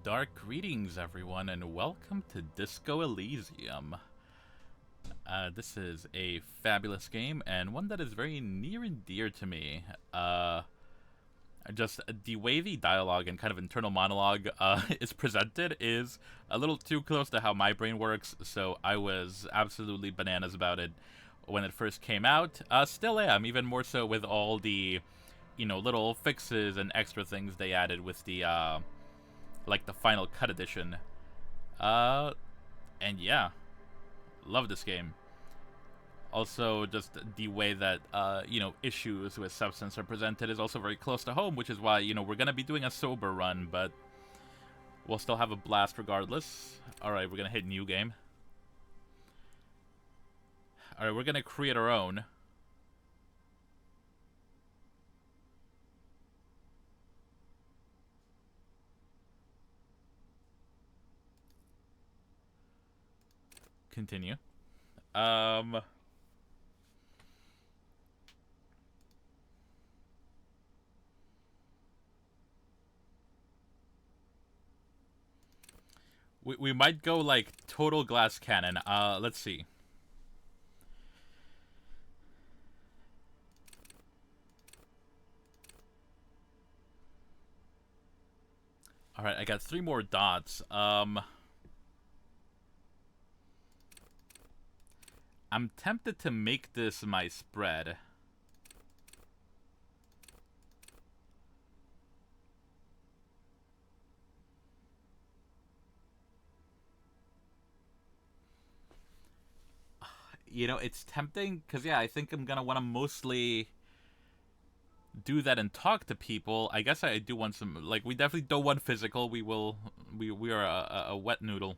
Dark greetings, everyone, and welcome to Disco Elysium. This is a fabulous game, and one that is very near and dear to me. Just the way the dialogue and kind of internal monologue is presented is a little too close to how my brain works, so I was absolutely bananas about it when it first came out. Still am, even more so with all the, little fixes and extra things they added with the, like the Final Cut edition. And yeah, love this game. Also, just the way that, issues with substance are presented is also very close to home, which is why, we're going to be doing a sober run, but we'll still have a blast regardless. Alright, we're going to hit new game. Alright, we're going to create our own. Continue. We might go, like, total glass cannon. Let's see. Alright, I got 3 more dots. I'm tempted to make this my spread. It's tempting, because, yeah, I think I'm going to want to mostly do that and talk to people. I guess I do want some, like, we definitely don't want physical. We are a wet noodle.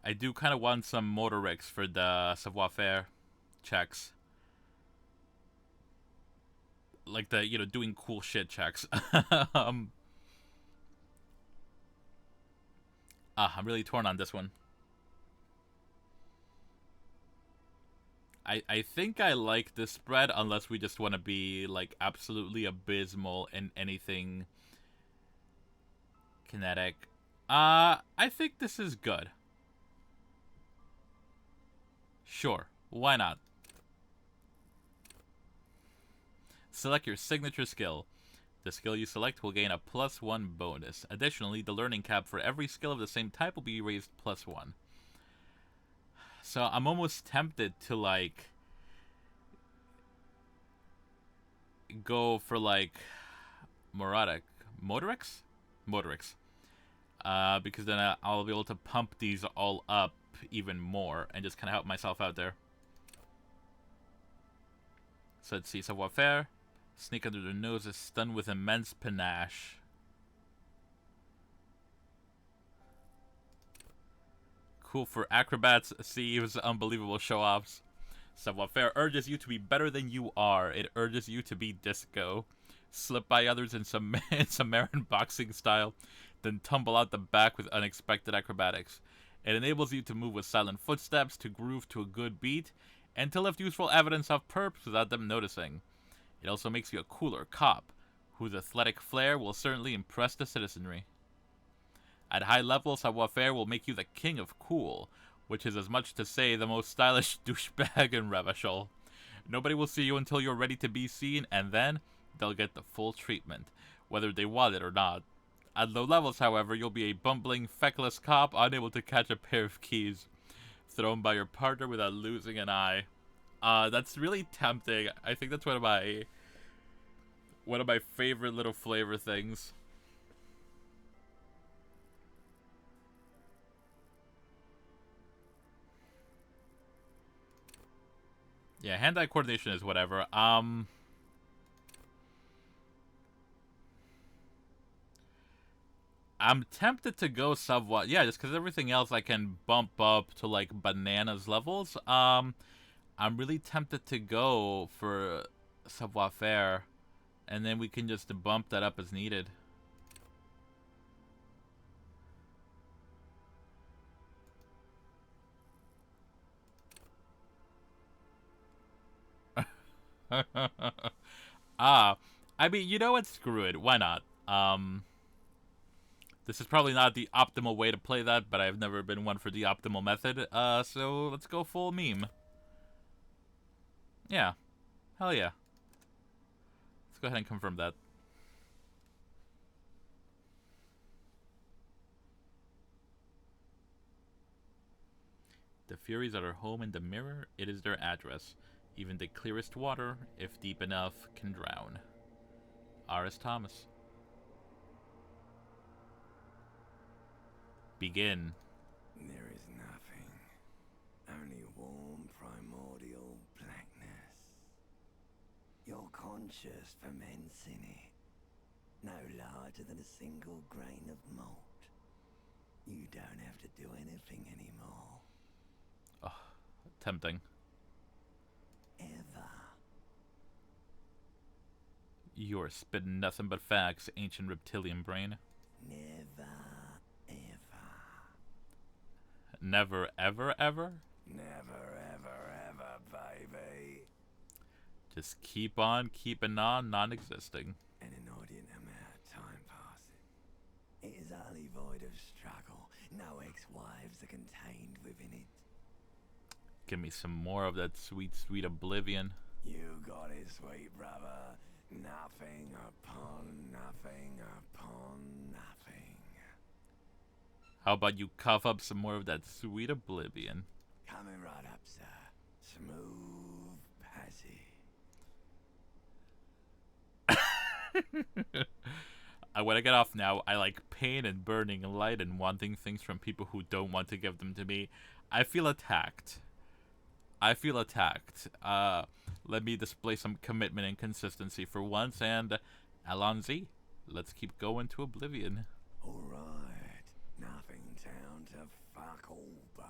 I do kind of want some motorics for the savoir-faire checks. Like the, doing cool shit checks. I'm really torn on this one. I think I like this spread, unless we just want to be, like, absolutely abysmal in anything kinetic. I think this is good. Sure, why not? Select your signature skill. The skill you select will gain a +1 bonus. Additionally, the learning cap for every skill of the same type will be raised +1. So I'm almost tempted to, like, go for, like, motorics? Motorics. Because then I'll be able to pump these all up even more and just kind of help myself out there. So let's see, savoir-faire. Sneak under their noses, stun with immense panache. Cool for acrobats, thieves, unbelievable show-offs. Savoir-faire urges you to be better than you are. It urges you to be disco. Slip by others in some Samaritan boxing style, then tumble out the back with unexpected acrobatics. It enables you to move with silent footsteps, to groove to a good beat, and to lift useful evidence of perps without them noticing. It also makes you a cooler cop, whose athletic flair will certainly impress the citizenry. At high levels, savoir-faire will make you the king of cool, which is as much to say the most stylish douchebag in Revachol. Nobody will see you until you're ready to be seen, and then they'll get the full treatment, whether they want it or not. At low levels, however, you'll be a bumbling, feckless cop unable to catch a pair of keys, thrown by your partner without losing an eye. That's really tempting. I think that's one of my favorite little flavor things. Yeah, hand-eye coordination is whatever. I'm tempted to go savoir. Yeah, just because everything else I can bump up to, like, bananas levels. I'm really tempted to go for savoir-faire, and then we can just bump that up as needed. I mean, you know what? Screw it. Why not? Um, this is probably not the optimal way to play that, but I've never been one for the optimal method. So let's go full meme. Yeah. Hell yeah. Let's go ahead and confirm that. The Furies are home in the mirror. It is their address. Even the clearest water, if deep enough, can drown. R.S. Thomas. Begin. There is nothing. Only warm primordial blackness. Your conscious ferments in it. No larger than a single grain of malt. You don't have to do anything anymore. Oh, tempting. Ever. You're spitting nothing but facts, ancient reptilian brain. Never, ever. Never, ever, ever? Never, ever, ever, baby. Just keep on keeping on, non-existing. An inordinate amount of time passing. It is utterly void of struggle. No ex-wives are contained within it. Give me some more of that sweet, sweet oblivion. You got it, sweet brother. Nothing upon nothing upon nothing. How about you cough up some more of that sweet oblivion? Coming right up, sir. Smooth passage. When I get off now, I like pain and burning light and wanting things from people who don't want to give them to me. I feel attacked. Let me display some commitment and consistency for once, and Alonzi, let's keep going to oblivion. Alright. Nothing town to fuck all borough.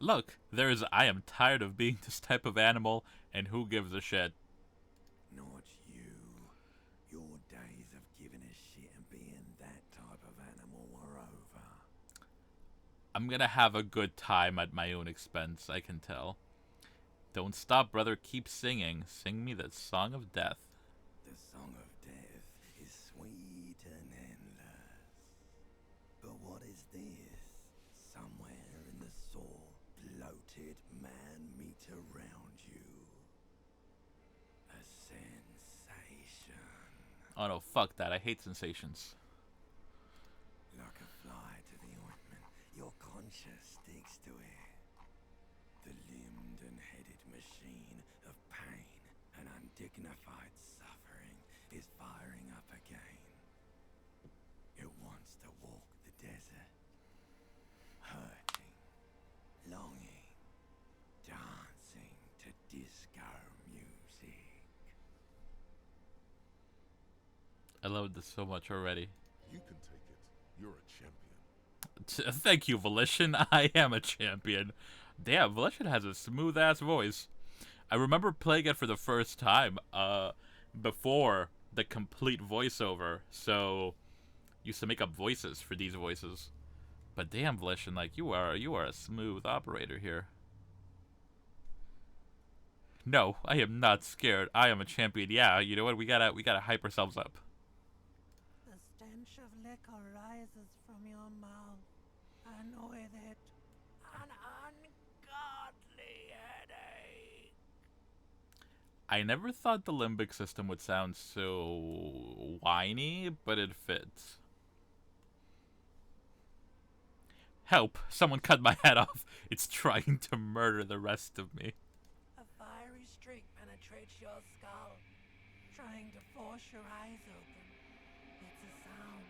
Look, there's I am tired of being this type of animal, and who gives a shit? Not you. Your days of giving a shit and being that type of animal are over. I'm gonna have a good time at my own expense, I can tell. Don't stop, brother, keep singing. Sing me the song of death. The song of death is sweet and endless. But what is this? Somewhere in the soul, bloated man meet around you. A sensation. Oh no, fuck that. I hate sensations. Like a fly to the ointment, your conscience sticks to it. The limbed and headed machine of pain and undignified suffering is firing up again. It wants to walk the desert, hurting, longing, dancing to disco music. I love this so much already. You can take it. You're a champion. Thank you, Volition. I am a champion. Damn, Volition has a smooth-ass voice. I remember playing it for the first time, before the complete voiceover, so used to make up voices for these voices. But damn, Volition, like, you are a smooth operator here. No, I am not scared. I am a champion. Yeah, you know what? We gotta hype ourselves up. The stench of liquor rises from your mouth. I know it. An ungodly headache. I never thought the limbic system would sound so whiny, but it fits. Help! Someone cut my head off. It's trying to murder the rest of me. A fiery streak penetrates your skull, trying to force your eyes open. It's a sound,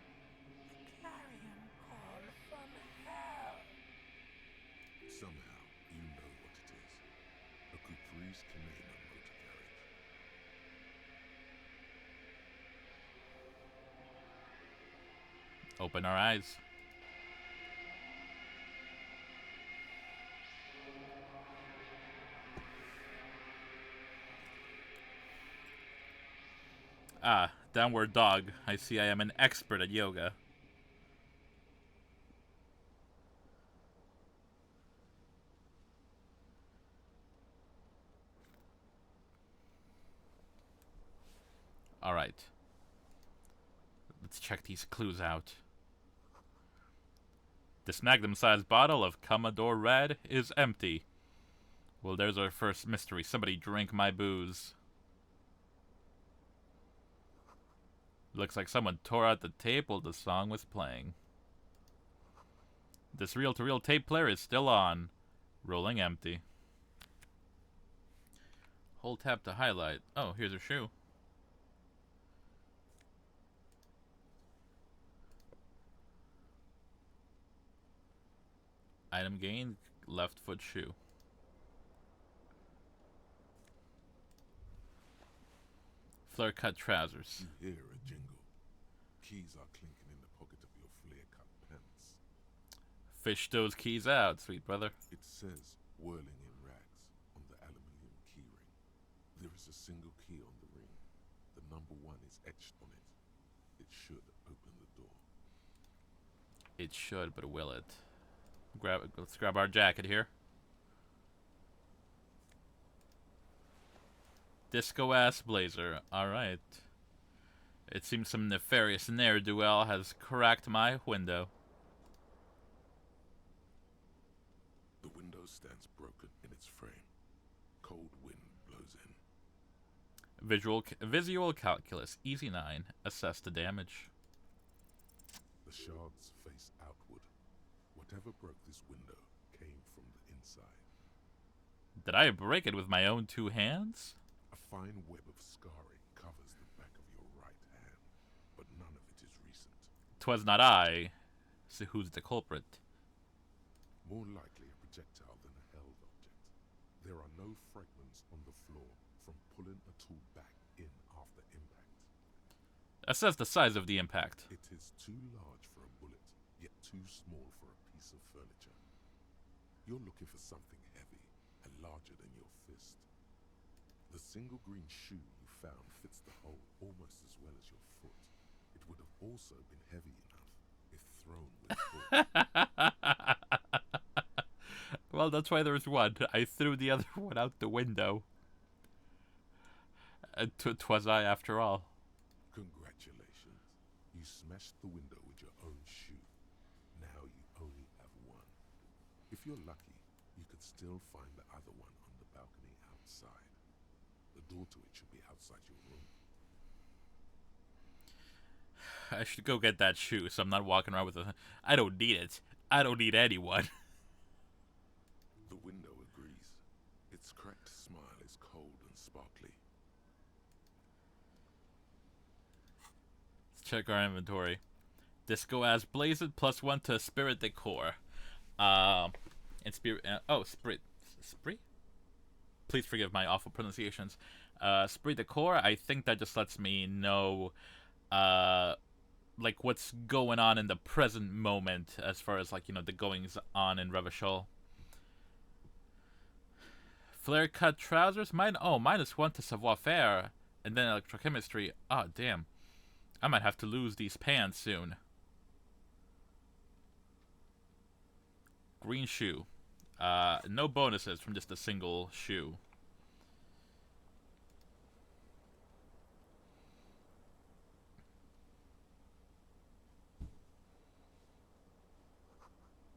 a clarion call from hell. Somehow, you know what it is. A Caprice Canadian motor carriage. Open our eyes. Ah, downward dog. I see I am an expert at yoga. Alright. Let's check these clues out. This magnum-sized bottle of Commodore Red is empty. Well, there's our first mystery. Somebody drank my booze. Looks like someone tore out the tape while the song was playing. This reel-to-reel tape player is still on. Rolling empty. Hold tab to highlight. Oh, here's a shoe. Item gained, left foot shoe. Flare cut trousers. You hear a jingle. Keys are clinking in the pocket of your flare cut pants. Fish those keys out, sweet brother. It says whirling in rags on the aluminium keyring. There is a single key on the ring. The number 1 is etched on it. It should open the door. It should, but will it? Let's grab our jacket here. Disco ass blazer. Alright. It seems some nefarious ne'er-do-well has cracked my window. The window stands broken in its frame. Cold wind blows in. Visual calculus. Easy 9. Assess the damage. The shards face outward. Whatever broke this window came from the inside. Did I break it with my own 2 hands? A fine web of scarring covers the back of your right hand, but none of it is recent. 'Twas not I. So who's the culprit? More likely a projectile than a held object. There are no fragments on the floor from pulling a tool back in after impact. Assess the size of the impact. It is too large for a bullet, yet too small for a piece of furniture. You're looking for something heavy and larger than your fist. The single green shoe you found fits the hole almost as well as your foot. It would have also been heavy enough if thrown with force. Well, that's why there's one. I threw the other one out the window. And 'twas I after all. Congratulations. You smashed the window with your own shoe. Now you only have one. If you're lucky, you could still find the other one on the balcony outside. The door to it should be outside your room. I should go get that shoe so I'm not walking around with a... I don't need it. I don't need anyone. The window agrees. Its cracked smile is cold and sparkly. Let's check our inventory. Disco as blazed +1 to spirit decor. And spirit... spirit... Spirit? Please forgive my awful pronunciations. Spirit decor, I think that just lets me know... like what's going on in the present moment as far as like, you know, the goings on in Revachol. Flare cut trousers, -1 to savoir faire, and then electrochemistry. Ah, damn. I might have to lose these pants soon. Green shoe. No bonuses from just a single shoe.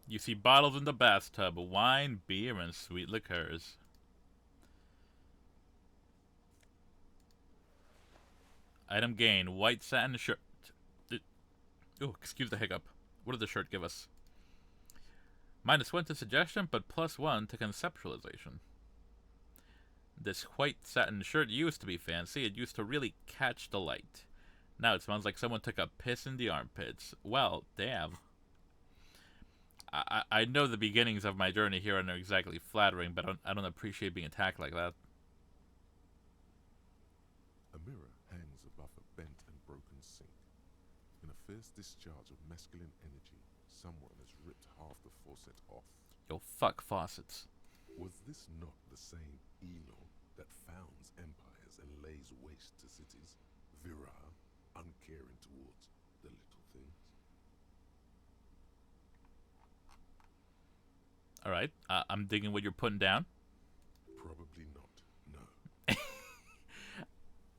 You see bottles in the bathtub, wine, beer, and sweet liqueurs. Item gain, white satin shirt. Ooh, excuse the hiccup. What did the shirt give us? -1 to suggestion, but +1 to conceptualization. This white satin shirt used to be fancy. It used to really catch the light. Now it smells like someone took a piss in the armpits. Well, damn. I know the beginnings of my journey here aren't exactly flattering, but I don't appreciate being attacked like that. A mirror hangs above a bent and broken sink. In a fierce discharge of masculine energy, someone has ripped half the faucet off. Yo, fuck faucets. Was this not the same Elo that founds empires and lays waste to cities, virile, uncaring towards the little things? Alright, I'm digging what you're putting down. Probably not, no.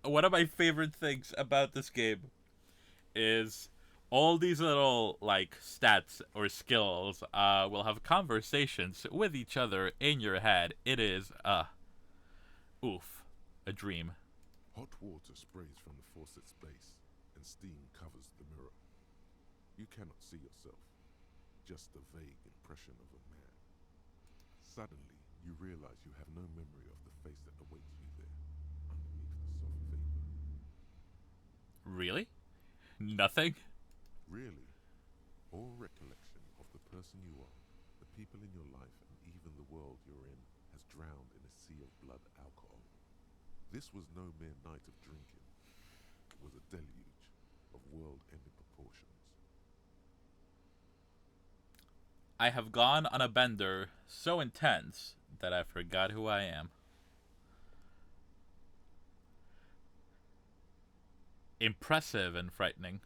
one of my favorite things about this game is all these little like stats or skills will have conversations with each other in your head. It is oof, a dream. Hot water sprays from the faucet's base, and steam covers the mirror. You cannot see yourself, just a vague impression of a man. Suddenly, you realize you have no memory of the face that awaits you there, underneath the soft vapor. Really? Nothing? Really, all recollection of the person you are, the people in your life, and even the world you're in, has drowned in a sea of blood alcohol. This was no mere night of drinking. It was a deluge of world-ending proportions. I have gone on a bender so intense that I forgot who I am. Impressive and frightening.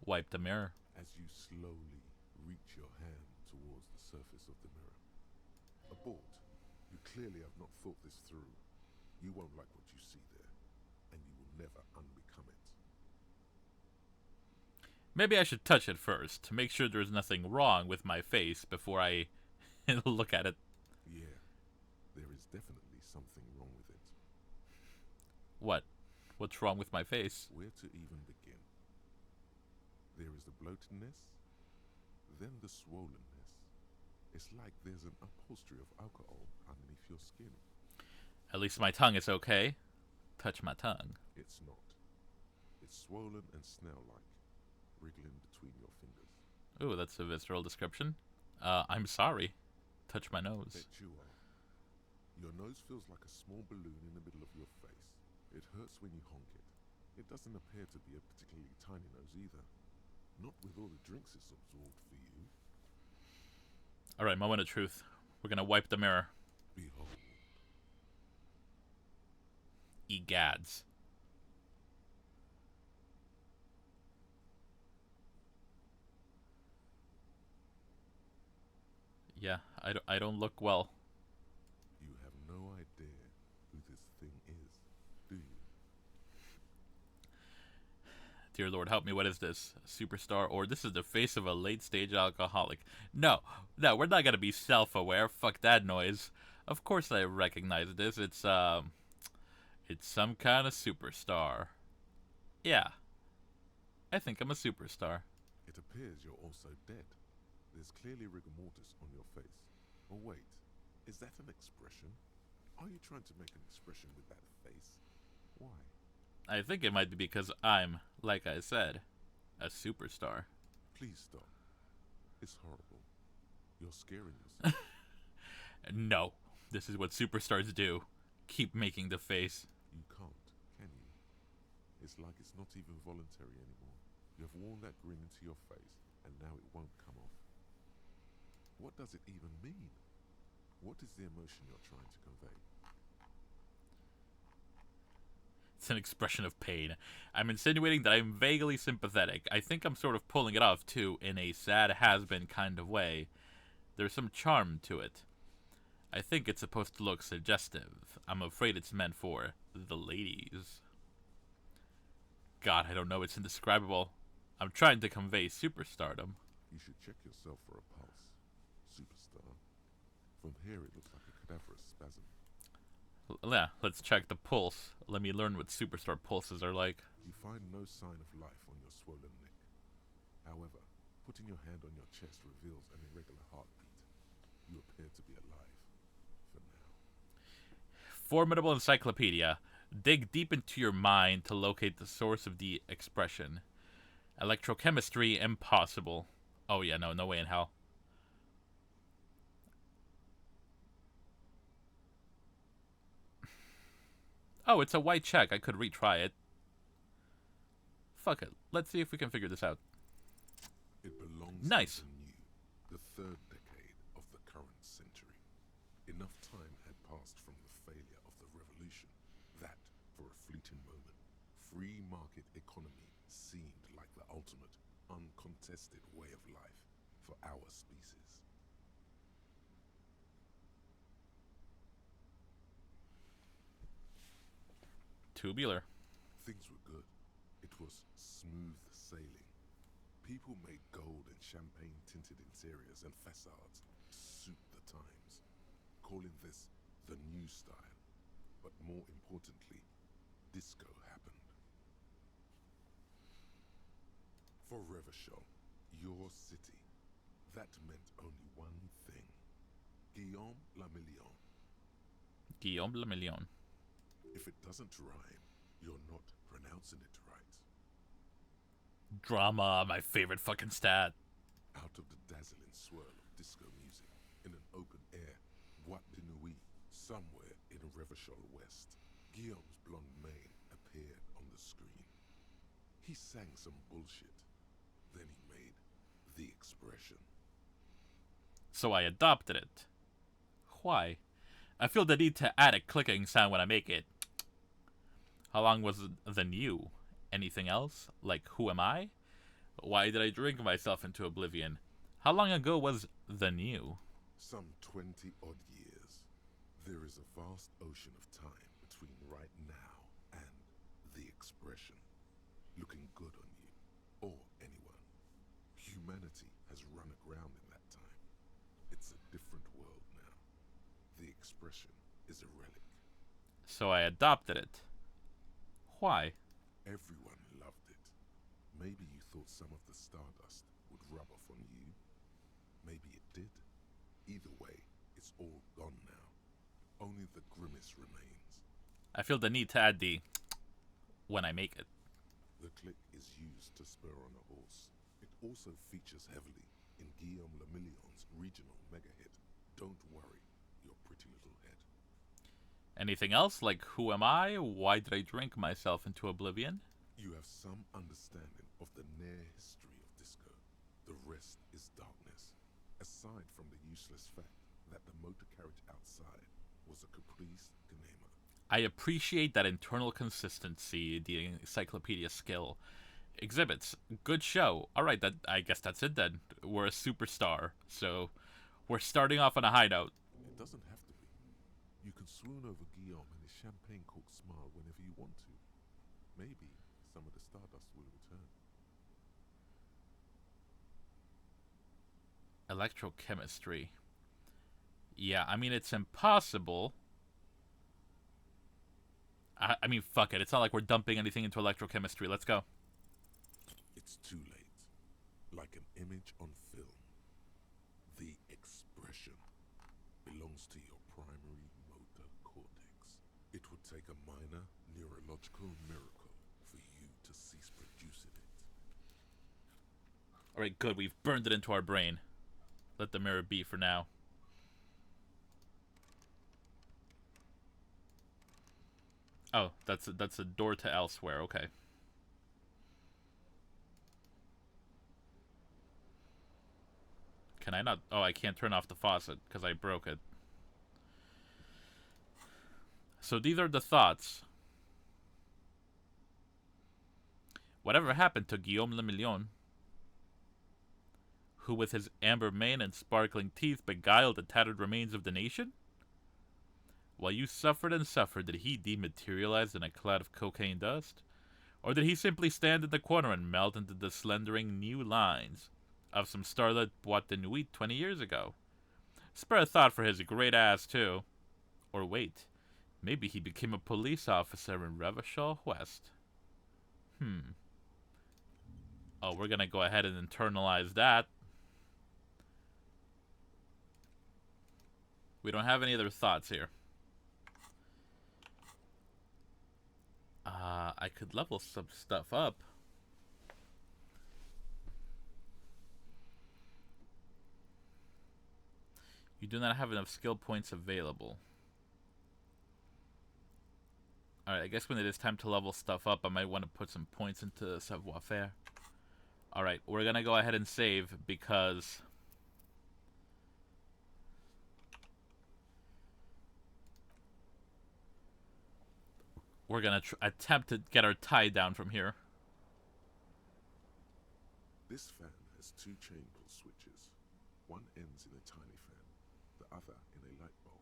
Wipe the mirror. As you slowly reach your hand towards the surface of the mirror. Abort. You clearly have not thought this through. You won't like what you see there, and you will never unbecome it. Maybe I should touch it first to make sure there's nothing wrong with my face before I look at it. Yeah, there is definitely something wrong with it. What? What's wrong with my face? Where to even begin? There is the bloatedness, then the swollenness. It's like there's an upholstery of alcohol underneath your skin. At least my tongue is okay. Touch my tongue. It's not. It's swollen and snail-like, wriggling between your fingers. Ooh, that's a visceral description. I'm sorry. Touch my nose. Bet you are. Your nose feels like a small balloon in the middle of your face. It hurts when you honk it. It doesn't appear to be a particularly tiny nose either. Not with all the drinks it's absorbed for you. Alright, moment of truth. We're gonna wipe the mirror. Behold. Egads. Yeah, I don't look well. You have no idea who this thing is, do you? Dear Lord, help me. What is this? A superstar? Or this is the face of a late-stage alcoholic. No, we're not gonna be self-aware. Fuck that noise. Of course I recognize this. It's some kind of superstar. Yeah. I think I'm a superstar. It appears you're also dead. There's clearly rigor mortis on your face. Oh wait, is that an expression? Are you trying to make an expression with that face? Why? I think it might be because I'm, like I said, a superstar. Please stop. It's horrible. You're scaring yourself. No, this is what superstars do. Keep making the face. You can't, can you? It's like it's not even voluntary anymore. You have worn that grin into your face, and now it won't come off. What does it even mean? What is the emotion you're trying to convey? It's an expression of pain. I'm insinuating that I'm vaguely sympathetic. I think I'm sort of pulling it off, too, in a sad has-been kind of way. There's some charm to it. I think it's supposed to look suggestive. I'm afraid it's meant for the ladies. God, I don't know. It's indescribable. I'm trying to convey superstardom. You should check yourself for a pulse, superstar. From here it looks like a cadaverous spasm. Yeah, let's check the pulse. Let me learn what superstar pulses are like. You find no sign of life on your swollen neck. However, putting your hand on your chest reveals an irregular heartbeat. You appear to be alive. For now. Formidable encyclopedia. Dig deep into your mind to locate the source of the expression. Electrochemistry impossible. Oh yeah, no way in hell. Oh, it's a white check. I could retry it. Fuck it. Let's see if we can figure this out. It belongs Nice. to the new, the third decade of the current century. Enough time had passed from the failure of the revolution that, for a fleeting moment, free market economy seemed like the ultimate, uncontested way of life for our species. Tubular. Things were good. It was smooth sailing. People made gold and champagne-tinted interiors and facades to suit the times, calling this the new style. But more importantly, disco happened. For Revachol, your city, that meant only one thing. Guillaume le Million. Guillaume le Million. If it doesn't rhyme, you're not pronouncing it right. Drama, my favorite fucking stat. Out of the dazzling swirl of disco music, in an open-air boîte de nuit somewhere in Revachol West, Guillaume's blonde mane appeared on the screen. He sang some bullshit. Then he made the expression. So I adopted it. Why? I feel the need to add a clicking sound when I make it. How long was the new? Anything else? Like, who am I? Why did I drink myself into oblivion? How long ago was the new? Some 20-odd years. There is a vast ocean of time between right now and the expression. Looking good on you, or anyone. Humanity has run aground in that time. It's a different world now. The expression is a relic. So I adopted it. Why? Everyone loved it. Maybe you thought some of the stardust would rub off on you. Maybe it did. Either way, it's all gone now. Only the grimace remains. I feel the need to add the when I make it. The click is used to spur on a horse. It also features heavily in Guillaume le Million's regional mega hit, Don't Worry, Your Pretty Little Head. Anything else? Like, who am I? Why did I drink myself into oblivion? You have some understanding of the near history of disco. The rest is darkness. Aside from the useless fact that the motor carriage outside was a caprice ganema. I appreciate that internal consistency the encyclopedia skill exhibits. Good show. Alright, that I guess that's it then. We're a superstar. So, we're starting off on a high note. It doesn't have to be. You can swoon over Guillaume and his champagne-corked smile whenever you want to. Maybe some of the stardust will return. Electrochemistry. Yeah, I mean, it's impossible. I mean, fuck it. It's not like we're dumping anything into electrochemistry. Let's go. It's too late. Like an image on film. The expression belongs to your primary motor cortex. It would take a minor neurological miracle for you to cease producing it. Alright, good. We've burned it into our brain. Let the mirror be for now. Oh, that's a door to elsewhere. Okay. Can I not? Oh, I can't turn off the faucet because I broke it. So these are the thoughts. Whatever happened to Guillaume le Million, who with his amber mane and sparkling teeth beguiled the tattered remains of the nation? While you suffered and suffered, did he dematerialize in a cloud of cocaine dust? Or did he simply stand in the corner and melt into the slendering new lines of some starlit boîte de nuit 20 years ago? Spare a thought for his great ass, too. Or wait, maybe he became a police officer in Revachol West. Oh, we're gonna go ahead and internalize that. We don't have any other thoughts here. I could level some stuff up. You do not have enough skill points available. Alright, I guess when it is time to level stuff up, I might want to put some points into savoir-faire. Alright, we're gonna go ahead and save because we're gonna attempt to get our tie down from here. This fan has two chain pull switches. One ends in a tiny fan, the other in a light bulb.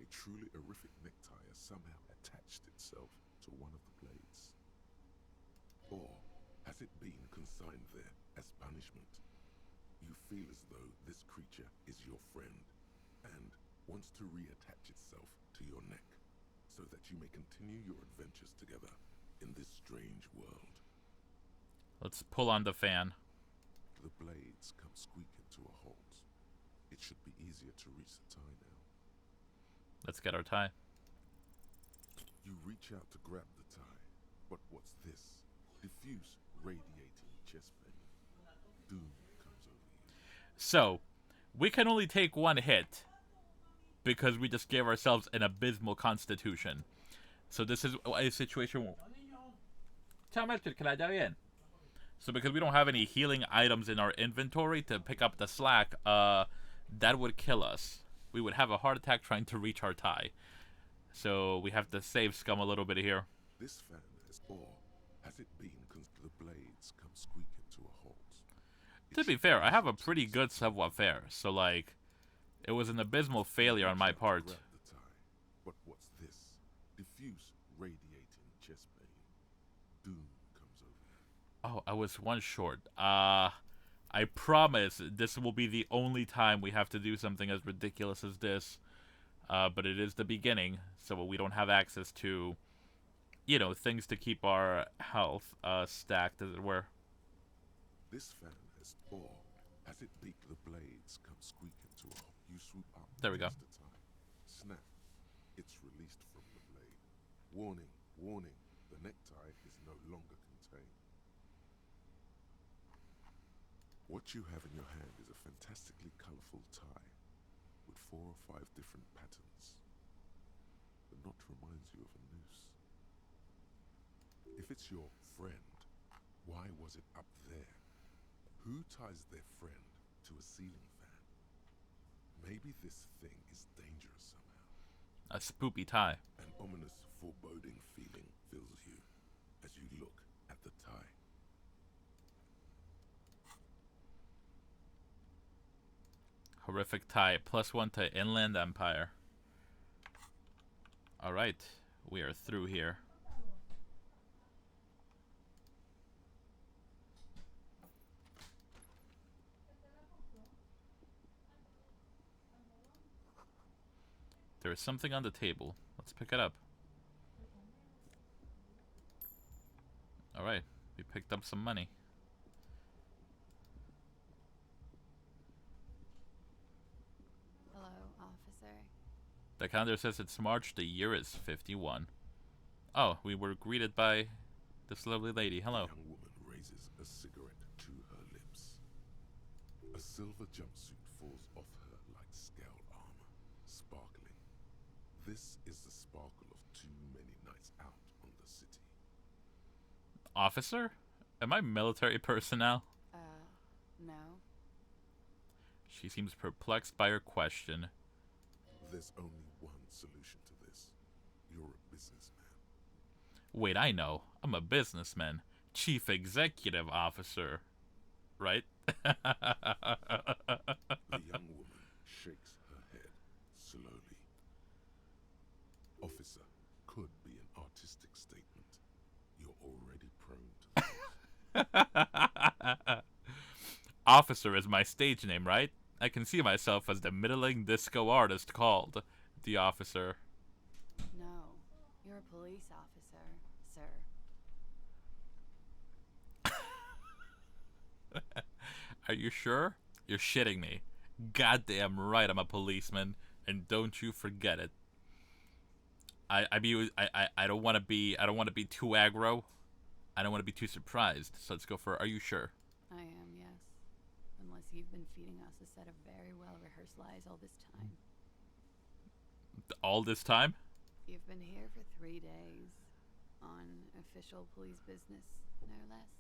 A truly horrific necktie has somehow attached itself to one of the blades? Or has it been consigned there as punishment? You feel as though this creature is your friend and wants to reattach itself to your neck so that you may continue your adventures together in this strange world. Let's pull on the fan. The blades come squeaking to a halt. It should be easier to reach the tie now. Let's get our tie. You reach out to grab the tie, but what's this? Diffuse, radiating chest pain. Doom comes over you. So, we can only take one hit because we just gave ourselves an abysmal constitution. So this is a situation. Ciao, Master, can I dive in? So because we don't have any healing items in our inventory to pick up the slack, that would kill us. We would have a heart attack trying to reach our tie. So we have to save scum a little bit here. This fan has, or has it been the blades come squeaking to a halt? To be fair, I have a pretty good savoir-faire, so like, it was an abysmal failure on my part. Grab the tie, but what's this? Diffuse, radiating chest pain. Doom comes over you. Oh, I was one short. I promise this will be the only time we have to do something as ridiculous as this. But it is the beginning, so we don't have access to, you know, things to keep our health stacked, as it were. This fan has, or has it beak the blades come squeaking to a halt? You swoop up. There we go. against the tie. Snap. It's released from the blade. Warning, warning. The necktie is no longer contained. What you have in your hand is a fantastically colorful tie with 4 or 5 different patterns. The knot reminds you of a noose. If it's your friend, why was it up there? Who ties their friend to a ceiling fan? Maybe this thing is dangerous somehow. A spoopy tie. An ominous, foreboding feeling fills you as you look at the tie. Horrific tie. +1 to Inland Empire. Alright. We are through here. There is something on the table. Let's pick it up. Alright. We picked up some money. Hello, officer. The calendar says it's March, the year is 51. Oh, we were greeted by this lovely lady. Hello. The young woman raises a cigarette to her lips. A silver jumpsuit falls off her like scale armor, sparkling. This is the sparkle of too many nights out on the city. Officer? Am I military personnel? No. She seems perplexed by her question. There's only one solution to this. You're a businessman. Wait, I know. I'm a businessman. Chief Executive Officer. Right? The young woman shakes her head slowly. Officer could be an artistic statement. You're already prone to this. Officer is my stage name, right? I can see myself as the middling disco artist called The Officer. No. You're a police officer, sir. Are you sure? You're shitting me. Goddamn right I'm a policeman, and don't you forget it. I don't want to be too aggro. I don't want to be too surprised. So let's go for, are you sure? I am, yes. Unless you've been feeding us a set of very well-rehearsed lies all this time. All this time? You've been here for 3 days. On official police business, no less.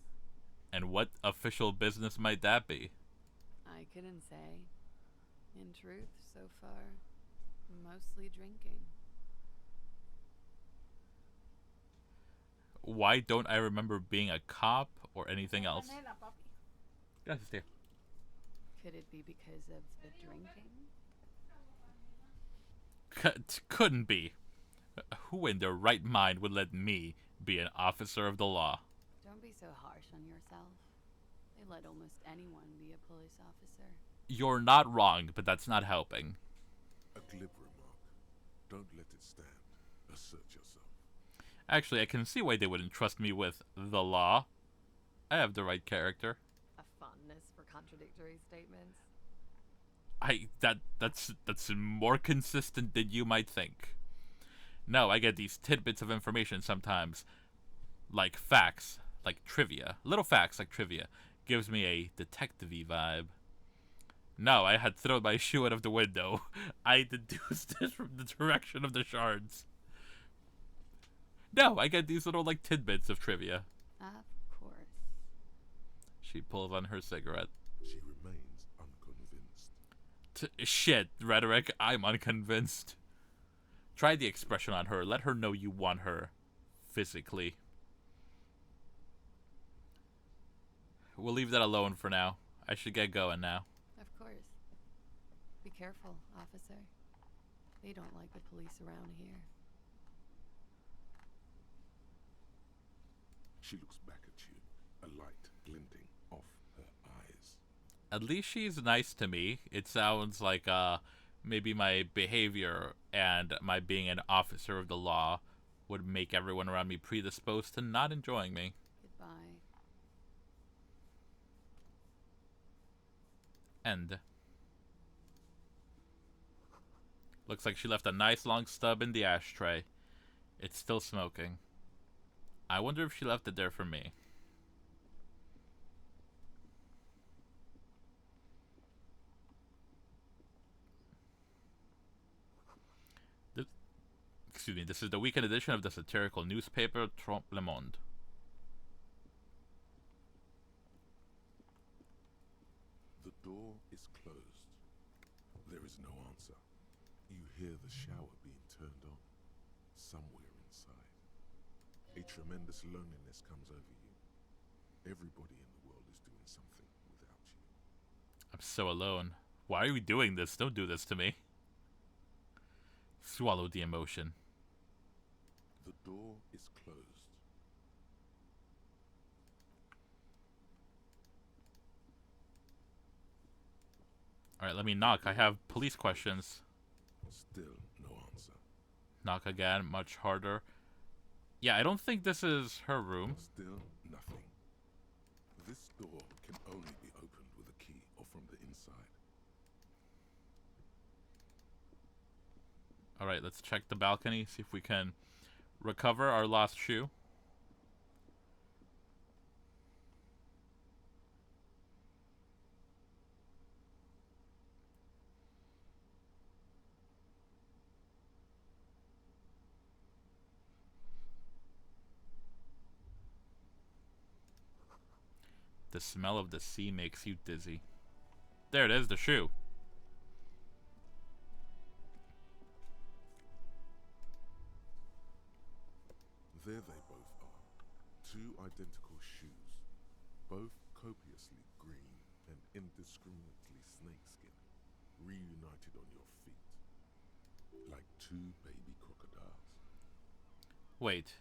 And what official business might that be? I couldn't say. In truth, so far, mostly drinking. Why don't I remember being a cop or anything else? Gracias, tío. Could it be because of the drinking? Couldn't be. Who in their right mind would let me be an officer of the law? Don't be so harsh on yourself. They let almost anyone be a police officer. You're not wrong, but that's not helping. A glib remark. Don't let it stand. Assert yourself. Actually, I can see why they wouldn't trust me with the law. I have the right character. A fondness for contradictory statements. That's more consistent than you might think. No, I get these tidbits of information sometimes, like facts, like trivia. Little facts like trivia gives me a detective-y vibe. No, I had thrown my shoe out of the window. I deduced this from the direction of the shards. No, I get these little like tidbits of trivia. Of course. She pulls on her cigarette. She remains unconvinced. Shit, rhetoric. I'm unconvinced. Try the expression on her. Let her know you want her. Physically. We'll leave that alone for now. I should get going now. Of course. Be careful, officer. They don't like the police around here. She looks back at you, a light glinting off her eyes. At least she's nice to me. It sounds like maybe my behavior and my being an officer of the law would make everyone around me predisposed to not enjoying me. Goodbye. End. Looks like she left a nice long stub in the ashtray. It's still smoking. I wonder if she left it there for me. This is the weekend edition of the satirical newspaper Trompe le Monde. The door is closed. There is no answer. You hear the shower being turned on. Somewhere inside. A tremendous loneliness comes over you. Everybody in the world is doing something without you. I'm so alone. Why are we doing this? Don't do this to me. Swallow the emotion. The door is closed. Alright, let me knock. I have police questions. Still no answer. Knock again, much harder. Yeah, I don't think this is her room. Still nothing. This door can only be opened with a key or from the inside. Alright, let's check the balcony, see if we can recover our lost shoe. The smell of the sea makes you dizzy. There it is, the shoe. There they both are. Two identical shoes. Both copiously green and indiscriminately snakeskin. Reunited on your feet. Like two baby crocodiles. Wait.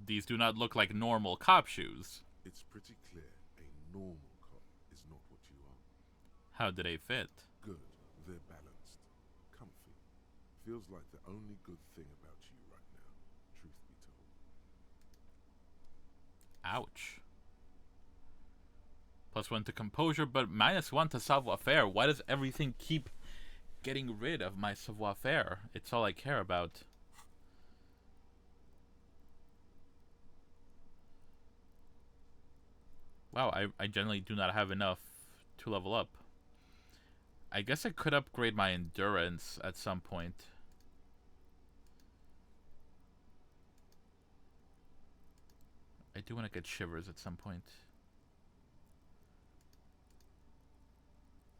These do not look like normal cop shoes. It's pretty clear a normal cop is not what you are. How do they fit? Good. They're balanced. Comfy. Feels like the only good thing about you right now, truth be told. Ouch. +1 to composure, but -1 to savoir-faire. Why does everything keep getting rid of my savoir-faire? It's all I care about. Wow, I generally do not have enough to level up. I guess I could upgrade my endurance at some point. I do want to get shivers at some point.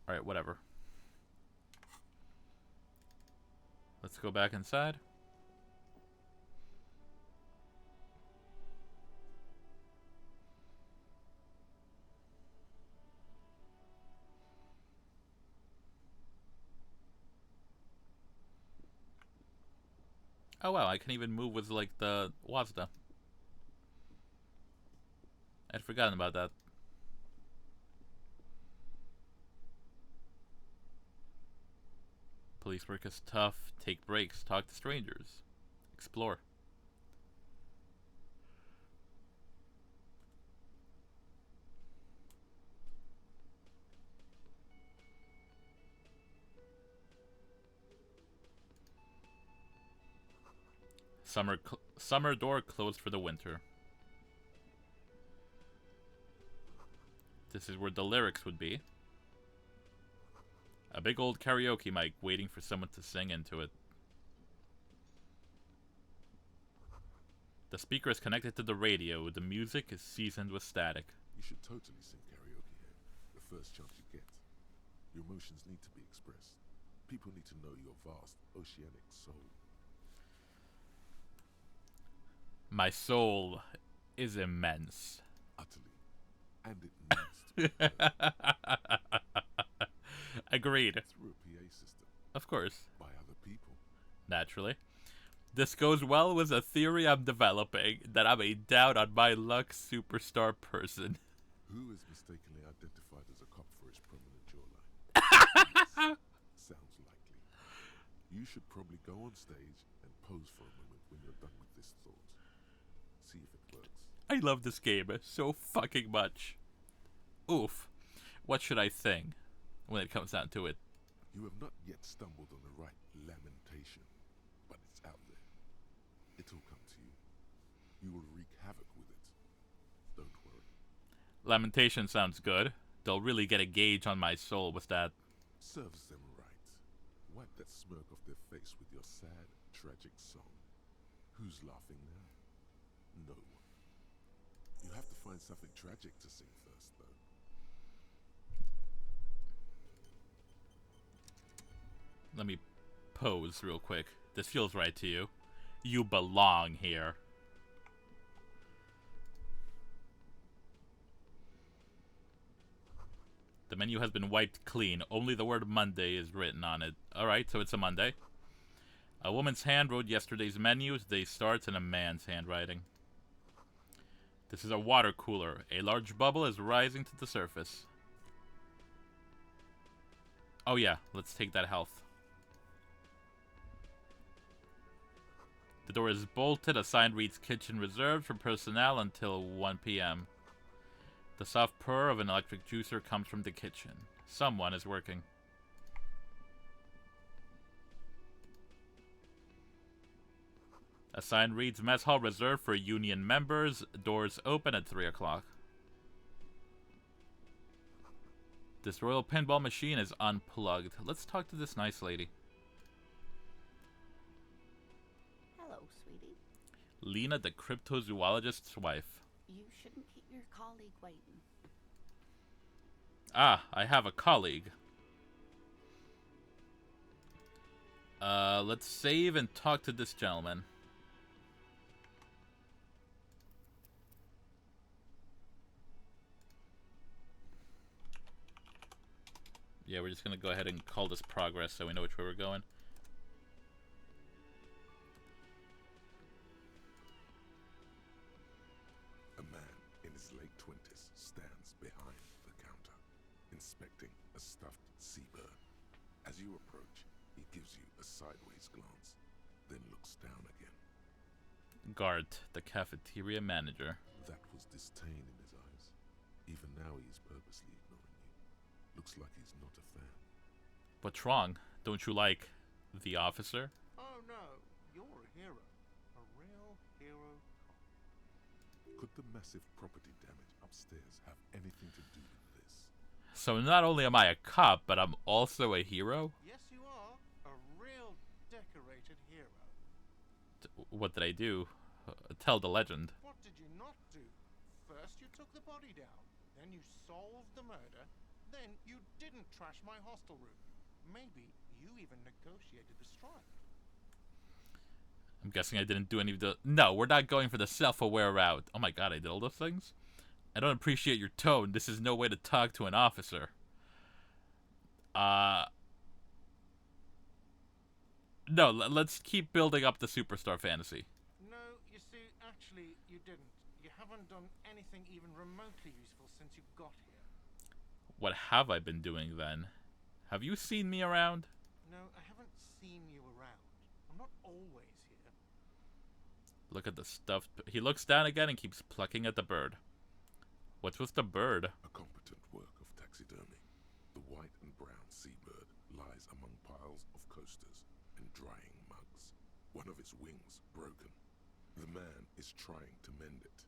Alright, whatever. Let's go back inside. Oh wow, I can even move with like the Wazda. I'd forgotten about that. Police work is tough. Take breaks. Talk to strangers. Explore. Summer door closed for the winter. This is where the lyrics would be. A big old karaoke mic waiting for someone to sing into it. The speaker is connected to the radio. The music is seasoned with static. You should totally sing karaoke here, the first chance you get. Your emotions need to be expressed. People need to know your vast, oceanic soul. My soul is immense. Utterly. And it needs to be heard. Agreed. Through a PA system. Of course. By other people. Naturally. This goes well with a theory I'm developing that I'm a down on my luck superstar person. Who is mistakenly identified as a cop for his prominent jawline? Sounds likely. You should probably go on stage and pose for a moment when you're done with this thought. See if it works. I love this game so fucking much. Oof. What should I sing when it comes down to it? You have not yet stumbled on the right lamentation, but it's out there. It'll come to you. You will wreak havoc with it. Don't worry. Lamentation sounds good. They'll really get a gauge on my soul with that. Serves them right. Wipe that smirk off their face with your sad, tragic song. Who's laughing now? No one. You have to find something tragic to sing first, though. Let me pose real quick. This feels right to you. You belong here. The menu has been wiped clean. Only the word Monday is written on it. Alright, so it's a Monday. A woman's hand wrote yesterday's menu. Today starts in a man's handwriting. This is a water cooler. A large bubble is rising to the surface. Oh yeah, let's take that health. The door is bolted. A sign reads kitchen reserved for personnel until 1 p.m. The soft purr of an electric juicer comes from the kitchen. Someone is working. A sign reads mess hall reserved for union members. Doors open at 3 o'clock. This royal pinball machine is unplugged. Let's talk to this nice lady. Lena, the cryptozoologist's wife. You shouldn't keep your colleague waiting. Ah, I have a colleague. Let's save and talk to this gentleman. Yeah, we're just gonna go ahead and call this progress so we know which way we're going. A man in his late 20s stands behind the counter, inspecting a stuffed seabird. As you approach, he gives you a sideways glance, then looks down again. Gart, the cafeteria manager. That was disdain in his eyes. Even now he is purposely ignoring you. Looks like he's not a fan. What's wrong? Don't you like the officer? Oh no, you're a hero. A real hero. Could the massive property damage upstairs have anything to do with this? So not only am I a cop, but I'm also a hero? Yes, you are. A real decorated hero. What did I do? Tell the legend. What did you not do? First you took the body down, then you solved the murder, then you didn't trash my hostel room. Maybe you even negotiated the strike. I'm guessing I didn't do any of the... No, we're not going for the self-aware route. Oh my god, I did all those things? I don't appreciate your tone. This is no way to talk to an officer. No, let's keep building up the superstar fantasy. No, you see, actually, you didn't. You haven't done anything even remotely useful since you got here. What have I been doing then? Have you seen me around? No, I haven't seen you around. I'm not always here. Look at the stuff. He looks down again and keeps plucking at the bird. What's with the bird? A competent work of taxidermy. The white and brown seabird lies among piles of coasters and drying mugs. One of its wings broken. The man is trying to mend it.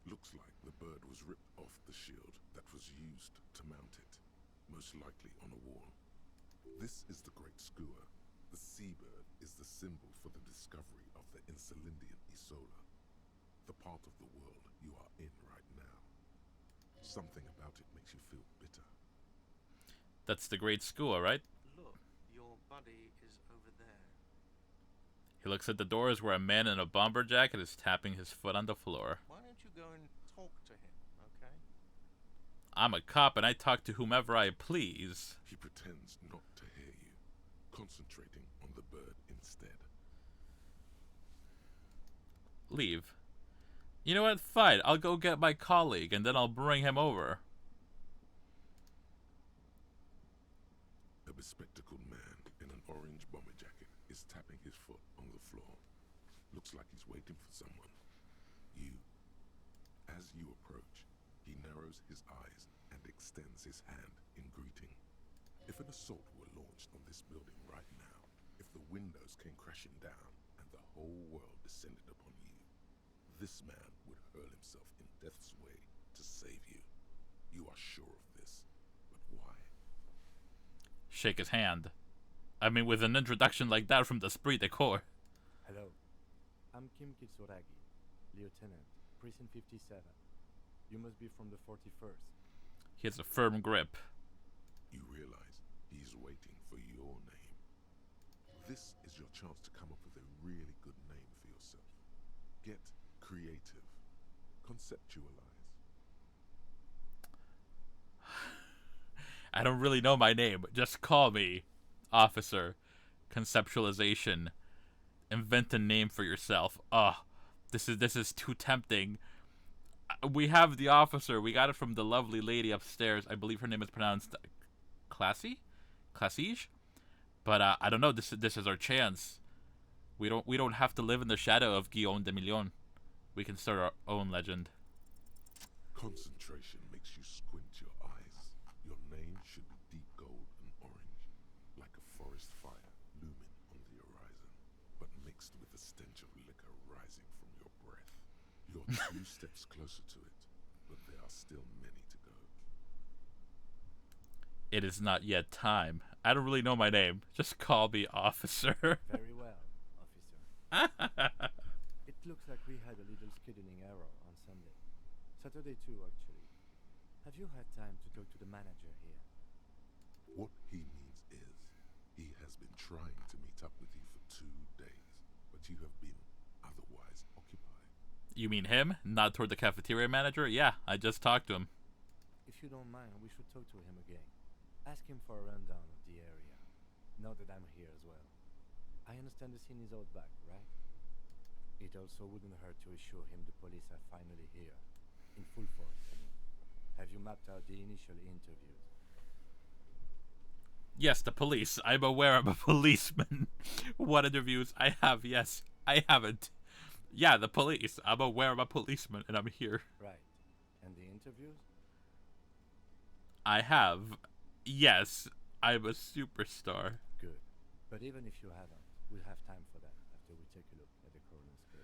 Looks like the bird was ripped off the shield that was used to mount it, most likely on a wall. This is the Great Skua. The seabird is the symbol for the discovery of the Insulindian Isola, the part of the world you are in right now. Something about it makes you feel bitter. That's the Great Skua, right? Look, your buddy is over there. He looks at the doors where a man in a bomber jacket is tapping his foot on the floor. Why don't you go and talk to him, okay? I'm a cop and I talk to whomever I please. He pretends not to hear you, concentrating on the bird instead. Leave. You know what? Fine. I'll go get my colleague and then I'll bring him over. A bespectacled man in an orange bomber jacket is tapping his foot on the floor. Looks like he's waiting for someone. You. As you approach, he narrows his eyes and extends his hand in greeting. If an assault were launched on this building right now, if the windows came crashing down and the whole world descended upon you, this man would hurl himself in death's way to save you. You are sure of this, but why? Shake his hand. I mean, with an introduction like that from the Esprit de Corps. Hello. I'm Kim Kitsuragi, Lieutenant, Prison 57. You must be from the 41st. He has a firm grip. You realize he's waiting for your name. This is your chance to come up with a really good name for yourself. Get creative. Conceptualize. I don't really know my name. Just call me Officer. Conceptualization. Invent a name for yourself. This is too tempting. We have the officer. We got it from the lovely lady upstairs. I believe her name is pronounced Classige. But I don't know. This is our chance. We don't have to live in the shadow of Guillaume de Million. We can start our own legend. Concentration makes you squint your eyes. Your name should be deep gold and orange, like a forest fire looming on the horizon, but mixed with the stench of liquor rising from your breath. You're 2 steps closer to it, but there are still many to go. It is not yet time. I don't really know my name. Just call me Officer. Very well, officer. It looks like we had a little scheduling error on Sunday. Saturday too, actually. Have you had time to talk to the manager here? What he means is, he has been trying to meet up with you for 2 days, but you have been otherwise occupied. You mean him? Not toward the cafeteria manager? Yeah, I just talked to him. If you don't mind, we should talk to him again. Ask him for a rundown of the area. Now that I'm here as well. I understand the scene is out back, right? It also wouldn't hurt to assure him the police are finally here. In full force, I mean. Have you mapped out the initial interviews? Yes, the police. I'm aware I'm a policeman. What interviews? I have, yes. I haven't. Yeah, the police. I'm aware I'm a policeman and I'm here. Right. And the interviews? I have. Yes, I'm a superstar. Good. But even if you haven't, we'll have time for that after we take a look at the coroner's case.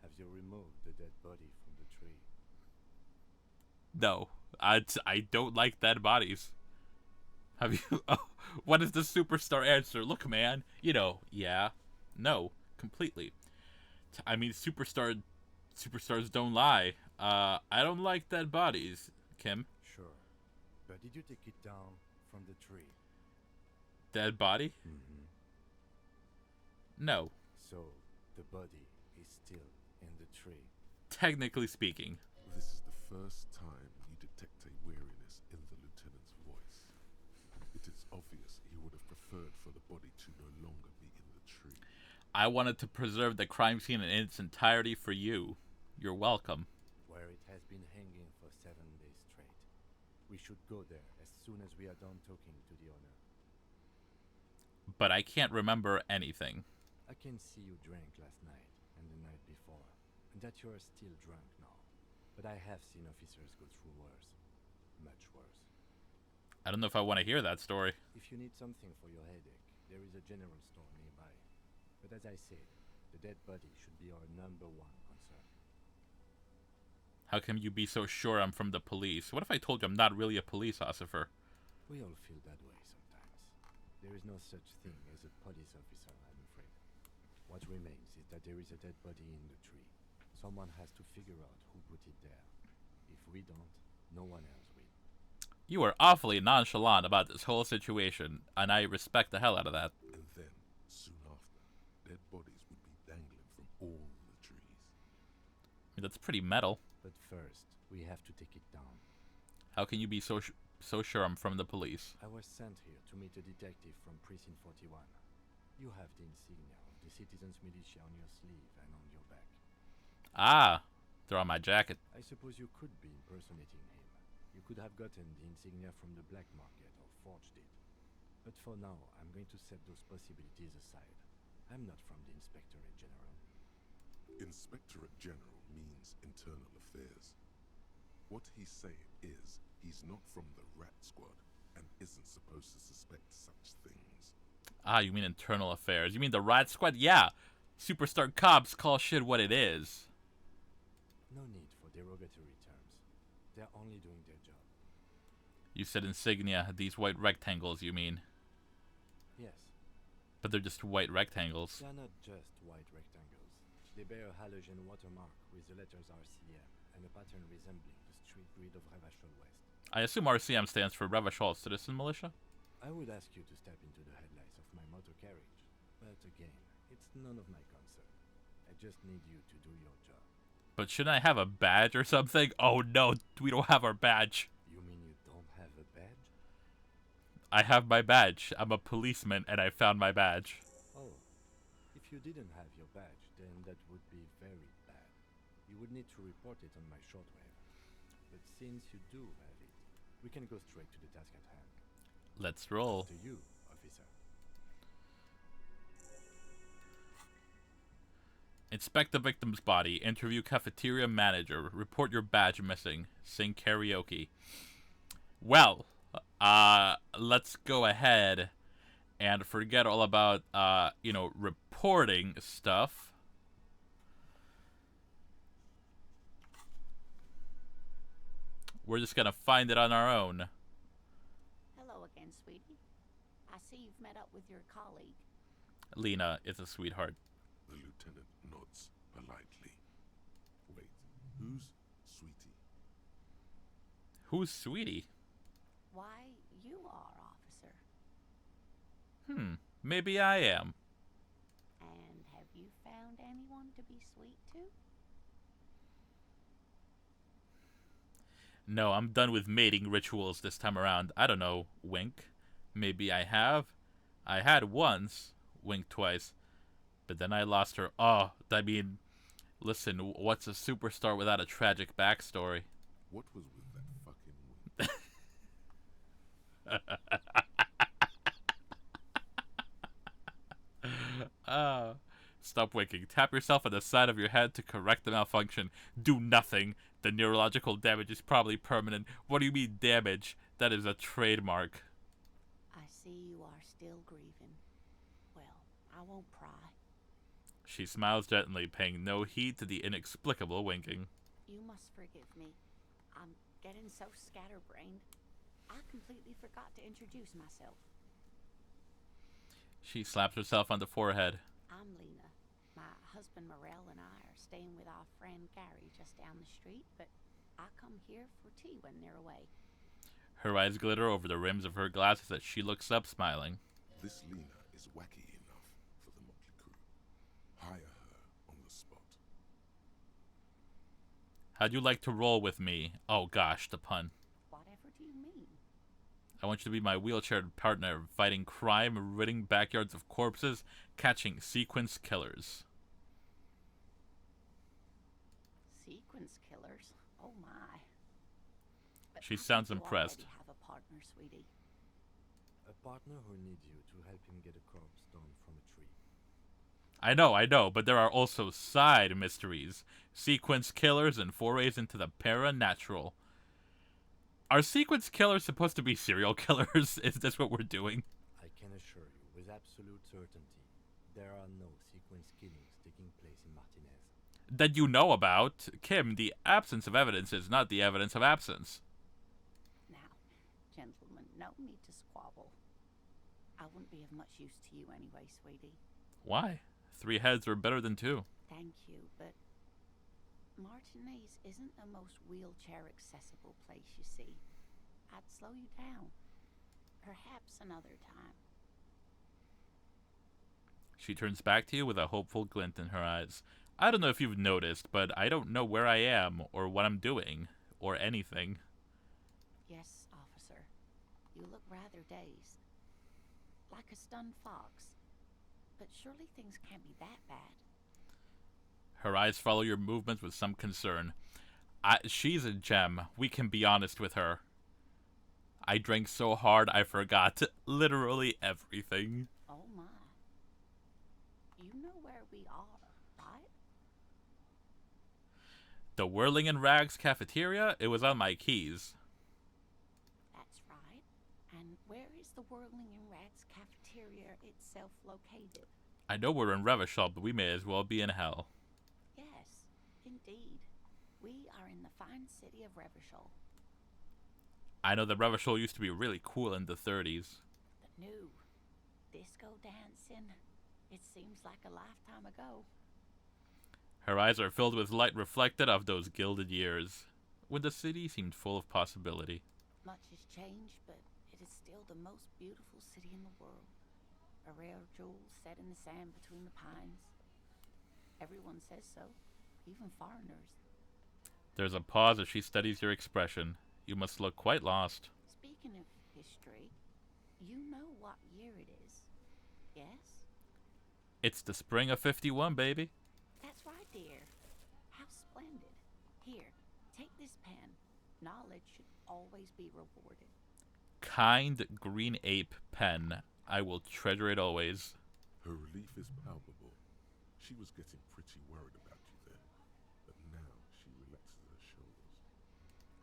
Have you removed the dead body from the tree? No, I don't like dead bodies. Have you? Oh, what is the superstar answer? Look, man. You know, yeah, no, completely. I mean, superstars don't lie. I don't like dead bodies, Kim. Sure. But did you take it down from the tree? Dead body? Mm-hmm. No. So, the body is still in the tree. Technically speaking. This is the first time you detect a weariness in the lieutenant's voice. It is obvious he would have preferred for I wanted to preserve the crime scene in its entirety for you. You're welcome. Where it has been hanging for 7 days straight. We should go there as soon as we are done talking to the owner. But I can't remember anything. I can see you drank last night and the night before, and that you are still drunk now. But I have seen officers go through worse. Much worse. I don't know if I want to hear that story. If you need something for your headache, there is a general store nearby. But as I said, the dead body should be our #1 concern. How can you be so sure I'm from the police? What if I told you I'm not really a police officer? We all feel that way sometimes. There is no such thing as a police officer, I'm afraid. What remains is that there is a dead body in the tree. Someone has to figure out who put it there. If we don't, no one else will. You are awfully nonchalant about this whole situation, and I respect the hell out of that. And then, soon after, dead bodies would be dangling from all the trees. I mean, that's pretty metal. But first, we have to take it down. How can you be so sure I'm from the police? I was sent here to meet a detective from Precinct 41. You have the insignia of the Citizens Militia on your sleeve and on your back. Ah, they're on my jacket. I suppose you could be impersonating him. You could have gotten the insignia from the black market or forged it. But for now, I'm going to set those possibilities aside. I'm not from the Inspectorate General. Inspectorate General means internal affairs. What he's saying is he's not from the Rat Squad and isn't supposed to suspect such things. Ah, you mean internal affairs. You mean the Rat Squad? Yeah. Superstar cops call shit what it is. No need for derogatory terms. They're only doing their job. You said insignia, these white rectangles, you mean. Yes, But they're just white rectangles. they're not just white rectangles. They bear a halogen watermark with the letters RCM and a pattern resembling the street grid of Revachol West. I assume RCM stands for Revachol Citizen Militia? I would ask you to step into the headlights of my motor carriage, but again, it's none of my concern. I just need you to do your job. But shouldn't I have a badge or something? Oh no, we don't have our badge. You mean you don't have a badge? I have my badge. I'm a policeman and I found my badge. Oh, if you didn't have your badge, then that would be very bad. You would need to report it on my shortwave. But since you do have it, we can go straight to the task at hand. Let's roll. To you, officer. Inspect the victim's body. Interview cafeteria manager. Report your badge missing. Sing karaoke. Well, let's go ahead and forget all about, reporting stuff. We're just gonna find it on our own. Hello again, sweetie. I see you've met up with your colleague. Lena is a sweetheart. The lieutenant nods politely. Wait, who's Sweetie? Who's Sweetie? Why, you are, officer. Maybe I am. And have you found anyone to be sweet to? No, I'm done with mating rituals this time around. I don't know, wink. Maybe I have. I had once, wink twice. But then I lost her. Oh, I mean, listen, what's a superstar without a tragic backstory? What was with that fucking wink? Stop winking. Tap yourself on the side of your head to correct the malfunction. Do nothing. The neurological damage is probably permanent. What do you mean damage? That is a trademark. I see you are still grieving. Well, I won't pry. She smiles gently, paying no heed to the inexplicable winking. You must forgive me. I'm getting so scatterbrained. I completely forgot to introduce myself. She slaps herself on the forehead. I'm Lena. My husband Morel and I are staying with our friend Gary just down the street, but I come here for tea when they're away. Her eyes glitter over the rims of her glasses as she looks up, smiling. This Lena is wacky enough for the Motley Crew. Hire her on the spot. How'd you like to roll with me? Oh gosh, the pun. Whatever do you mean? I want you to be my wheelchair partner, fighting crime, ridding backyards of corpses, catching sequence killers. Sequence killers? Oh my. But She I think sounds you impressed. already have a partner, sweetie. A partner who needs you to help him get a corpse down from a tree. I know, but there are also side mysteries, sequence killers, and forays into the paranatural. Are sequence killers supposed to be serial killers? Is this what we're doing? I can assure you with absolute certainty, there are no sequence killings taking place in Martinez. That you know about. Kim, the absence of evidence is not the evidence of absence. Now, gentlemen, no need to squabble. I wouldn't be of much use to you anyway, sweetie. Why? 3 heads are better than 2. Thank you, but Martinez isn't the most wheelchair-accessible place, you see. I'd slow you down. Perhaps another time. She turns back to you with a hopeful glint in her eyes. I don't know if you've noticed, but I don't know where I am, or what I'm doing, or anything. Yes, officer. You look rather dazed. Like a stunned fox. But surely things can't be that bad. Her eyes follow your movements with some concern. She's a gem. We can be honest with her. I drank so hard I forgot literally everything. Oh my. You know where we are, right? The Whirling in Rags cafeteria? It was on my keys. That's right. And where is the Whirling in Rags cafeteria itself located? I know we're in Revachol, but we may as well be in hell. Yes, indeed. We are in the fine city of Revachol. I know that Revachol used to be really cool in the 30s. The new disco dancing. It seems like a lifetime ago. Her eyes are filled with light reflected of those gilded years, when the city seemed full of possibility. Much has changed, but it is still the most beautiful city in the world. A rare jewel set in the sand between the pines. Everyone says so, even foreigners. There's a pause as she studies your expression. You must look quite lost. Speaking of history, you know what year it is, yes? It's the spring of 51, baby. That's right, dear. How splendid. Here, take this pen. Knowledge should always be rewarded. Kind green ape pen. I will treasure it always. Her relief is palpable. She was getting pretty worried about you there, but now she relaxes her shoulders.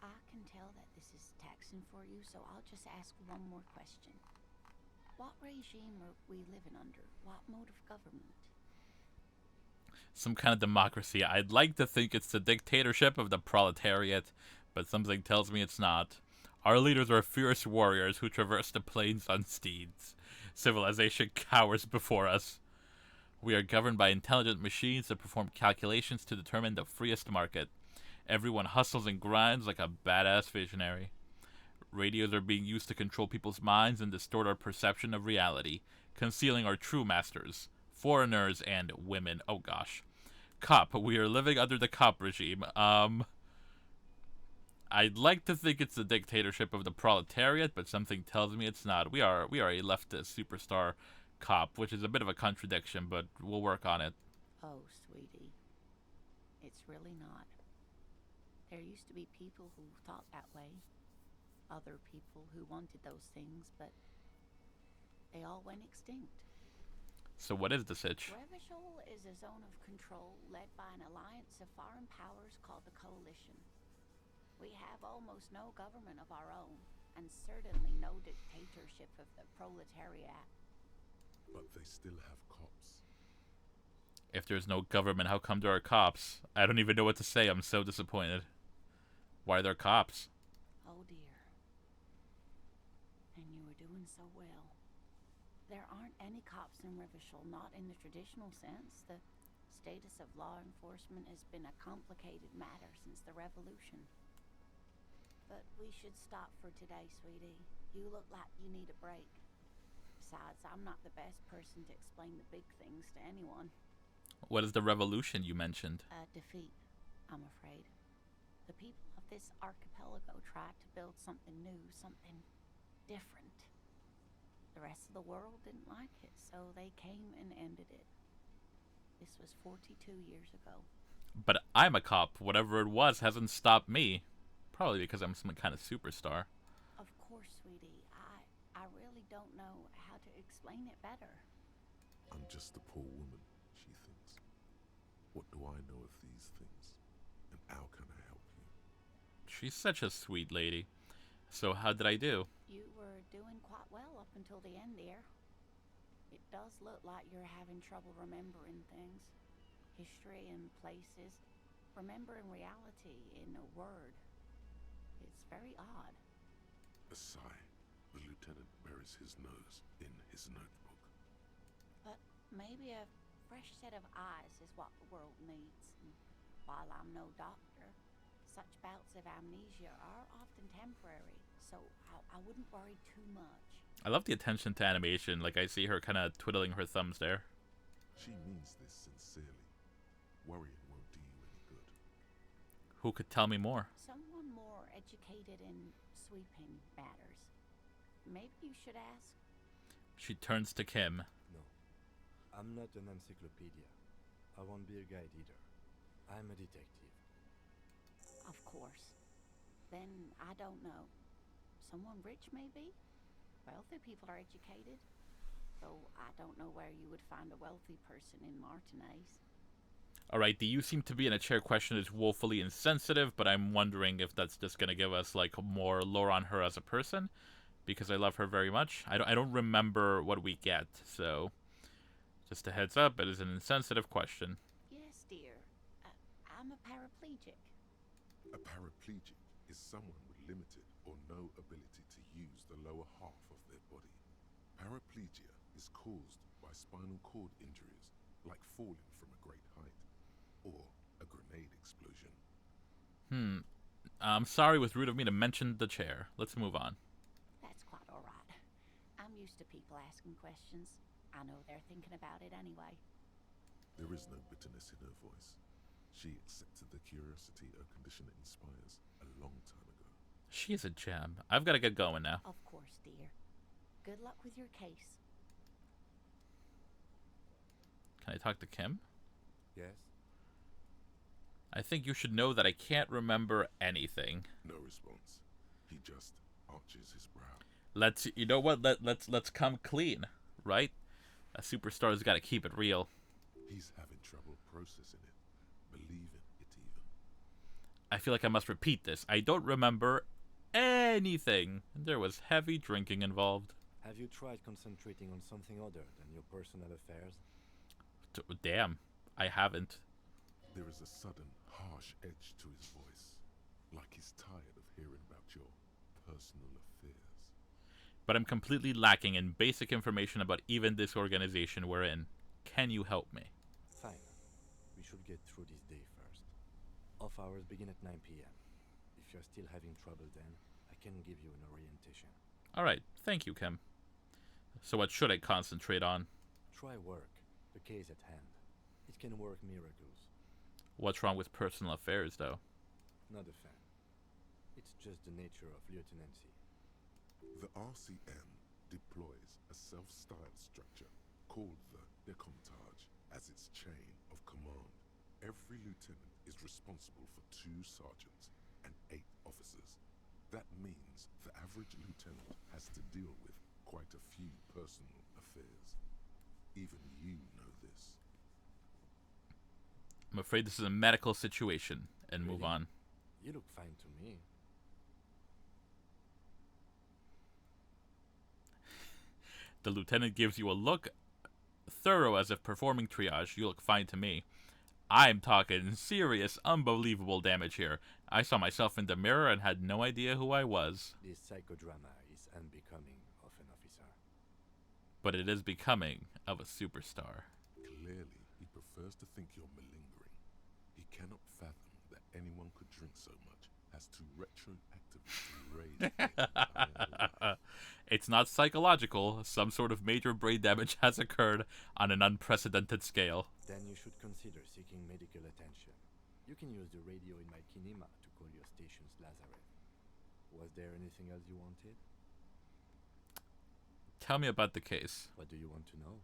I can tell that this is taxing for you, so I'll just ask one more question. What regime are we living under? What mode of government? Some kind of democracy. I'd like to think it's the dictatorship of the proletariat, but something tells me it's not. Our leaders are fierce warriors who traverse the plains on steeds. Civilization cowers before us. We are governed by intelligent machines that perform calculations to determine the freest market. Everyone hustles and grinds like a badass visionary. Radios are being used to control people's minds and distort our perception of reality, concealing our true masters, foreigners and women. Oh gosh. Cop, we are living under the cop regime. I'd like to think it's the dictatorship of the proletariat, but something tells me it's not. We are a leftist superstar cop, which is a bit of a contradiction, but we'll work on it. Oh, sweetie. It's really not. There used to be people who thought that way. Other people who wanted those things, but they all went extinct. So what is the sitch? Revachol is a zone of control led by an alliance of foreign powers called the Coalition. We have almost no government of our own, and certainly no dictatorship of the proletariat. But they still have cops. If there's no government, how come there are cops? I don't even know what to say. I'm so disappointed. Why are there cops? Oh dear. And you were doing so well. There aren't any cops in Revachol, not in the traditional sense. The status of law enforcement has been a complicated matter since the revolution. But we should stop for today, sweetie. You look like you need a break. Besides, I'm not the best person to explain the big things to anyone. What is the revolution you mentioned? Defeat, I'm afraid. The people of this archipelago tried to build something new, something different. The rest of the world didn't like it, so they came and ended it. This was 42 years ago. But I'm a cop. Whatever it was hasn't stopped me. Probably because I'm some kind of superstar. Of course, sweetie. I really don't know how to explain it better. I'm just a poor woman, she thinks. What do I know of these things? And how can I help you? She's such a sweet lady. So how did I do? You were doing quite well up until the end, dear. It does look like you're having trouble remembering things. History and places. Remembering reality in a word. It's very odd. A sigh. The lieutenant buries his nose in his notebook. But maybe a fresh set of eyes is what the world needs. And while I'm no doctor, such bouts of amnesia are often temporary, so I wouldn't worry too much. I love the attention to animation. Like, I see her kind of twiddling her thumbs there. She means this sincerely. Worrying won't do you any good. Who could tell me more? Someone more educated in sweeping matters. Maybe you should ask. She turns to Kim. No, I'm not an encyclopedia. I won't be a guide either. I'm a detective. Of course. Then I don't know. Someone rich, maybe? Wealthy people are educated. Though I don't know where you would find a wealthy person in Martinez. Alright, the you seem to be in a chair question is woefully insensitive, but I'm wondering if that's just going to give us, like, more lore on her as a person. Because I love her very much. I don't remember what we get, so... Just a heads up, it is an insensitive question. Yes, dear. I'm a paraplegic. A paraplegic is someone with limited or no ability to use the lower half of their body. Paraplegia is caused by spinal cord injuries, like falling from a great height, or a grenade explosion. I'm sorry, it was rude of me to mention the chair. Let's move on. That's quite alright. I'm used to people asking questions. I know they're thinking about it anyway. There is no bitterness in her voice. She accepted the curiosity her condition inspires a long time ago. She is a gem. I've got to get going now. Of course, dear. Good luck with your case. Can I talk to Kim? Yes? I think you should know that I can't remember anything. No response. He just arches his brow. You know what? Let's come clean, right? A superstar's got to keep it real. He's having trouble processing it, believing it even. I feel like I must repeat this. I don't remember anything. There was heavy drinking involved. Have you tried concentrating on something other than your personal affairs? Damn, I haven't. There is a sudden, harsh edge to his voice, like he's tired of hearing about your personal affairs. But I'm completely lacking in basic information about even this organization we're in. Can you help me? Fine. We should get through this day first. Off hours begin at 9 p.m. If you're still having trouble then, I can give you an orientation. Alright, thank you, Kim. So what should I concentrate on? Try work. The case at hand. It can work miracles. What's wrong with personal affairs, though? Not a fan. It's just the nature of lieutenancy. The RCM deploys a self-styled structure called the Decomptage as its chain of command. Every lieutenant is responsible for 2 sergeants and 8 officers. That means the average lieutenant has to deal with quite a few personal affairs. Even you know this. I'm afraid this is a medical situation, and move Really? on. You look fine to me. The lieutenant gives you a look thorough as if performing triage. You look fine to me. I'm talking serious, unbelievable damage here. I saw myself in the mirror and had no idea who I was. This psychodrama is unbecoming of an officer. But it is becoming of a superstar. Clearly, he prefers to think you're malingering. He cannot fathom that anyone could drink so much as to retroactively raise the It's not psychological. Some sort of major brain damage has occurred on an unprecedented scale. Then you should consider seeking medical attention. You can use the radio in my kinema to call your station's Lazareth. Was there anything else you wanted? Tell me about the case. What do you want to know?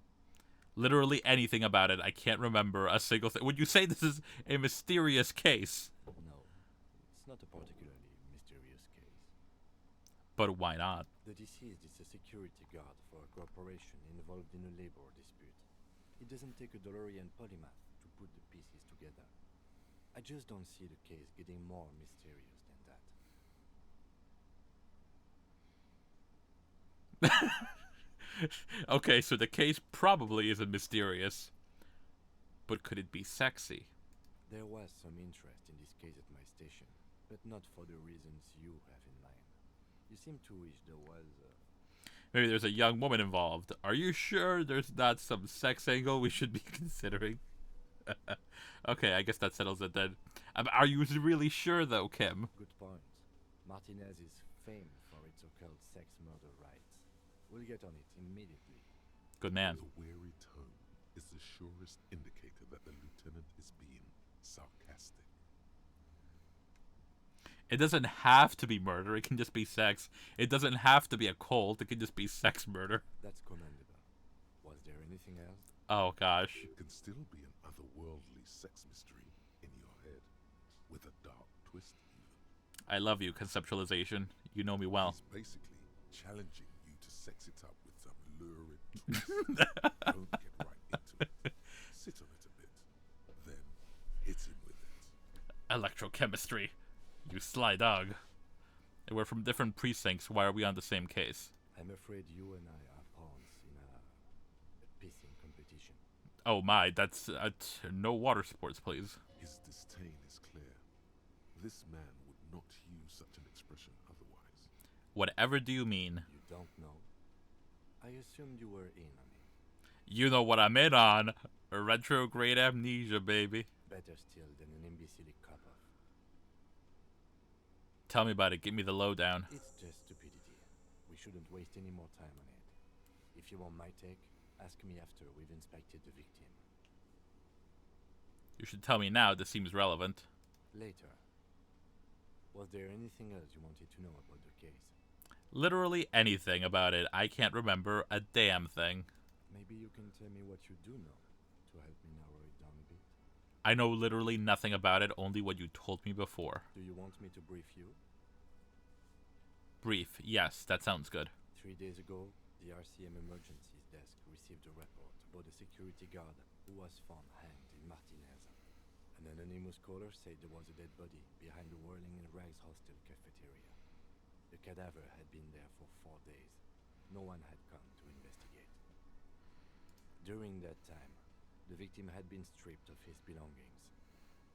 Literally anything about it. I can't remember a single thing. Would you say this is a mysterious case? No, it's not a particularly mysterious case. But why not? The deceased is a security guard for a corporation involved in a labor dispute. It doesn't take a DeLorean polymath to put the pieces together. I just don't see the case getting more mysterious than that. Okay, so the case probably isn't mysterious. But could it be sexy? There was some interest in this case at my station, but not for the reasons you have in mind. You seem to wish there was Maybe there's a young woman involved. Are you sure there's not some sex angle we should be considering? Okay, I guess that settles it then. Are you really sure though, Kim? good point. Martinez is famed for its occult sex murder rites. We'll get on it immediately. Good man. The weary tone is the surest indicator that the lieutenant is being sarcastic. It doesn't have to be murder, it can just be sex. It doesn't have to be a cult, it can just be sex murder. That's commendable. Was there anything else? Oh gosh. It can still be an otherworldly sex mystery in your head, with a dark twist even. I love you, conceptualization. You know me well. He's basically challenging you to sex it up with some lurid twist. Don't get right into it. Sit on it a bit, then hit him with it. Electrochemistry. You sly dog. We're from different precincts. Why are we on the same case? I'm afraid you and I are pawns in a pissing competition. Oh my, that's no water sports, please. His disdain is clear. This man would not use such an expression otherwise. Whatever do you mean? You don't know? I assumed you were in on it. You know what I'm in on. Retrograde amnesia, baby. Better still than an imbecilic cop-off. Tell me about it. Give me the lowdown. It's just stupidity. We shouldn't waste any more time on it. If you want my take, ask me after we've inspected the victim. You should tell me now. This seems relevant. Later. Was there anything else you wanted to know about the case? Literally anything about it. I can't remember a damn thing. Maybe you can tell me what you do know to help me narrow it down a bit. I know literally nothing about it, only what you told me before. Do you want me to brief you? Brief. Yes, that sounds good. 3 days ago, the RCM emergencies desk received a report about a security guard who was found hanged in Martinez. An anonymous caller said there was a dead body behind the Whirling in Rags hostel cafeteria. The cadaver had been there for 4 days. No one had come to investigate. During that time, the victim had been stripped of his belongings.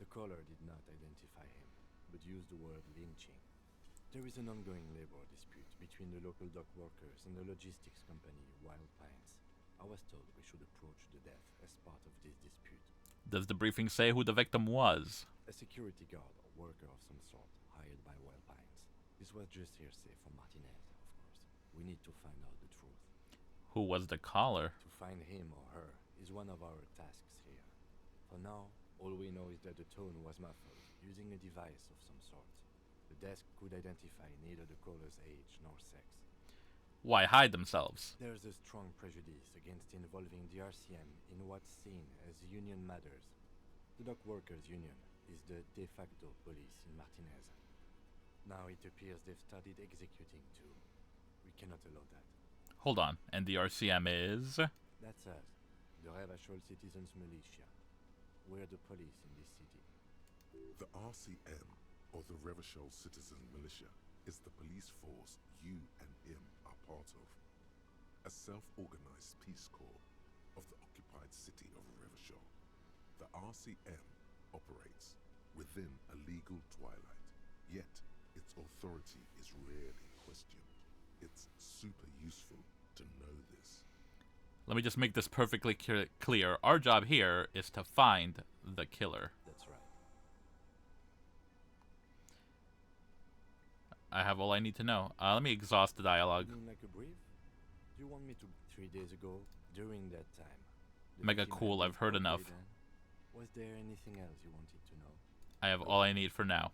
The caller did not identify him, but used the word lynching. There is an ongoing labor dispute between the local dock workers and the logistics company Wild Pines. I was told we should approach the death as part of this dispute. Does the briefing say who the victim was? A security guard or worker of some sort, hired by Wild Pines. This was just hearsay from Martinez, of course. We need to find out the truth. Who was the caller? To find him or her is one of our tasks here. For now, all we know is that the tone was muffled, using a device of some sort. The desk could identify neither the caller's age nor sex. Why hide themselves? There's a strong prejudice against involving the RCM in what's seen as union matters. The dock workers' union is the de facto police in Martinez. Now it appears they've started executing too. We cannot allow that. Hold on. And the RCM is? That's us, the Revachol Citizens Militia. We're the police in this city. The RCM, or the Revachol Citizen Militia, is the police force you and him are part of. A self-organized peace corps of the occupied city of Revachol. The RCM operates within a legal twilight, yet its authority is rarely questioned. It's super useful to know this. Let me just make this perfectly clear. Our job here is to find the killer. That's right. I have all I need to know. Let me exhaust the dialogue. You mean like a brief? Do you want me to 3 days ago, during that time? the Mega victim cool, had I've heard been enough. portrayed in? Was there anything else you wanted to know? I have all I need for now.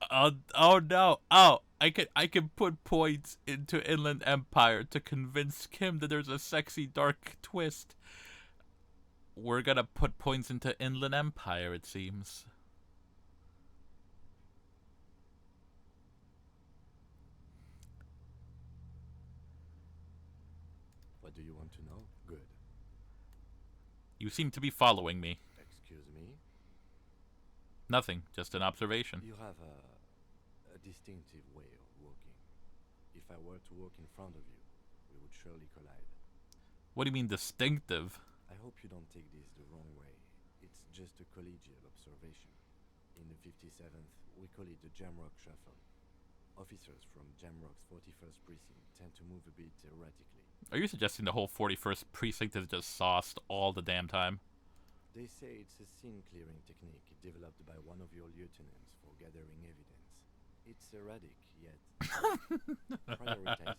Oh no. Oh, I can put points into Inland Empire to convince Kim that there's a sexy dark twist. We're gonna put points into Inland Empire, it seems. What do you want to know? Good. You seem to be following me. Excuse me? Nothing, just an observation. You have a distinctive way of walking. If I were to walk in front of you, we would surely collide. What do you mean distinctive? I hope you don't take this the wrong way. It's just a collegial observation. In the 57th, we call it the Jamrock Shuffle. Officers from Jamrock's 41st Precinct tend to move a bit erratically. Are you suggesting the whole 41st precinct is just sauced all the damn time? They say it's a scene-clearing technique developed by one of your lieutenants for gathering evidence. It's erratic, yet prioritizes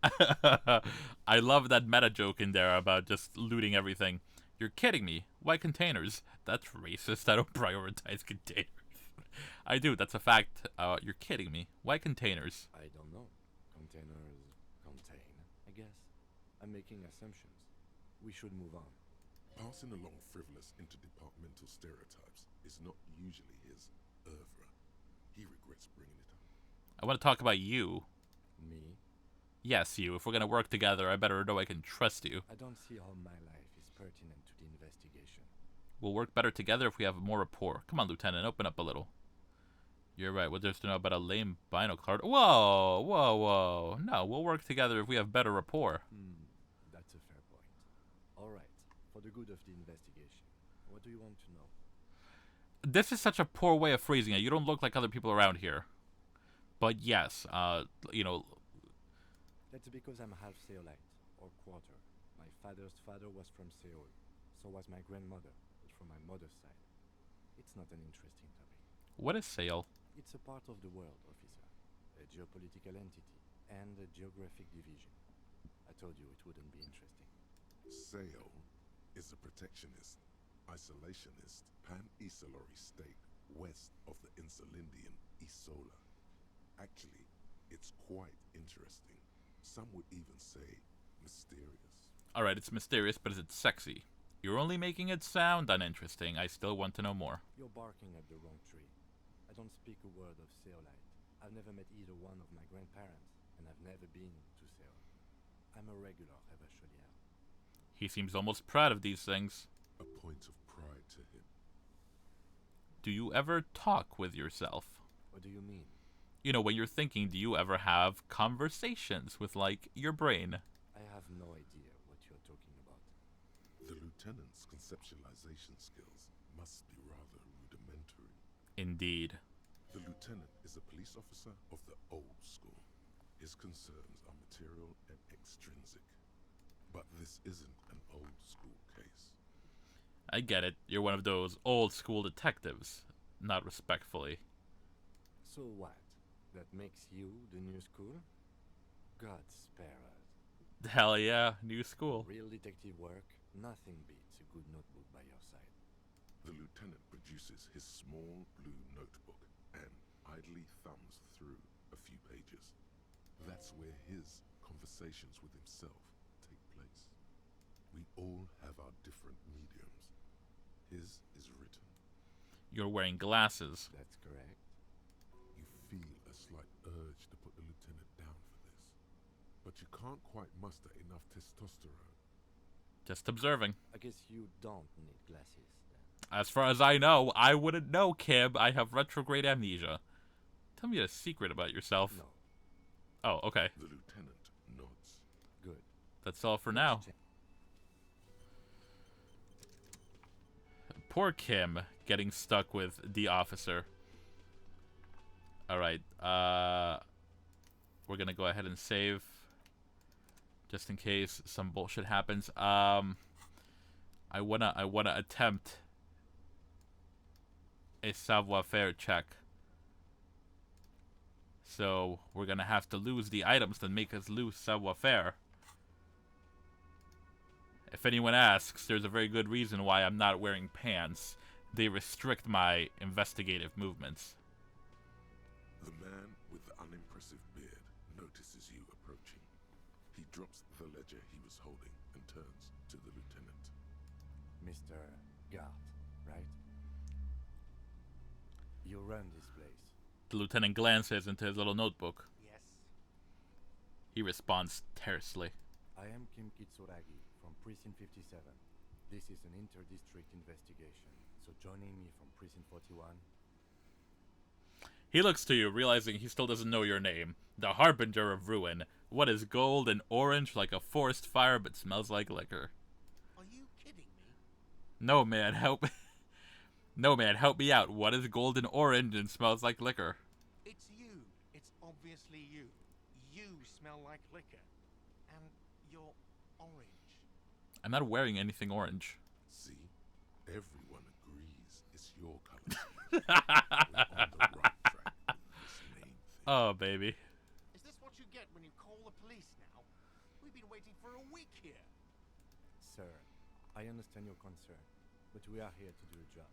containers. I love that meta joke in there about just looting everything. You're kidding me. Why containers? That's racist. I don't prioritize containers. I do. That's a fact. You're kidding me. Why containers? I don't know. Containers contain, I guess. I'm making assumptions. We should move on. Passing along frivolous interdepartmental stereotypes is not usually his oeuvre. He regrets bringing it up. I want to talk about you. Me? Yes, you. If we're going to work together, I better know I can trust you. I don't see how my life is pertinent to the investigation. We'll work better together if we have more rapport. Come on, Lieutenant, open up a little. You're right. What there's to know about a lame bino card? Whoa, whoa, whoa. No, we'll work together if we have better rapport. That's a fair point. All right. For the good of the investigation, what do you want to know? This is such a poor way of phrasing it. You don't look like other people around here. But yes, you know... That's because I'm half Seolite, or quarter. My father's father was from Seoul. So was my grandmother, but from my mother's side. It's not an interesting topic. What is Seoul? It's a part of the world, officer. A geopolitical entity, and a geographic division. I told you it wouldn't be interesting. Seoul is a protectionist, isolationist, pan-Isolari state west of the Insulindian Isola. Actually, it's quite interesting. Some would even say mysterious. Alright, it's mysterious, but is it sexy? You're only making it sound uninteresting. I still want to know more. You're barking at the wrong tree. I don't speak a word of Seolite. I've never met either one of my grandparents, and I've never been to Seoul. I'm a regular Revacholier. He seems almost proud of these things. A point of pride to him. Do you ever talk with yourself? What do you mean? You know, when you're thinking, do you ever have conversations with, like, your brain? I have no idea what you're talking about. The lieutenant's conceptualization skills must be rather rudimentary. Indeed. The lieutenant is a police officer of the old school. His concerns are material and extrinsic. But this isn't an old school case. I get it. You're one of those old school detectives. Not respectfully. So what? That makes you the new school? God spare us. Hell yeah, new school. Real detective work, nothing beats a good notebook by your side. The lieutenant produces his small blue notebook and idly thumbs through a few pages. That's where his conversations with himself take place. We all have our different mediums. His is written. You're wearing glasses. That's correct. You feel a slight urge to put the lieutenant down for this. But you can't quite muster enough testosterone. Just observing. I guess you don't need glasses then. As far as I know, I wouldn't know, Kib. I have retrograde amnesia. Tell me a secret about yourself. No. Oh, okay. The lieutenant nods. Good. That's all for now. Poor Kim getting stuck with the officer. Alright, we're gonna go ahead and save just in case some bullshit happens. I wanna attempt a savoir-faire check. So we're gonna have to lose the items that make us lose savoir-faire. If anyone asks, there's a very good reason why I'm not wearing pants. They restrict my investigative movements. The man with the unimpressive drops the ledger he was holding and turns to the lieutenant. Mr. Gart, right? You run this place. The lieutenant glances into his little notebook. Yes. He responds tersely. I am Kim Kitsuragi from Precinct 57. This is an inter-district investigation, so joining me from Precinct 41... He looks to you, realizing he still doesn't know your name. The Harbinger of Ruin. What is gold and orange like a forest fire but smells like liquor? Are you kidding me? No, man, help... No, man, help me out. What is gold and orange and smells like liquor? It's you. It's obviously you. You smell like liquor. And you're orange. I'm not wearing anything orange. See? Everyone agrees it's your color. We're on the right track with this name thing. Oh, baby. Is this what you get when you call the police now? We've been waiting for a week here. Sir, I understand your concern, but we are here to do a job.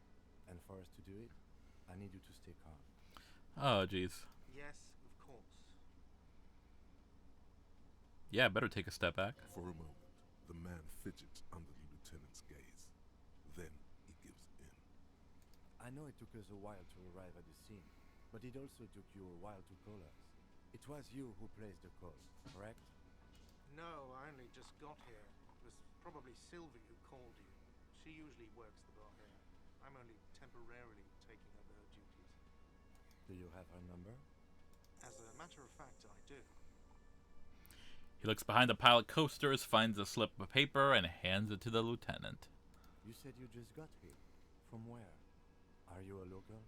And for us to do it, I need you to stay calm. Oh, jeez. Yes, of course. Yeah, better take a step back. For a moment, the man fidgets under the lieutenant's gaze. Then he gives in. I know it took us a while to arrive at the scene, but it also took you a while to call us. It was you who placed the call, correct? No, I only just got here. It was probably Sylvie who called you. She usually works the bar here. I'm only temporarily taking over her duties. Do you have her number? As a matter of fact, I do. He looks behind a pile of coasters, finds a slip of paper, and hands it to the lieutenant. You said you just got here. From where? Are you a local?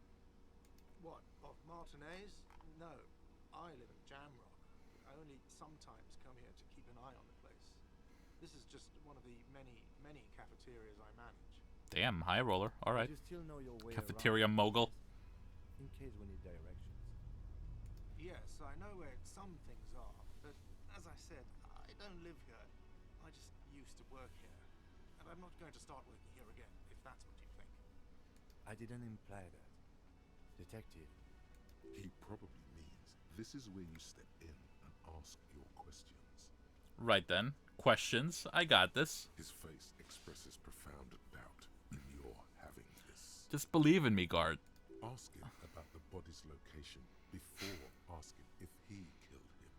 What, of Martinez? No, I live in Jamrock. I only sometimes come here to keep an eye on the place. This is just one of the many cafeterias I manage. Damn, high roller. All right. You still know your way Cafeteria around, mogul. in case we need directions. Yes, I know where some things are, but as I said, I don't live here. I just used to work here. And I'm not going to start working here again, if that's what you think. I didn't imply that. Detective, He probably means this is where you step in and ask your questions. Right then. Questions. I got this. His face expresses profound doubt in your having this. Just believe in me, guard. Ask him about the body's location before asking if he killed him.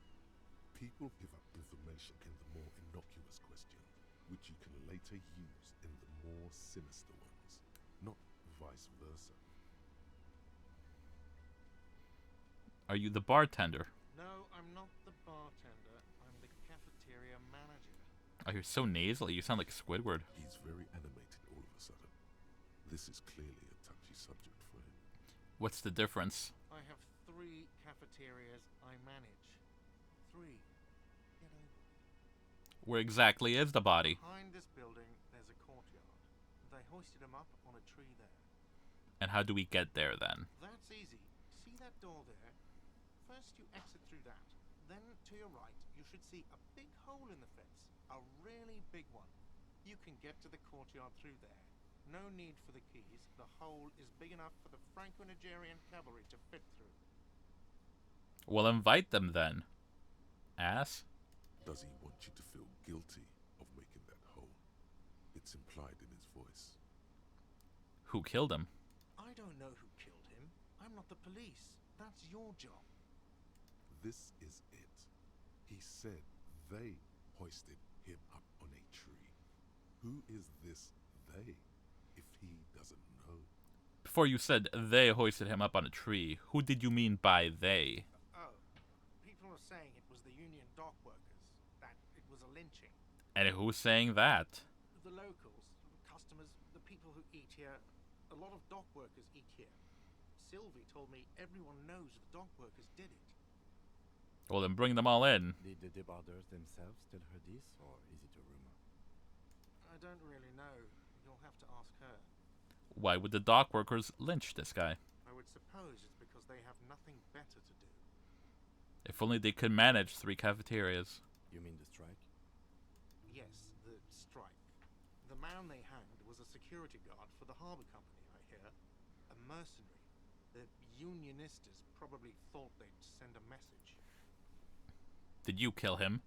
People give up information in the more innocuous question, which you can later use in the more sinister ones, not vice versa. Are you the bartender? No, I'm not the bartender. I'm the cafeteria manager. Oh, you're so nasally. You sound like Squidward. He's very animated all of a sudden. This is clearly a touchy subject for him. What's the difference? I have 3 cafeterias I manage. 3. Get over it. Where exactly is the body? Behind this building, there's a courtyard. They hoisted him up on a tree there. And how do we get there then? That's easy. See that door there? First you exit through that. Then to your right, you should see a big hole in the fence. A really big one. You can get to the courtyard through there. No need for the keys. The hole is big enough for the Franco-Nigerian cavalry to fit through. Well, invite them then. Ass? Does he want you to feel guilty of making that hole? It's implied in his voice. Who killed him? I don't know who killed him. I'm not the police. That's your job. This is it. He said they hoisted him up on a tree. Who is this they, if he doesn't know? Before you said they hoisted him up on a tree, who did you mean by they? Oh, people are saying it was the union dock workers, that it was a lynching. And who's saying that? The locals, the customers, the people who eat here, a lot of dock workers eat here. Sylvie told me everyone knows the dock workers did it. Well, then bring them all in. Did the debarders themselves tell her this, or is it a rumor? I don't really know. You'll have to ask her. Why would the dock workers lynch this guy? I would suppose it's because they have nothing better to do. If only they could manage 3 cafeterias. You mean the strike? Yes, the strike. The man they hanged was a security guard for the harbour company, I hear. A mercenary. The unionistas probably thought they'd send a message. Did you kill him?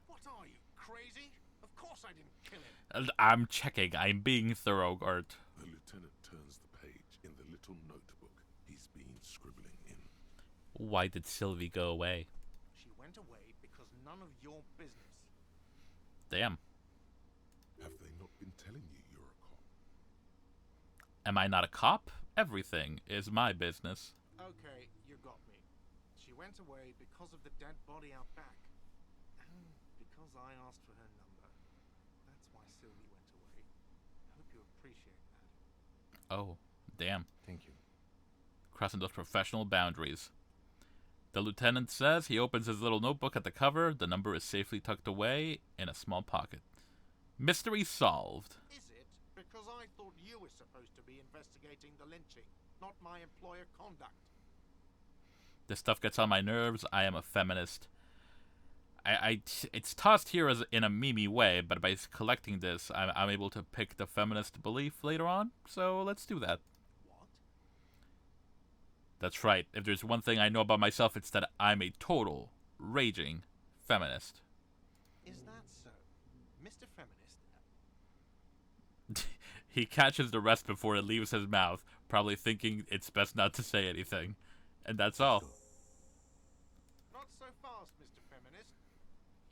What are you, crazy? Of course I didn't kill him. I'm checking. I'm being thorough, Gart. The lieutenant turns the page in the little notebook he's been scribbling in. Why did Sylvie go away? She went away because none of your business. Damn. Have they not been telling you you're a cop? Am I not a cop? Everything is my business. Okay, you got me. She went away because of the dead body out back. And because I asked for her number. That's why Sylvie went away. I hope you appreciate that. Oh, damn. Thank you. Crossing those professional boundaries. The lieutenant says he opens his little notebook at the cover. The number is safely tucked away in a small pocket. Mystery solved. Is it? Because I thought you were supposed to be investigating the lynching, not my employer conduct. This stuff gets on my nerves. I am a feminist. It's tossed here as in a memey way, but by collecting this, I'm able to pick the feminist belief later on. So let's do that. What? That's right. If there's one thing I know about myself, it's that I'm a total, raging feminist. Is that so? Mr. Feminist? He catches the rest before it leaves his mouth, probably thinking it's best not to say anything. And that's all. Not so fast, Mr. Feminist.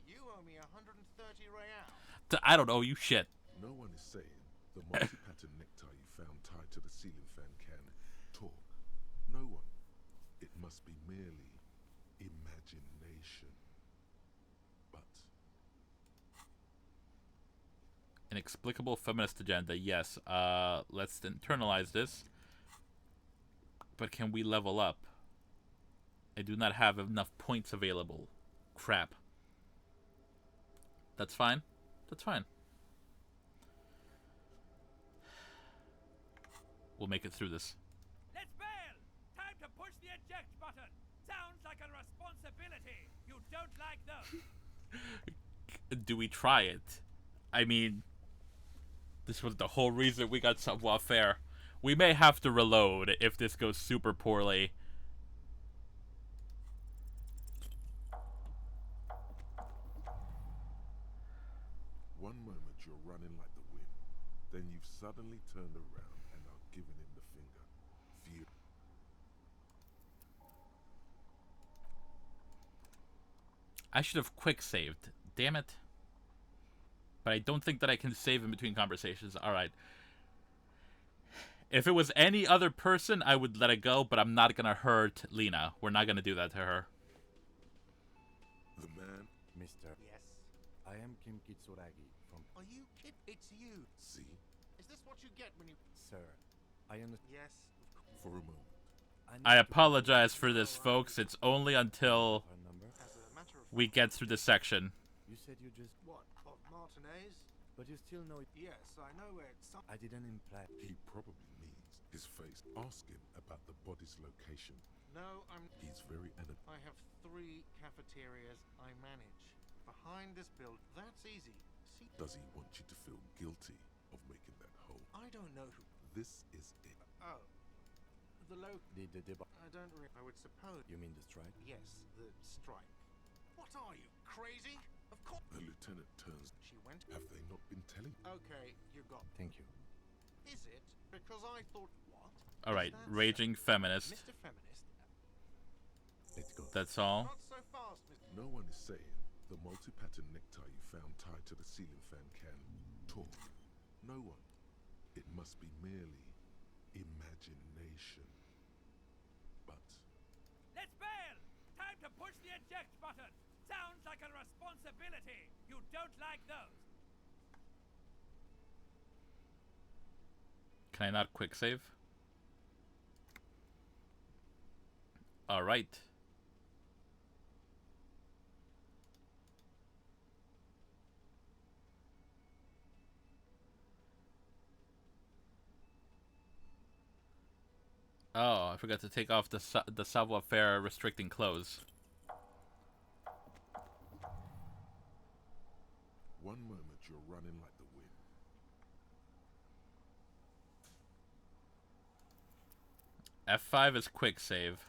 You owe me 130 real. I don't owe you shit. No one is saying the multi-pattern necktie you found tied to the ceiling fan can talk. No one. It must be merely imagination. But Inexplicable feminist agenda, yes. Let's internalize this. But can we level up? I do not have enough points available. Crap. That's fine. That's fine. We'll make it through this. Let's bail! Time to push the eject button! Sounds like a responsibility! You don't like those! Do we try it? I mean, this was the whole reason we got savoir-faire. We may have to reload if this goes super poorly. one moment you're running like the wind, then you've suddenly turned around and are giving him the finger. View. I should have quick saved. Damn it. But I don't think that I can save in between conversations. Alright. If it was any other person, I would let it go, but I'm not gonna hurt Lena. We're not gonna do that to her. The man. Mister, Yes. I am Kim Kitsuragi from... Are you kid? It's you. See, Is this what you get when you... Sir, I understand. Yes. for a moment. I apologize for this, folks. It's only until Her number? As a matter of we get through this section. You said you just... What? Of Martinez? But you still know it. Yes, I know where it's... I didn't imply... He probably means his face. Ask him about the body's location. No, He's very animated. I have 3 cafeterias I manage. Behind this build, that's easy. See, Does he want you to feel guilty of making that hole? I don't know who... This is it. Oh. The low... The I don't really... I would suppose... You mean the strike? Yes, the strike. What are you, crazy? Of course... The lieutenant turns. She went... Have they not been telling you? Okay, you got... Thank you. Is it? Because I thought... What? Alright, Is that raging so? feminist. Mr. Feminist... Let's go. That's all. Not so fast, Mr. No one is saying the multi-pattern necktie you found tied to the ceiling fan can talk. No one. It must be merely imagination. But Let's bail! Time to push the eject button! Sounds like a responsibility! You don't like those! Can I not quick save? Alright. Oh, I forgot to take off the savoir-faire restricting clothes. one moment you're running like the wind. F5 is quick save.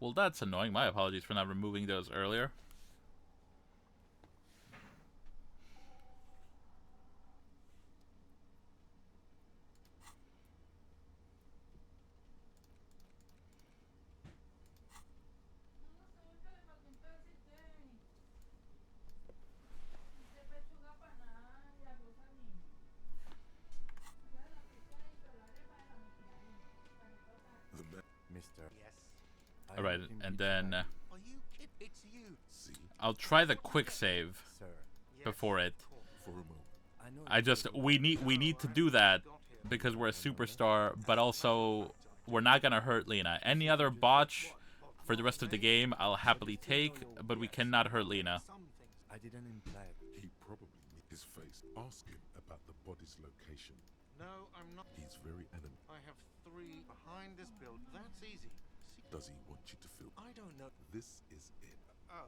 Well, that's annoying. My apologies for not removing those earlier. Alright, and then Are you kid? It's you. See, I'll try the quick save Sir, before it. for a moment. I know I just we need to do that because we're a superstar, but also we're not gonna hurt Lena. Any other botch for the rest of the game, I'll happily take, but we cannot hurt Lena. I didn't imply it. He probably made his face. Ask him about the body's location. No, I'm not. He's very adamant. I have 3 behind this build. That's easy. See, Does he want you to feel? I don't know. This is it. Oh,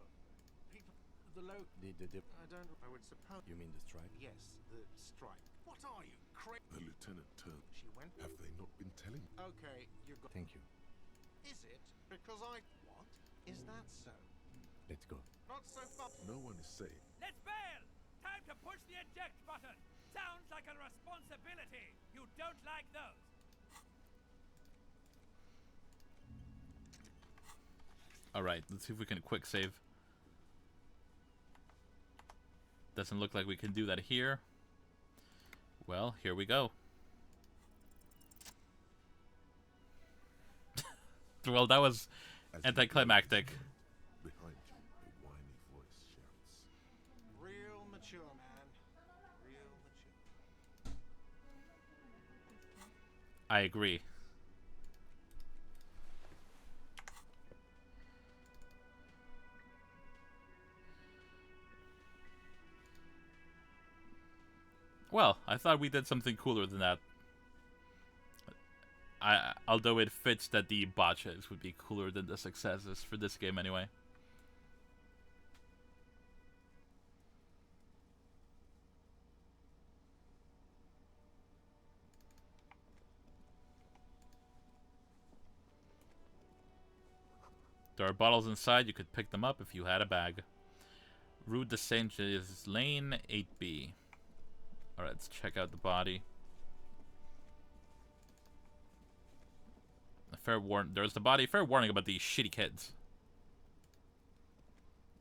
people, the low. The I don't. I would suppose. you mean the strike? Yes, the strike. What are you, crazy? The lieutenant turned. She went. Have they not been telling? Okay, you got. Thank you. Is it? Because I. What? Is that so? Let's go. Not so far. No one is saying. Let's bail! Time to push the eject button! Sounds like a responsibility! You don't like those! Alright, let's see if we can quick save. Doesn't look like we can do that here. Well, here we go. Well, that was As anticlimactic. Behind you, a whiny voice shouts. Real mature, man. Real mature. I agree. Well, I thought we did something cooler than that. Although it fits that the botches would be cooler than the successes for this game anyway. There are bottles inside. You could pick them up if you had a bag. Rue de Saint is Lane 8B. Alright, let's check out the body. There's the body. Fair warning about these shitty kids.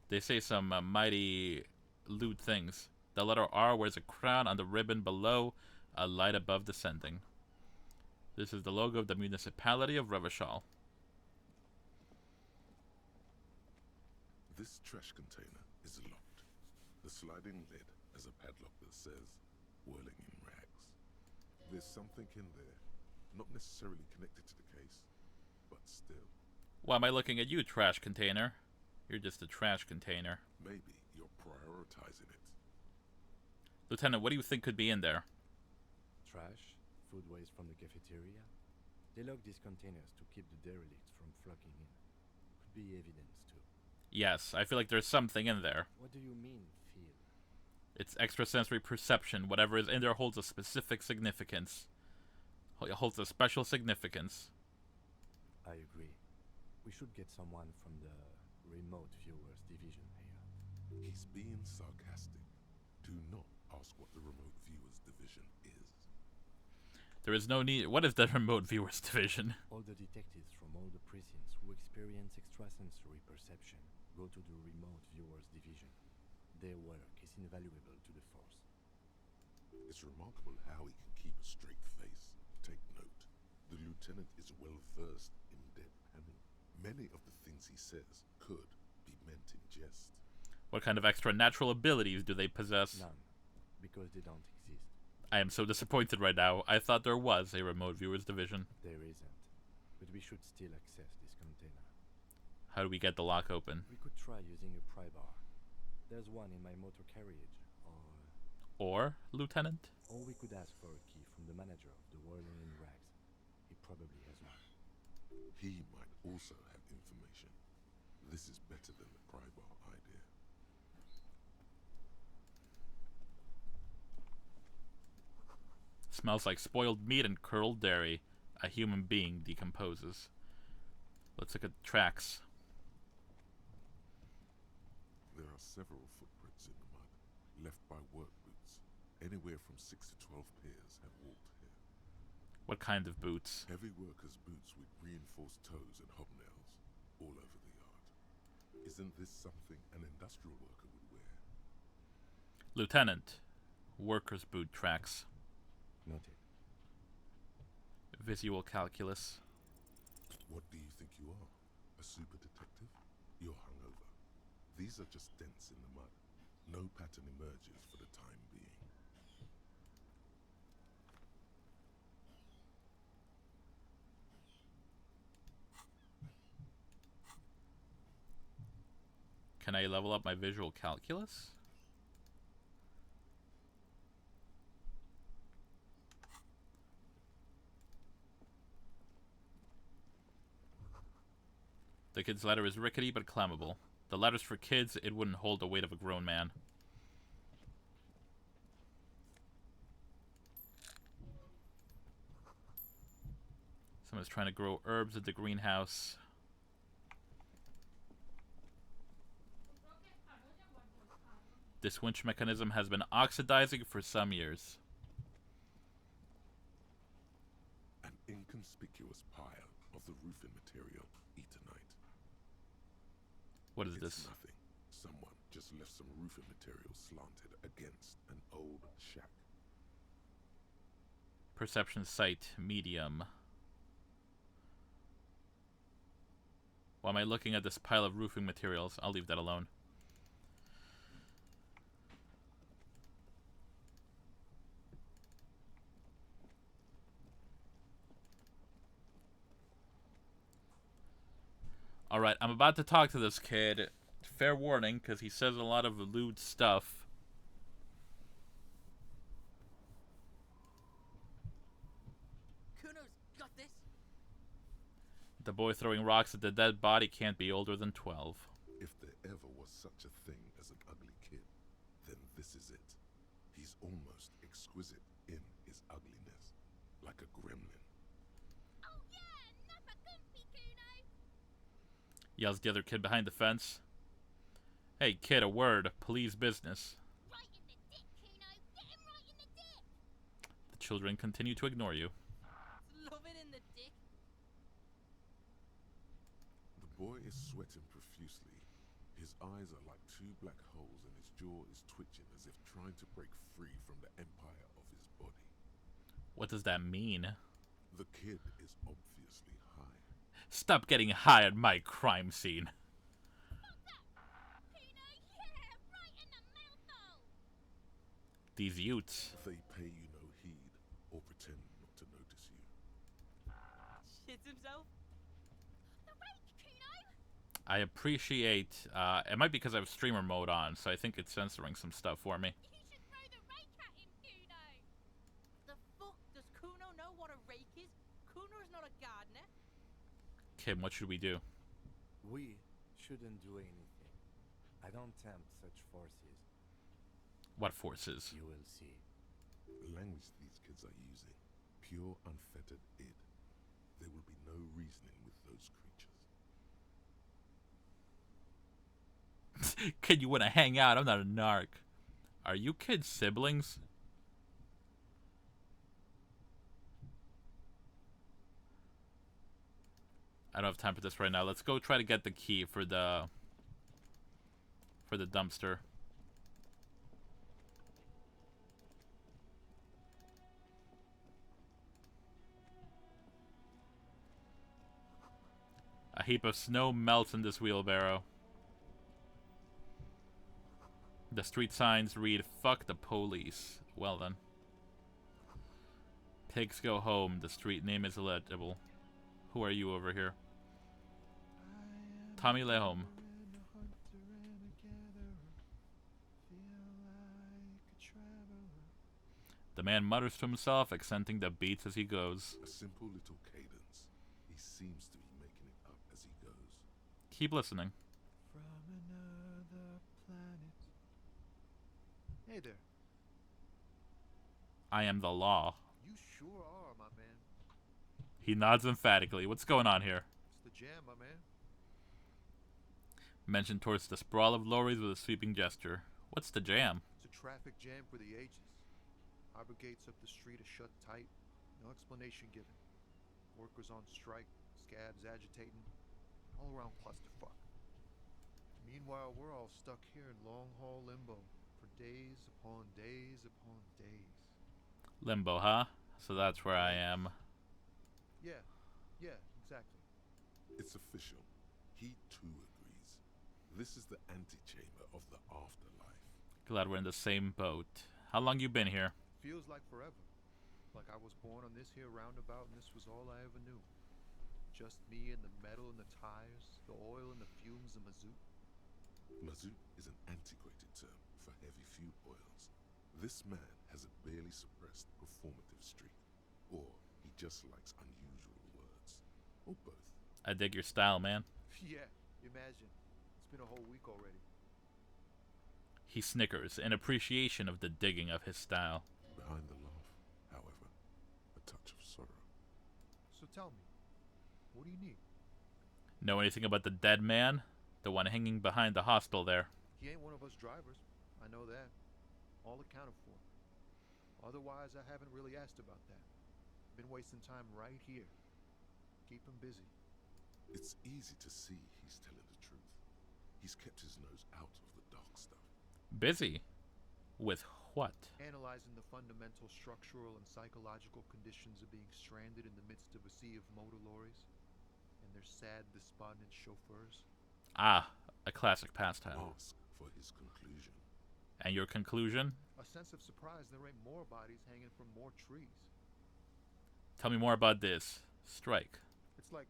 They say some mighty lewd things. The letter R wears a crown on the ribbon below, a light above descending. This is the logo of the municipality of Revachol. This trash container is locked. The sliding lid has a padlock that says, whirling in rags. There's something in there, not necessarily connected to the case, but still. Why am I looking at you, trash container? You're just a trash container. Maybe you're prioritizing it. Lieutenant, what do you think could be in there? Trash, food waste from the cafeteria. They lock these containers to keep the derelicts from flocking in. Could be evidence too. Yes, I feel like there's something in there. What do you mean, feel? It's extrasensory perception. Whatever is in there holds a specific significance. It holds a special significance. I agree. We should get someone from the remote viewers division here. He's being sarcastic. Do not ask what the remote viewers division is. There is no need. What is the remote viewers division? All the detectives from all the precincts who experience extrasensory perception go to the remote viewers division. Their work is invaluable to the force. It's remarkable how he can keep a straight face. Take note. The lieutenant is well versed in deadpanning. Many of the things he says could be meant in jest. What kind of extra natural abilities do they possess? None, because they don't exist. I am so disappointed right now. I thought there was a remote viewers division. There isn't. But we should still access this container. How do we get the lock open? We could try using a pry bar. There's one in my motor carriage, Or, Lieutenant? or we could ask for a key from the manager of the Whirling in Rags. He probably has one. He might also have information. This is better than the pry bar idea. Smells like spoiled meat and curdled dairy. A human being decomposes. Let's look at the tracks. There are several footprints in the mud, left by work boots. Anywhere from 6 to 12 pairs have walked here. What kind of boots? Heavy workers' boots with reinforced toes and hobnails, all over the yard. Isn't this something an industrial worker would wear? Lieutenant. Workers' boot tracks. Noted. Visual calculus. What do you think you are? A super detective? You're hungover. These are just dents in the mud. No pattern emerges for the time being. Can I level up my visual calculus? The kid's ladder is rickety but climbable. The ladder's for kids, it wouldn't hold the weight of a grown man. Someone's trying to grow herbs at the greenhouse. This winch mechanism has been oxidizing for some years. An inconspicuous pile of the roofing material, Eternite. What is It's this? nothing. Someone just left some roofing material slanted against an old shack. Perception sight, medium. Why am I looking at this pile of roofing materials? I'll leave that alone. Alright, I'm about to talk to this kid. Fair warning, because he says a lot of lewd stuff. Kuno's got this. The boy throwing rocks at the dead body can't be older than 12. If there ever was such a thing as an ugly kid, then this is it. He's almost exquisite in his ugliness, like a gremlin. Oh yeah, nappa gumpy, Kuno. Yells the other kid behind the fence. Hey kid, a word. Please business. Right in the dick, Kuno. Get him right in the dick. The children continue to ignore you. Love it in the dick. The boy is sweating profusely. His eyes are like two black holes and his jaw is twitching as if trying to break free from the empire of his body. What does that mean? The kid is obviously high. Stop getting high at my crime scene. Kuno, yeah, right in the mouthful. These Utes. They pay you no heed or pretend not to notice you. Shits himself. The rake, Kuno. I appreciate, it might be because I have streamer mode on, so I think it's censoring some stuff for me. You should throw the rake at him, Kuno. The fuck does Kuno know what a rake is? Kuno's not a gardener. Kim, what should we do? We shouldn't do anything. I don't tempt such forces. What forces? You will see. The language these kids are using, pure unfettered id. There will be no reasoning with those creatures. Kid, you want to hang out? I'm not a narc. Are you kids siblings? I don't have time for this right now. Let's go try to get the key for the dumpster. A heap of snow melts in this wheelbarrow. The street signs read, "Fuck the police." Well then. Pigs go home. The street name is illegible. Who are you over here? Tommy Lehome. The man mutters to himself, accenting the beats as he goes. A simple little cadence. He seems to be making it up as he goes. Keep listening. From another planet. Hey there. I am the law. You sure are, my man. He nods emphatically. What's going on here? It's the jam, my man. Mentioned towards the sprawl of lorries with a sweeping gesture. What's the jam? It's a traffic jam for the ages. Harbor gates up the street are shut tight. No explanation given. Workers on strike. Scabs agitating. All around clusterfuck. Meanwhile, we're all stuck here in long-haul limbo for days upon days upon days. Limbo, huh? So that's where I am. Yeah, exactly. It's official. This is the antechamber of the afterlife. Glad we're in the same boat. How long you been here? Feels like forever. Like I was born on this here roundabout and this was all I ever knew. Just me and the metal and the tires, the oil and the fumes of mazout. Mazout is an antiquated term for heavy fuel oils. This man has a barely suppressed performative streak, or he just likes unusual words, or both. I dig your style, man. Yeah, imagine. It's been a whole week already. He snickers in appreciation of the digging of his style. Behind the laugh, however, a touch of sorrow. So tell me, what do you need? Know anything about the dead man? The one hanging behind the hostel there. He ain't one of us drivers. I know that. All accounted for. Otherwise, I haven't really asked about that. Been wasting time right here. Keep him busy. It's easy to see he's telling the truth. He's kept his nose out of the dark stuff. Busy? With what? Analyzing the fundamental structural and psychological conditions of being stranded in the midst of a sea of motor lorries and their sad, despondent chauffeurs. Ah, a classic pastime. Ask for his conclusion. And your conclusion? A sense of surprise there ain't more bodies hanging from more trees. Tell me more about this strike. It's like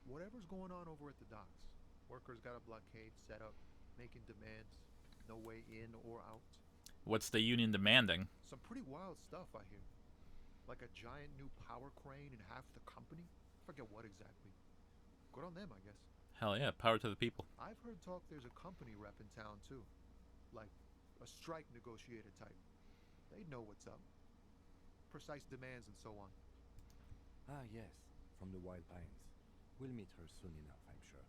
whatever's going on over at the docks. Workers got a blockade set up, making demands, no way in or out. What's the union demanding? Some pretty wild stuff, I hear. Like a giant new power crane in half the company. Forget what exactly. Good on them, I guess. Hell yeah, power to the people. I've heard talk there's a company rep in town, too. Like a strike negotiator type. They'd know what's up. Precise demands and so on. Ah, yes, from the Wild Pines. We'll meet her soon enough, I'm sure.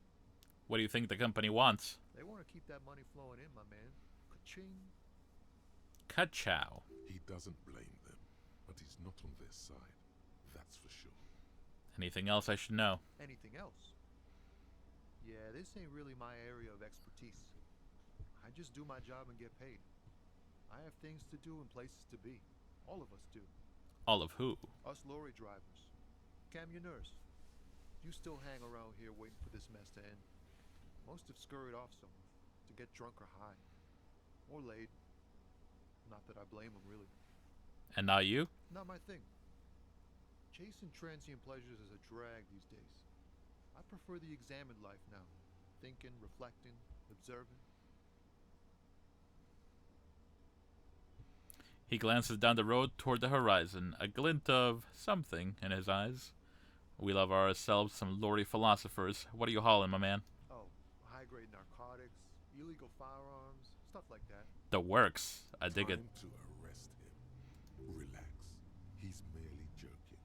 What do you think the company wants? They want to keep that money flowing in, my man. Ka-ching. Ka-chow. He doesn't blame them, but he's not on their side. That's for sure. Anything else I should know? Anything else? Yeah, this ain't really my area of expertise. I just do my job and get paid. I have things to do and places to be. All of us do. All of who? Us lorry drivers. Camionneurs. You still hang around here waiting for this mess to end. Most have scurried off somewhere to get drunk or high. Or laid. Not that I blame them, really. And not you? Not my thing. Chasing transient pleasures is a drag these days. I prefer the examined life now. Thinking, reflecting, observing. He glances down the road toward the horizon, a glint of something in his eyes. We love ourselves some lorry philosophers. What are you hauling, my man? Oh, high-grade narcotics, illegal firearms, stuff like that. The works. I dig it. Time to arrest him. Relax. He's merely joking.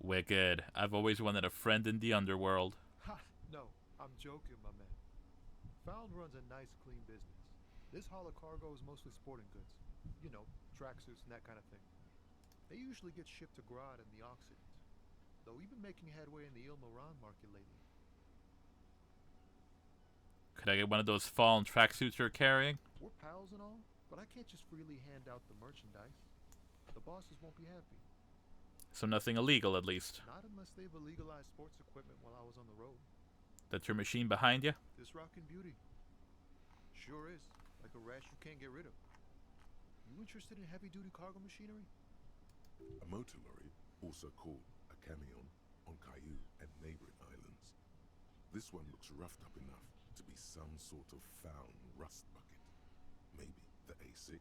Wicked. I've always wanted a friend in the underworld. Ha! No, I'm joking, my man. Found runs a nice, clean business. This haul of cargo is mostly sporting goods. You know, tracksuits and that kind of thing. They usually get shipped to Grad and the Occident. Though we've been making headway in the Il-Moran market lately. Could I get one of those fallen tracksuits you're carrying? We're pals and all, but I can't just freely hand out the merchandise. The bosses won't be happy. So nothing illegal, at least. Not unless they've illegalized sports equipment while I was on the road. That's your machine behind you? This rockin' beauty. Sure is. Like a rash you can't get rid of. You interested in heavy-duty cargo machinery? A motor lorry, also called a camion, on Caillou and neighboring islands. This one looks roughed up enough to be some sort of found rust bucket. Maybe the A6.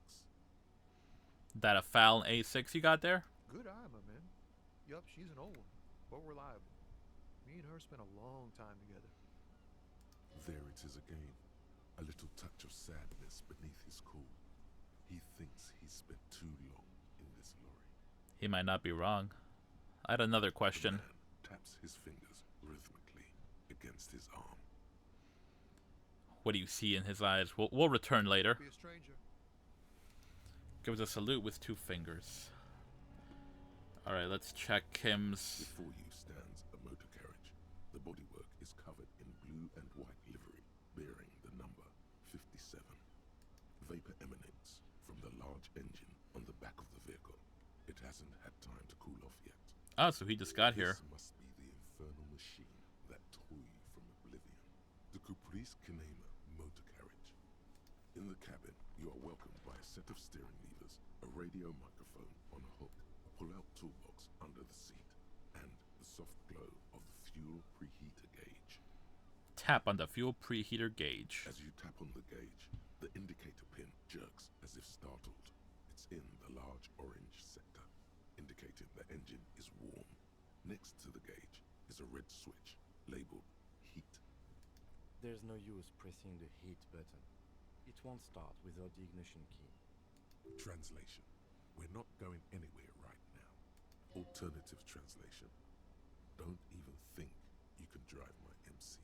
That a foul A6 you got there? Good eye, my man. Yup, she's an old one, but reliable. Me and her spent a long time together. There it is again. A little touch of sadness beneath his cool. He thinks he's spent too long in this lorry. He might not be wrong. I had another question. The man taps his fingers rhythmically against his arm. What do you see in his eyes? We'll return later. Be a stranger. Gives a salute with 2 fingers. Alright, let's check Kim's. Before you stands a motor carriage. The bodywork is covered in blue and white livery, bearing the number 57. Vapor emanates from the large engine on the back of the vehicle. It hasn't had time to cool off yet. Oh, so he just got here. This must be the infernal machine that tore you from oblivion. The Caprice Kinema motor of steering levers, a radio microphone on a hook, a pull-out toolbox under the seat, and the soft glow of the fuel preheater gauge. Tap on the fuel preheater gauge. As you tap on the gauge, the indicator pin jerks as if startled. It's in the large orange sector, indicating the engine is warm. Next to the gauge is a red switch labeled heat. There's no use pressing the heat button. It won't start without the ignition key. Translation. We're not going anywhere right now. Alternative translation. Don't even think you can drive my MC.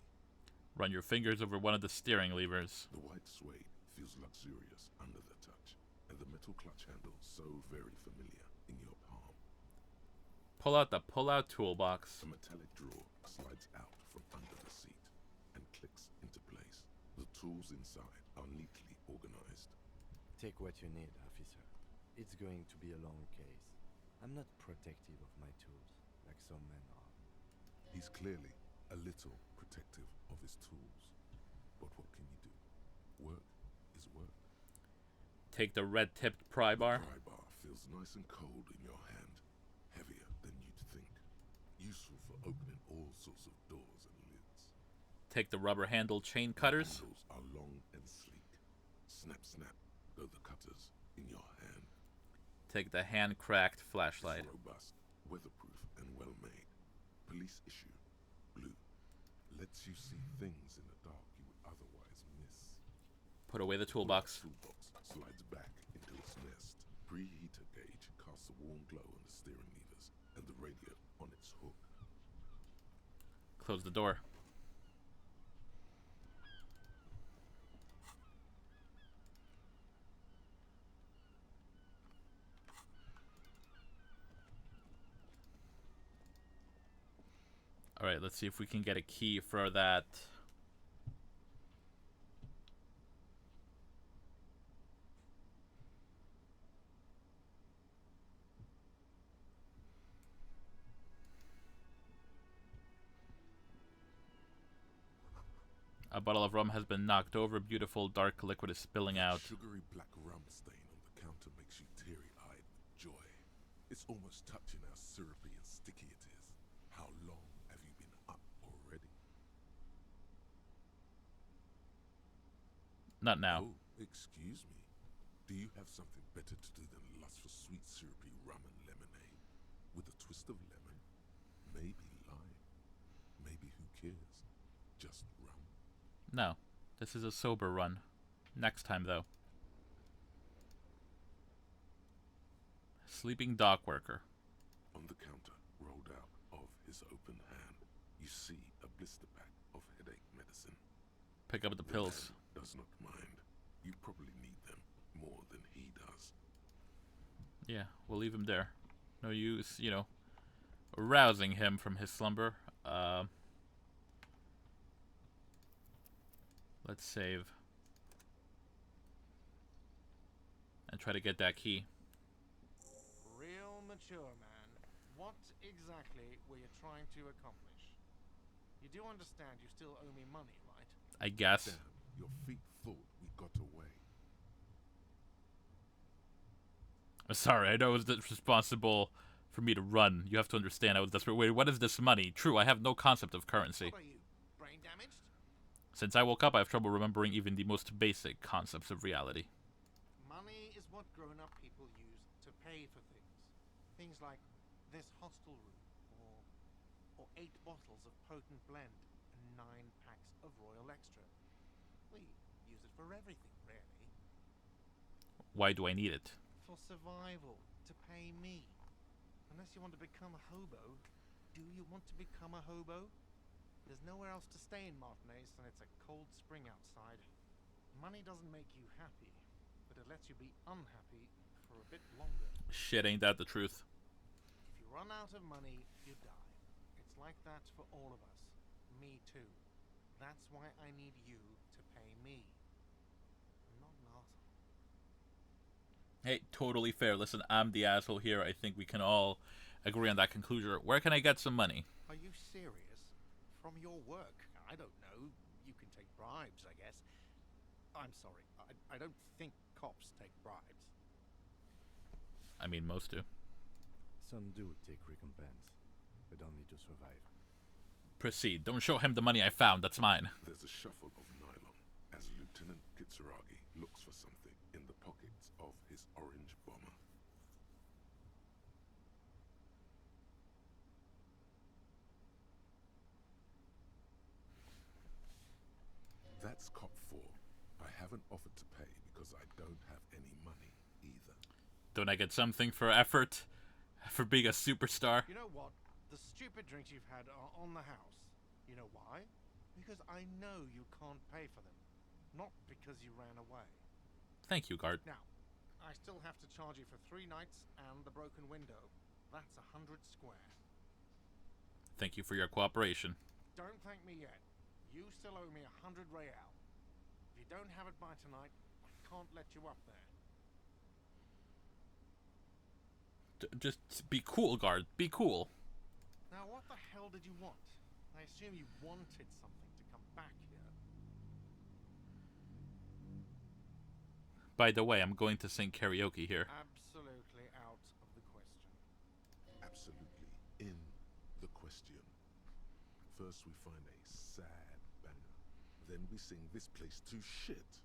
Run your fingers over one of the steering levers. The white suede feels luxurious under the touch, and the metal clutch handle so very familiar in your palm. Pull out the pull-out toolbox. A metallic drawer slides out from under the seat and clicks into place. The tools inside are neatly organized. Take what you need, officer. It's going to be a long case. I'm not protective of my tools, like some men are. He's clearly a little protective of his tools. But what can you do? Work is work. Take the red-tipped pry bar. The pry bar feels nice and cold in your hand, heavier than you'd think. Useful for opening all sorts of doors and lids. Take the rubber-handled chain cutters. The handles are long and sleek. Snap, snap go the cutters in your hand. Take the hand-cracked flashlight. It's robust, weatherproof, and well-made. Police issue, blue. Lets you see things in the dark you would otherwise miss. Put away the toolbox. The toolbox slides back into its nest. Preheater gauge casts a warm glow on the steering levers and the radio on its hook. Close the door. Alright, let's see if we can get a key for that. A bottle of rum has been knocked over. Beautiful dark liquid is spilling out. Sugary black rum stain on the counter makes you teary-eyed with joy. It's almost touching how syrupy and sticky it is. How long have you been up already? Not now. Oh, excuse me. Do you have something better to do than lust for sweet syrupy rum and lemonade? With a twist of lemon? Maybe lime? Maybe who cares? Just rum. No. This is a sober run. Next time, though. Sleeping dock worker. On the counter, rolled out of his open hand, you see a blister pack of headache medicine. Pick up the pills. Man does not mind. You probably need them more than he does. Yeah, we'll leave him there. No use, you know, arousing him from his slumber. Let's save. And try to get that key. Real mature, man. What exactly were you trying to accomplish? You do understand you still owe me money, right? I guess. Damn, your feet thought we got away. I'm sorry, I know it was responsible for me to run. You have to understand I was desperate. Wait, what is this money? True, I have no concept of currency. What are you, brain damaged? Since I woke up, I have trouble remembering even the most basic concepts of reality. Money is what grown-up people use to pay for things. Things like this hostel room, or 8 bottles of potent blend, and 9 packs of Royal Extra. We use it for everything, really. Why do I need it? For survival, to pay me. Unless you want to become a hobo. Do you want to become a hobo? There's nowhere else to stay in Martinez, and it's a cold spring outside. Money doesn't make you happy, but it lets you be unhappy for a bit longer. Shit, ain't that the truth? If you run out of money, you die. It's like that for all of us. Me too. That's why I need you to pay me. I'm not an asshole. Hey, totally fair. Listen, I'm the asshole here. I think we can all agree on that conclusion. Where can I get some money? Are you serious? From your work? I don't know. You can take bribes, I guess. I'm sorry. I don't think cops take bribes. I mean, most do. Some do take recompense, but only to survive. Proceed. Don't show him the money I found. That's mine. There's a shuffle of nylon as Lieutenant Kitsuragi looks for something in the pockets of his orange bomber. That's cop 4. I haven't offered to pay because I don't have any money either. Don't I get something for effort? For being a superstar? You know what? The stupid drinks you've had are on the house. You know why? Because I know you can't pay for them. Not because you ran away. Thank you, guard. Now, I still have to charge you for 3 nights and the broken window. That's 100 square. Thank you for your cooperation. Don't thank me yet. You still owe me 100 real. If you don't have it by tonight, I can't let you up there. Just be cool, guard. Be cool. Now, what the hell did you want? I assume you wanted something to come back here. By the way, I'm going to sing karaoke here. Absolutely out of the question. Absolutely in the question. First we find a sad banger. Then we sing this place to shit.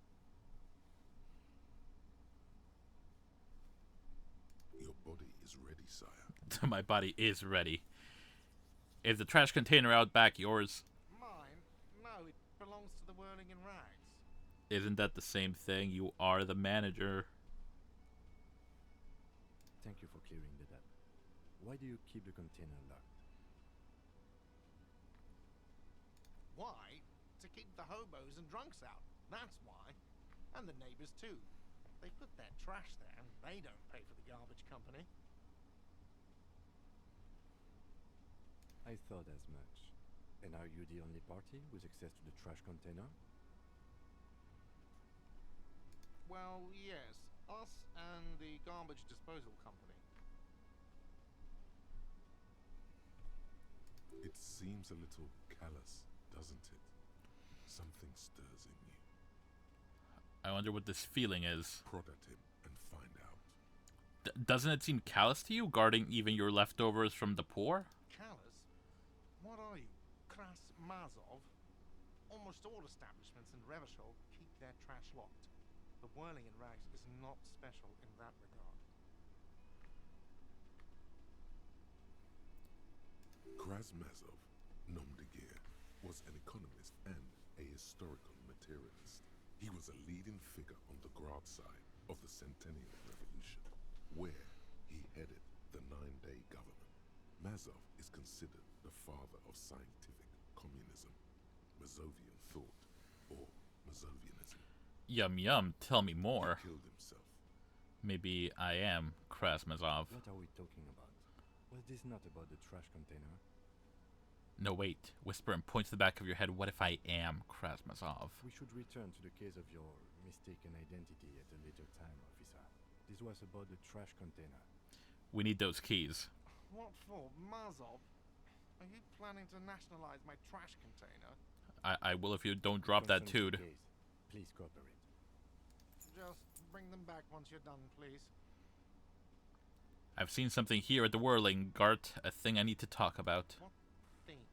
Your body is ready, sire. My body is ready. Is the trash container out back yours? Mine? No, it belongs to the Whirling in Rags. Isn't that the same thing? You are the manager. Thank you for clearing that up. Why do you keep the container locked? Why? To keep the hobos and drunks out. That's why. And the neighbors too. They put their trash there and they don't pay for the garbage company. I thought as much. And are you the only party with access to the trash container? Well, yes. Us and the garbage disposal company. It seems a little callous, doesn't it? Something stirs in you. I wonder what this feeling is. Prod at him and find out. Doesn't it seem callous to you, guarding even your leftovers from the poor? Callous? What are you? Kras Mazov? Almost all establishments in Revachol keep their trash locked. The Whirling in Rags is not special in that regard. Krasmazov, nom de guerre, was an economist and a historical materialist. He was a leading figure on the Grad side of the Centennial Revolution, where he headed the 9-day government. Mazov is considered the father of scientific communism, Mazovian thought, or Mazovianism. Yum yum, tell me more. He killed himself. Maybe I am Krasmazov. What are we talking about? Was this not about the trash container? No, wait. Whisper and point to the back of your head. What if I am Krasmazov? We should return to the case of your mistaken identity at a later time, officer. This was about the trash container. We need those keys. What for? Mazov? Are you planning to nationalize my trash container? I will if you don't drop that Concerns the tood. case. Please cooperate. Just bring them back once you're done, please. I've seen something here at the Whirling, Gart. A thing I need to talk about. What thing?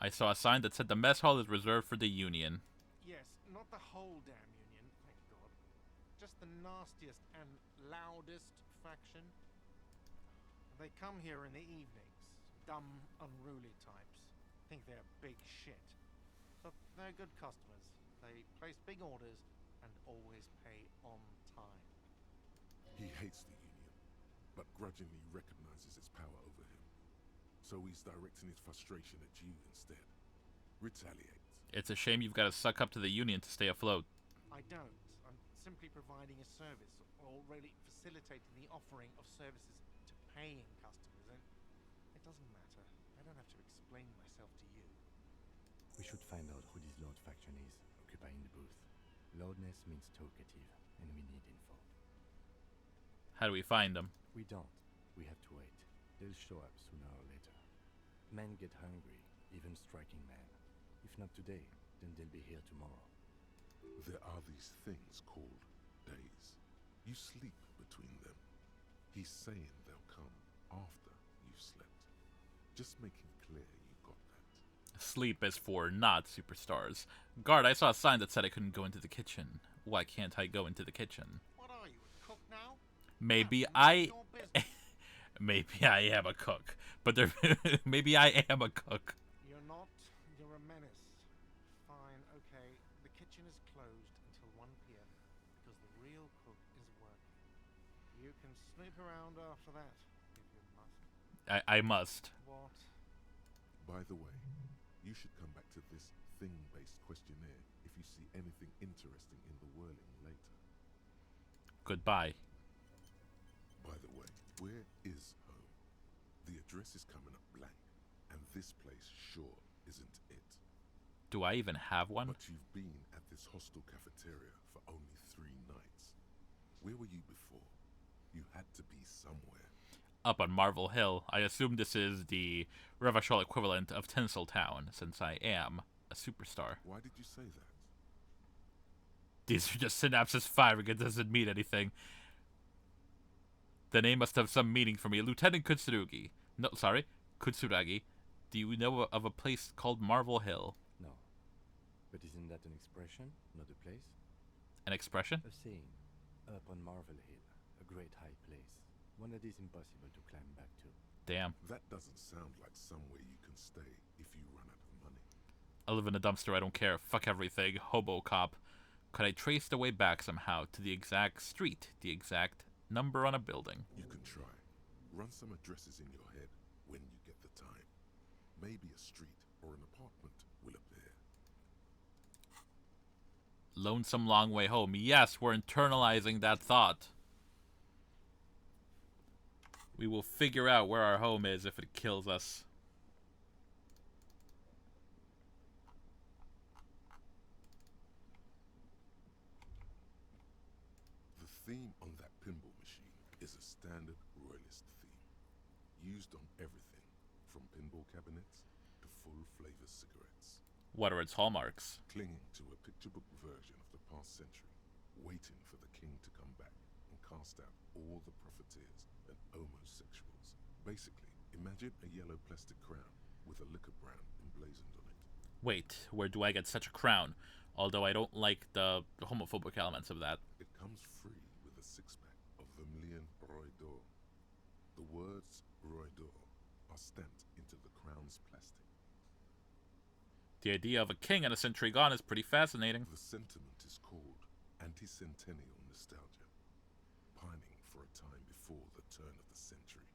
I saw a sign that said the mess hall is reserved for the Union. Yes, not the whole damn Union, thank God. Just the nastiest and loudest faction. They come here in the evenings. Dumb, unruly types. Think they're big shit. But they're good customers. They place big orders and always pay on time. He hates the Union, but grudgingly recognizes its power over him. So he's directing his frustration at you instead. Retaliate. It's a shame you've got to suck up to the Union to stay afloat. I don't. I'm simply providing a service, or really facilitating the offering of services to paying customers, and it doesn't matter. I don't have to explain myself to you. We should find out who this Lord faction is, occupying the booth. Loudness means talkative, and we need info. How do we find them? We don't. We have to wait. They'll show up sooner or later. Men get hungry, even striking men. If not today, then they'll be here tomorrow. There are these things called days. You sleep between them. He's saying they'll come after you've slept. Just make him clear you got that. Sleep is for not superstars. Guard, I saw a sign that said I couldn't go into the kitchen. Why can't I go into the kitchen? What are you, a cook now? Maybe That's I... your business. Maybe I am a cook. But there... maybe I am a cook. You're not. You're a menace. Fine, okay. The kitchen is closed until 1 p.m. because the real cook is working. You can snoop around after that, if you must. I must. What? By the way, you should come back to this thing-based questionnaire if you see anything interesting in the whirling later. Goodbye. By the way, where is home? The address is coming up blank, and this place sure isn't it. Do I even have one? But you've been at this hostel cafeteria for only 3 nights. Where were you before? You had to be somewhere. Up on Marvel Hill. I assume this is the Revachol equivalent of Tinseltown, since I am a superstar. Why did you say that? These are just synapses firing. It doesn't mean anything. The name must have some meaning for me. Lieutenant Kutsurugi. No, sorry. Kutsuragi. Do you know of a place called Marvel Hill? No. But isn't that an expression, not a place? An expression? A saying. Up on Marvel Hill, a great high place. One that is impossible to climb back to. Damn. That doesn't sound like somewhere you can stay if you run out of money. I live in a dumpster. I don't care. Fuck everything. Hobo cop. Could I trace the way back somehow to the exact street, the exact number on a building? You can try. Run some addresses in your head when you get the time. Maybe a street or an apartment will appear. Lonesome long way home. Yes, we're internalizing that thought. We will figure out where our home is if it kills us. The theme on that pinball machine is a standard royalist theme, used on everything from pinball cabinets to full-flavor cigarettes. What are its hallmarks? Clinging to a picture book version of the past century, waiting for the king to come back and cast out all the profiteers and homosexuals. Basically, imagine a yellow plastic crown with a liquor brand emblazoned on it. Wait, where do I get such a crown? Although I don't like the homophobic elements of that. It comes free with a 6-pack of Vermilion Roy d'Or. The words Roy d'Or are stamped into the crown's plastic. The idea of a king and a century gone is pretty fascinating. The sentiment is called anti-centennial nostalgia, pining for a time before the turn of the century.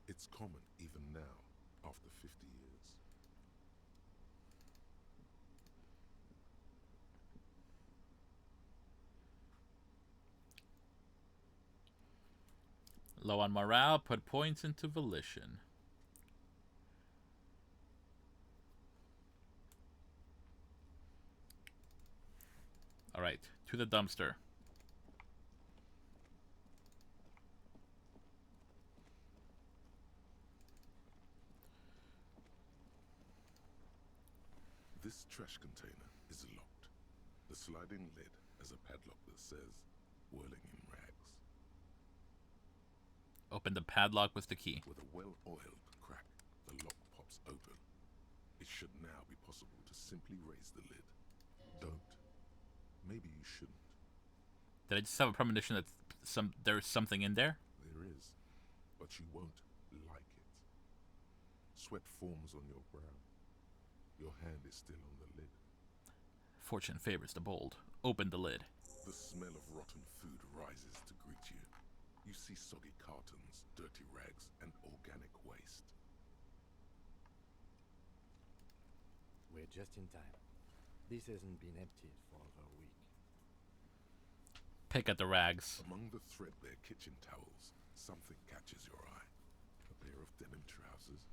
It's common even now, after 50 years. Low on morale, put points into volition. Alright, to the dumpster. This trash container is locked. The sliding lid has a padlock that says, whirling in rags. Open the padlock with the key. With a well-oiled crack, the lock pops open. It should now be possible to simply raise the lid. Don't. Maybe you shouldn't. Did I just have a premonition that there's something in there? There is, but you won't like it. Sweat forms on your brow. Your hand is still on the lid. Fortune favors the bold. Open the lid. The smell of rotten food rises to greet you. You see soggy cartons, dirty rags, and organic waste. We're just in time. This hasn't been emptied for over a week. Pick at the rags. Among the threadbare kitchen towels, something catches your eye. A pair of denim trousers.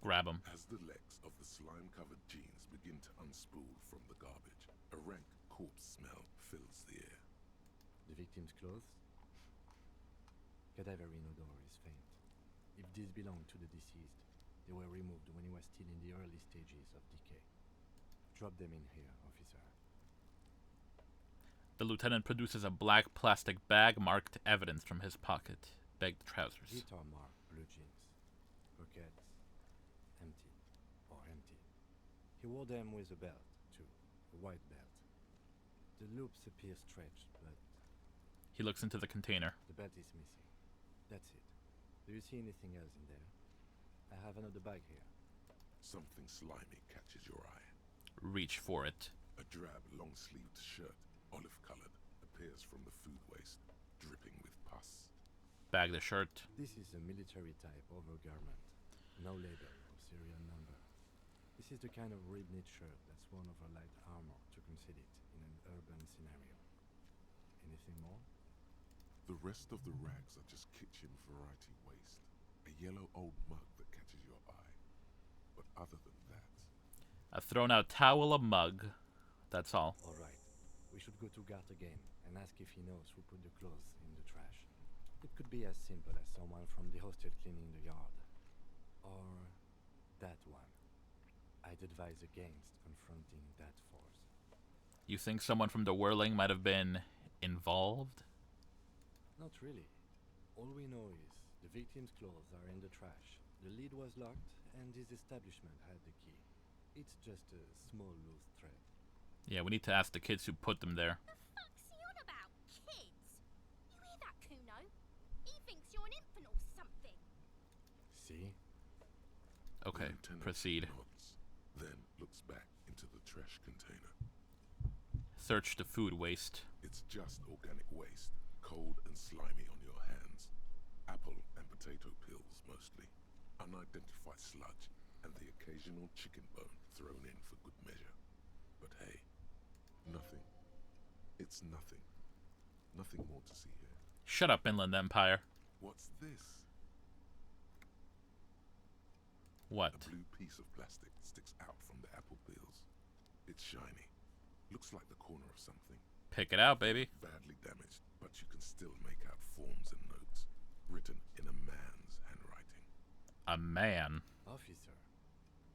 Grab them. As the legs of the slime-covered jeans begin to unspool from the garbage, a rank corpse smell fills the air. The victim's clothes? Cadaverine odor is faint. If these belong to the deceased, they were removed when he was still in the early stages of decay. Drop them in here, officer. The lieutenant produces a black plastic bag marked evidence from his pocket. Begged trousers. Guitar mark, blue jeans. Pockets, empty. Or empty. He wore them with a belt, too. A white belt. The loops appear stretched, but He looks into the container. the belt is missing. That's it. Do you see anything else in there? I have another bag here. Something slimy catches your eye. Reach for it. A drab, long-sleeved shirt, olive-colored, appears from the food waste, dripping with pus. Bag the shirt. This is a military-type overgarment. No label or serial number. This is the kind of ribbed-knit shirt that's worn over light armor to conceal it in an urban scenario. Anything more? The rest of the rags are just kitchen variety waste. A yellow old mug that catches your eye. But other than that, A thrown out towel, a mug. That's all. All right. We should go to Gart again and ask if he knows who put the clothes in the trash. It could be as simple as someone from the hostel cleaning the yard. Or that one. I'd advise against confronting that force. You think someone from the whirling might have been involved? Not really. All we know is the victim's clothes are in the trash. The lid was locked and his establishment had the key. It's just a small loose thread. Yeah, we need to ask the kids who put them there. The fuck's he on about, kids? You hear that, Kuno? He thinks you're an infant or something. See? Okay, the lieutenant proceed. nods, then looks back into the trash container. Search the food waste. It's just organic waste, cold and slimy on your hands. Apple and potato peels, mostly. Unidentified sludge, and the occasional chicken bone thrown in for good measure. But hey, nothing. It's nothing. Nothing more to see here. Shut up, Inland Empire. What's this? What? A blue piece of plastic sticks out from the apple peels. It's shiny. Looks like the corner of something. Pick it out, baby. Badly damaged, but you can still make out forms and notes, written in a man's handwriting. A man. Officer,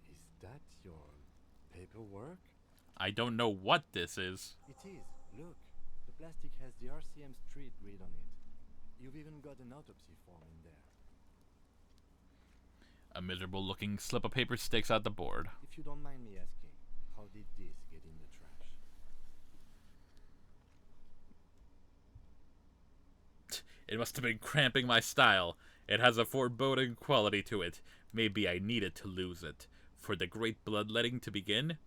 is that your paperwork? I don't know what this is. It is. Look, the plastic has the RCM street grid on it. You've even got an autopsy form in there. A miserable looking slip of paper sticks out the board. If you don't mind me asking, how did this get in the trash? It must have been cramping my style. It has a foreboding quality to it. Maybe I needed to lose it. For the great bloodletting to begin?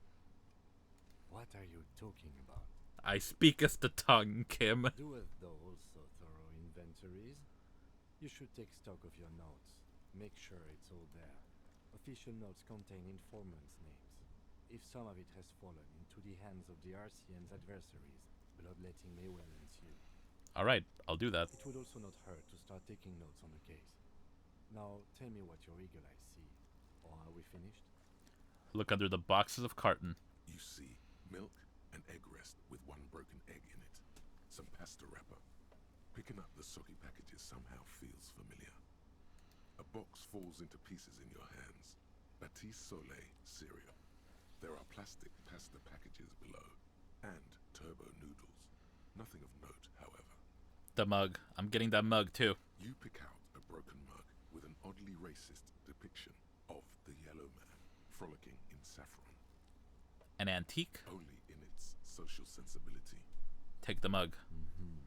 What are you talking about? I speaketh the tongue, Kim. Doeth thou also thorough inventories? You should take stock of your notes. Make sure it's all there. Official notes contain informants' names. If some of it has fallen into the hands of the RCM's adversaries, bloodletting may well ensue. Alright, I'll do that. It would also not hurt to start taking notes on the case. Now, tell me what your eagle eyes see. Or are we finished? Look under the boxes of carton. You see milk and egg rest with one broken egg in it. Some pasta wrapper. Picking up the soggy packages somehow feels familiar. A box falls into pieces in your hands. Batiste Soleil cereal. There are plastic pasta packages below. And turbo noodles. Nothing of note, however. The mug. I'm getting that mug too. You pick out a broken mug with an oddly racist depiction of the yellow man frolicking in saffron. An antique? Only in its social sensibility. Take the mug. Mm-hmm.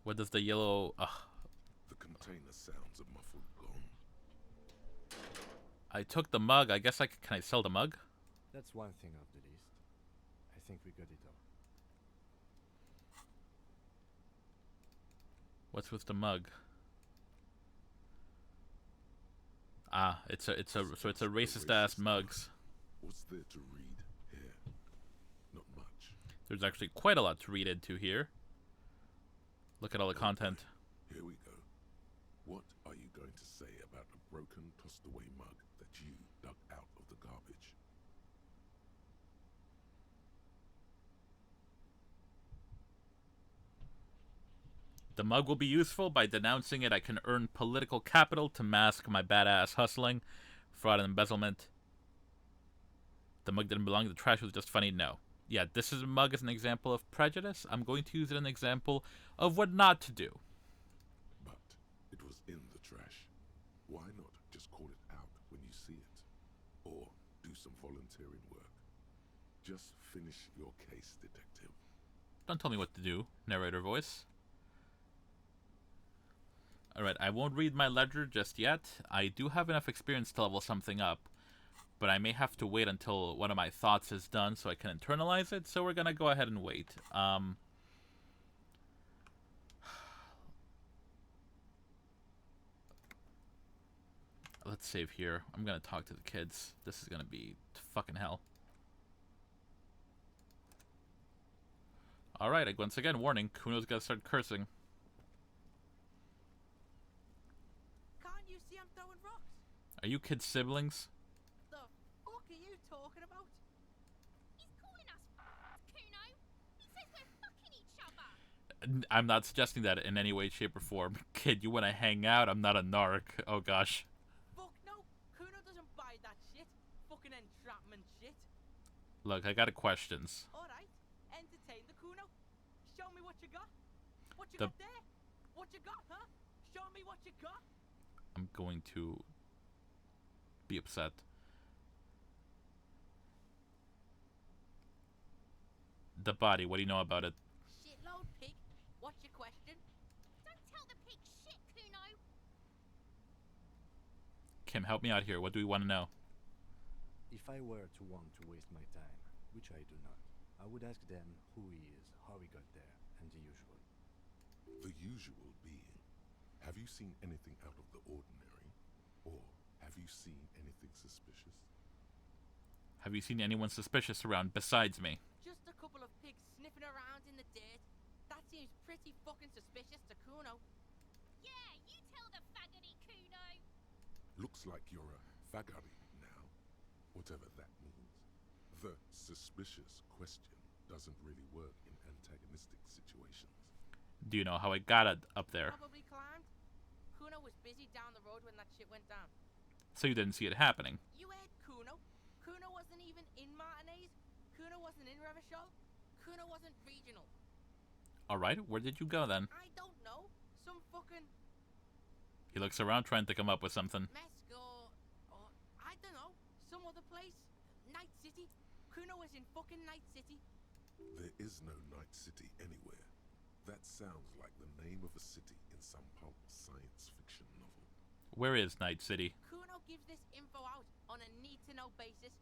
What does the yellow... The container sounds a muffled gong. I took the mug. I guess I can I sell the mug? That's one thing off the list. I think we got it all. What's with the mug? Ah, it's a racist ass mugs. What's there to read here? Not much. There's actually quite a lot to read into here. Look at all the content. Here we go. What are you going to say about a broken, tossed away mug that you dug out of the garbage? The mug will be useful. By denouncing it, I can earn political capital to mask my badass hustling, fraud and embezzlement. The mug didn't belong to the trash. It was just funny. No. Yeah, this is mug as an example of prejudice. I'm going to use it as an example of what not to do. But it was in the trash. Why not just call it out when you see it? Or do some volunteering work. Just finish your case, detective. Don't tell me what to do, narrator voice. Alright, I won't read my ledger just yet. I do have enough experience to level something up, but I may have to wait until one of my thoughts is done so I can internalize it, so we're gonna go ahead and wait. Let's save here. I'm gonna talk to the kids. This is gonna be fucking hell. Alright, once again, warning. Kuno's gonna start cursing. Can't you see I'm throwing rocks? Are you kids' siblings? The fuck are you talking about? He's calling us Kuno. He says we're fucking each other. I'm not suggesting that in any way, shape, or form. Kid, you wanna hang out? I'm not a narc. Oh gosh. Fuck no. Kuno doesn't buy that shit. Fucking entrapment shit. Look, I got questions. Alright. Entertain the Kuno. Show me what you got. What you The- got there? What you got, huh? Show me what you got. I'm going to be upset. The body, what do you know about it? Shitload pig. What's your question? Don't tell the pig shit, Kuno. Kim, help me out here. What do we want to know? If I were to want to waste my time, which I do not, I would ask them who he is, how he got there, and the usual. The usual being. Have you seen anything out of the ordinary? Or have you seen anything suspicious? Have you seen anyone suspicious around besides me? Just a couple of pigs sniffing around in the dirt. That seems pretty fucking suspicious to Kuno. Yeah, you tell the faggoty Kuno. Looks like you're a fagari now, whatever that means. The suspicious question doesn't really work in antagonistic situations. Do you know how I got it up there? Probably climbed. Kuno was busy down the road when that shit went down. So you didn't see it happening. You heard Kuno. Kuno wasn't even in Martinez. Kuno wasn't in Revachol. Kuno wasn't regional. Alright, where did you go then? I don't know. Some fucking He looks around trying to come up with something. Mesco or I don't know. Some other place. Night City. Kuno was in fucking Night City. There is no Night City anywhere. That sounds like the name of a city in some pulp science fiction novel. Where is Night City? Kuno gives this info out on a need-to-know basis,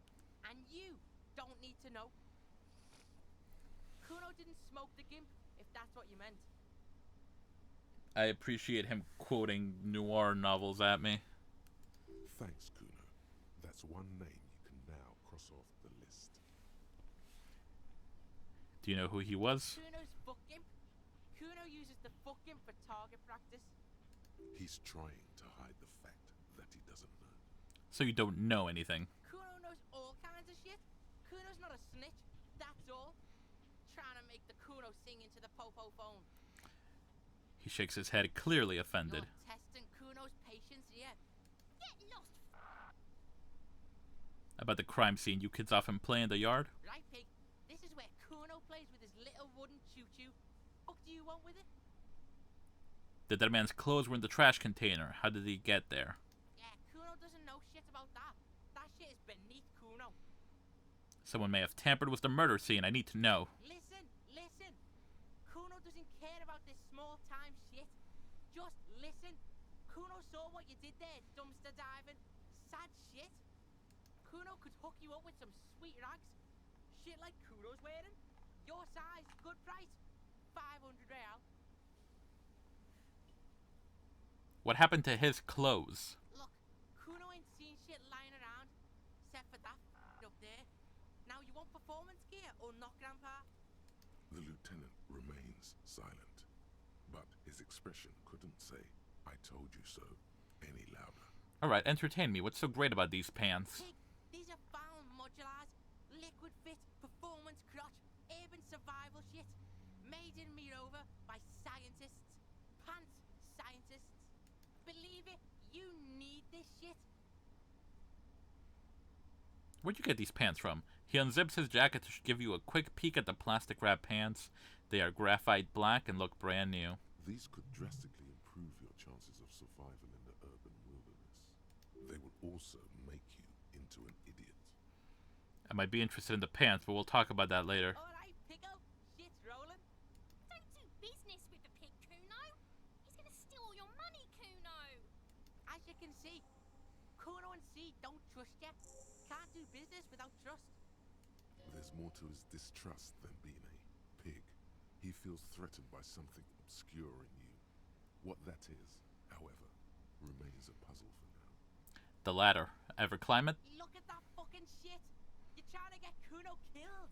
and you don't need to know. Kuno didn't smoke the gimp, if that's what you meant. I appreciate him quoting noir novels at me. Thanks, Kuno. That's one name you can now cross off the list. Do you know who he was? Kuno's fuck gimp. Kuno uses the fuck gimp for target practice. He's trying to hide the fact that he doesn't know. So you don't know anything. Kuno knows all kinds of shit. Kuno's not a snitch, that's all. Trying to make the Kuno sing into the popo phone. He shakes his head, clearly offended. You're testing Kuno's patience, yeah. Get lost. About the crime scene, you kids often play in the yard? Right, pig? This is where Kuno plays with his little wooden choo-choo. What do you want with it? The dead man's clothes were in the trash container. How did he get there? Yeah, Kuno doesn't know shit about that. That shit is beneath Kuno. Someone may have tampered with the murder scene. I need to know. Listen, listen. Kuno doesn't care about this small-time shit. Just listen. Kuno saw what you did there, dumpster diving. Sad shit. Kuno could hook you up with some sweet rags. Shit like Kuno's wearing. Your size, good price. 500 real. What happened to his clothes? Look, Kuno ain't seen shit lying around. Except for that up there. Now you want performance gear or not, Grandpa? The lieutenant remains silent, but his expression couldn't say, "I told you so," any louder. Alright, entertain me. What's so great about these pants? Pig, these are found modulars. Liquid fit, performance crotch, urban survival shit. Made in Mirova by scientists. Pants scientists. Believe it, you need this shit. Where'd you get these pants from? He unzips his jacket to give you a quick peek at the plastic wrap pants. They are graphite black and look brand new. These could drastically improve your chances of survival in the urban wilderness. They will also make you into an idiot. I might be interested in the pants, but we'll talk about that later. Alright, Pico. Shit's rolling. Don't do business with the pig, Kuno. He's gonna steal all your money, Kuno. As you can see, Kuno and C don't trust you. Can't do business without trust. There's more to his distrust than being a pig. He feels threatened by something obscure in you. What that is, however, remains a puzzle for now. The ladder. Ever climb it? Look at that fucking shit. You're trying to get Kuno killed.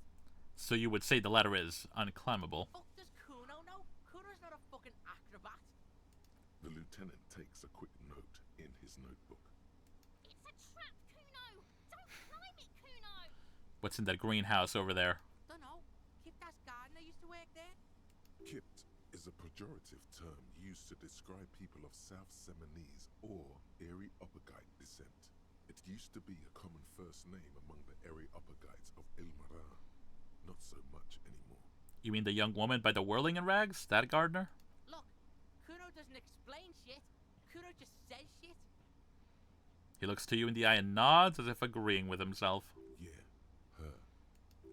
So you would say the ladder is unclimbable. Fuck does Kuno know? Kuno's not a fucking acrobat. The lieutenant takes a quick note in his notebook. It's a trap, Kuno. Don't climb it, Kuno. What's in that greenhouse over there? Dunno. Kipta's gardener used to work there. Kipt is a pejorative term used to describe people of South Seminese or Erie Uppergite descent. It used to be a common first name among the Erie Uppergites of Ilmarin. Not so much anymore. You mean the young woman by the whirling in rags? That gardener? Look, Kuno doesn't explain shit. Kuno just says shit. He looks to you in the eye and nods as if agreeing with himself. Yeah, her.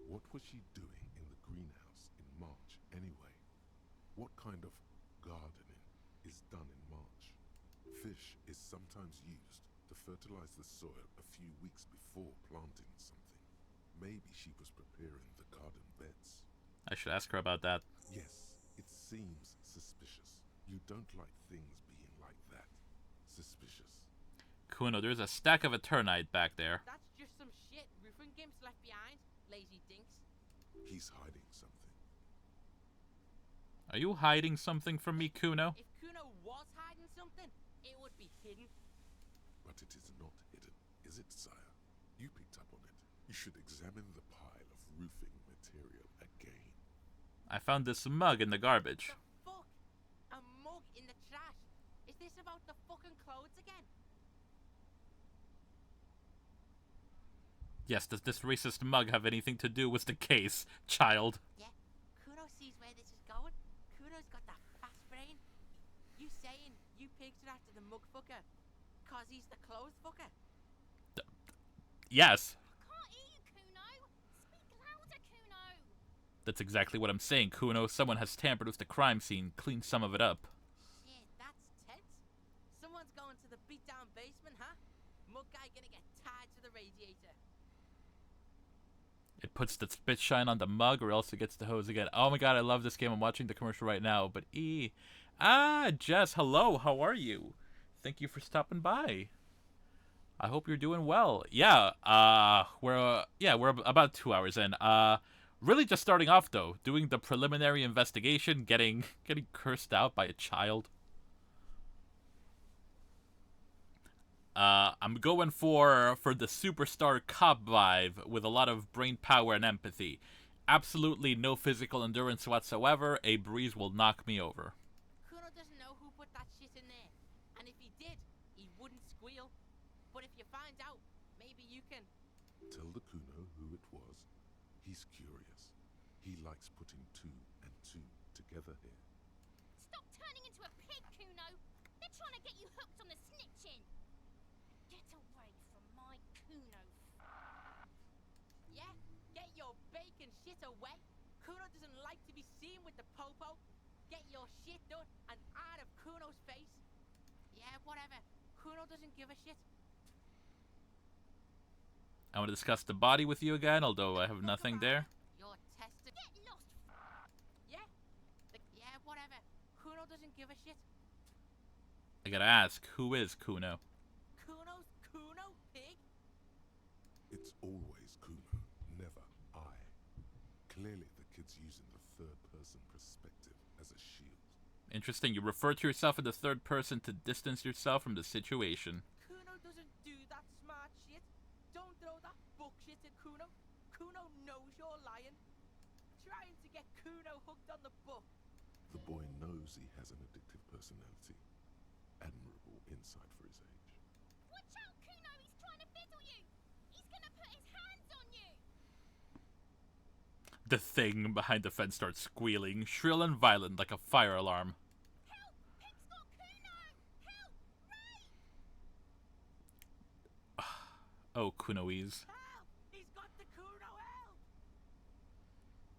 What was she doing in the greenhouse in March anyway? What kind of gardening is done in March? Fish is sometimes used to fertilize the soil a few weeks before planting something. Maybe she was preparing the garden beds. I should ask her about that. Yes, it seems suspicious. You don't like things being like that. Suspicious. Kuno, there's a stack of Eternite back there. That's just some shit roofing gimps left behind. Lazy dinks. He's hiding something. Are you hiding something from me, Kuno? If Kuno was hiding something, it would be hidden. But it is not hidden, is it, sire? You picked up on it. You should examine the pile of roofing material again. I found this mug in the garbage. The fuck? A mug in the trash? Is this about the fucking clothes again? Yes, does this racist mug have anything to do with the case, child? Yeah, Kuno sees where this is going. Kuno's got that fast brain. You saying you picked it after the mug fucker? Cause he's the clothes fucker? Yes. Can't hear you, Kuno. Speak louder, Kuno. That's exactly what I'm saying, Kuno. Someone has tampered with the crime scene, cleaned some of it up. Shit, that's tense. Someone's going to the beat-down basement, huh? Mug guy gonna get tied to the radiator. It puts the spit shine on the mug or else it gets the hose again. Oh my god, I love this game. I'm watching the commercial right now. But Jess, hello. How are you? Thank you for stopping by. I hope you're doing well. Yeah, we're about 2 hours in. Really just starting off though, doing the preliminary investigation, getting cursed out by a child. I'm going for the superstar cop vibe with a lot of brain power and empathy. Absolutely no physical endurance whatsoever. A breeze will knock me over. Kuno doesn't know who put that shit in there. And if he did, he wouldn't squeal. But if you find out, maybe you can... Tell the Kuno who it was. He's curious. He likes putting two and two together here. Stop turning into a pig, Kuno. They're trying to get you hooked on the snitching. Get away from my Kuno. Yeah, get your bacon shit away. Kuno doesn't like to be seen with the popo. Get your shit done and out of Kuno's face. Yeah, whatever. Kuno doesn't give a shit. I want to discuss the body with you again, although I have nothing there. You're tested. Get lost. Yeah, yeah, whatever. Kuno doesn't give a shit. I gotta ask, who is Kuno? Kuno's Kuno, pig? It's always Kuno, never I. Clearly the kid's using the third-person perspective as a shield. Interesting, you refer to yourself in the third person to distance yourself from the situation. Kuno doesn't do that smart shit. Don't throw that bullshit at Kuno. Kuno knows you're lying. Trying to get Kuno hooked on the book. The boy knows he has an addictive personality. Admirable insight for his age. Watch out, Kuno. He's trying to fiddle you. He's gonna put his hands on you. The thing behind the fence starts squealing, shrill and violent like a fire alarm. Help! Pig's got Kuno! Help! Ray! Oh, Kunoise. Help! He's got the Kuno, help!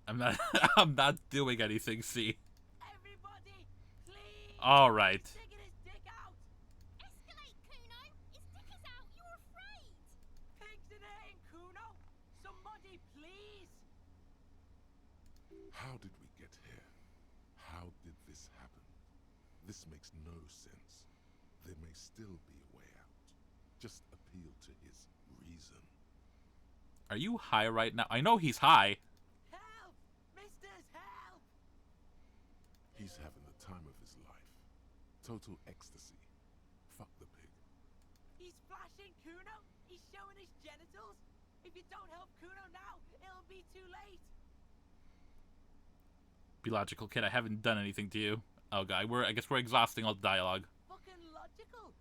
I'm not I'm not doing anything, see. Everybody, please! Alright. He's sticking his dick out! Escalate, Kuno! His dick is out! You're afraid! Pig's in here, Kuno! Somebody, please! How did we get here? How did this happen? This makes no sense. There may still be a way out. Just appeal to his reason. Are you high right now? I know he's high. Help! Misters, help! He's having the time of his life. Total ecstasy. Fuck the pig. He's flashing Kuno! He's showing his genitals! If you don't help Kuno now, it'll be too late! Be logical, kid. I haven't done anything to you. Oh god, I guess we're exhausting all the dialogue. Fucking logical!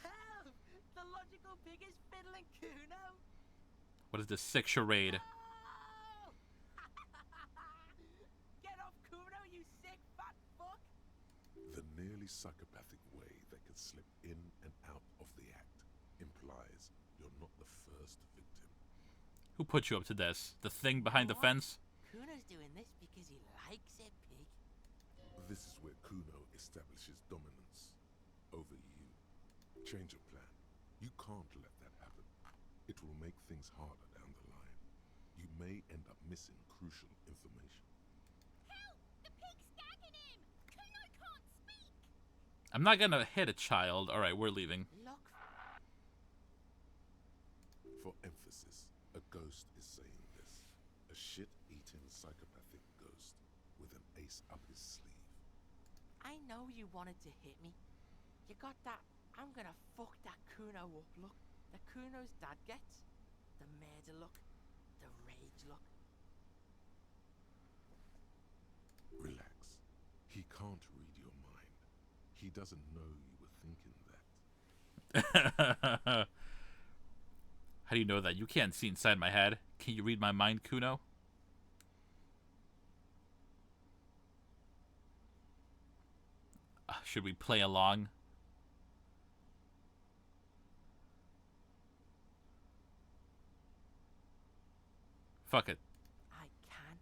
Help! The logical pig is fiddling Kuno! What is this sick charade? No! Get off Kuno, you sick fat fuck! The nearly psychopathic way they can slip in and out of the act implies you're not the first victim. Who put you up to this? The thing behind the What? fence? Kuno's doing this because he likes it, pig. This is where Kuno establishes dominance over you. Change your plan. You can't let that happen. It will make things harder down the line. You may end up missing crucial information. Help! The pig's gagging him! Kuno can't speak! I'm not gonna hit a child. Alright, we're leaving. Look, For emphasis, a ghost is saying this. A shit-eating psychopathic ghost with an ace up his sleeve. I know you wanted to hit me. You got that I'm gonna fuck that Kuno up look. The Kuno's dad gets. The murder look. The rage look. Relax. He can't read your mind. He doesn't know you were thinking that. How do you know that? You can't see inside my head. Can you read my mind, Kuno? Should we play along? Fuck it. I can.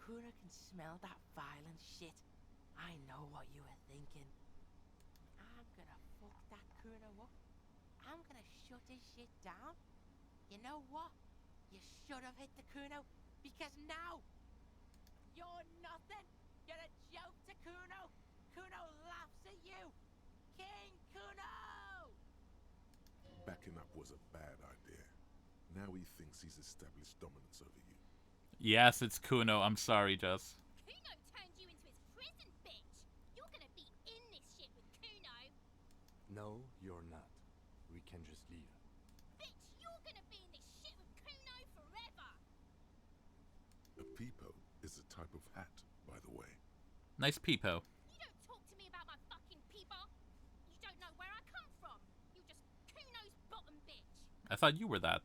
Kuno can smell that violent shit. I know what you were thinking. I'm gonna fuck that Kuno up. I'm gonna shut his shit down. You know what? You should have hit the Kuno, because now you're nothing. You're a joke to Kuno. Kuno laughs at you. King Kuno! Backing up was a bad idea. Now he thinks he's established dominance over you. Yes, it's Kuno. I'm sorry, Jess. Kuno turned you into his prison, bitch! You're gonna be in this shit with Kuno! No, you're not. We can just leave. Bitch, you're gonna be in this shit with Kuno forever! A peepo is a type of hat, by the way. Nice peepo. You don't talk to me about my fucking people! You don't know where I come from! You're just Kuno's bottom bitch! I thought you were that.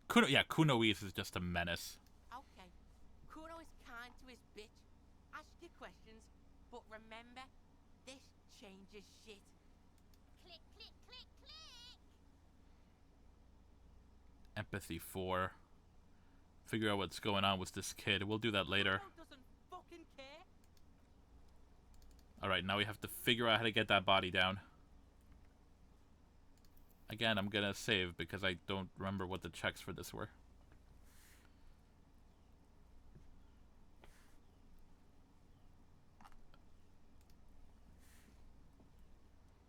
Kuno, yeah, Kunoise is just a menace. Okay. Kuno is kind to his bitch. Ask your questions, but remember, this changes shit. Click, click, click, click! Empathy 4. Figure out what's going on with this kid. We'll do that later. Kuno doesn't fucking care. Alright, now we have to figure out how to get that body down. Again, I'm gonna save because I don't remember what the checks for this were.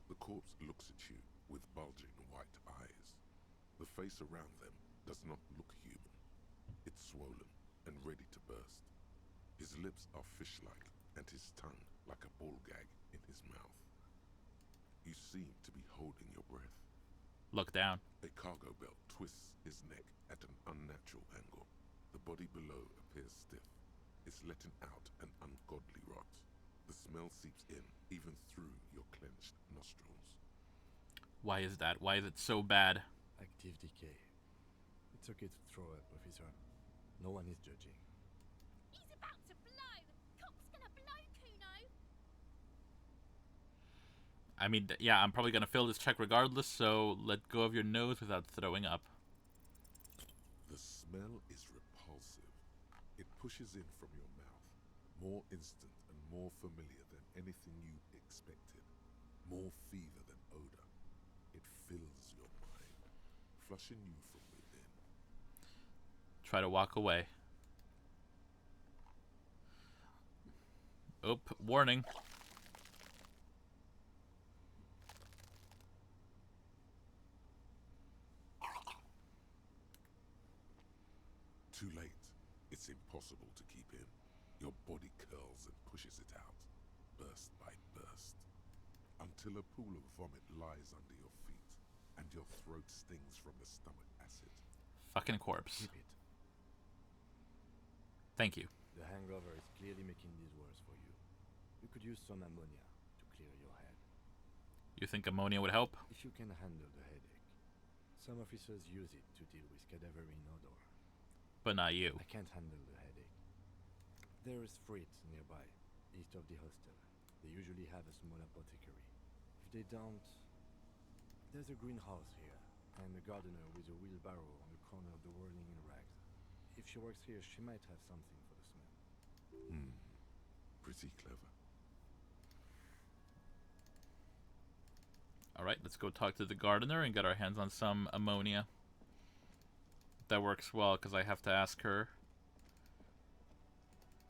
The corpse looks at you with bulging white eyes. The face around them does not look human. It's swollen and ready to burst. His lips are fish-like and his tongue like a ball gag in his mouth. You seem to be holding your breath. Look down. A cargo belt twists his neck at an unnatural angle. The body below appears stiff. It's letting out an ungodly rot. The smell seeps in, even through your clenched nostrils. Why is that? Why is it so bad? Active decay. It's okay to throw up, officer. No one is judging. I mean, yeah, I'm probably gonna fail this check regardless, so let go of your nose without throwing up. The smell is repulsive. It pushes in from your mouth, more instant and more familiar than anything you expected, more fever than odor. It fills your mind, flushing you from within. Try to walk away. Oop, warning. Too late. It's impossible to keep in. Your body curls and pushes it out, burst by burst, until a pool of vomit lies under your feet, and your throat stings from the stomach acid. Fucking corpse. Keep it. Thank you. The hangover is clearly making this worse for you. You could use some ammonia to clear your head. You think ammonia would help? If you can handle the headache. Some officers use it to deal with cadaverine odor. But not you. I can't handle the headache. There is Fritz nearby, east of the hostel. They usually have a small apothecary. If they don't, there's a greenhouse here, and a gardener with a wheelbarrow on the corner of the whirling in rags. If she works here, she might have something for the smell. Pretty clever. Alright, let's go talk to the gardener and get our hands on some ammonia. That works well, because I have to ask her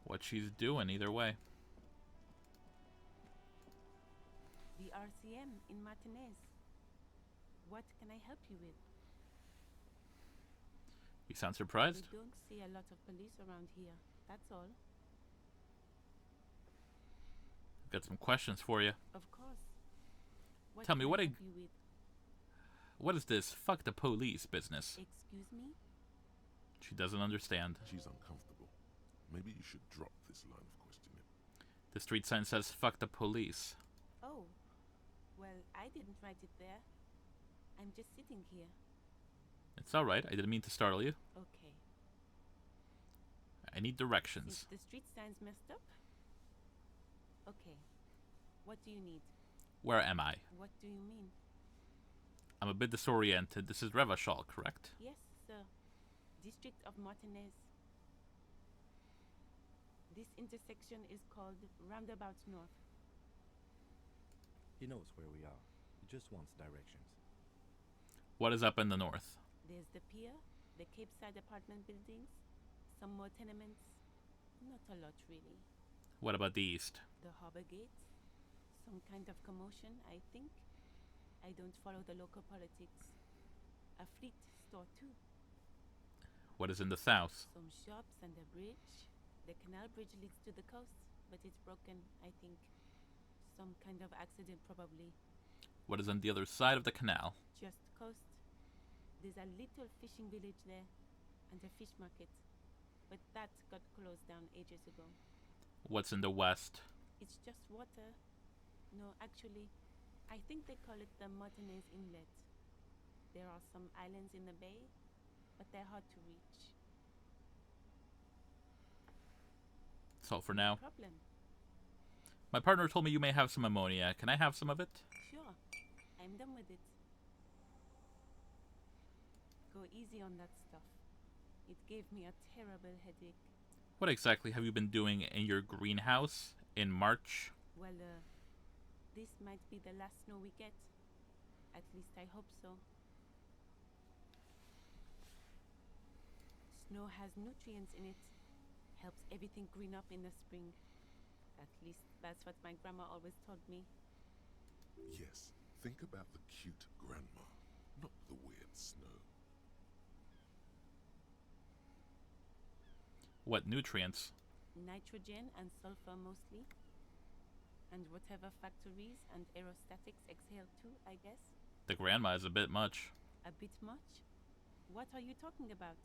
what she's doing either way. The RCM in Martinez. What can I help you with? You sound surprised? We don't see a lot of police around here, that's all. I've got some questions for you. Of course. What Tell me, can what I a- help you with? What is this fuck the police business? Excuse me? She doesn't understand. She's uncomfortable. Maybe you should drop this line of questioning. The street sign says fuck the police. Oh, well, I didn't write it there. I'm just sitting here. It's alright, I didn't mean to startle you. Okay. I need Is directions. the street signs messed up? Okay. What do you need? Where am I? What do you mean? I'm a bit disoriented. This is Revachol, correct? Yes, sir. District of Martinez. This intersection is called Roundabout North. He knows where we are. He just wants directions. What is up in the north? There's the pier, the Cape Side apartment buildings, some more tenements. Not a lot, really. What about the east? The harbor gate. Some kind of commotion, I think. I don't follow the local politics. A fleet store, too. What is in the south? Some shops and a bridge. The canal bridge leads to the coast, but it's broken, I think. Some kind of accident, probably. What is on the other side of the canal? Just coast. There's a little fishing village there, and a fish market. But that got closed down ages ago. What's in the west? It's just water. No, actually, I think they call it the Martinez Inlet. There are some islands in the bay, but they're hard to reach. That's all for now. Problem. My partner told me you may have some ammonia. Can I have some of it? Sure, I'm done with it. Go easy on that stuff. It gave me a terrible headache. What exactly have you been doing in your greenhouse in March? Well, this might be the last snow we get. At least I hope so. Snow has nutrients in it. Helps everything green up in the spring. At least that's what my grandma always told me. Yes, think about the cute grandma, not the weird snow. What nutrients? Nitrogen and sulfur mostly. And whatever factories and aerostatics exhale too, I guess. The grandma is a bit much. A bit much? What are you talking about?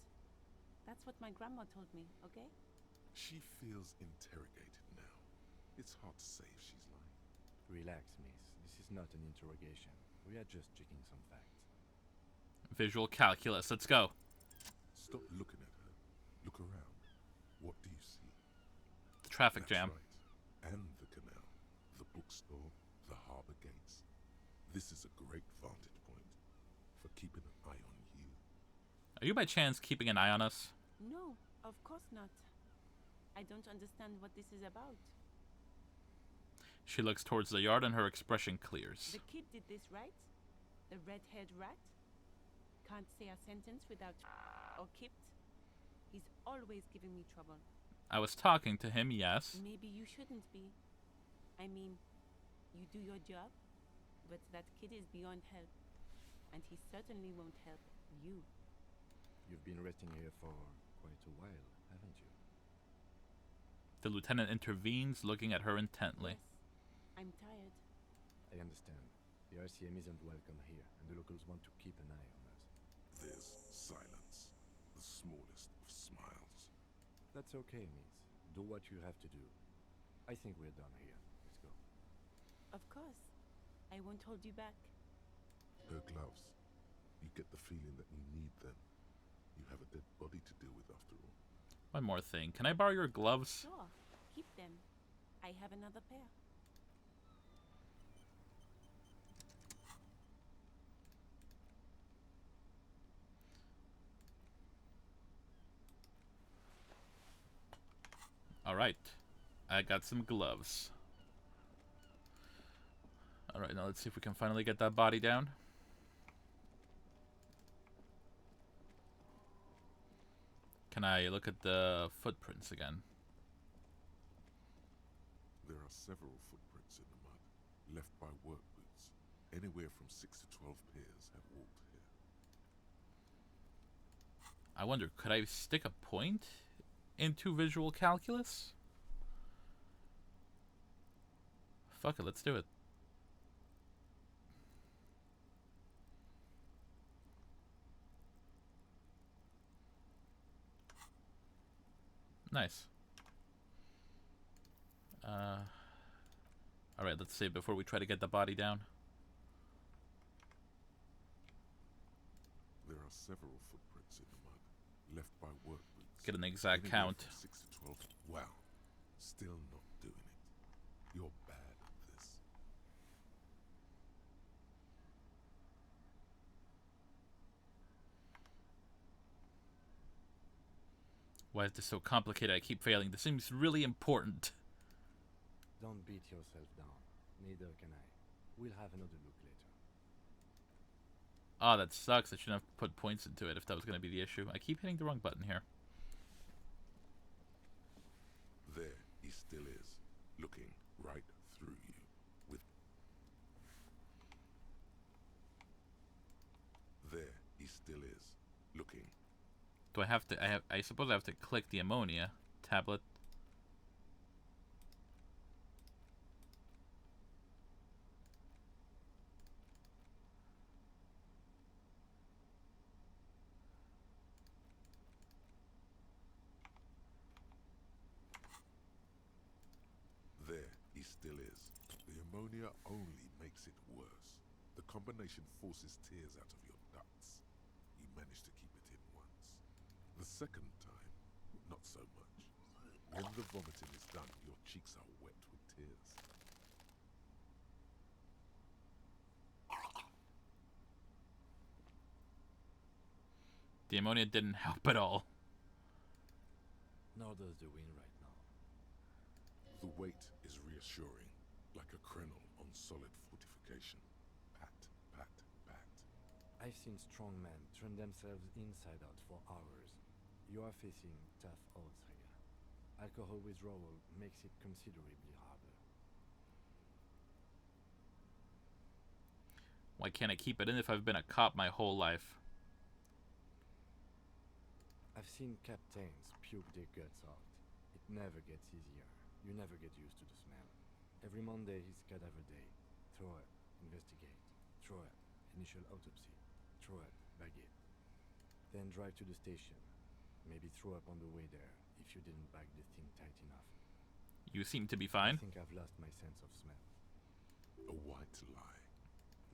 That's what my grandma told me, okay? She feels interrogated now. It's hard to say if she's lying. Relax, miss. This is not an interrogation. We are just checking some facts. Visual calculus. Let's go. Stop looking at her. Look around. What do you see? The traffic That's jam. right. And the canal, the bookstore, the harbour gates. This is a great vantage point for keeping an eye on you. Are you by chance keeping an eye on us? No, of course not. I don't understand what this is about. She looks towards the yard and her expression clears. The kid did this, right? The red-haired rat? Can't say a sentence without or kipped. He's always giving me trouble. I was talking to him, yes. Maybe you shouldn't be. I mean, you do your job, but that kid is beyond help. And he certainly won't help you. You've been resting here for quite a while, haven't you? The lieutenant intervenes, looking at her intently. Yes, I'm tired. I understand. The RCM isn't welcome here, and the locals want to keep an eye on us. There's silence, the smallest of smiles. That's okay, Miss. Do what you have to do. I think we're done here. Let's go. Of course. I won't hold you back. Her gloves. You get the feeling that you need them. You have a dead body to deal with after all. One more thing. Can I borrow your gloves? Sure, keep them. I have another pair. Alright. I got some gloves. Alright, now let's see if we can finally get that body down. Can I look at the footprints again? There are several footprints in the mud, left by work boots. Anywhere from 6 to 12 pairs have walked here. I wonder, could I stick a point into visual calculus? Fuck it, let's do it. Nice. Alright, let's see before we try to get the body down. There are several footprints in the mud, left by work boots. Get an exact Anywhere count. from 6 to 12. Wow. Still not doing it. You're bad at this. Why is this so complicated? I keep failing. This seems really important. Don't beat yourself down. Neither can I. We'll have another look later. Oh, that sucks. I shouldn't have put points into it if that was going to be the issue. I keep hitting the wrong button here. There he still is, looking right through you. With there he still is, looking. Do I have to? I suppose I have to click the ammonia tablet. There he still is. The ammonia only makes it worse. The combination forces tears out of your ducts. You manage to keep it in once. The second time, not so much. When the vomiting is done, your cheeks are wet with tears. The ammonia didn't help at all. Nor does the wind right now. The weight is reassuring, like a crenel on solid fortification. Pat, pat, pat. I've seen strong men turn themselves inside out for hours. You are facing tough odds here. Alcohol withdrawal makes it considerably harder. Why can't I keep it in if I've been a cop my whole life? I've seen captains puke their guts out. It never gets easier. You never get used to the smell. Every Monday is cadaver day. Throw it, investigate. Throw it, initial autopsy. Throw it, bag it. Then drive to the station. Maybe throw up on the way there if you didn't bag the thing tight enough. You seem to be fine. I think I've lost my sense of smell. A white lie.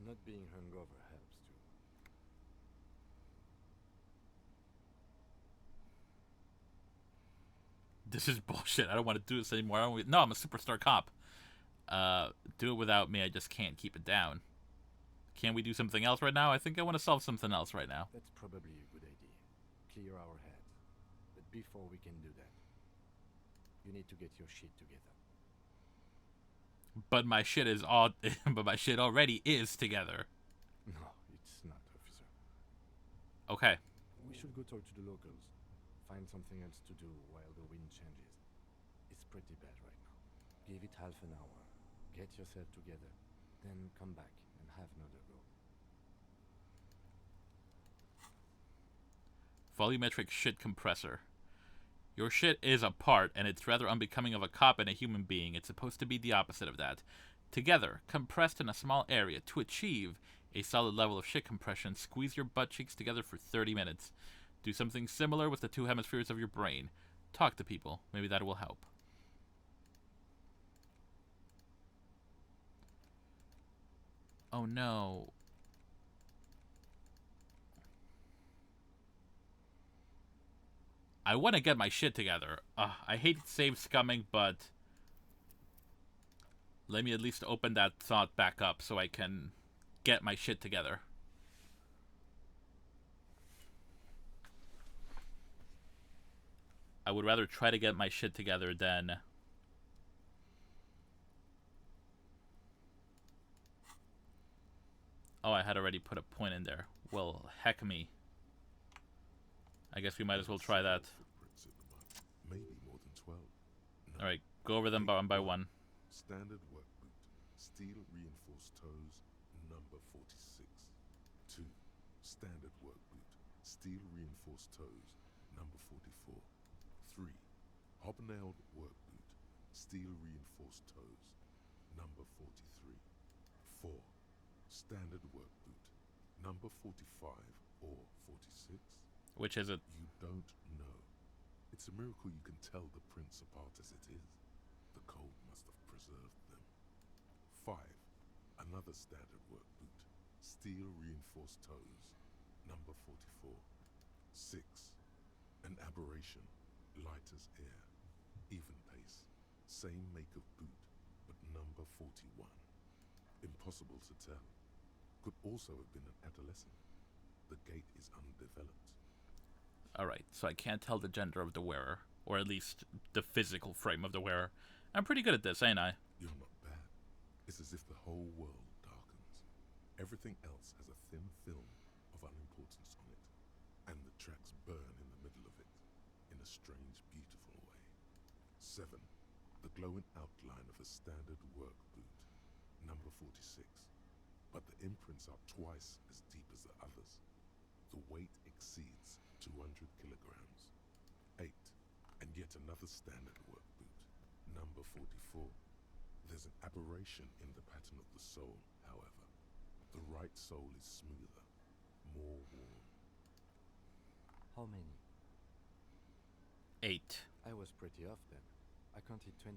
Not being hungover helps too. This is bullshit. I don't want to do this anymore. No, I'm a superstar cop. Do it without me. I just can't keep it down. Can't we do something else right now? I think I want to solve something else right now. That's probably a good idea. Clear our head. But before we can do that, you need to get your shit together. But my shit is all. But my shit already is together. No, it's not, officer. Okay. We should go talk to the locals. Find something else to do while the wind changes. It's pretty bad right now. Give it half an hour. Get yourself together. Then come back and have another go. Volumetric shit compressor. Your shit is apart, and it's rather unbecoming of a cop and a human being. It's supposed to be the opposite of that. Together, compressed in a small area, to achieve a solid level of shit compression, squeeze your butt cheeks together for 30 minutes. Do something similar with the two hemispheres of your brain. Talk to people. Maybe that will help. Oh no. I want to get my shit together. I hate save scumming, but let me at least open that thought back up so I can get my shit together. I would rather try to get my shit together than... Oh, I had already put a point in there. Well, heck me. I guess we might as well try that. Maybe more than 12. No. Alright, go over them one by one. Standard work boot. Steel reinforced toes, number 46. 2. Standard work boot. Steel reinforced toes, number 44. 3. Hobnailed work boot. Steel reinforced toes, number 43. 4. Standard work boot. Number 45 or 46. Which is it? You don't know. It's a miracle you can tell the prints apart as it is. The cold must have preserved them. 5. Another standard work boot. Steel reinforced toes. Number 44. 6. An aberration. Light as air. Even pace. Same make of boot, but number 41. Impossible to tell. Could also have been an adolescent. The gait is undeveloped. Alright, so I can't tell the gender of the wearer. Or at least the physical frame of the wearer. I'm pretty good at this, ain't I? You're not bad. It's as if the whole world darkens. Everything else has a thin film of unimportance on it. And the tracks burn in the middle of it. In a strange, beautiful way. 7. The glowing outline of a standard work boot. Number 46. But the imprints are twice as deep as the others. The weight exceeds 200 kilograms. 8. And yet another standard work boot. Number 44. There's an aberration in the pattern of the sole, however. The right sole is smoother, more worn. How many? 8. I was pretty off then. I counted 20.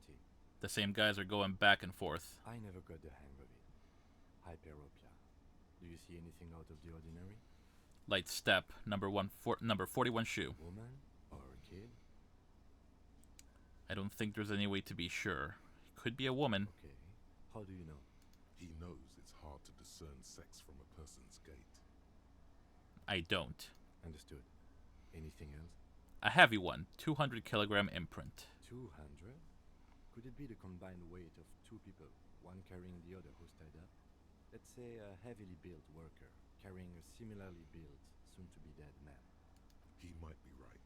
The same guys are going back and forth. I never got the hang of it. Hyperopia. Do you see anything out of the ordinary? Light step, number 41 shoe. Woman or kid? I don't think there's any way to be sure. Could be a woman. Okay. How do you know? He knows it's hard to discern sex from a person's gait. I don't. Understood. Anything else? A heavy one, 200 kilogram imprint. 200? Could it be the combined weight of two people, one carrying the other who's tied up? Let's say a heavily built worker carrying a similarly built, soon-to-be-dead man. He might be right.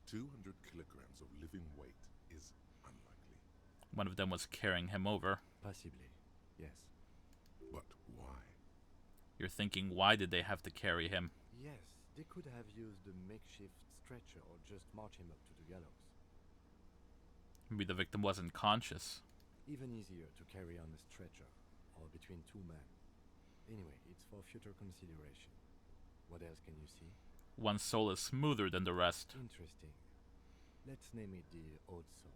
200 kilograms of living weight is unlikely. One of them was carrying him over. Possibly, yes. But why? You're thinking, why did they have to carry him? Yes, they could have used a makeshift stretcher or just march him up to the gallows. Maybe the victim wasn't conscious. Even easier to carry on a stretcher, or between two men. Anyway, it's for future consideration. What else can you see? One sole is smoother than the rest. Interesting. Let's name it the odd sole.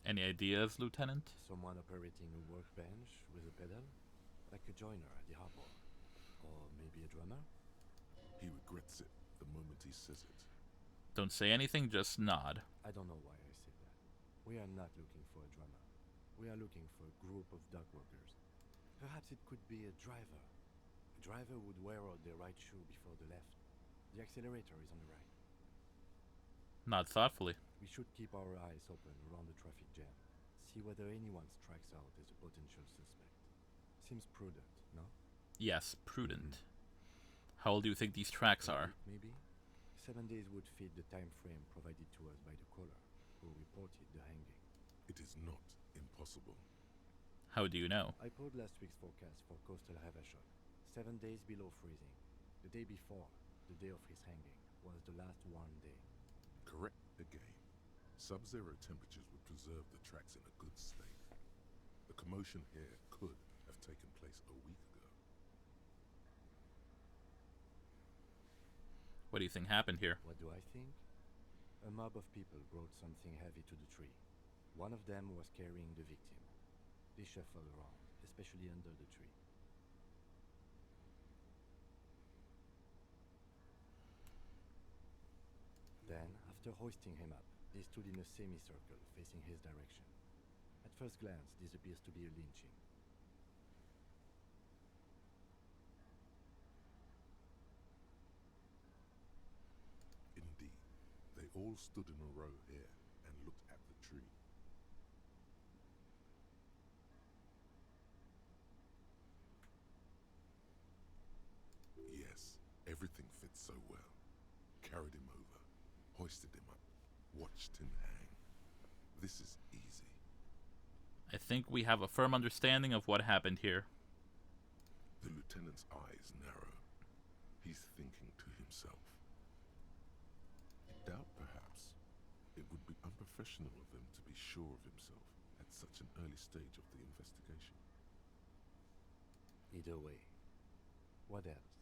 Any ideas, Lieutenant? Someone operating a workbench with a pedal? Like a joiner at the harbor. Or maybe a drummer? He regrets it the moment he says it. Don't say anything, just nod. I don't know why I said that. We are not looking for a drummer. We are looking for a group of dock workers. Perhaps it could be a driver, a A driver would wear out their right shoe before the left. The accelerator is on the right. Not thoughtfully. We should keep our eyes open around the traffic jam. See whether anyone strikes out as a potential suspect. Seems prudent, no? Yes, prudent. How old do you think these tracks are? Maybe? 7 days would fit the time frame provided to us by the caller, who reported the hanging. It is not impossible. How do you know? I pulled last week's forecast for coastal Havashok. 7 days below freezing. The day before, the day of his hanging, was the last warm day. Correct again. Sub-zero temperatures would preserve the tracks in a good state. The commotion here could have taken place a week ago. What do you think happened here? What do I think? A mob of people brought something heavy to the tree. One of them was carrying the victim. They shuffled around, especially under the tree. Then, after hoisting him up, they stood in a semicircle facing his direction. At first glance, this appears to be a lynching. Indeed, they all stood in a row here and looked at the tree. Yes, everything fits so well. Carried him over, hoisted him up, watched him hang. This is easy. I think we have a firm understanding of what happened here. The lieutenant's eyes narrow. He's thinking to himself. I doubt, perhaps, it would be unprofessional of him to be sure of himself at such an early stage of the investigation. Either way. What else?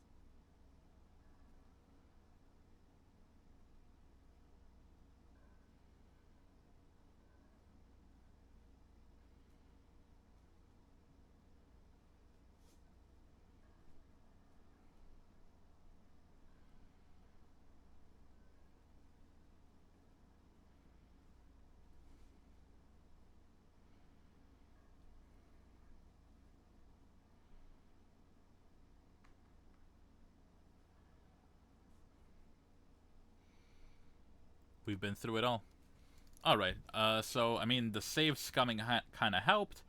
We've been through it all. Alright, so, I mean, the save scumming kind of helped.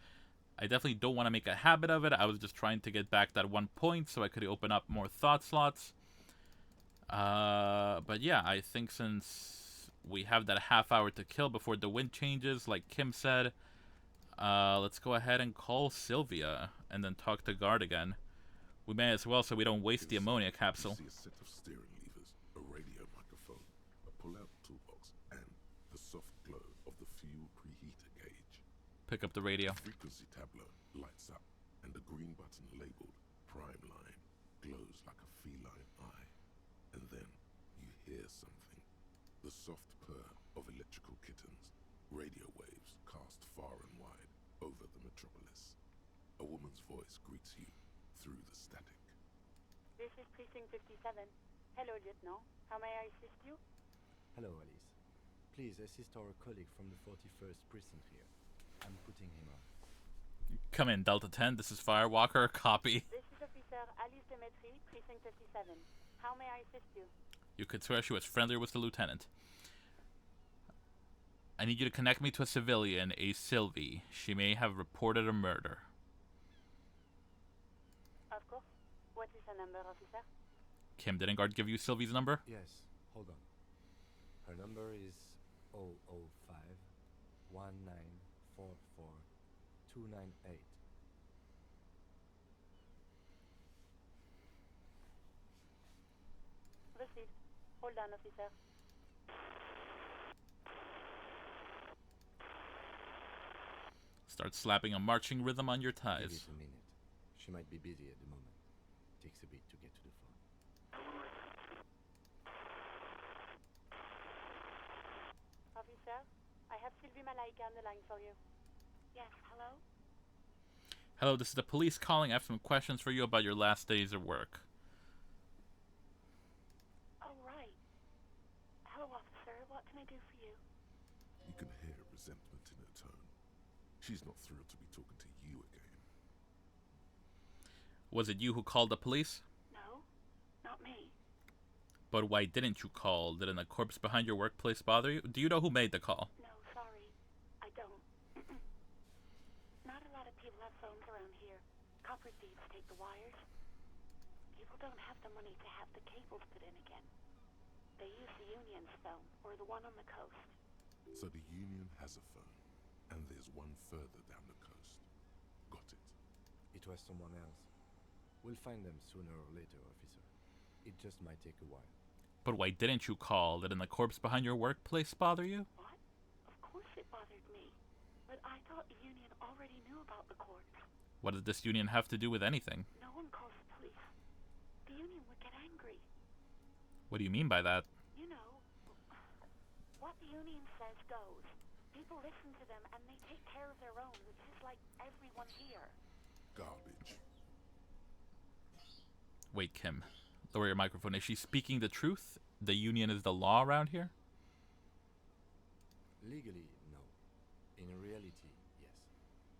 I definitely don't want to make a habit of it. I was just trying to get back that 1 point so I could open up more thought slots. But yeah, I think since we have that half hour to kill before the wind changes, like Kim said, let's go ahead and call Sylvia and then talk to Guard again. We may as well so we don't waste the ammonia capsule. You see a set of steering levers, a radio microphone, a pull-out toolbox, and the soft glow of the fuel preheater gauge. Pick up the radio. The frequency tableau lights up, and the green button labeled Prime Line glows like a feline eye. And then you hear something. The soft purr of electrical kittens, radio waves cast far and wide over the metropolis. A woman's voice greets you through the static. This is Precinct 57. Hello, Lieutenant. How may I assist you? Hello, Alice. Please assist our colleague from the 41st Precinct here. I'm putting him on. Come in, Delta 10. This is Firewalker. Copy. This is Officer Alice Demetri, Precinct 57. How may I assist you? You could swear she was friendlier with the lieutenant. I need you to connect me to a civilian, a Sylvie. She may have reported a murder. Of course. What is her number, officer? Kim, didn't Guard give you Sylvie's number? Yes, hold on. Her number is 005 1944 298. Received. Hold on, officer. Start slapping a marching rhythm on your Give ties. it a minute. She might be busy at the moment. Takes a bit to get to the phone. Officer, I have Sylvie Malaika on the line for you. Yes, hello? Hello, this is the police calling. I have some questions for you about your last days of work. Oh, right. Hello, officer. What can I do for you? You can hear resentment in her tone. She's not thrilled to be talking to you again. Was it you who called the police? No, not me. But why didn't you call? Didn't a corpse behind your workplace bother you? Do you know who made the call? No, sorry. I don't. Not a lot of people have phones around here. Copper thieves take the wires. People don't have the money to have the cables put in again. They use the Union's phone, or the one on the coast. So the Union has a phone, and there's one further down the coast. Got it. It was someone else. We'll find them sooner or later, officer. It just might take a while. But why didn't you call? Didn't the corpse behind your workplace bother you? What? Of course it bothered me. But I thought the Union already knew about the corpse. What does this Union have to do with anything? No one calls the police. The Union would get angry. What do you mean by that? You know, what the Union says goes. People listen to them and they take care of their own, which is like everyone here. Garbage. Wait, Kim. Lower your microphone. Is she speaking the truth? The Union is the law around here? Legally, no. In reality, yes.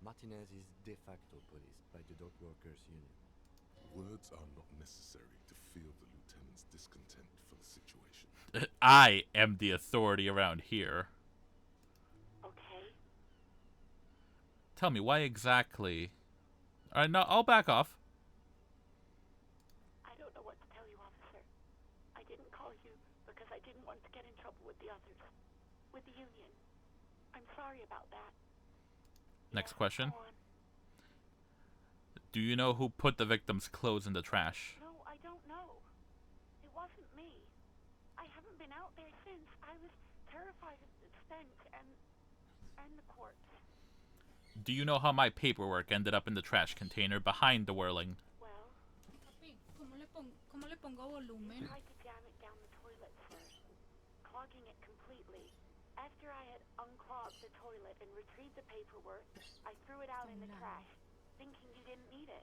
Martinez is de facto police by the Dock Workers Union. Words are not necessary to feel the lieutenant's discontent for the situation. I am the authority around here. Okay. Tell me, why exactly? Alright, no, I'll back off. I don't know what to tell you, officer. I didn't call you because I didn't want to get in trouble with the others. With the Union. I'm sorry about that. Next question. Go on. Do you know who put the victim's clothes in the trash? No, I don't know. It wasn't me. I haven't been out there since. I was terrified of the stench and the corpse. Do you know how my paperwork ended up in the trash container behind the whirling? Well, Papi, ¿cómo le pongo volumen? I tried to jam it down the toilet, sir, clogging it completely. After I had unclogged the toilet and retrieved the paperwork, I threw it out in the trash, thinking you didn't need it.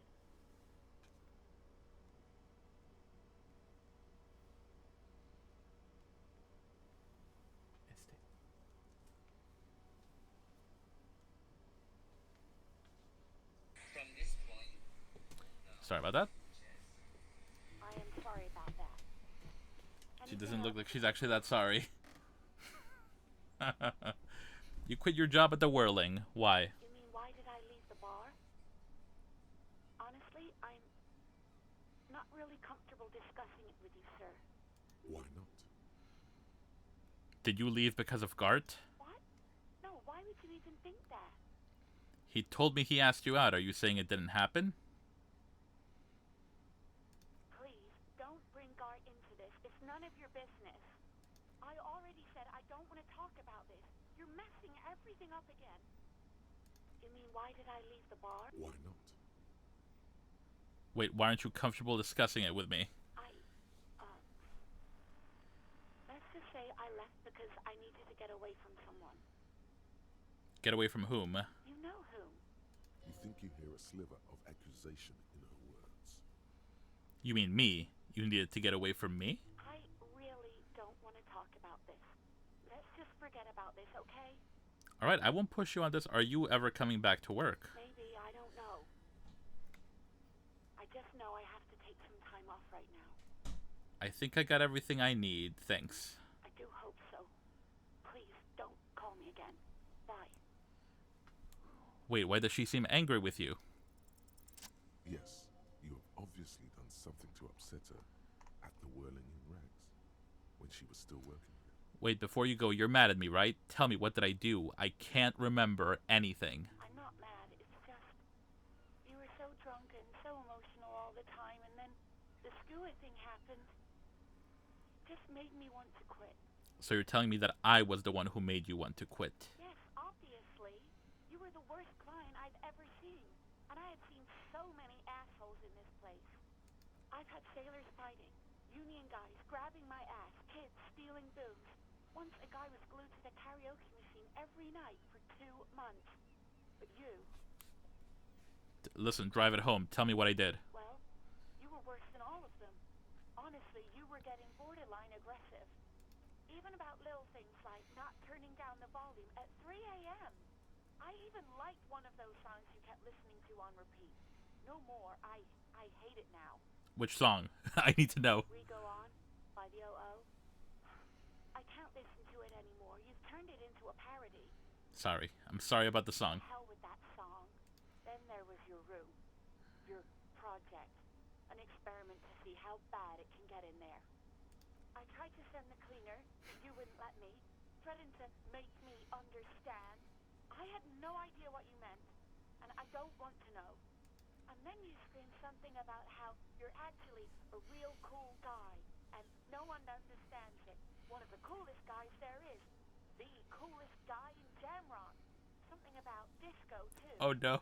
Sorry about that. I am sorry about that. She doesn't look like she's actually that sorry. You quit your job at the whirling. Why? You mean, why did I leave the bar? Honestly, I'm not really comfortable discussing it with you, sir. Why not? Did you leave because of Gart? What? No, why would you even think that? He told me he asked you out. Are you saying it didn't happen? Please, don't bring Gart into this. It's none of your business. I already said I don't want to talk about this. You're messing everything up again. You mean, why did I leave the bar? Why not? Wait, why aren't you comfortable discussing it with me? Let's just say I left because I needed to get away from someone. Get away from whom? You know whom. You think you hear a sliver of accusation in her words. You mean me? You needed to get away from me? I really don't want to talk about this. Let's just forget about this, okay? Alright, I won't push you on this. Are you ever coming back to work? Maybe, I don't know. I just know I have to take some time off right now. I think I got everything I need. Thanks. I do hope so. Please, don't call me again. Bye. Wait, why does she seem angry with you? Yes, you have obviously done something to upset her at the whirling in rags when she was still working here. Wait, before you go, you're mad at me, right? Tell me, what did I do? I can't remember anything. I'm not mad. It's just you were so drunk and so emotional all the time, and then the Stewart thing happened. Just made me want to quit. So you're telling me that I was the one who made you want to quit? Yes, obviously. You were the worst client I've ever seen. And I have seen so many assholes in this place. I've had sailors fighting, union guys grabbing my ass, kids stealing booze. Once a guy was glued to the karaoke machine every night for 2 months. But you... Listen, drive it home. Tell me what I did. Well, you were worse than all of them. Honestly, you were getting borderline aggressive. Even about little things like not turning down the volume at 3 a.m. I even liked one of those songs you kept listening to on repeat. No more. I hate it now. Which song? I need to know. We Go On by the O.O. I can't listen to it anymore. You've turned it into a parody. Sorry. I'm sorry about the song. Hell with that song. Then there was your room. Your project. An experiment to see how bad it can get in there. I tried to send the cleaner, but you wouldn't let me. Threatened to make me understand. I had no idea what you meant, and I don't want to know. And then you screamed something about how you're actually a real cool guy, and no one understands it. One of the coolest guys there is. The coolest guy in Jamrock. Something about disco, too. Oh no.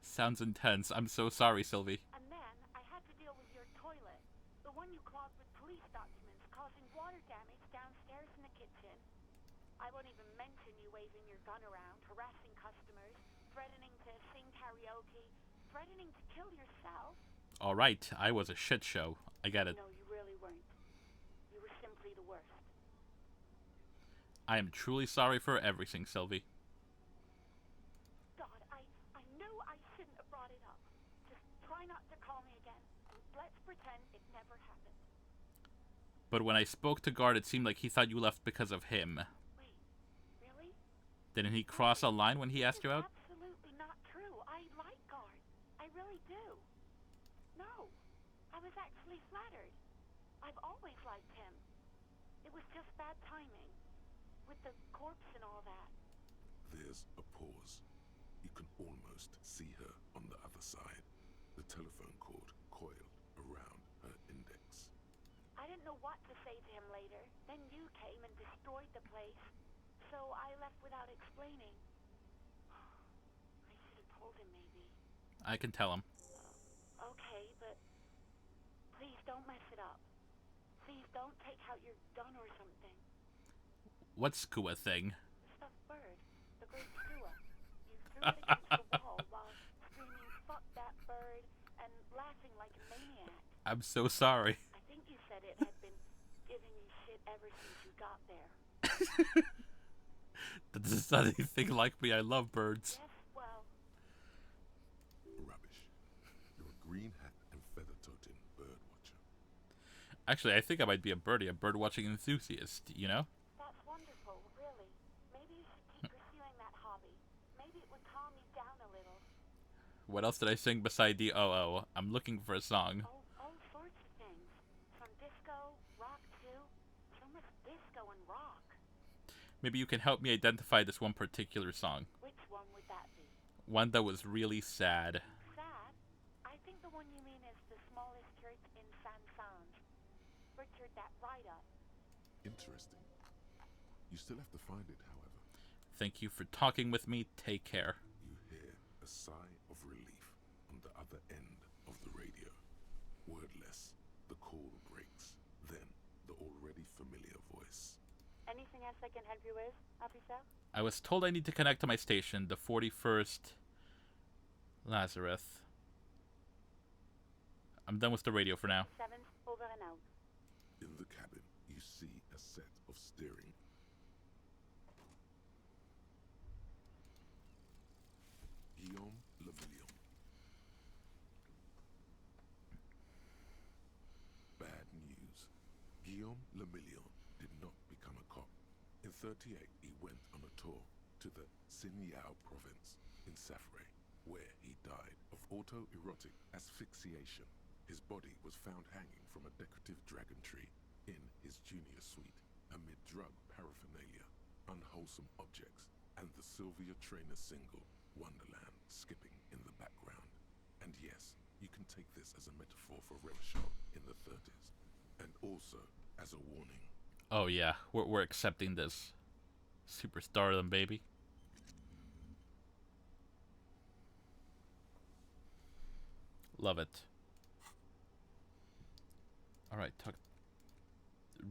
Sounds intense. I'm so sorry, Sylvie. And then I had to deal with your toilet. The one you clogged with police documents, causing water damage downstairs in the kitchen. I won't even mention you waving your gun around, harassing customers, threatening to sing karaoke, threatening to kill yourself. Alright, I was a shit show. I get it. No, you really weren't. You were simply the worst. I am truly sorry for everything, Sylvie. God, I knew I shouldn't have brought it up. Just try not to call me again, and let's pretend it never happened. But when I spoke to Guard, it seemed like he thought you left because of him. Wait, really? Didn't he cross a line when he asked you out? Absolutely not true. I like Guard. I really do. No, I was actually flattered. I've always liked him. It was just bad timing. With the corpse and all that. There's a pause. You can almost see her on the other side. The telephone cord coiled around her index. I didn't know what to say to him later. Then you came and destroyed the place. So I left without explaining. I should have told him, maybe. I can tell him. Okay, but please don't mess it up. Please don't take out your gun or something. What skua thing? The stuffed bird. The great skua. You threw it against the wall while screaming, "Fuck that bird," and laughing like a maniac. I'm so sorry. I think you said it had been giving you shit ever since you got there. That is not anything like me. I love birds. Yes, well, Rubbish. You're a green hat and feather-toting bird watcher. Actually, I think I might be a bird-watching enthusiast, you know? that's wonderful, really. Maybe you should keep pursuing that hobby. Maybe it would calm you down a little. What else did I sing beside the OO? I'm looking for a song. All sorts of things. From disco, rock too. So much disco and rock. Maybe you can help me identify this one particular song. Which one would that be? One that was really sad. Sad? I think the one you mean is the smallest church in San Sanz. Richard, that write-up. Interesting. You still have to find it, however. Thank you for talking with me. Take care. You hear a sigh of relief on the other end of the radio. Wordless, the call breaks. Then, the already familiar voice. Anything else I can help you with, officer? I was told I need to connect to my station, the 41st Lazarus. I'm done with the radio for now. 7, over and out. In the cabin, you see a set of steering. Guillaume Le Million. Bad news. Guillaume Le Million did not become a cop. In 38, he went on a tour to the Sinyao province in Safre, where he died of autoerotic asphyxiation. His body was found hanging from a decorative dragon tree in his junior suite, amid drug paraphernalia, unwholesome objects, and the Sylvia Trainer single, Wonderland, skipping in the background. And yes, you can take this as a metaphor for Revachol in the 30s, and also as a warning. Oh yeah, we're accepting this. Superstardom, baby. Love it. Alright,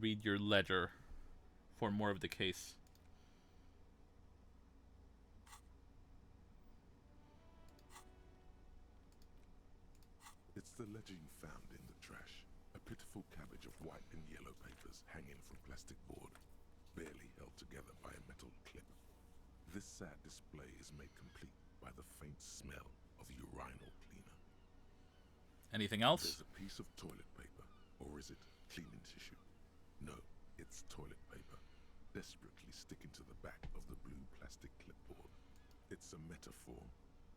read your ledger for more of the case. It's the ledger you found in the trash. A pitiful cabbage of white and yellow papers hanging from plastic board, barely held together by a metal clip. This sad display is made complete by the faint smell of urinal cleaner. Anything else? There's a piece of toilet paper. Or is it cleaning tissue? No, it's toilet paper. Desperately sticking to the back of the blue plastic clipboard. It's a metaphor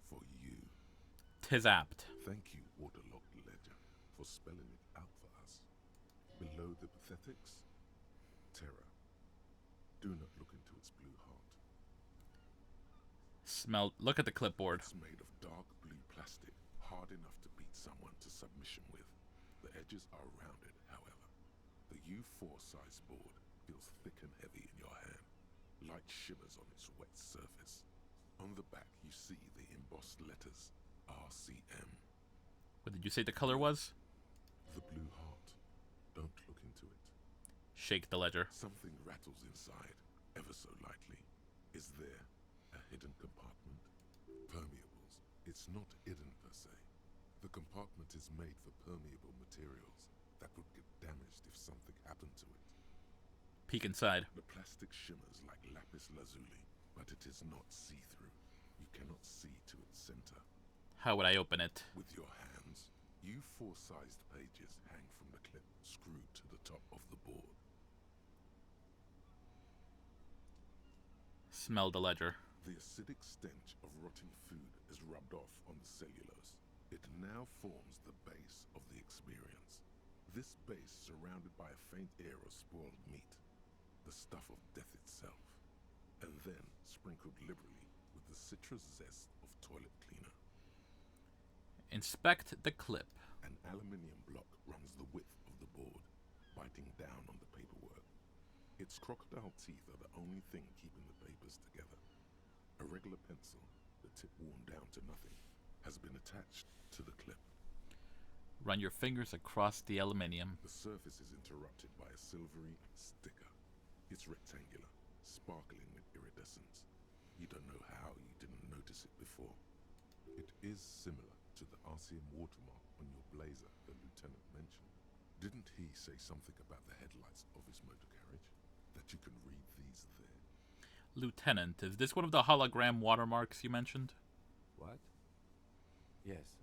for you. 'Tis apt. Thank you, waterlogged ledger, for spelling it out for us. Below the pathetics, terror. Do not look into its blue heart. Look at the clipboard. It's made of dark blue plastic, hard enough to beat someone to submission with. The edges are rounded, however. The U4 size board feels thick and heavy in your hand. Light shimmers on its wet surface. On the back, you see the embossed letters, RCM. What did you say the color was? The blue heart. Don't look into it. Shake the ledger. Something rattles inside, ever so lightly. Is there a hidden compartment? Permeables. It's not hidden per se. The compartment is made for permeable materials that would get damaged if something happened to it. Peek inside. The plastic shimmers like lapis lazuli, but it is not see-through. You cannot see to its center. How would I open it? With your hands, U4-sized pages hang from the clip screwed to the top of the board. Smell the ledger. The acidic stench of rotting food is rubbed off on the cellulose. It now forms the base of the experience. This base surrounded by a faint air of spoiled meat, the stuff of death itself, and then sprinkled liberally with the citrus zest of toilet cleaner. Inspect the clip. An aluminium block runs the width of the board, biting down on the paperwork. Its crocodile teeth are the only thing keeping the papers together. A regular pencil, the tip worn down to nothing, has been attached to the clip. Run your fingers across the aluminium. The surface is interrupted by a silvery sticker. It's rectangular, sparkling with iridescence. You don't know how you didn't notice it before. It is similar to the RCM watermark on your blazer the lieutenant mentioned. Didn't he say something about the headlights of his motor carriage? That you can read these there? Lieutenant, is this one of the hologram watermarks you mentioned? What? Yes,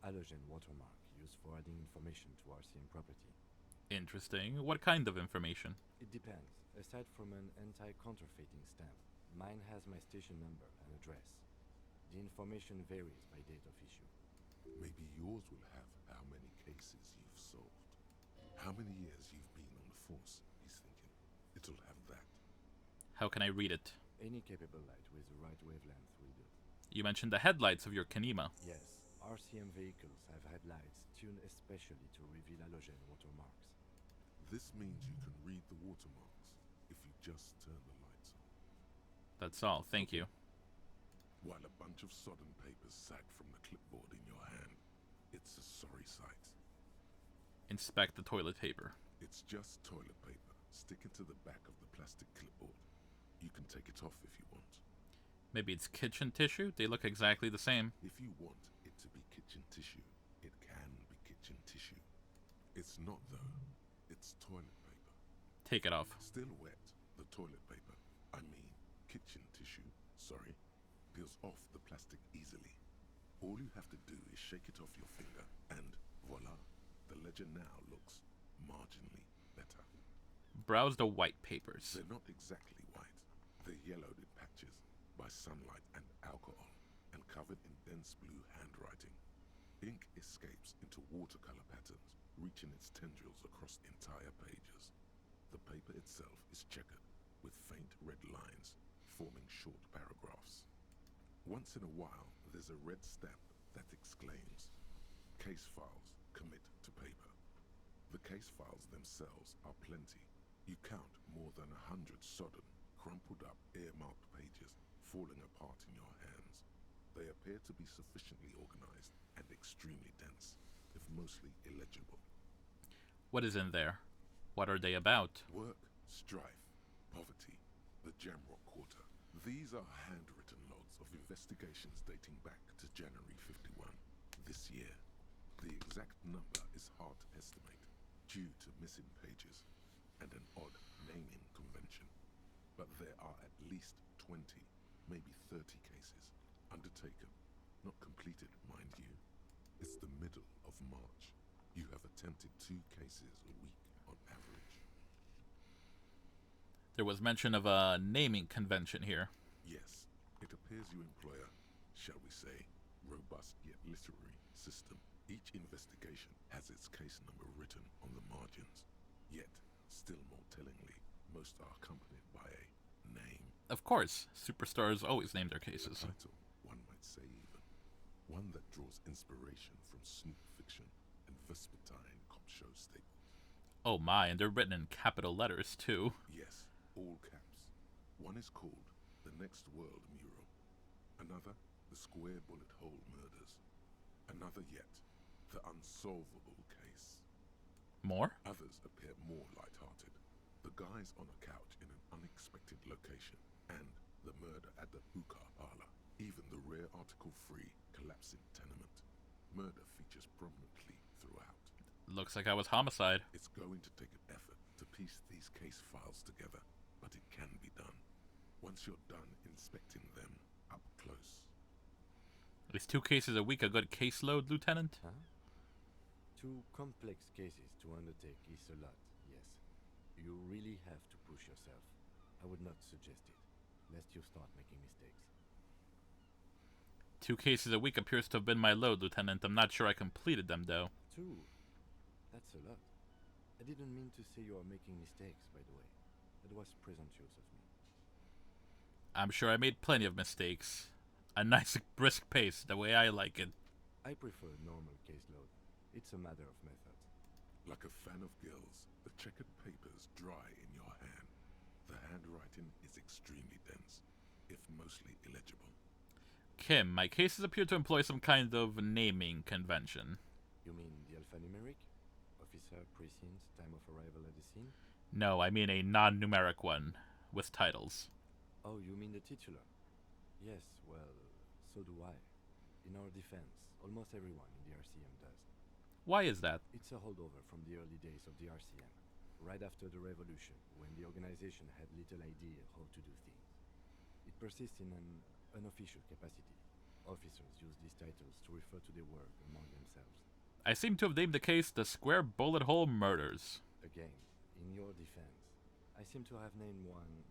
halogen watermark used for adding information to RCM property. Interesting. What kind of information? It depends. Aside from an anti-counterfeiting stamp, mine has my station number and address. The information varies by date of issue. Maybe yours will have how many cases you've solved. How many years you've been on the force, he's thinking. It'll have that. How can I read it? Any capable light with the right wavelength will do. You mentioned the headlights of your Kanima. Yes, RCM vehicles have headlights tuned especially to reveal halogen watermarks. This means you can read the watermarks if you just turn the lights on. That's all. Thank you. While a bunch of sodden papers sag from the clipboard in your hand, it's a sorry sight. Inspect the toilet paper. It's just toilet paper sticking to the back of the plastic clipboard. You can take it off if you want. Maybe it's kitchen tissue? They look exactly the same. If you want it to be kitchen tissue, it can be kitchen tissue. It's not though. It's toilet paper. Take it off. Still wet, the toilet paper, I mean kitchen tissue, sorry, peels off the plastic easily. All you have to do is shake it off your finger and voila, the ledger now looks marginally better. Browse the white papers. They're not exactly white. They're yellowed in patches by sunlight and alcohol and covered in dense blue handwriting. Ink escapes into watercolor patterns, reaching its tendrils across entire pages. The paper itself is checkered with faint red lines forming short paragraphs. Once in a while, there's a red stamp that exclaims, "Case files, commit to paper." The case files themselves are plenty. You count more than 100 sodden, crumpled up, earmarked pages falling apart in your hands. They appear to be sufficiently organized and extremely dense, if mostly illegible. What is in there? What are they about? Work, strife, poverty, the Jamrock Quarter. These are handwritten logs of investigations dating back to January 51, this year. The exact number is hard to estimate, due to missing pages and an odd naming convention. But there are at least 20, maybe 30 cases, undertaken, not completed, mind you. It's the middle of of March. You have attempted 2 cases a week on average. There was mention of a naming convention here. Yes, it appears you employ a, shall we say, robust yet literary system. Each investigation has its case number written on the margins. Yet, still more tellingly, most are accompanied by a name. Of course, superstars always name their cases. A title, one might say even. One that draws inspiration from snoop fiction and vespertine cop show staples. Oh my, and they're written in capital letters too. Yes, all caps. One is called The Next World Mural. Another, The Square Bullet Hole Murders. Another yet, The Unsolvable Case. More? Others appear more light-hearted. The guys on a couch in an unexpected location, and the murder at the hookah parlor. Even the rare article-free collapsing tenement. Murder features prominently throughout. Looks like I was homicide. It's going to take an effort to piece these case files together, but it can be done. Once you're done inspecting them up close. Is 2 cases a week a good caseload, Lieutenant? Huh? 2 complex cases to undertake is a lot, yes. You really have to push yourself. I would not suggest it, lest you start making mistakes. 2 cases a week appears to have been my load, Lieutenant. I'm not sure I completed them, though. 2? That's a lot. I didn't mean to say you are making mistakes, by the way. That was presumptuous of me. I'm sure I made plenty of mistakes. A nice brisk pace, the way I like it. I prefer normal caseload. It's a matter of method. Like a fan of girls, the checkered papers dry in your hand. The handwriting is extremely dense, if mostly illegible. Kim, my cases appear to employ some kind of naming convention. You mean the alphanumeric? Officer, precinct, time of arrival at the scene? No, I mean a non-numeric one, with titles. Oh, you mean the titular? Yes, well, so do I. In our defense, almost everyone in the RCM does. Why is that? It's a holdover from the early days of the RCM, right after the revolution, when the organization had little idea how to do things. It persists in an unofficial capacity. Officers use these titles to refer to their work among themselves. I seem to have named the case the Square Bullet Hole Murders. Again, in your defense, I seem to have named one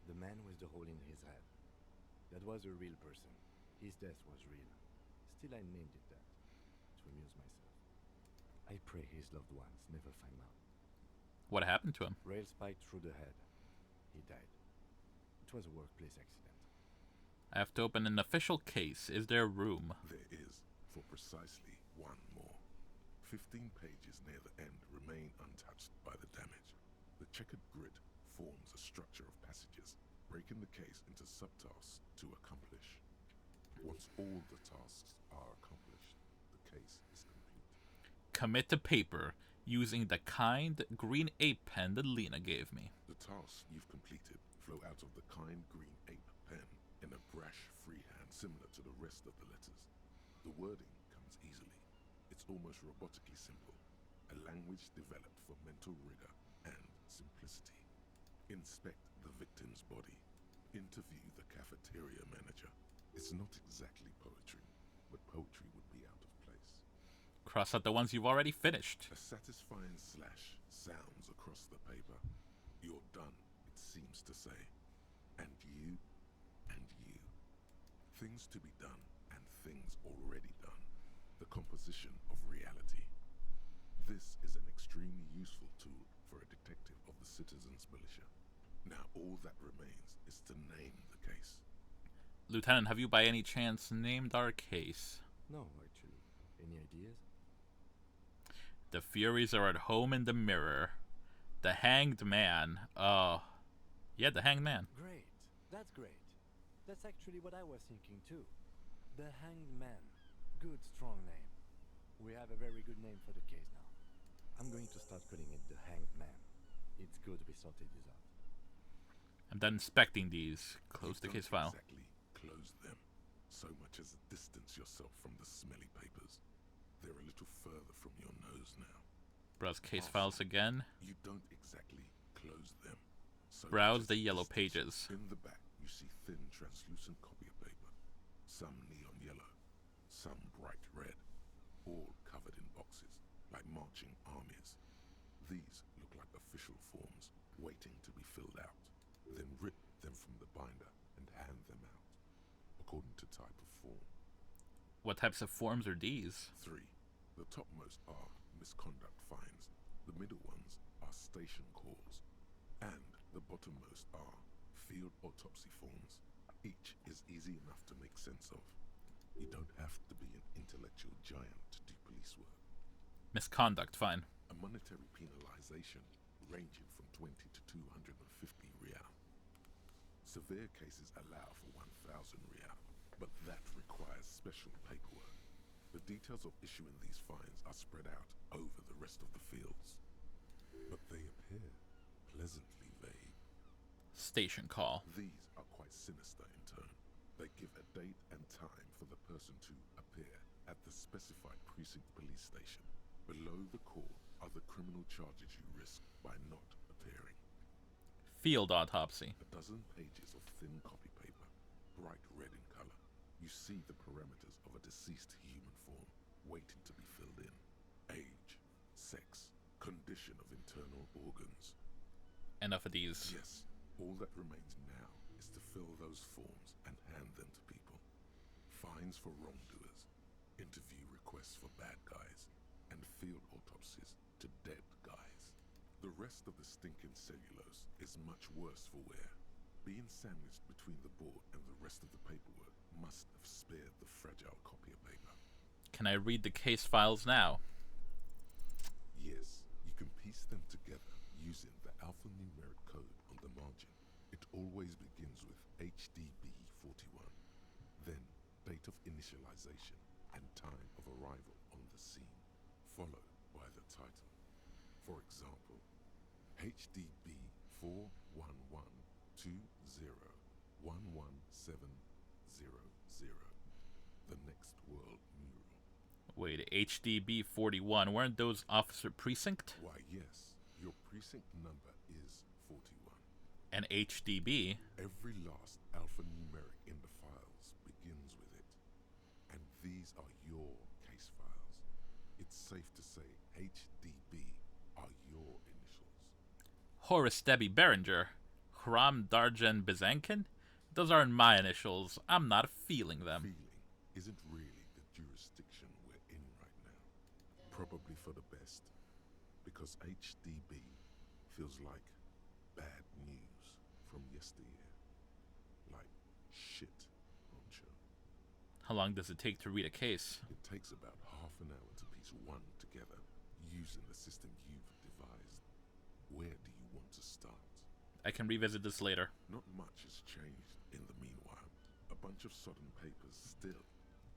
the man with the hole in his head. That was a real person. His death was real. Still, I named it that, to amuse myself. I pray his loved ones never find out. What happened to him? Rail spiked through the head. He died. It was a workplace accident. I have to open an official case. Is there room? There is, for precisely one more. 15 pages near the end remain untouched by the damage. The checkered grid forms a structure of passages, breaking the case into subtasks to accomplish. Once all the tasks are accomplished, the case is complete. Commit to paper, using the kind green ape pen that Lena gave me. The tasks you've completed flow out of the kind green ape pen in a brash freehand similar to the rest of the letters. The wording comes easily. It's almost robotically simple, a language developed for mental rigor and simplicity. Inspect the victim's body. Interview the cafeteria manager. It's not exactly poetry, but poetry would be out of place. Cross out the ones you've already finished. A satisfying slash sounds across the paper. You're done, it seems to say. And you, and you. Things to be done, and things already done. The composition of reality. This is an extremely useful tool for a detective of the citizens' militia. Now all that remains is to name the case. Lieutenant, have you by any chance named our case? No, actually. Any ideas? The Furies are at home in the mirror. The Hanged Man. Yeah, the Hanged Man. Great. That's great. That's actually what I was thinking too. The Hanged Man. Good, strong name. We have a very good name for the case now. I'm going to start calling it the Hanged Man. It's good we sorted this out. I'm done inspecting these. Close the You case don't file. exactly close them, so much as distance yourself from the smelly papers. They're a little further from your nose now. Browse case files again. You don't exactly close them. So Browse much the as yellow distance. pages. In the back, you see thin, translucent copy of paper. Some neon yellow, some bright red, all covered in boxes. marching armies. These look like official forms waiting to be filled out. Then rip them from the binder and hand them out, according to type of form. What types of forms are these? 3. The topmost are misconduct fines, the middle ones are station calls, and the bottommost are field autopsy forms. Each is easy enough to make sense of. You don't have to be an intellectual giant to do police work. Misconduct fine. A monetary penalization ranging from 20 to 250 real. Severe cases allow for 1,000 real, but that requires special paperwork. The details of issuing these fines are spread out over the rest of the fields, but they appear pleasantly vague. Station call. These are quite sinister in turn. They give a date and time for the person to appear at the specified precinct police station. Below the call are the criminal charges you risk by not appearing. Field autopsy. A dozen pages of thin copy paper, bright red in color. You see the parameters of a deceased human form waiting to be filled in. Age, sex, condition of internal organs. Enough of these. Yes, all that remains now is to fill those forms and hand them to people. Fines for wrongdoers, interview requests for bad guys, and field autopsies to dead guys. The rest of the stinking cellulose is much worse for wear. Being sandwiched between the board and the rest of the paperwork must have spared the fragile copier paper. Can I read the case files now? Yes, you can piece them together using the alphanumeric code on the margin. It always begins with HDB 41, then date of initialization and time of arrival on the scene, followed by the title. For example, HDB 41120111700, the next world mural. Wait, HDB 41. Weren't those officer precinct? Why, yes, your precinct number is 41. And HDB? Every last alphanumeric in the files begins with it. And these are your case files. It's safe to say HDB are your initials. Horace Debbie Berenger. Hram Darjan Bezankin? Those aren't my initials. I'm not feeling them. Feeling isn't really the jurisdiction we're in right now. Probably for the best. Because HDB feels like bad news from yesteryear. Like shit, Honcho. How long does it take to read a case? It takes about half an hour to piece one together using the system you've devised. Where do you want to start? I can revisit this later. Not much has changed in the meanwhile. A bunch of sodden papers still.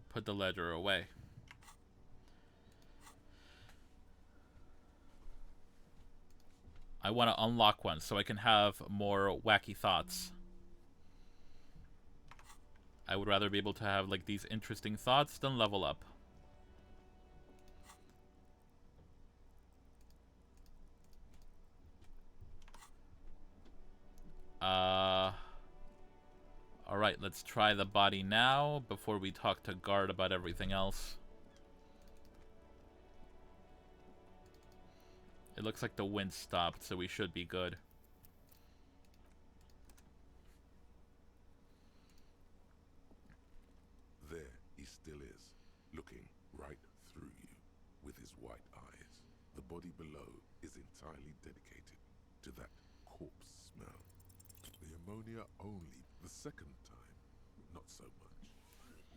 Put the ledger away. I want to unlock one so I can have more wacky thoughts. I would rather be able to have like these interesting thoughts than level up. Alright, let's try the body now before we talk to guard about everything else. It looks like the wind stopped, so we should be good. There he still is, looking right through you with his white eyes. The body below is entirely dedicated to that corpse smell. The ammonia only the second time, not so much.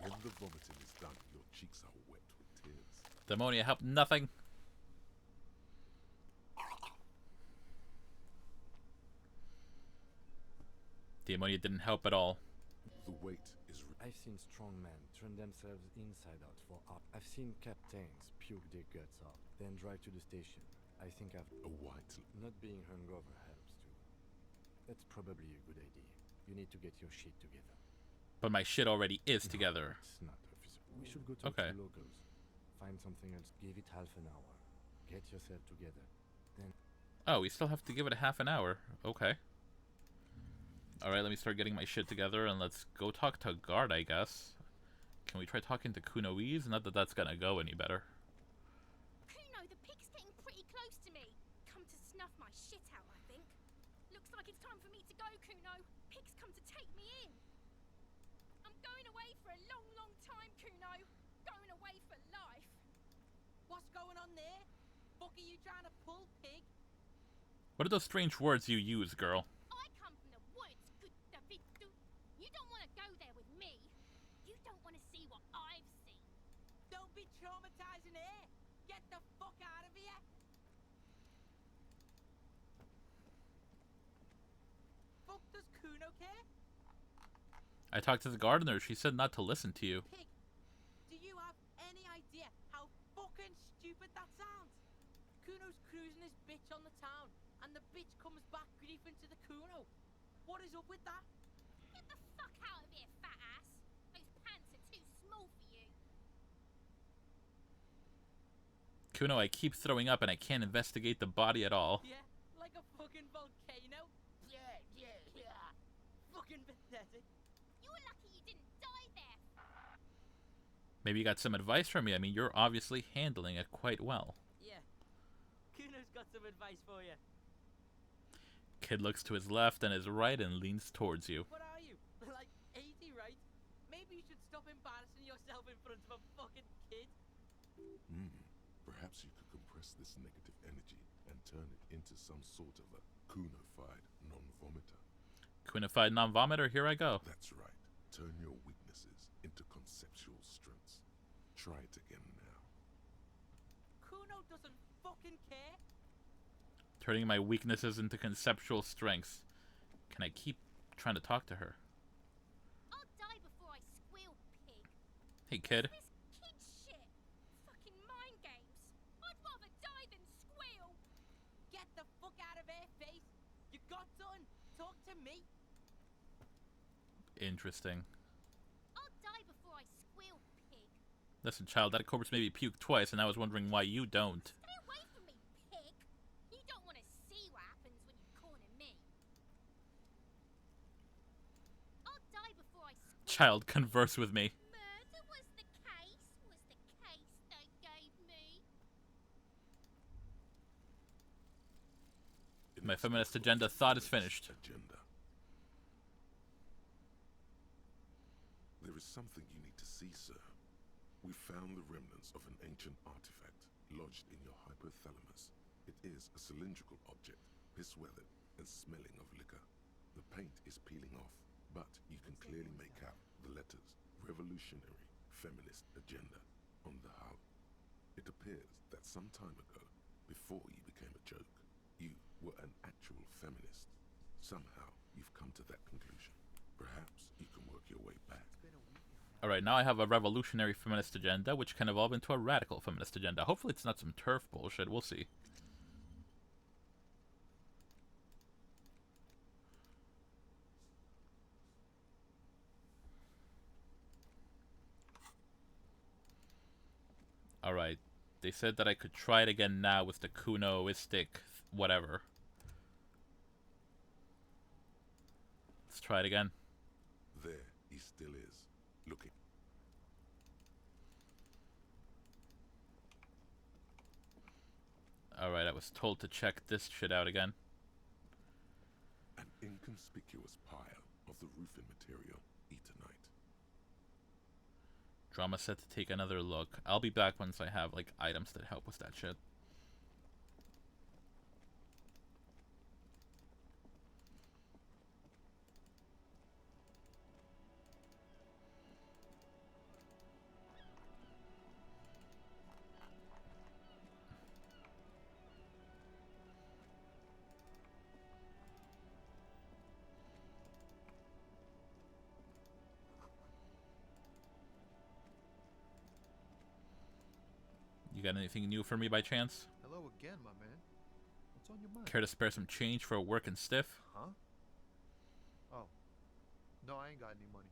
When the vomiting is done, your cheeks are wet with tears. The ammonia helped nothing. The ammonia didn't help at all. The weight is... I've seen strong men turn themselves inside out for up. I've seen captains puke their guts out, then drive to the station. I think I've... A white... Not being hungover helps too. That's probably a good idea. You need to get your shit together. But my shit already is No, together. it's not, officer. We should go talk Okay. to locals. Find something else. Give it half an hour. Get yourself together. Then... Oh, we still have to give it a half an hour. Okay. Alright, let me start getting my shit together and let's go talk to guard, I guess. Can we try talking to Kunoiz? Not that that's gonna go any better. Kuno, the pig's getting Kuno. Pig's come to take me in. I'm going away for a long, long time, Kuno. Going away for life. What's going on there? Fuck are you trying to pull, pig? What are those strange words you use, girl? I come from the woods, good David. You don't want to go there with me. You don't want to see what I've seen. Don't be traumatizing her. Get the fuck out of here. Fuck does Kuno care? I talked to the gardener. She said not to listen to you. Pig, do you have any idea how fucking stupid that sounds? Kuno's cruising his bitch on the town, and the bitch comes back griefing to the Kuno. What is up with that? Get the fuck out of here, fat ass. Those pants are too small for you. Kuno, I keep throwing up and I can't investigate the body at all. Yeah, like a fucking volcano. Yeah. Fucking pathetic. You're lucky you didn't die there. Maybe you got some advice from me. I mean, you're obviously handling it quite well. Yeah. Kuno's got some advice for you. Kid looks to his left and his right and leans towards you. What are you? Like 80, right? Maybe you should stop embarrassing yourself in front of a fucking kid. Perhaps you could compress this negative energy and turn it into some sort of a Kuno-fied non-vomiter. Quinified non-vomiter, here I go. That's right. Turn your weaknesses into conceptual strengths. Try it again now. Kuno doesn't fucking care. Turning my weaknesses into conceptual strengths. Can I keep trying to talk to her? I'll die before I squeal, pig. Hey, kid. This kid shit. Fucking mind games. I'd rather die than squeal. Get the fuck out of her face. You got done. Talk to me. Interesting. I'll die before I squeal, pig. Listen, child, that corpse made me puke twice, and I was wondering why you don't. Stay away from me, pig. You don't want to see what happens when you corner me. I'll die before I squeal. Child, converse with me. Murder was the case they gave me. My feminist agenda thought is finished. Agenda. There is something you need to see, sir. We found the remnants of an ancient artifact lodged in your hypothalamus. It is a cylindrical object, piss-weathered and smelling of liquor. The paint is peeling off, but you can clearly make out the letters Revolutionary Feminist Agenda on the hull. It appears that some time ago, before you became a joke, you were an actual feminist. Somehow, you've come to that conclusion. Perhaps you can work your way back. Alright, now I have a revolutionary feminist agenda, which can evolve into a radical feminist agenda. Hopefully it's not some turf bullshit. We'll see. Alright. They said that I could try it again now with the Kunoistic whatever. Let's try it again. There he still is, looking. Alright, I was told to check this shit out again. An inconspicuous pile of the roofing material, Eternite. Drama set to take another look. I'll be back once I have, like, items that help with that shit. You got anything new for me by chance? Hello again, my man. What's on your mind? Care to spare some change for a working stiff? Huh? Oh. No, I ain't got any money.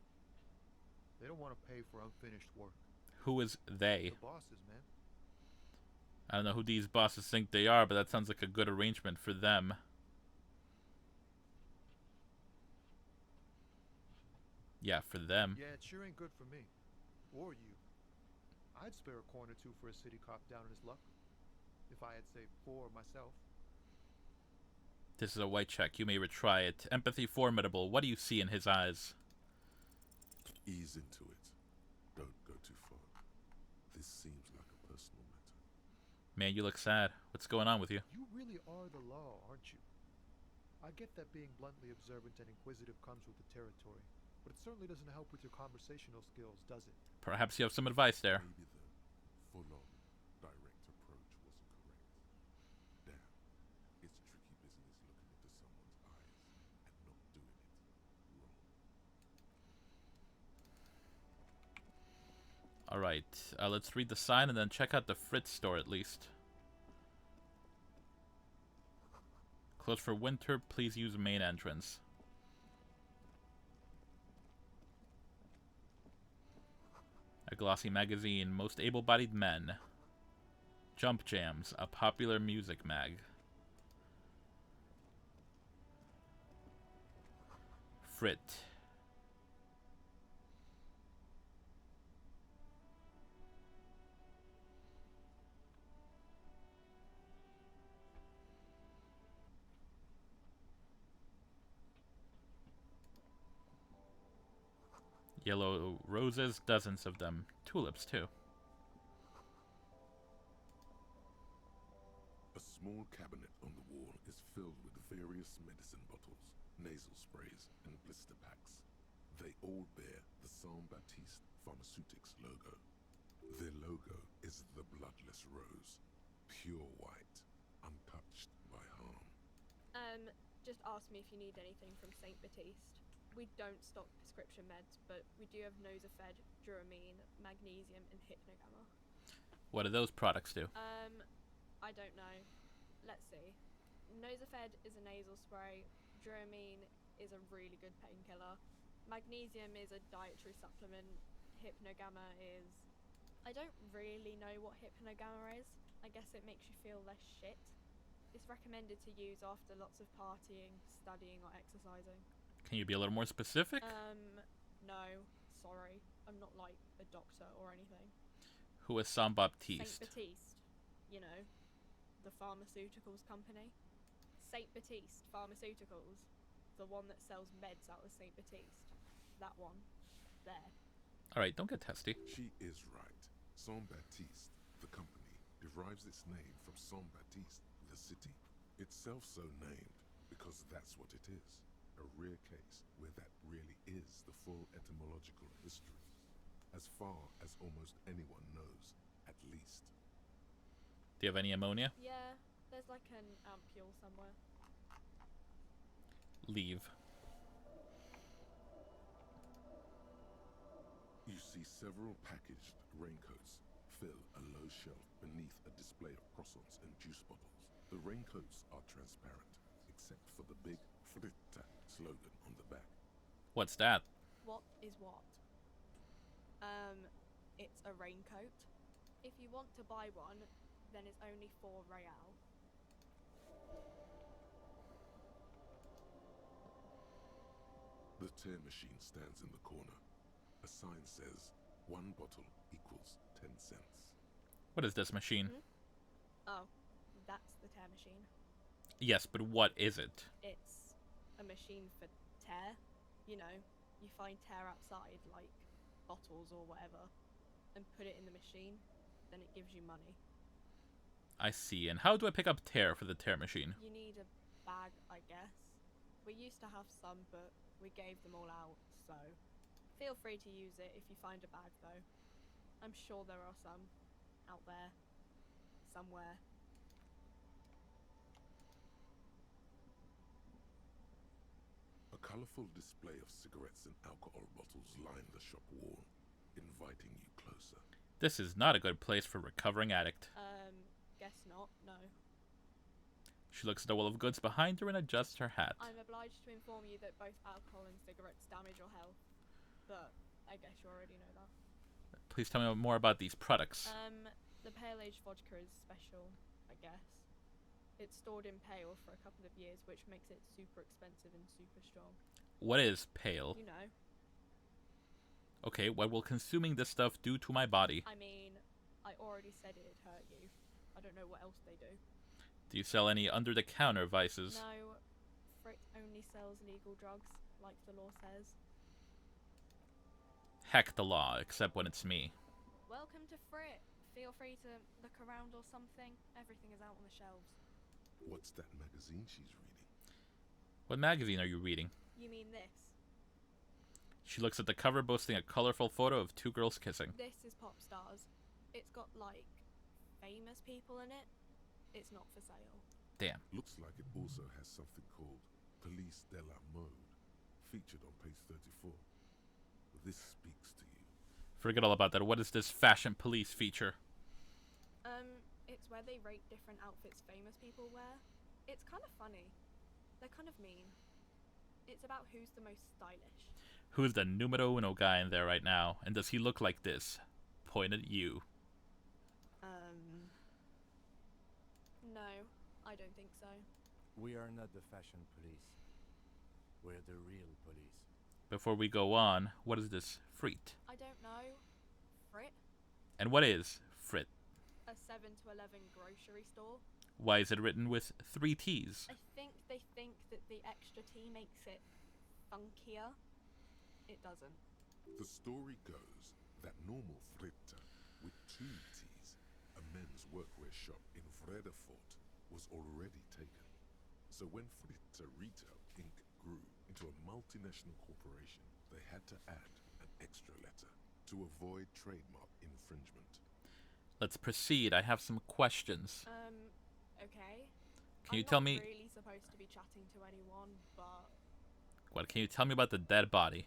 They don't want to pay for unfinished work. Who is they? The bosses, man. I don't know who these bosses think they are, but that sounds like a good arrangement for them. Yeah, for them. Yeah, it sure ain't good for me. Or you. I'd spare a coin or two for a city cop down in his luck. If I had saved 4 myself. This is a white check. You may retry it. Empathy formidable. What do you see in his eyes? Ease into it. Don't go too far. This seems like a personal matter. Man, you look sad. What's going on with you? You really are the law, aren't you? I get that being bluntly observant and inquisitive comes with the territory, but it certainly doesn't help with your conversational skills, does it? Perhaps you have some advice there. Maybe the full-on, direct approach wasn't correct. Damn, it's tricky business looking into someone's eyes and not doing it wrong. Alright, let's read the sign and then check out the Fritz store at least. Closed for winter, please use main entrance. A glossy magazine, most able-bodied men. Jump Jams, a popular music mag. Frit. Yellow roses, dozens of them. Tulips, too. A small cabinet on the wall is filled with various medicine bottles, nasal sprays, and blister packs. They all bear the Saint Baptiste Pharmaceutics logo. Their logo is the bloodless rose, pure white, untouched by harm. Just ask me if you need anything from Saint Baptiste. We don't stock prescription meds, but we do have Nosafed, Duramine, Magnesium, and Hypnogamma. What do those products do? I don't know. Let's see. Nosafed is a nasal spray. Duramine is a really good painkiller. Magnesium is a dietary supplement. Hypnogamma is... I don't really know what Hypnogamma is. I guess it makes you feel less shit. It's recommended to use after lots of partying, studying, or exercising. Can you be a little more specific? No. Sorry. I'm not like a doctor or anything. Who is Saint Baptiste? Saint Baptiste. You know, the pharmaceuticals company. Saint Baptiste Pharmaceuticals. The one that sells meds out of Saint Baptiste. That one. There. Alright, don't get testy. She is right. Saint Baptiste, the company, derives its name from Saint Baptiste, the city. It's so named because that's what it is. A rare case where that really is the full etymological history. As far as almost anyone knows, at least. Do you have any ammonia? Yeah, there's like an ampule somewhere. Leave. You see several packaged raincoats fill a low shelf beneath a display of croissants and juice bottles. The raincoats are transparent, except for the big Fritta slogan on the back. What's that? What is what? It's a raincoat. If you want to buy one, then it's only 4 real. The tear machine stands in the corner. A sign says, 1 bottle equals 10 cents. What is this machine? Oh, that's the tear machine. Yes, but what is it? It's a machine for tear. You know, you find tear outside, like bottles or whatever, and put it in the machine, then it gives you money. I see. And how do I pick up tear for the tear machine? You need a bag, I guess. We used to have some, but we gave them all out, so feel free to use it if you find a bag, though. I'm sure there are some out there, somewhere. A colourful display of cigarettes and alcohol bottles line the shop wall, inviting you closer. This is not a good place for a recovering addict. Guess not, no. She looks at the wall of goods behind her and adjusts her hat. I'm obliged to inform you that both alcohol and cigarettes damage your health, but I guess you already know that. Please tell me more about these products. The Pale Age vodka is special, I guess. It's stored in pale for a couple of years, which makes it super expensive and super strong. What is pale? You know. Okay, what will consuming this stuff do to my body? I mean, I already said it'd hurt you. I don't know what else they do. Do you sell any under-the-counter vices? No, Frit only sells legal drugs, like the law says. Heck the law, except when it's me. Welcome to Frit. Feel free to look around or something. Everything is out on the shelves. What's that magazine she's reading? What magazine are you reading? You mean this? She looks at the cover, boasting a colorful photo of two girls kissing. This is Pop Stars. It's got, like, famous people in it. It's not for sale. Damn. Looks like it also has something called Police de la Mode, featured on page 34. This speaks to you. Forget all about that. What is this fashion police feature? It's where they rate different outfits famous people wear. It's kind of funny. They're kind of mean. It's about who's the most stylish. Who's the numero uno guy in there right now? And does he look like this? Point at you. No, I don't think so. We are not the fashion police. We're the real police. Before we go on, what is this Frit? I don't know. Frit? And what is Frit? A 7 to 11 grocery store. Why is it written with 3 T's? I think they think that the extra T makes it funkier. It doesn't. The story goes that normal Fritta, with 2 T's, a men's workwear shop in Vredefort, was already taken. So when Fritta Retail Inc. grew into a multinational corporation, they had to add an extra letter to avoid trademark infringement. Let's proceed. I have some questions. Okay. Can you tell me... I'm not really supposed to be chatting to anyone, but... What, can you tell me about the dead body?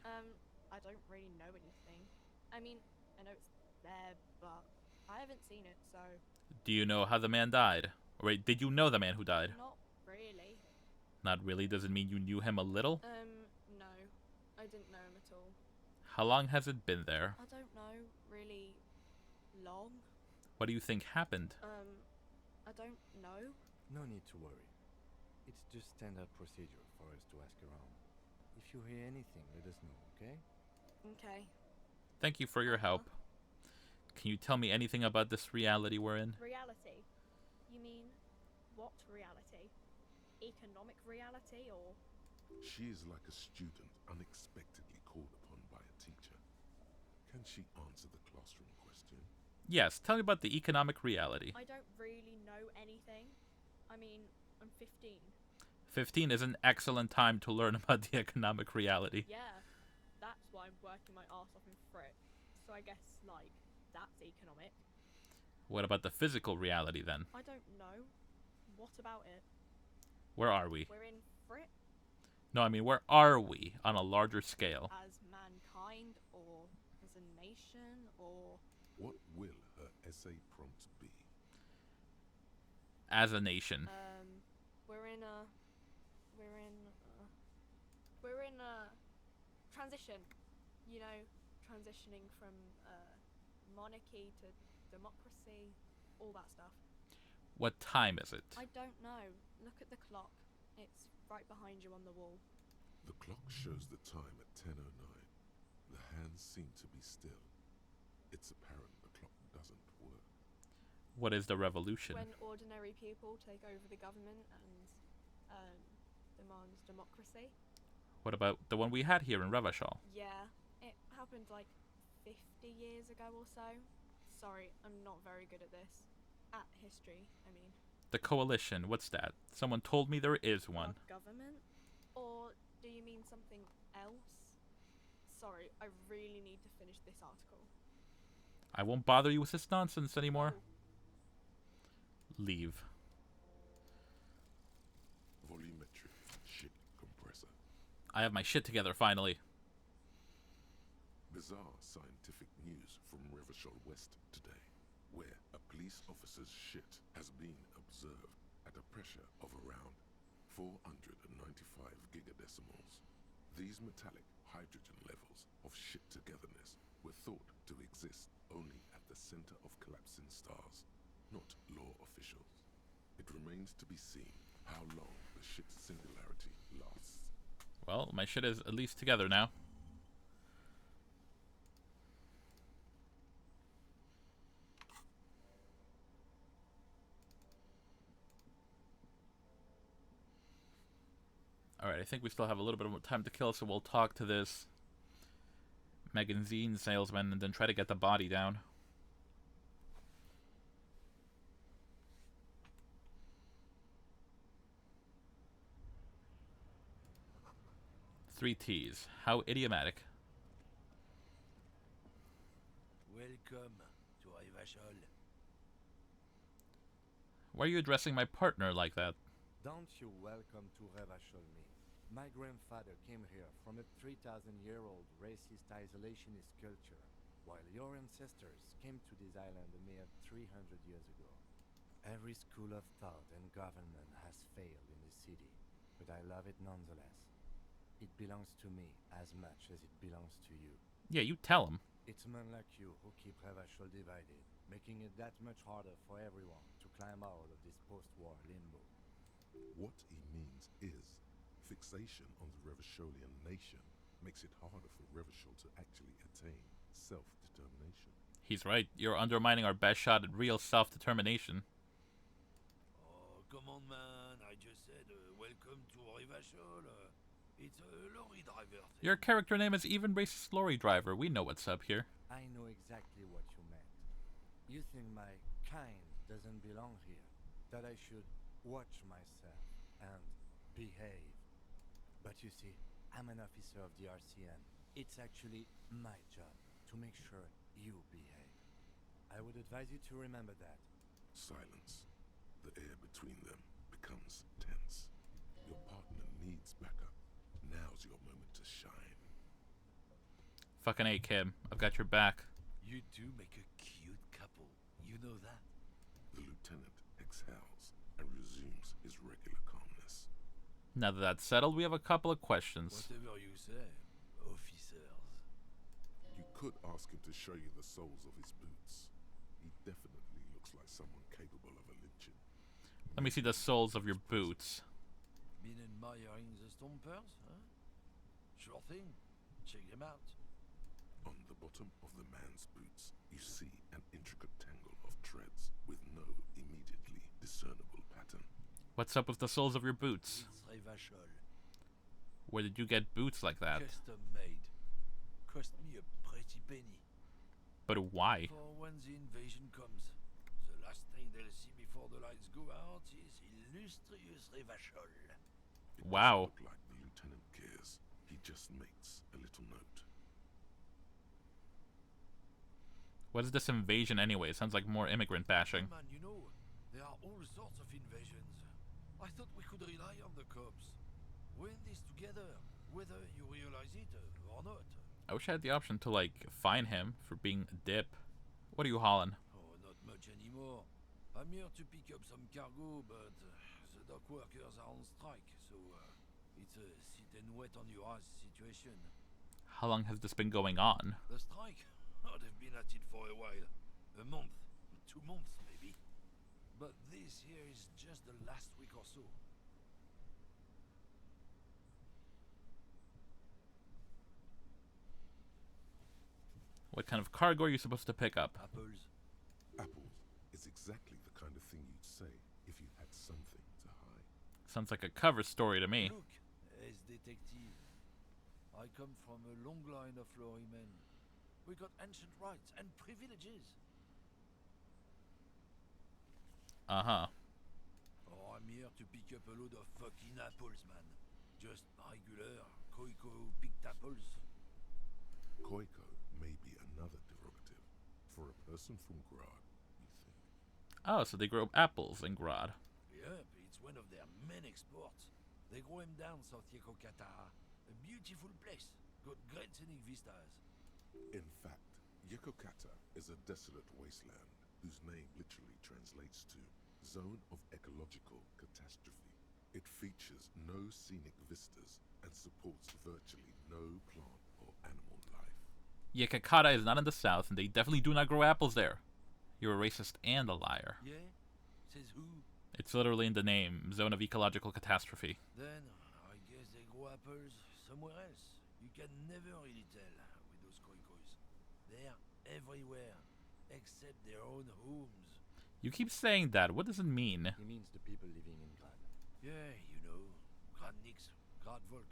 I don't really know anything. I mean, I know it's there, but I haven't seen it, so... Do you know how the man died? Or wait, did you know the man who died? Not really. Not really? Does it mean you knew him a little? No. I didn't know him at all. How long has it been there? I don't know, really long. What do you think happened? I don't know. No need to worry. It's just standard procedure for us to ask around. If you hear anything, let us know, okay? Okay. Thank you for your help. Can you tell me anything about this reality we're in? Reality? You mean, what reality? Economic reality, or...? She is like a student unexpectedly called upon by a teacher. Can she answer the classroom question? Yes, tell me about the economic reality. I don't really know anything. I mean, I'm 15. 15 is an excellent time to learn about the economic reality. Yeah, that's why I'm working my arse off in Frit. So I guess, like, that's economic. What about the physical reality then? I don't know. What about it? Where are we? We're in Frit? No, I mean, where are we on a larger scale? As mankind, or as a nation, or... What will her essay prompt be? As a nation. We're in a transition. You know, transitioning from monarchy to democracy, all that stuff. What time is it? I don't know. Look at the clock. It's right behind you on the wall. The clock shows the time at 10:09. The hands seem to be still. It's apparent the clock doesn't work. What is the revolution? When ordinary people take over the government and demands democracy. What about the one we had here in Revachol? Yeah, it happened like 50 years ago or so. Sorry, I'm not very good at this. At history, I mean. The coalition, what's that? Someone told me there is one. Our government? Or do you mean something else? Sorry, I really need to finish this article. I won't bother you with this nonsense anymore. Leave. Volumetric shit compressor. I have my shit together finally. Bizarre scientific news from Revachol West today, where a police officer's shit has been observed at a pressure of around 495 gigadecimals. These metallic hydrogen levels of shit togetherness were thought to exist only at the center of collapsing stars, not law officials. It remains to be seen how long the shit singularity lasts. Well, my shit is at least together now. Alright, Alright, I think we still have a little bit more time to kill, so we'll talk to this magazine salesman and then try to get the body down. Three T's. How idiomatic. Welcome to Rivachol. Why are you addressing my partner like that? Don't you welcome to Rivachol me. My grandfather came here from a 3,000-year-old racist isolationist culture, while your ancestors came to this island a mere 300 years ago. Every school of thought and government has failed in this city, but I love it nonetheless. It belongs to me as much as it belongs to you. Yeah, you tell him. It's men like you who keep Rivachol divided, making it that much harder for everyone to climb out of this post-war limbo. What he means is, fixation on the Revacholian nation makes it harder for Revachol to actually attain self-determination. He's right. You're undermining our best shot at real self-determination. Oh, come on, man. I just said, welcome to Rivachol. It's a lorry driver thing. Your character name is even racist lorry driver. We know what's up here. I know exactly what you meant. You think my kind doesn't belong here, that I should watch myself and behave. But you see, I'm an officer of the RCN. It's actually my job to make sure you behave. I would advise you to remember that. Silence. The air between them becomes tense. Your partner needs backup. Now's your moment to shine. Fucking A, Kim. I've got your back. You do make a cute couple. You know that. The lieutenant exhales and resumes his regular calmness. Now that that's settled, we have a couple of questions. Whatever you say, officers. You could ask him to show you the soles of his boots. He definitely looks like someone capable of a lynching. Let me see the soles of your boots. Been admiring the stompers, huh? Sure thing. Check them out. On the bottom of the man's boots, you see an intricate tangle of treads with no immediately discernible pattern. What's up with the soles of your boots? It's Rivachol. Where did you get boots like that? Custom made. Cost me a pretty penny. But why? For when the invasion comes, the last thing they'll see before the lights go out is illustrious Rivachol. Wow. Look like the lieutenant cares. He just makes a little note. What is this invasion anyway? It sounds like more immigrant bashing. Man, you know, there are all sorts of invasions. I thought we could rely on the cops. We're in this together, whether you realize it or not. I wish I had the option to, like, fine him for being a dip. What are you hauling? Oh, not much anymore. I'm here to pick up some cargo, but the dock workers are on strike, so it's a sit and wait on your ass situation. How long has this been going on? The strike? Oh, they've been at it for a while. A month, 2 months maybe. But this here is just the last week or so. What kind of cargo are you supposed to pick up? Apples. Apples is exactly the kind of thing you'd say if you had something to hide. Sounds like a cover story to me. Look, as detective, I come from a long line of lorrymen. We got ancient rights and privileges. Uh-huh. Oh, I'm here to pick up a load of fucking apples, man. Just regular Koiko picked apples. Koiko may be another derogative. For a person from Grad, you think. Oh, so they grow apples in Grad. Yep, it's one of their main exports. They grow them down South Yekokata. A beautiful place. Got great scenic vistas. In fact, Yekokata is a desolate wasteland whose name literally translates to Zone of Ecological Catastrophe. It features no scenic vistas and supports virtually no plant or animal life. Yekakata is not in the south, and they definitely do not grow apples there. You're a racist and a liar. Yeah? Says who? It's literally in the name, Zone of Ecological Catastrophe. Then, I guess they grow apples somewhere else. You can never really tell with those koikos. They're everywhere, except their own homes. You keep saying that. What does it mean? He means the people living in Grad. Yeah, you know, Gradniks, Gradvolk.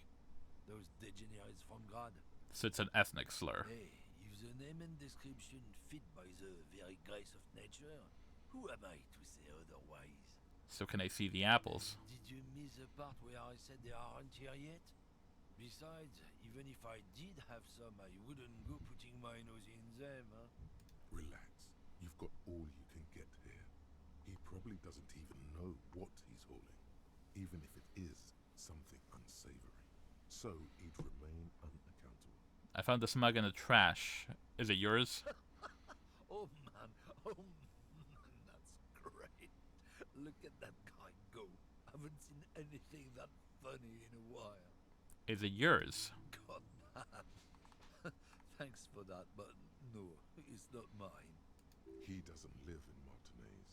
Those degenerates from Grad. So it's an ethnic slur. Hey, if the name and description fit by the very grace of nature, who am I to say otherwise? So can I see the apples? Did you miss the part where I said they aren't here yet? Besides, even if I did have some, I wouldn't go putting my nose in them, huh? Relax. You've got all you can get here. He probably doesn't even know what he's hauling, even if it is something unsavory. So he'd remain unaccountable. I found this mug in the trash. Is it yours? Oh man, that's great. Look at that guy go. Haven't seen anything that funny in a while. Is it yours? God man. Thanks for that, but no, it's not mine. He doesn't live in Martinez.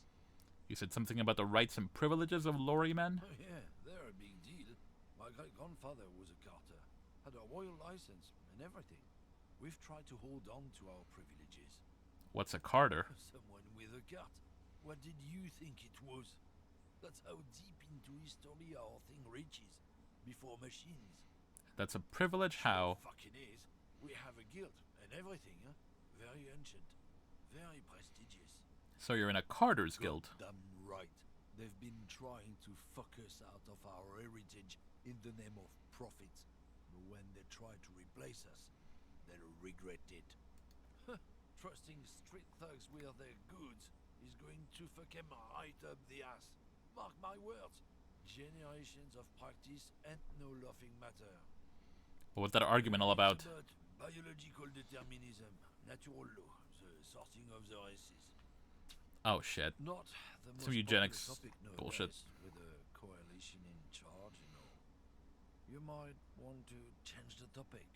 You said something about the rights and privileges of lorrymen? Oh yeah, they're a big deal. My great-grandfather was a carter, had a royal license and everything. We've tried to hold on to our privileges. What's a carter? Someone with a cart. What did you think it was? That's how deep into history our thing reaches. Before machines. That's a privilege how? Fucking is. We have a guild and everything, huh? Very ancient. Very prestigious. So you're in a carter's guild. Damn right. They've been trying to fuck us out of our heritage in the name of profit. But when they try to replace us, they'll regret it. Trusting street thugs with their goods is going to fuck them right up the ass. Mark my words. Generations of practice ain't no laughing matter. What's that argument all about? Biological determinism, natural law, the sorting of the races. Oh shit. Not the most Some eugenics popular topic bullshit. nowadays, with a coalition in charge, you know. You might want to change the topic.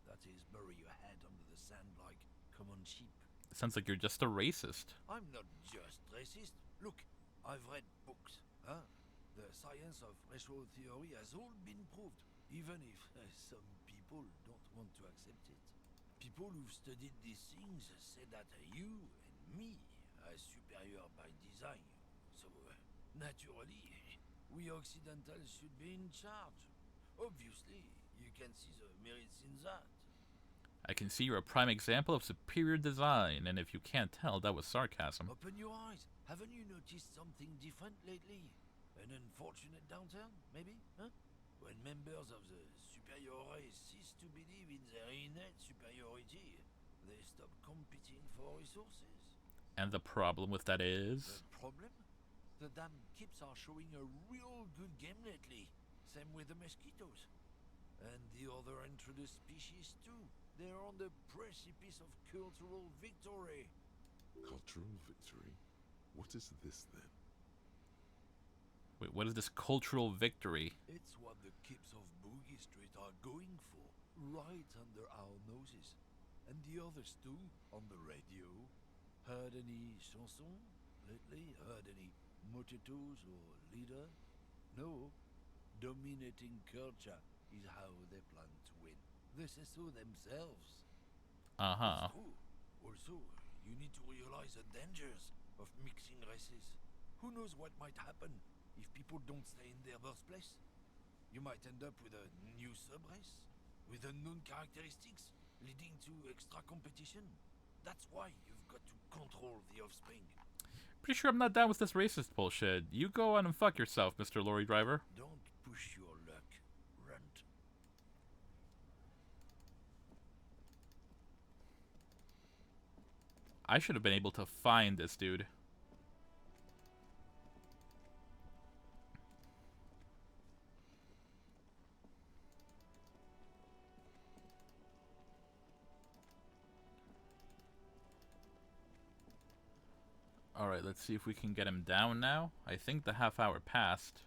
That is, bury your head under the sand like common sheep. It sounds like you're just a racist. I'm not just racist. Look, I've read books, huh? The science of racial theory has all been proved, even if some people don't want to accept it. People who've studied these things say that you and me are superior by design. So, naturally, we Occidentals should be in charge. Obviously, you can see the merits in that. I can see you're a prime example of superior design, and if you can't tell, that was sarcasm. Open your eyes. Haven't you noticed something different lately? An unfortunate downturn, maybe? Huh? When members of the superior race cease to believe in their innate superiority, they stop competing for resources. And the problem with that is? The problem? The damn kips are showing a real good game lately. Same with the mosquitoes. And the other introduced species too. They're on the precipice of cultural victory. Cultural victory? What is this then? Wait, what is this cultural victory? It's what the kips of Boogie Street are going for, right under our noses. And the others too, on the radio. Heard any chansons lately? Heard any motetos or leader? No. Dominating culture is how they plan to win. They say so themselves. Uh-huh. It's true. Also, you need to realize the dangers of mixing races. Who knows what might happen if people don't stay in their birthplace? You might end up with a new sub-race, with unknown characteristics, leading to extra competition. That's why you've got to control the offspring. Pretty sure I'm not down with this racist bullshit. You go on and fuck yourself, Mr. Lorry Driver. Don't push your luck, runt. I should have been able to find this dude. Alright, let's see if we can get him down now. I think the half hour passed.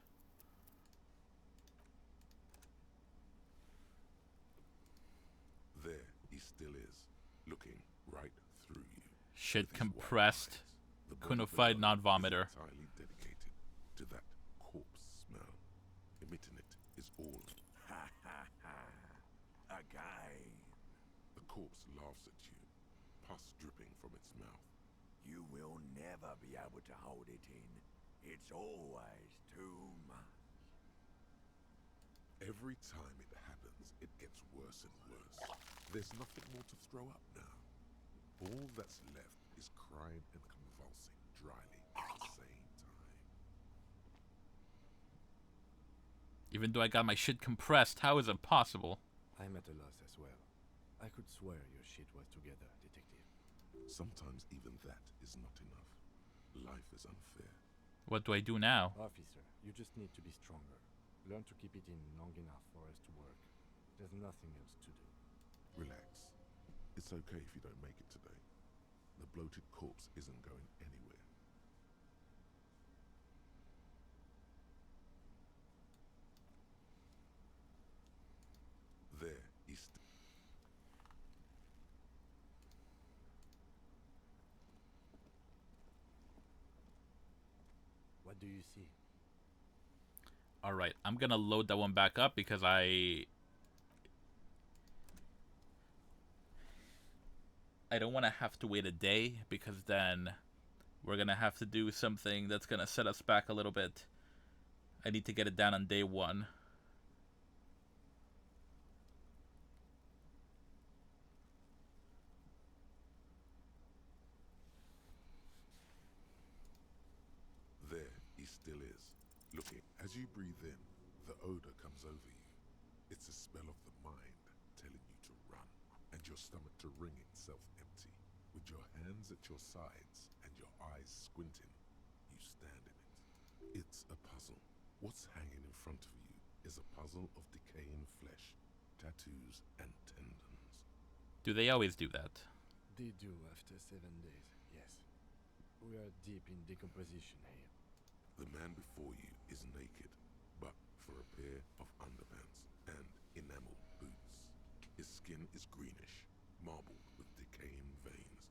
There he still is, looking right through you. Shit With his compressed. white eyes, the body Cunified below non-vomiter. is entirely dedicated to that corpse smell. Emitting it is all. Ha ha ha. Again. The corpse laughs at you, pus dripping from its mouth. You will never be able to hold it in. It's always too much. Every time it happens, it gets worse and worse. There's nothing more to throw up now. All that's left is crying and convulsing dryly at the same time. Even though I got my shit compressed, how is it possible? I'm at a loss as well. I could swear your shit was together, detective. Sometimes even that is not enough. Life is unfair. What do I do now? Officer, you just need to be stronger. Learn to keep it in long enough for us to work. There's nothing else to do. Relax. It's okay if you don't make it today. The bloated corpse isn't going anywhere. There, he's What do you see? Alright, I'm gonna load that one back up because I don't want to have to wait a day, because then we're gonna have to do something that's gonna set us back a little bit. I need to get it down on day one. there, he still is. Looking, as you breathe in, the odor comes over you. It's a spell of the mind telling you to run, and your stomach to wring itself empty. With your hands at your sides and your eyes squinting, you stand in it. It's a puzzle. What's hanging in front of you is a puzzle of decaying flesh, tattoos, and tendons. Do they always do that? They do after 7 days, yes. We are deep in decomposition here. The man before you is naked, but for a pair of underpants and enamel boots. His skin is greenish, marbled with decaying veins,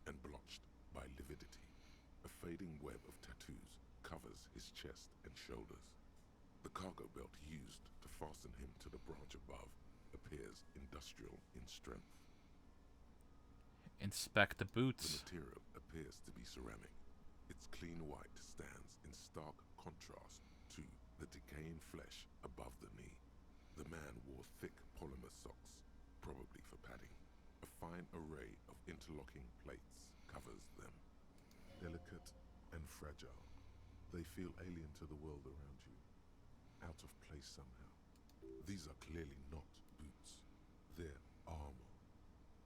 and blotched by lividity. A fading web of tattoos covers his chest and shoulders. The cargo belt used to fasten him to the branch above appears industrial in strength. Inspect the The boots. material appears to be ceramic. Its clean white stands in stark contrast to the decaying flesh above the knee. The man wore thick polymer socks, probably for padding. A fine array of interlocking plates covers them. Delicate and fragile, they feel alien to the world around you, out of place somehow. These are clearly not boots. They're armor,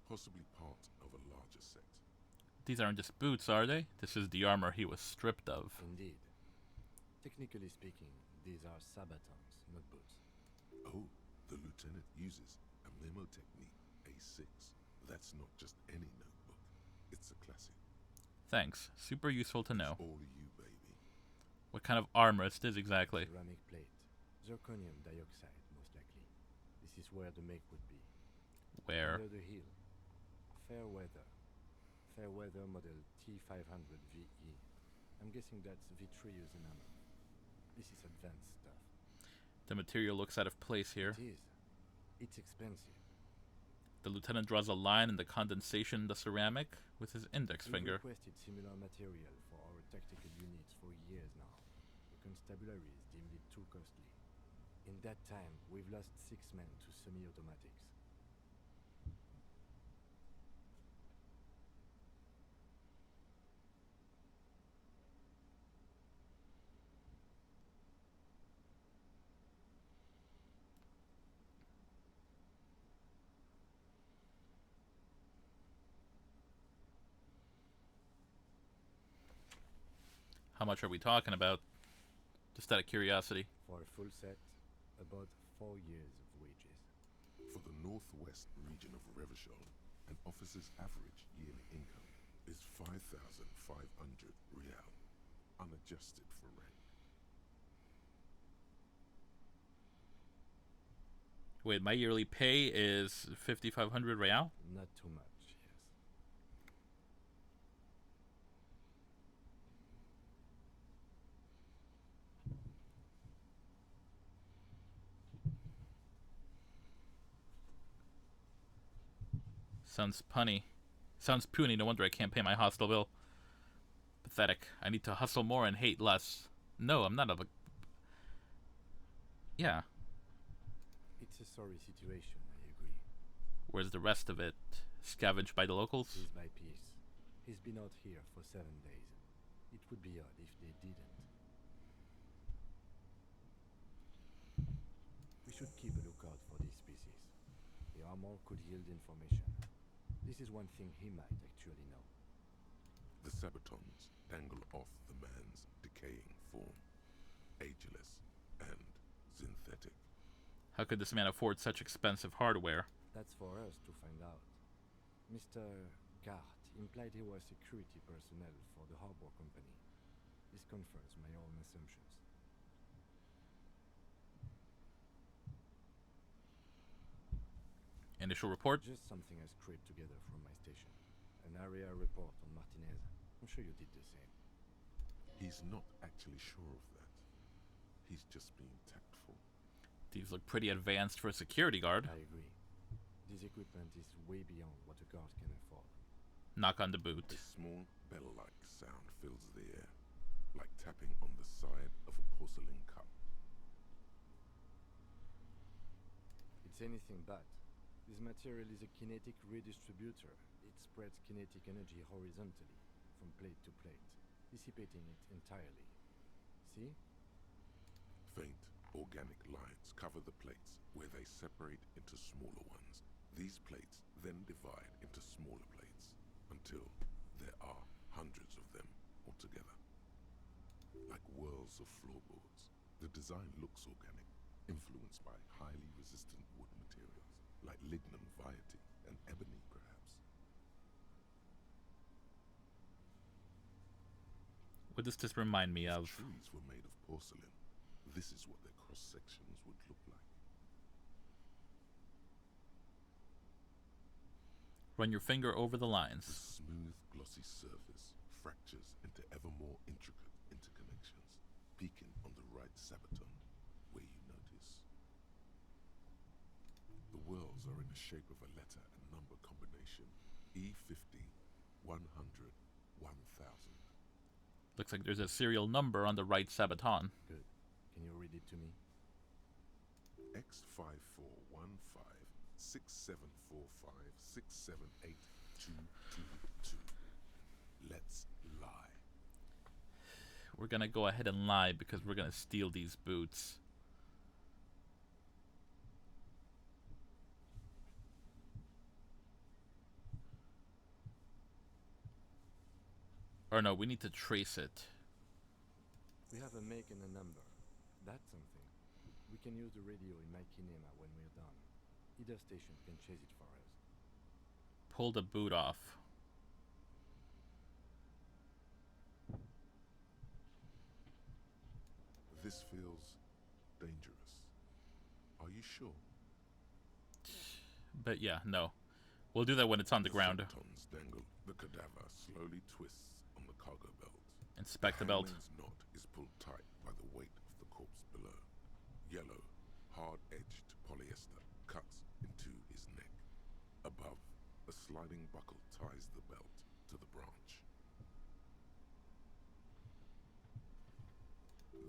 possibly part of a larger set. These aren't just boots, are they? This is the armor he was stripped of. Indeed. Technically speaking, these are sabatons, not boots. Oh, the lieutenant uses a memo technique A6. That's not just any notebook. It's a classic. Thanks. Super useful to know. All you, baby. What kind of armor is this exactly? Ceramic plate. Zirconium dioxide, most likely. This is where the make would be. Where? Under the heel. Fair weather. Fair weather model T500 VE. I'm guessing that's vitreous enamel. This is advanced stuff. The material looks out of place here. It is. It's expensive. The lieutenant draws a line in the condensation in the ceramic with his index We've finger. requested similar material for our tactical units for years now. The constabularies deemed it too costly. In that time, we've lost 6 men to semi-automatics. How much are we talking about? Just out of curiosity. For a full set, about 4 years of wages. For the northwest region of Revachol, an officer's average yearly income is 5,500 real, unadjusted for rank. Wait, my yearly pay is 5,500 real? Not too much, yes. Sounds punny. Sounds puny, no wonder I can't pay my hostel bill. Pathetic. I need to hustle more and hate less. No, I'm not a... Yeah. sorry situation, I agree. Where's the rest of it? Scavenged by the locals? Piece by piece. He's been out here for 7 days. It would be odd if they didn't. We should keep a lookout for these species. The armor could yield information. This is one thing he might actually know. The Sabatons dangle off the man's decaying form, ageless and synthetic. How could this man afford such expensive hardware? That's for us to find out. Mr. Gart implied he was security personnel for the harbor company. This confirms my own assumptions. Initial report? Just something I scraped together from my station. An area report on Martinez. I'm sure you did the same. He's not actually sure of that. He's just being tactful. These look pretty advanced for a security guard. I agree. This equipment is way beyond what a guard can afford. Knock on the boot. A small bell-like sound fills the air, like tapping on the side of a porcelain cup. It's anything but. This material is a kinetic redistributor. It spreads kinetic energy horizontally, from plate to plate, dissipating it entirely. See? Faint, organic lines cover the plates where they separate into smaller ones. These plates then divide into smaller plates until there are hundreds of them altogether. Like whirls of floorboards, the design looks organic, influenced by highly resistant wood materials, like lignum vitae and ebony perhaps. What does this remind me of? Trees were made of porcelain. This is what their cross-sections would look like. Run your finger over the The lines. smooth, glossy surface fractures into ever more intricate interconnections, peaking on the right sabaton, where you notice. The whorls are in the shape of a letter and number combination, E50, 100, 1000. Looks like there's a serial number on the right sabaton. Good. Can you read it to me? X5415 6745 678222. Let's lie. We're gonna go ahead and lie because we're gonna steal these boots. Or no, we need to trace it. We have a make and a number. That's something. We can use the radio in my kinema when we're done. Either station can chase it for us. Pull the boot off. This feels dangerous. Are you sure? But yeah, no. We'll do that when it's on the ground. Sabatons dangle. The cadaver slowly twists on the cargo belt. Inspect the belt. Hangman's knot is pulled tight by the weight of the corpse below. Yellow, hard-edged polyester cuts into his neck. Above, a sliding buckle ties the belt to the branch.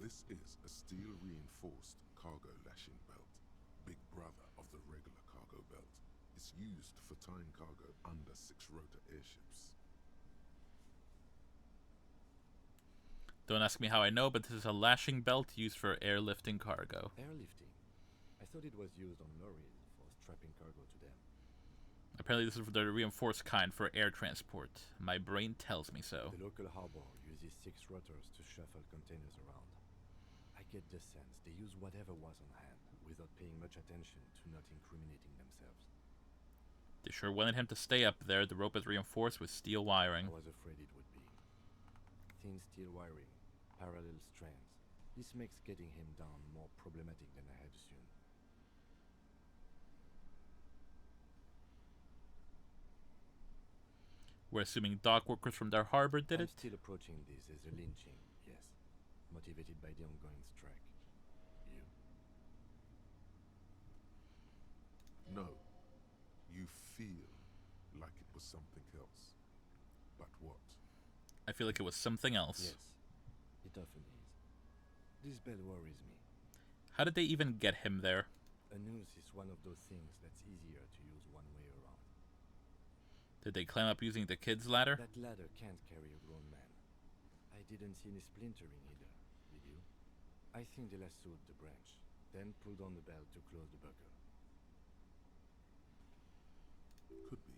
This is a steel-reinforced cargo lashing belt, big brother of the regular cargo belt. It's used for tying cargo under six-rotor airships. Don't ask me how I know, but this is a lashing belt used for airlifting cargo. Airlifting? I thought it was used on lorries for strapping cargo to them. Apparently this is for the reinforced kind for air transport. My brain tells me so. The local harbor uses 6 rotors to shuffle containers around. I get the sense they use whatever was on hand, without paying much attention to not incriminating themselves. They sure wanted him to stay up there. The rope is reinforced with steel wiring. I was afraid it would be. Thin steel wiring, parallel strands. This makes getting him down more problematic than I had assumed. We're assuming dock workers from their harbor did I'm it? still approaching this as a lynching, yes. Motivated by the ongoing strike. You? No. You feel like it was something else. But what? I feel like it was something else. Yes. It often is. This bell worries me. How did they even get him there? A noose is one of those things that's easier to use one way around. Did they climb up using the kid's ladder? That ladder can't carry a grown man. I didn't see any splintering either, did you? I think they lassoed the branch, then pulled on the belt to close the buckle. Could be.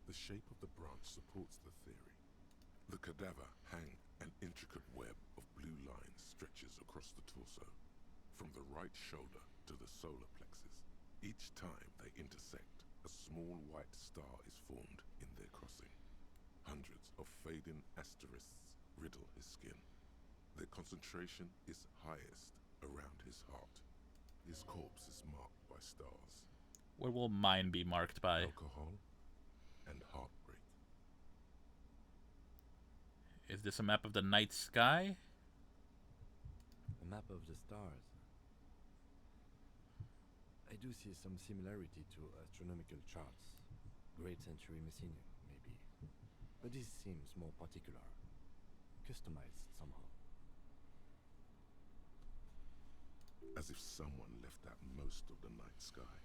The shape of the branch supports the theory. The cadaver hang an intricate web of blue lines stretches across the torso, from the right shoulder to the solar plexus. Each time they intersect, a small white star is formed in their crossing. Hundreds of fading asterisks riddle his skin. Their concentration is highest around his heart. His corpse is marked by stars. Where will mine be marked by? Alcohol and heartbreak. Is this a map of the night sky? A map of the stars. I do see some similarity to astronomical charts. Great century Messinian, maybe. But this seems more particular. Customized somehow. As if someone left out most of the night sky,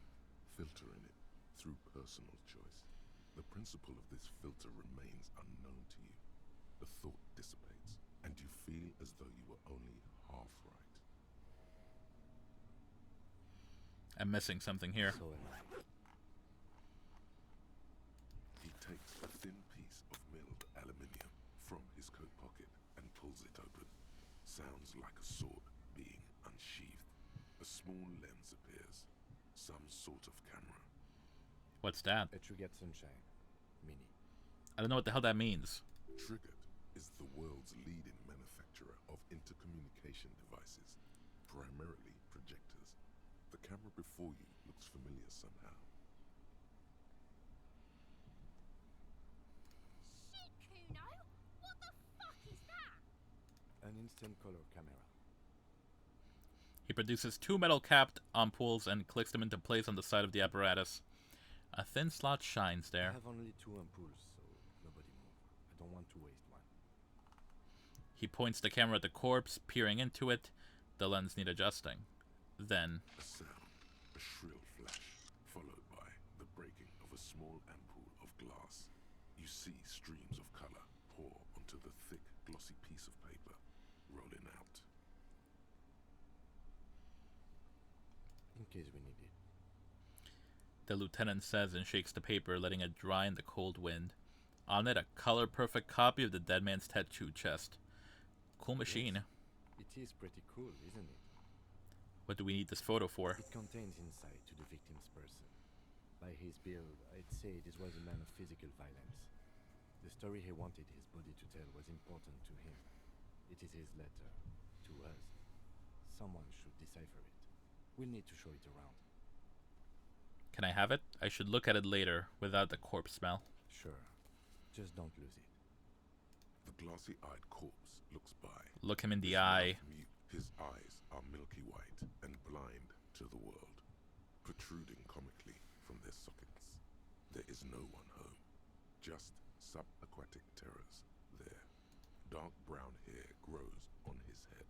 filtering it through personal choice. The principle of this filter remains unknown to you. The thought dissipates, and you feel as though you were only half right. I'm missing something here. So am I. He takes a thin piece of milled aluminium from his coat pocket and pulls it open. Sounds like a sword being unsheathed. A small lens appears. Some sort of camera. What's that? A Trigger Sunshine. Mini. I don't know what the hell that means. Triggered is the world's leading manufacturer of intercommunication devices, primarily projectors. The camera before you looks familiar somehow. Shit, Kuno! What the fuck is that? An instant color camera. He produces two metal-capped ampoules and clicks them into place on the side of the apparatus. A thin slot shines I there. have only 2 ampoules, so nobody move. I don't want to waste one. He points the camera at the corpse, peering into it. The lens need adjusting. Then, A sound, a shrill flash, followed by the breaking of a small ampoule of glass. You see streams of color pour onto the thick, glossy piece of paper, rolling out. In case we need it. the lieutenant says and shakes the paper, letting it dry in the cold wind. On it, a color-perfect copy of the dead man's tattoo chest. Cool machine. Yes. It is pretty cool, isn't it? What do we need this photo for? It contains insight to the victim's person. By his build, I'd say this was a man of physical violence. The story he wanted his body to tell was important to him. It is his letter to us. Someone should decipher it. We'll need to show it around. Can I have it? I should look at it later, without the corpse smell. Sure. Just don't lose it. The glossy-eyed corpse looks by. Look him in the His eye. mouth mute. His eyes are milky white and blind to the world, protruding comically from their sockets. There is no one home, just subaquatic terrors there. Dark brown hair grows on his head.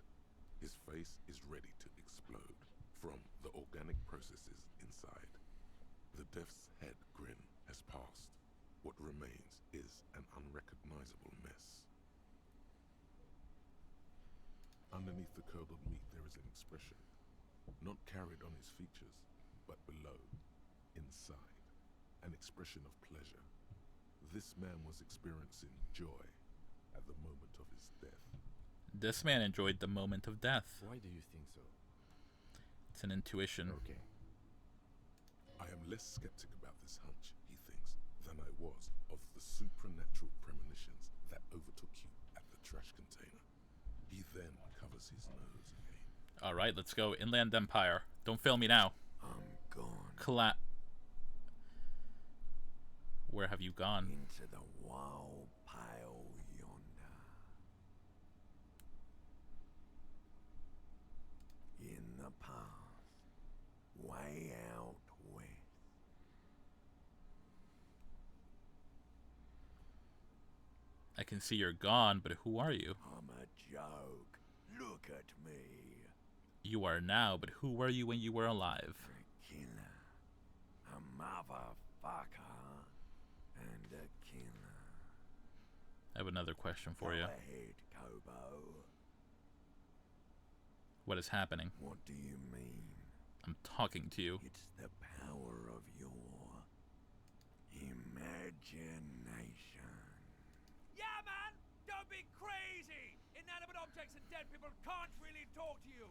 His face is ready to explode from the organic processes inside. The death's head grin has passed. What remains is an unrecognizable mess. Underneath the curdled meat there is an expression, not carried on his features, but below, inside, an expression of pleasure. This man was experiencing joy at the moment of his death. This man enjoyed the moment of death. Why do you think so? It's an intuition. Okay. I am less skeptic about this hunch, he thinks, than I was of the supernatural premonitions that overtook you at the trash container. He then covers his nose again. Alright, let's go. Inland Empire. Don't fail me now. I'm gone. Where have you gone? Into the wild pale yonder. In the past, way out west. I can see you're gone, but who are you? I'm a joke. Look at me. You are now, but who were you when you were alive? For motherfucker and a killer. I have another question for you. Go ahead, Kobo. What is happening? What do you mean? I'm talking to you. It's the power of your imagination. Yeah, man! Don't be crazy! Inanimate objects and dead people can't really talk to you.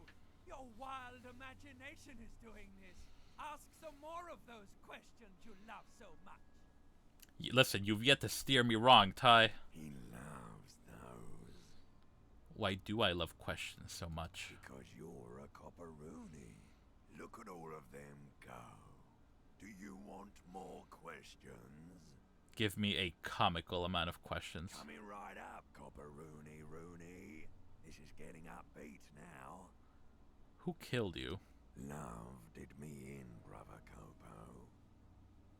Your wild imagination is doing this. Ask some more of those questions you love so much. Listen, you've yet to steer me wrong, Ty. He loves those. Why do I love questions so much? Because you're a copperoonie. Look at all of them go. Do you want more questions? Give me a comical amount of questions. Coming right up, copperoonie Rooney. This is getting upbeat now. Who killed you? Love did me in, brother Copo.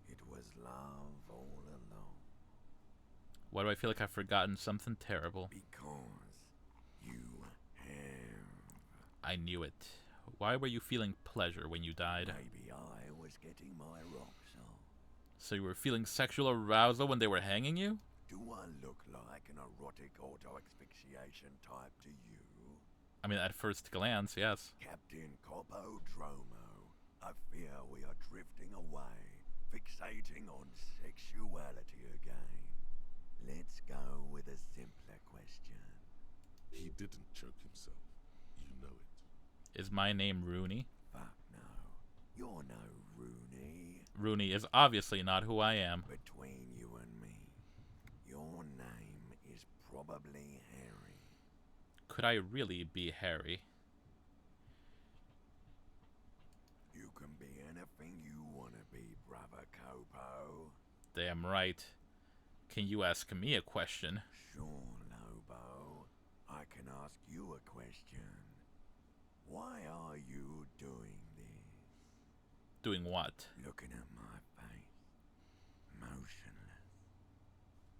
It was love all along. Why do I feel like I've forgotten something terrible? Because you have. I knew it. Why were you feeling pleasure when you died? Maybe I was getting my rocks off. So you were feeling sexual arousal when they were hanging you? Do I look like an erotic auto-asphyxiation type to you? I mean, at first glance, yes. Captain Copodromo, I fear we are drifting away, fixating on sexuality again. Let's go with a simpler question. He didn't choke himself. You know it. Is my name Rooney? Fuck no. You're no Rooney. Rooney is obviously not who I am. Between you and me, your name is probably Harry. Could I really be Harry? You can be anything you want to be, brother Copo. Damn right. Can you ask me a question? Sure, Lobo. I can ask you a question. Why are you doing this? Doing what? Looking at my face. Motionless.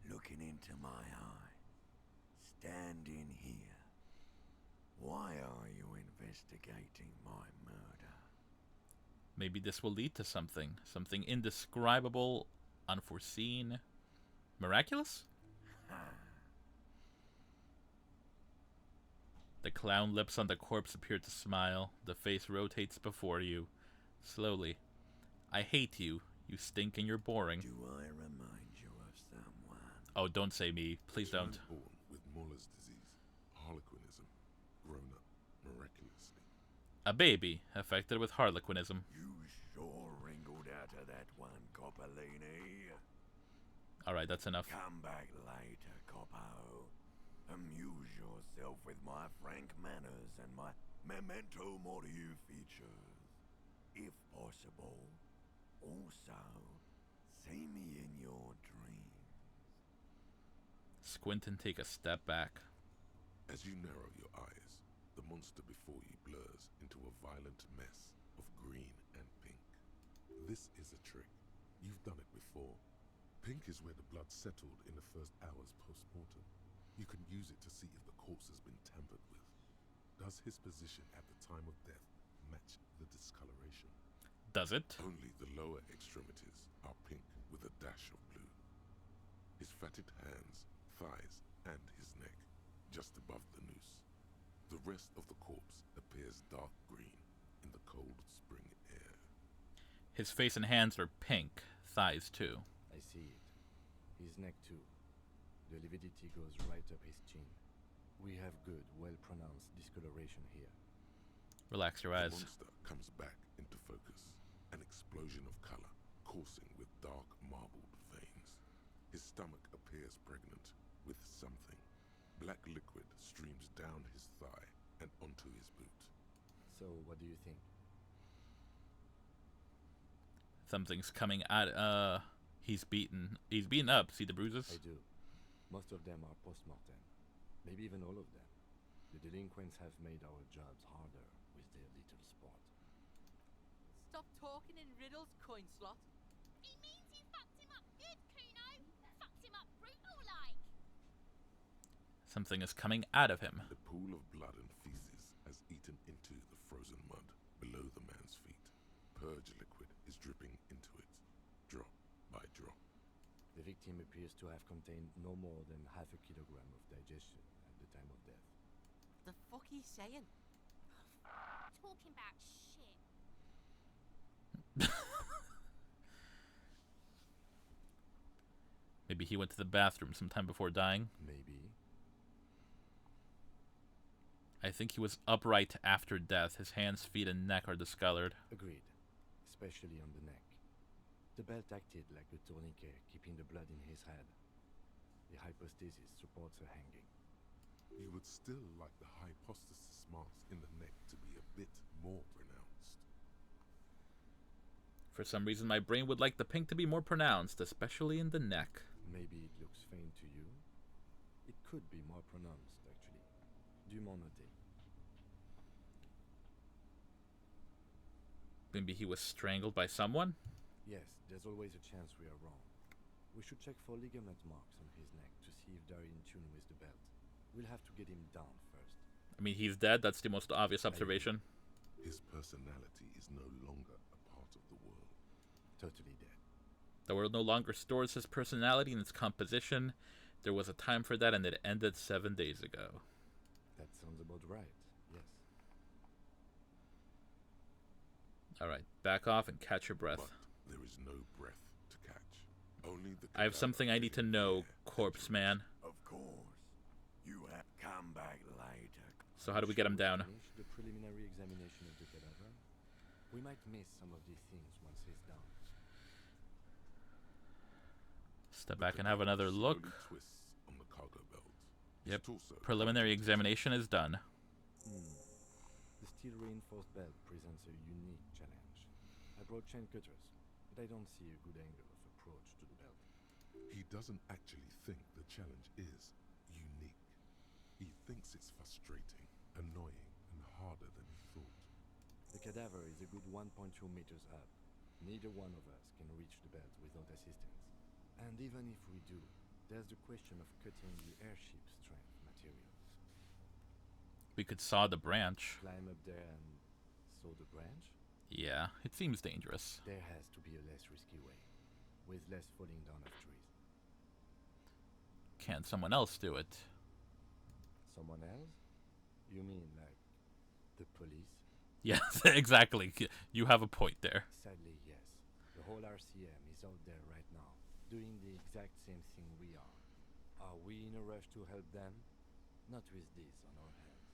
Looking into my eyes. Standing here. Why are you investigating my murder? Maybe this will lead to something. Something indescribable, unforeseen, miraculous? The clown lips on the corpse appear to smile. The face rotates before you. Slowly. I hate you. You stink and you're boring. Do I remind you of someone? Oh, don't say me. Please don't. Born with Muller's disease, harlequinism, grown up miraculously. A baby, affected with harlequinism. You sure wrinkled out of that one, Coppolini. Alright, that's enough. Come back later, Coppo. Amuse yourself with my frank manners and my memento mori features. If possible. Also, see me in your dreams. Squint and take a step back. As you narrow your eyes, the monster before you blurs into a violent mess of green and pink. This is a trick. You've done it before. Pink is where the blood settled in the first hours post-mortem. You can use it to see if the corpse has been tampered with. Does his position at the time of death match the discoloration? Does it? Only the lower extremities are pink with a dash of blue. His fatted hands, thighs, and his neck, just above the noose. The rest of the corpse appears dark green in the cold spring air. His face and hands are pink. Thighs, too. I see it. His neck too. The lividity goes right up his chin. We have good, well-pronounced discoloration here. Relax your The eyes. monster comes back into focus. An explosion of color, coursing with dark marbled veins. His stomach appears pregnant with something. Black liquid streams down his thigh and onto his boot. So, what do you think? Something's coming out. He's beaten. He's beaten up. See the bruises? I do. Most of them are post-mortem. Maybe even all of them. The delinquents have made our jobs harder with their little sport. Stop talking in riddles, coin slot. He means you fucked him up good, Kuno. Fucked him up brutal like. Something is coming out of him. The pool of blood and feces has eaten into the frozen mud below the man's feet. Purge liquid is dripping into it. appears to have contained no more than half a kilogram of digestion at the time of death. The fuck he's saying? Talking about shit. Maybe he went to the bathroom sometime before dying. Maybe. I think he was upright after death. His hands, feet, and neck are discolored. Agreed, especially on the neck. The belt acted like a tourniquet, keeping the blood in his head. The hypostasis supports a hanging. You would still like the hypostasis marks in the neck to be a bit more pronounced. For some reason, my brain would like the pink to be more pronounced, especially in the neck. Maybe it looks faint to you. It could be more pronounced, actually. Du m'en noter. Maybe he was strangled by someone? Yes, there's always a chance we are wrong. We should check for ligament marks on his neck to see if they're in tune with the belt. We'll have to get him down first. I mean, he's dead. That's the most obvious observation. His personality is no longer a part of the world. Totally dead. The world no longer stores his personality and its composition. There was a time for that, and it ended 7 days ago. That sounds about right, yes. Alright, back off and catch your breath. But there is no breath to catch. Only the I have something I need to know, corpse man. Of course. You have come back later. So how do we get him down? Finish the preliminary examination of the cadaver. We might miss some of these things once he's down. Step back and have another look. Twists on the cargo belt. Yep. Preliminary examination is done. The steel reinforced belt presents a unique challenge. I brought chain cutters, but I don't see a good angle of approach to the belt. He doesn't actually think the challenge is unique. He thinks it's frustrating, annoying, and harder than he thought. The cadaver is a good 1.2 meters up. Neither one of us can reach the belt without assistance. And even if we do, there's the question of cutting the airship strength materials. We could saw the branch. Climb up there and saw the branch? Yeah, it seems dangerous. There has to be a less risky way, with less falling down of trees. Can't someone else do it? Someone else? You mean like the police? Yes, exactly. You have a point there. Sadly, yes. The whole RCM is out there right now, doing the exact same thing we are. Are we in a rush to help them? Not with this on our hands.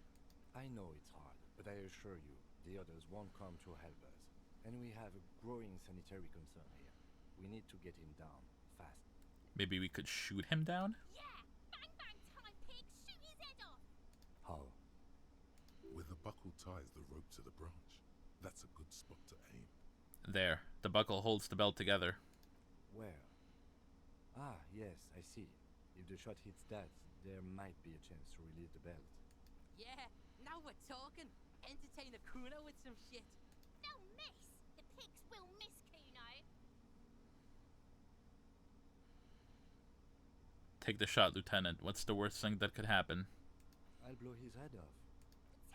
I know it's hard, but I assure you, the others won't come to help us. And we have a growing sanitary concern here. We need to get him down, fast. Maybe we could shoot him down? Yeah! Bang bang time, pig! Shoot his head off! How? Where the buckle ties the rope to the branch. That's a good spot to aim. There. The buckle holds the belt together. Where? Ah, yes, I see. If the shot hits that, there might be a chance to release the belt. Yeah, now we're talking. Entertain a Kuno with some shit. They'll miss! The pigs will miss, Kuno! Take the shot, Lieutenant. What's the worst thing that could happen? I'll blow his head off.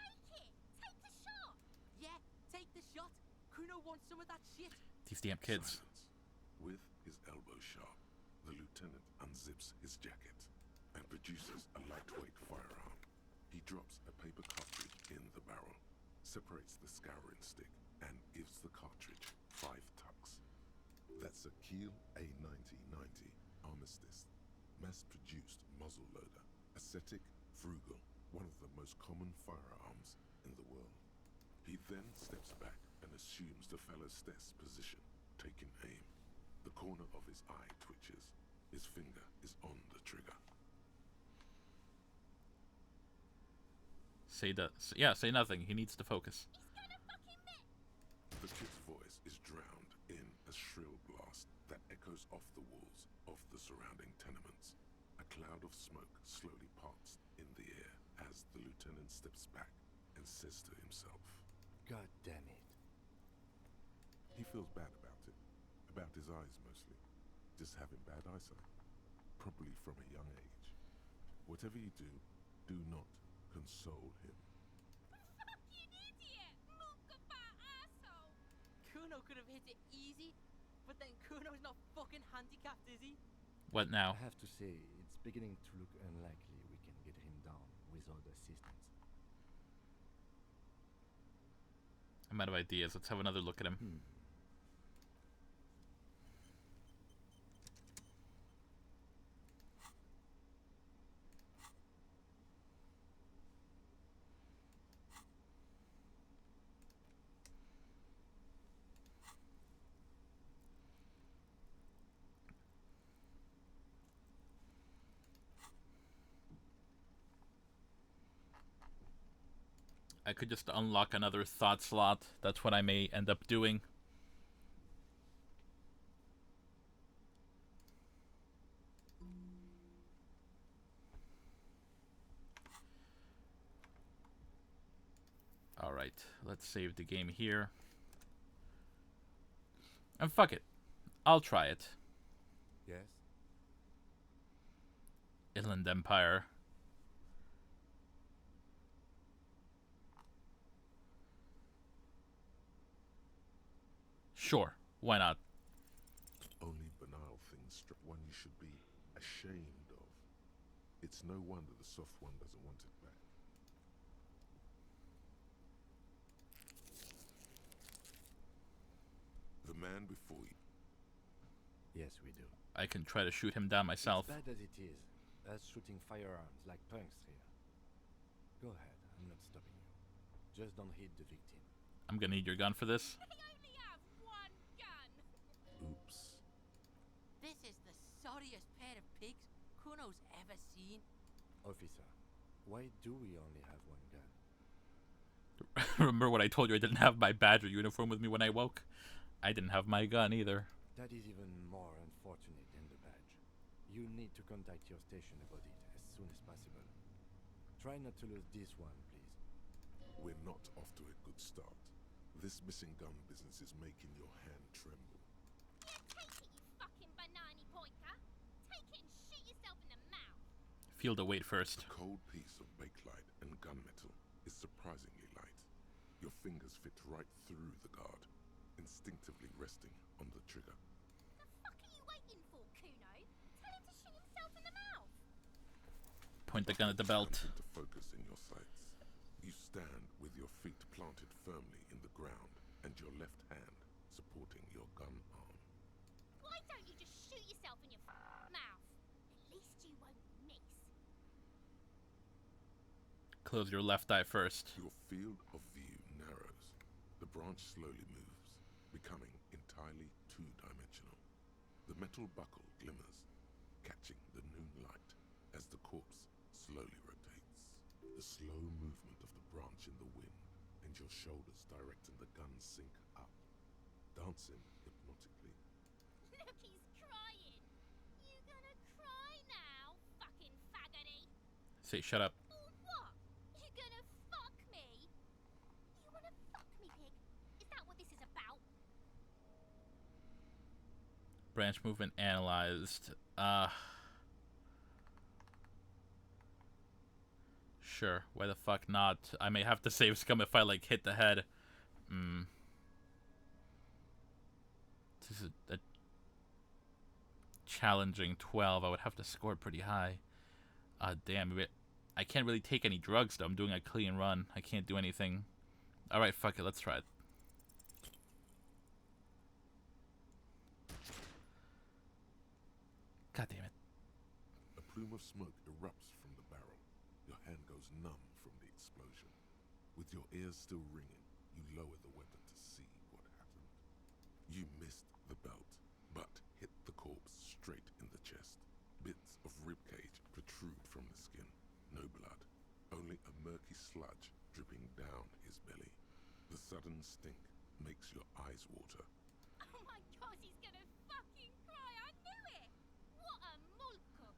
Take it! Take the shot! Yeah, take the shot. Kuno wants some of that shit. These damn kids. Silence. With his elbow sharp, the lieutenant unzips his jacket and produces a lightweight firearm. He drops a paper cartridge in the barrel, separates the scouring stick, and gives the cartridge 5 tucks. That's a Kiel A9090 Armistice, mass-produced muzzle loader, ascetic, frugal, one of the most common firearms in the world. He then steps back and assumes the fellow's stance position, taking aim. The corner of his eye twitches. His finger is on the trigger. Say nothing. He needs to focus. He's gonna fucking miss! The kid's voice is drowned in a shrill blast that echoes off the walls of the surrounding tenements. A cloud of smoke slowly parts in the air as the lieutenant steps back and says to himself, God damn it. he feels bad about it. About his eyes mostly. Just having bad eyesight. Probably from a young age. Whatever you do, do not console him. Fucking idiot! Mookaba asshole! Kuno could have hit it easy, but then Kuno's not fucking handicapped, is he? What now? I have to say, it's beginning to look unlikely we can get him down without assistance. I'm out of ideas. Let's have another look at him. I could just unlock another thought slot. That's what I may end up doing. Alright, let's save the game here. And fuck it. I'll try it. Yes? Inland Empire. Sure, why not? Only banal things struck one you should be ashamed of. It's no wonder the soft one doesn't want it back. The man before you. Yes, we do. I can try to shoot him down myself. As bad as it is, as shooting firearms like punks here. Go ahead, I'm not stopping you. Just don't hit the victim. I'm gonna need your gun for this. They only have one gun. Oops. This is the sorriest pair of pigs Kuno's ever seen. Officer, why do we only have one gun? Remember what I told you? I didn't have my badger uniform with me when I woke. I didn't have my gun either. That is even more unfortunate than the badge. You need to contact your station about it as soon as possible. Try not to lose this one, please. We're not off to a good start. This missing gun business is making your hand tremble. Yeah, take it, you fucking banana pointer. Take it and shoot yourself in the mouth. Feel the weight first. A cold piece of bakelite and gunmetal is surprisingly light. Your fingers fit right through the guard, instinctively resting on the trigger. The fuck are you waiting for, Kuno? Tell him to shoot himself in the mouth. Point the gun at the belt. To focus in your sights. You stand with your feet planted firmly in the ground and your left hand supporting your gun arm. Why don't you just shoot yourself in your mouth? At least you won't miss. Close your left eye first. Your field of view narrows. The branch slowly moves, becoming entirely two-dimensional. The metal buckle glimmers, catching the noon light as the corpse slowly rotates. The slow movement of the branch in the wind and your shoulders directing the gun sink up, dancing hypnotically. Look, he's crying. You gonna cry now, fucking faggoty? Say, shut up. Or what? You gonna fuck me? You wanna fuck me, pig? Is that what this is about? Branch movement analyzed. Sure, why the fuck not? I may have to save scum if I, like, hit the head. This is a challenging 12. I would have to score pretty high. Damn. I can't really take any drugs, though. I'm doing a clean run. I can't do anything. Alright, fuck it. Let's try it. God damn it. A plume of smoke erupts from the barrel. Your hand goes numb from the explosion. With your ears still ringing, you lower the weapon to see what happened. You missed the belt, but hit the corpse straight in the chest. Bits of ribcage protrude from the skin. No blood, only a murky sludge dripping down his belly. The sudden stink makes your eyes water. Oh my god, he's gonna fucking cry. I knew it. What a mulko.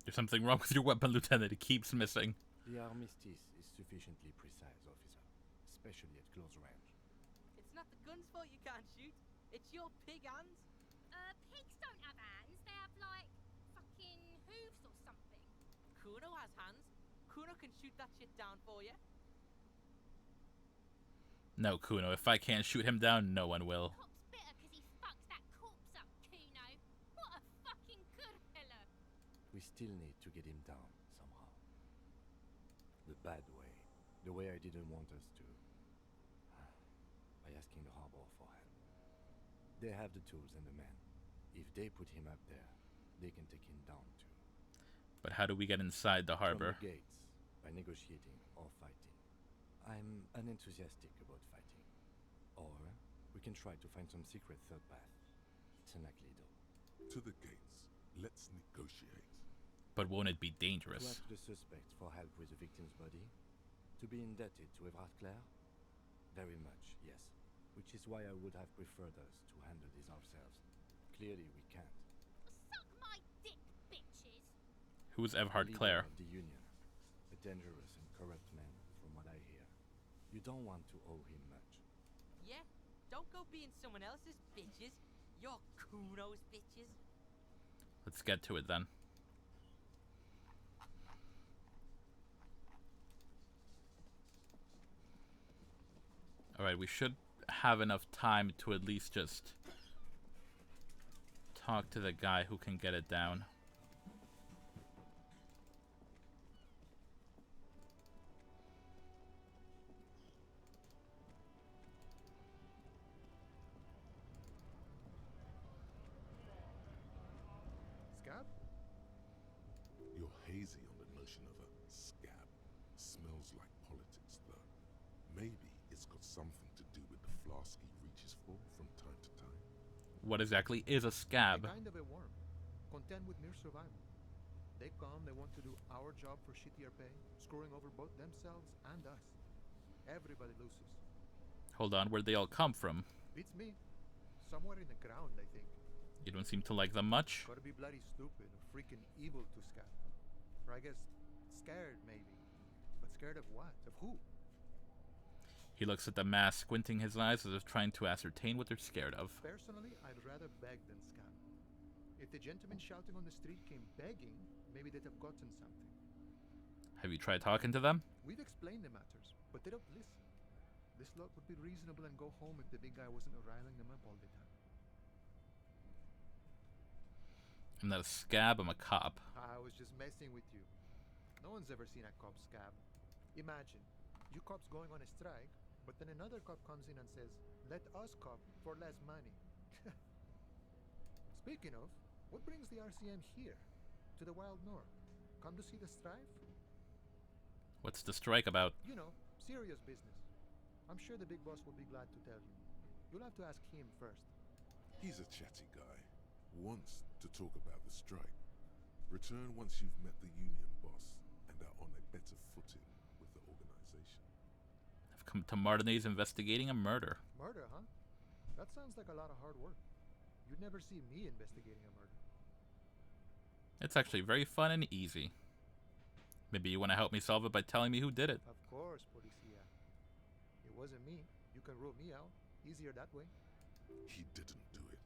There's something wrong with your weapon, Lieutenant. It keeps missing. The armistice is sufficiently precise, officer, especially at close range. It's not the gun's fault you can't shoot. It's your pig hands. Pigs don't have hands. They have, like, fucking hooves or something. Kuno has hands. Kuno can shoot that shit down for you. No, Kuno. If I can't shoot him down, no one will. Cop's bitter because he fucked that corpse up, Kuno. What a fucking good still need to get him down somehow. The bad way. The way I didn't want us to. By asking the harbor for help. They have the tools and the men. If they put him up there, they can take him down too. But how do we get inside the harbor? From the gates, by negotiating or fighting. I'm unenthusiastic about fighting. Or we can try to find some secret third path. It's unlikely though. To the gates. Let's negotiate. But won't it be To dangerous? ask the suspects for help with the victim's body? To be indebted to Evrard Claire? Very much, yes. Which is why I would have preferred us to handle this ourselves. Clearly we can't. Suck my dick, bitches! Who's Everhard Leader Clare? of the Union. A dangerous and corrupt man, from what I hear. You don't want to owe him much. Yeah? Don't go being someone else's bitches. You're Kuno's bitches. Let's get to it then. Alright, we should have enough time to at least just talk to the guy who can get it down. Scab? You're hazy on the notion of a scab. Smells like politics, though. Maybe it's got something to do with the flask he reaches for from time to time. What exactly is a scab? A kind of a worm. Content with mere survival. They come, they want to do our job for shittier pay, screwing over both themselves and us. Everybody loses. Hold on, where'd they all come from? Beats me. Somewhere in the ground, I think. You don't seem to like them much. Gotta be bloody stupid or freaking evil to scab. Or I guess scared, maybe. But scared of what? Of who? He looks at the mask, squinting his eyes as if trying to ascertain what they're scared of. Personally, I'd rather beg than scab. If the gentleman shouting on the street came begging, maybe they'd have gotten something. Have you tried talking to them? We've explained the matters, but they don't listen. This lot would be reasonable and go home if the big guy wasn't riling them up all the time. I'm not a scab, I'm a cop. I was just messing with you. No one's ever seen a cop scab. Imagine, you cops going on a strike, but then another cop comes in and says, let us cop for less money. Speaking of, what brings the RCM here? To the Wild North? Come to see the strife? What's the strike about? You know, serious business. I'm sure the big boss will be glad to tell you. You'll have to ask him first. He's a chatty guy. Wants to talk about the strike. Return once you've met the union boss and are on a better footing with the organization. I've come to Martinez investigating a murder. Murder, huh? That sounds like a lot of hard work. You'd never see me investigating a murder. It's actually very fun and easy. Maybe you want to help me solve it by telling me who did it. Of course, Policia. It wasn't me. You can rule me out. Easier that way. He didn't do it.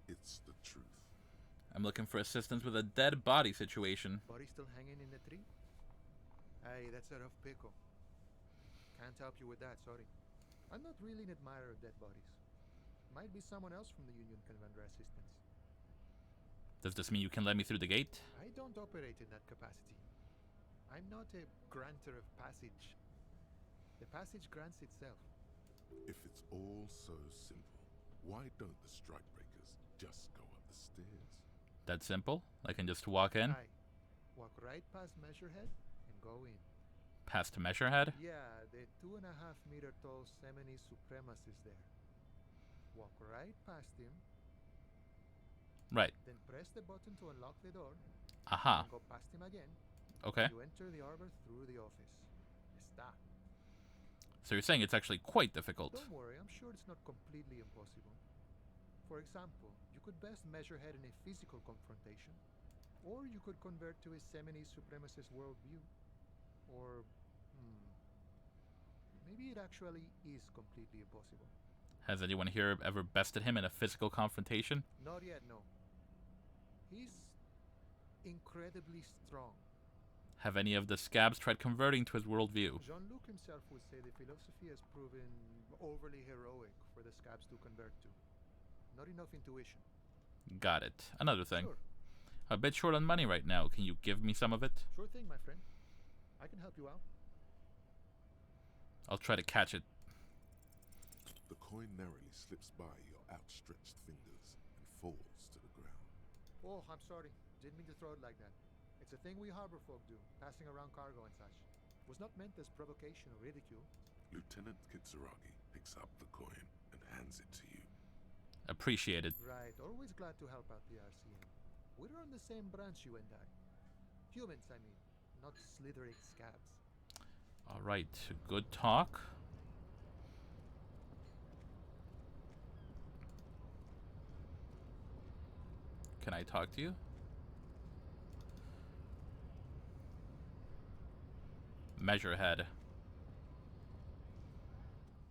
It's the truth. I'm looking for assistance with a dead body situation. Body still hanging in the tree? Hey, that's a rough pickle. Can't help you with that, sorry. I'm not really an admirer of dead bodies. Might be someone else from the Union can render assistance. Does this mean you can let me through the gate? I don't operate in that capacity. I'm not a granter of passage. The passage grants itself. If it's all so simple, why don't the strikebreakers just go up the stairs? That simple? I can just walk in? Aye. Walk right past Measurehead and go in. Past Measurehead? Yeah, the 2.5 meter tall Semini supremacist there. Walk right past him. Right. Then press the button to unlock the door. Aha. And go past him again. Okay. You enter the arbor through the office. Está. So you're saying it's actually quite difficult. Don't worry, I'm sure it's not completely impossible. For example, you could best Measurehead in a physical confrontation, or you could convert to a Semini supremacist worldview. Or, maybe it actually is completely impossible. Has anyone here ever bested him in a physical confrontation? Not yet, no. He's incredibly strong. Have any of the scabs tried converting to his worldview? Jean-Luc himself would say the philosophy has proven overly heroic for the scabs to convert to. Not enough intuition. Got it. Another thing. Sure. A bit short on money right now. Can you give me some of it? Sure thing, my friend. I can help you out. I'll try to catch it. The coin narrowly slips by your outstretched fingers and falls to the ground. Oh, I'm sorry. Didn't mean to throw it like that. It's a thing we harbor folk do, passing around cargo and such. Was not meant as provocation or ridicule. Lieutenant Kitsuragi picks up the coin and hands it to you. Appreciated. Right, always glad to help out the RCM. We're on the same branch, you and I. Humans, I mean, not slithering scabs. Alright, good talk. Can I talk to you? Measurehead.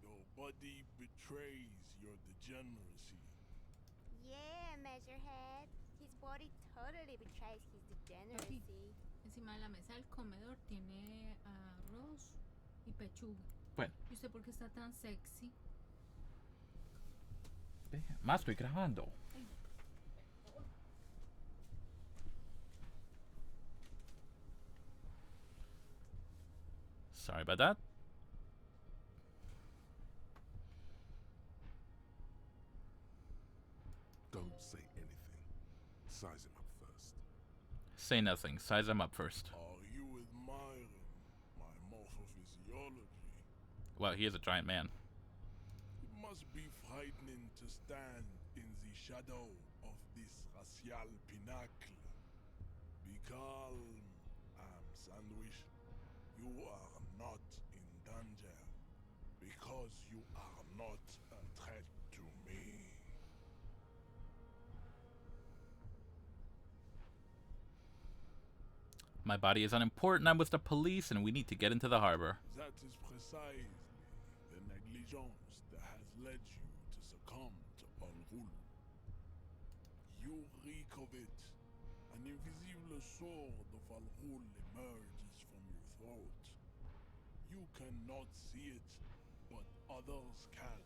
Your body betrays your degeneracy. Yeah, Measurehead. His body totally betrays his degeneracy. Encima de la mesa del comedor tiene arroz y pechuga. Bueno. ¿Y usted por qué está tan sexy? Más estoy grabando. Sorry about that. Don't say anything. Size him up first. Say nothing. Size him up first. Are you admiring my morphophysiology? Well, he is a giant man. It must be frightening to stand in the shadow of this racial pinnacle. Be calm, Sandwich. You are not in danger because you are not a threat to me. My body is unimportant. I'm with the police, and we need to get into the harbor. That is precisely the negligence that has led you to succumb to Al-Ghul. You reek of it. An invisible sword of Al-Ghul emerges from your throat. You cannot see it, but others can.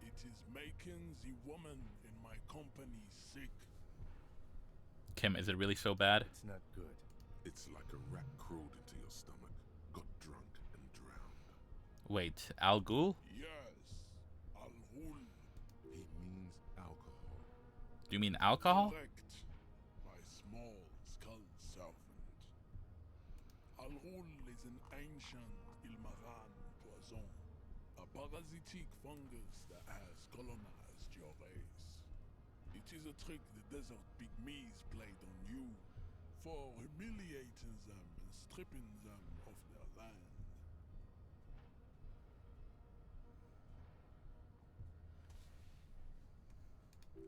It is making the woman in my company sick. Kim, is it really so bad? It's not good. It's like a rat crawled into your stomach, got drunk and drowned. Wait, Al Ghul? Yes, Al-Ghul. He means alcohol. Do you mean alcohol? Correct. My small skull servant. Al-Ghul is an ancient Ilmaran poison, a parasitic fungus that has colonized your race. It is a trick the desert pygmies played on you for humiliating them and stripping them of their land.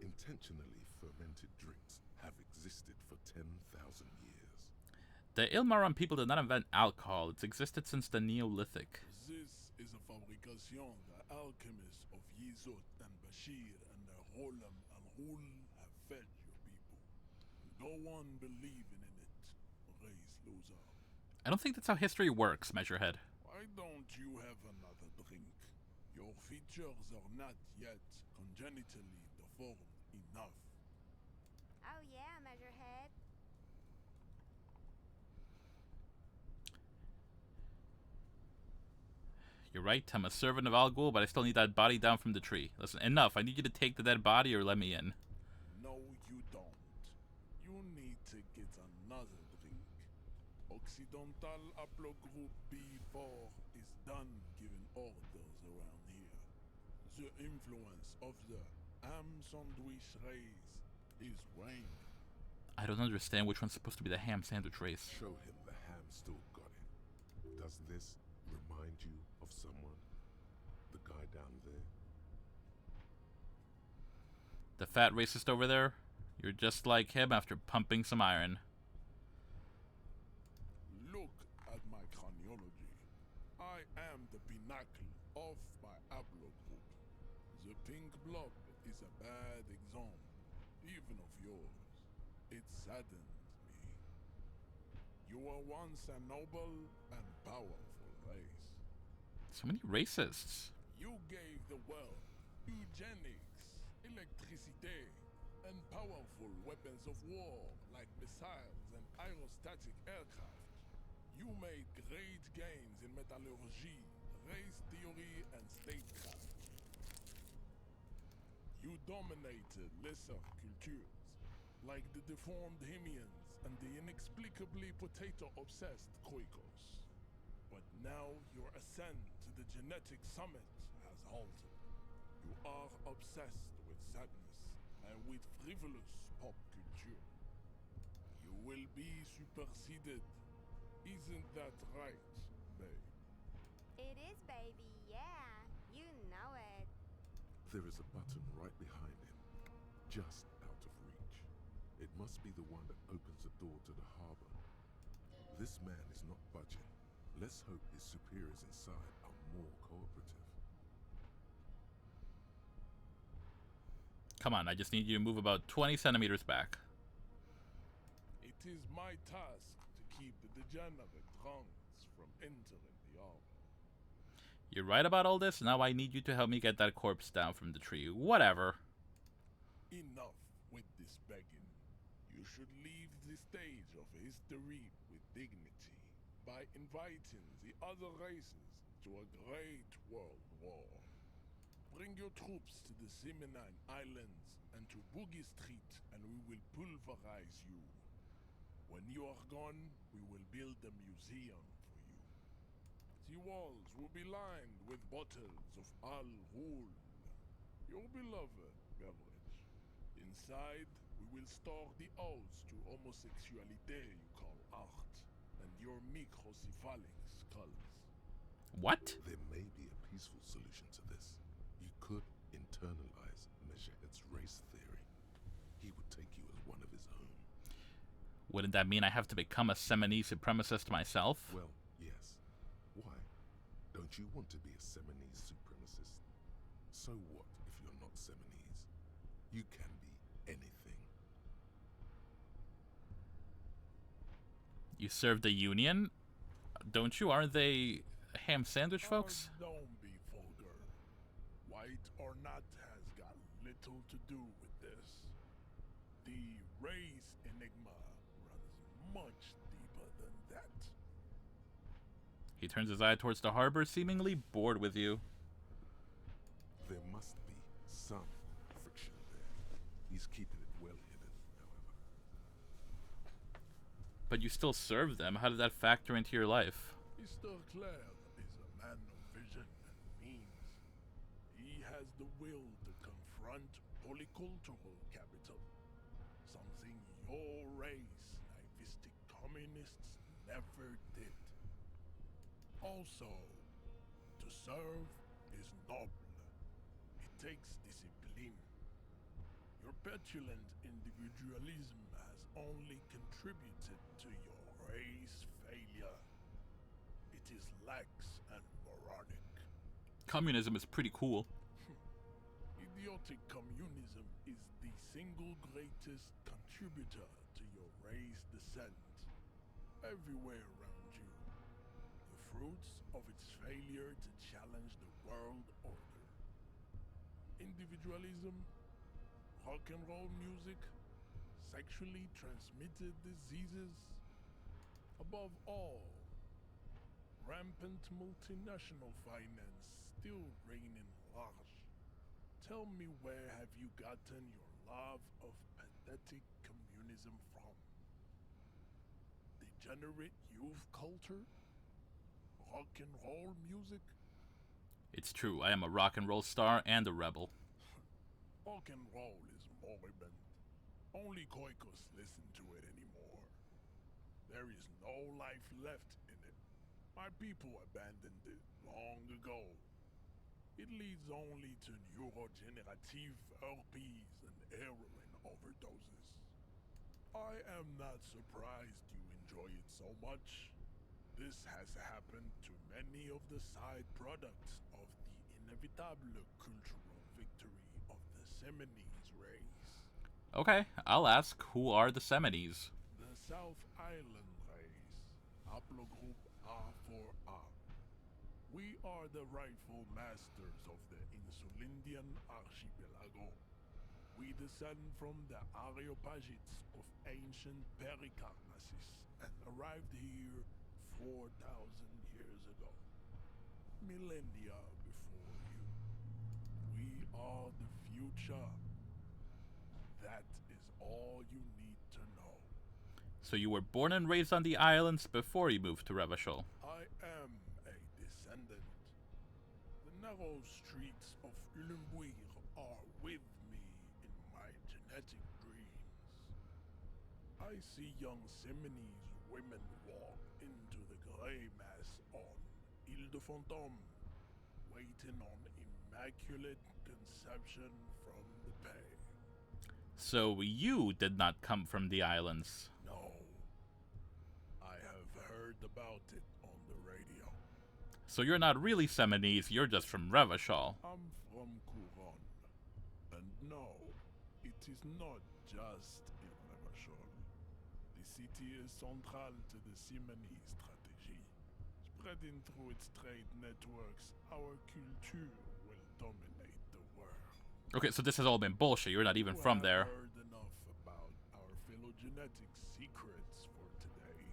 Intentionally fermented drinks have existed for 10,000 years. The Ilmaran people did not invent alcohol. It's existed since the Neolithic. This is a fabrication the alchemists of Yizot and Bashir and their Rolam Al-Ghul have fed your people. Go on believing in it, race loser. I don't think that's how history works, Measurehead. Why don't you have another drink? Your features are not yet congenitally deformed enough. Oh yeah, Measurehead. You're right, I'm a servant of Al Ghul, but I still need that body down from the tree. Listen, enough. I need you to take the dead body or let me in. No, you don't. You need to get another drink. Occidental Haplogroup B4 is done giving orders around here. The influence of the ham sandwich race is waning. I don't understand which one's supposed to be the ham sandwich race. Show him the ham still got it. Does this remind you of someone? The guy down there? The fat racist over there? You're just like him after pumping some iron. Look at my craniology. I am the pinnacle of my haplogroup. The pink blob is a bad example, even of yours. It saddens me. You were once a noble and powerful race. So many racists. You gave the world eugenics, electricity, and powerful weapons of war like missiles and aerostatic aircraft. You made great gains in metallurgy, race theory, and statecraft. You dominated lesser cultures, like the deformed Hemians and the inexplicably potato-obsessed Khoikos. But now your ascent to the genetic summit has halted. You are obsessed with sadness and with frivolous pop culture. You will be superseded. Isn't that right, babe? It is, baby, yeah. You know it. There is a button right behind him, just out of reach. It must be the one that opens the door to the harbor. This man is not budging. Let's hope his superiors inside are more cooperative. Come on, I just need you to move about 20 centimeters back. It is my task to keep the degenerate drunks from entering the harbor. You're right about all this? Now I need you to help me get that corpse down from the tree. Whatever. Enough with this begging. You should leave the stage of history with dignity by inviting the other races to a great world war. Bring your troops to the Seminine Islands and to Boogie Street, and we will pulverize you. When you are gone, we will build a museum for you. The walls will be lined with bottles of Al Ghul, your beloved beverage. Inside, we will store the odes to homosexuality you call art, and your microcephalic skulls. What? There may be a peaceful solution to this. You could internalize Mejerhet's race theory. He would take you as one of his own. Wouldn't that mean I have to become a Semini supremacist myself? Well, yes. Why? Don't you want to be a Seminese supremacist? So what if you're not Seminese? You can be anything. You serve the Union? Don't you? Aren't they ham sandwich folks? Don't be vulgar. White or not has got little to do with this. The race enigma runs much deeper than that. He turns his eye towards the harbor, seemingly bored with you. There must be some friction there. He's keeping it well hidden, however. But you still serve them. How did that factor into your life? Mr. Clare is a man of vision and means. He has the will to confront polycultural capital, something your race, naivistic communists, never did. Also, to serve is noble. It takes discipline. Your petulant individualism has only contributed to your race failure. It is lax and moronic. Communism is pretty cool. Idiotic communism is the single greatest contributor to your race descent. Everywhere around you, the fruits of its failure to challenge the world order. Individualism, rock and roll music, sexually transmitted diseases. Above all, rampant multinational finance still reigning large. Tell me, where have you gotten your love of pathetic communism from? Degenerate youth culture? Rock and roll music? It's true, I am a rock and roll star and a rebel. Rock and roll is moribund. Only Khoikos listen to it anymore. There is no life left in it. My people abandoned it long ago. It leads only to neurodegenerative herpes and heroin overdoses. I am not surprised you enjoy it so much. This has happened to many of the side products of the inevitable cultural victory of the Seminese race. Okay, I'll ask, who are the Seminies? The South Island race, haplogroup A4A. We are the rightful masters of the Insulindian archipelago. We descend from the Areopagites of ancient Pericarnassus and arrived here 4,000 years ago. Millennia before you. We are the future. That is all you need to know. So you were born and raised on the islands before you moved to Revachol. I am a descendant. The narrow streets of Ulimbuir are with me in my genetic dreams. I see young Simonese women walk into the grey mass on Ile de Fantôme, waiting on immaculate conception from the Pay. So you did not come from the islands. No. I have heard about it on the radio. So you're not really Seminese, you're just from Revachol. I'm from Couronne. And no, it is not just in Revachol. The city is central to the Simonese strategy. Spreading through its trade networks, our culture will dominate the world. Okay, so this has all been bullshit. You're not even from there. You have heard enough about our phylogenetic secrets for today.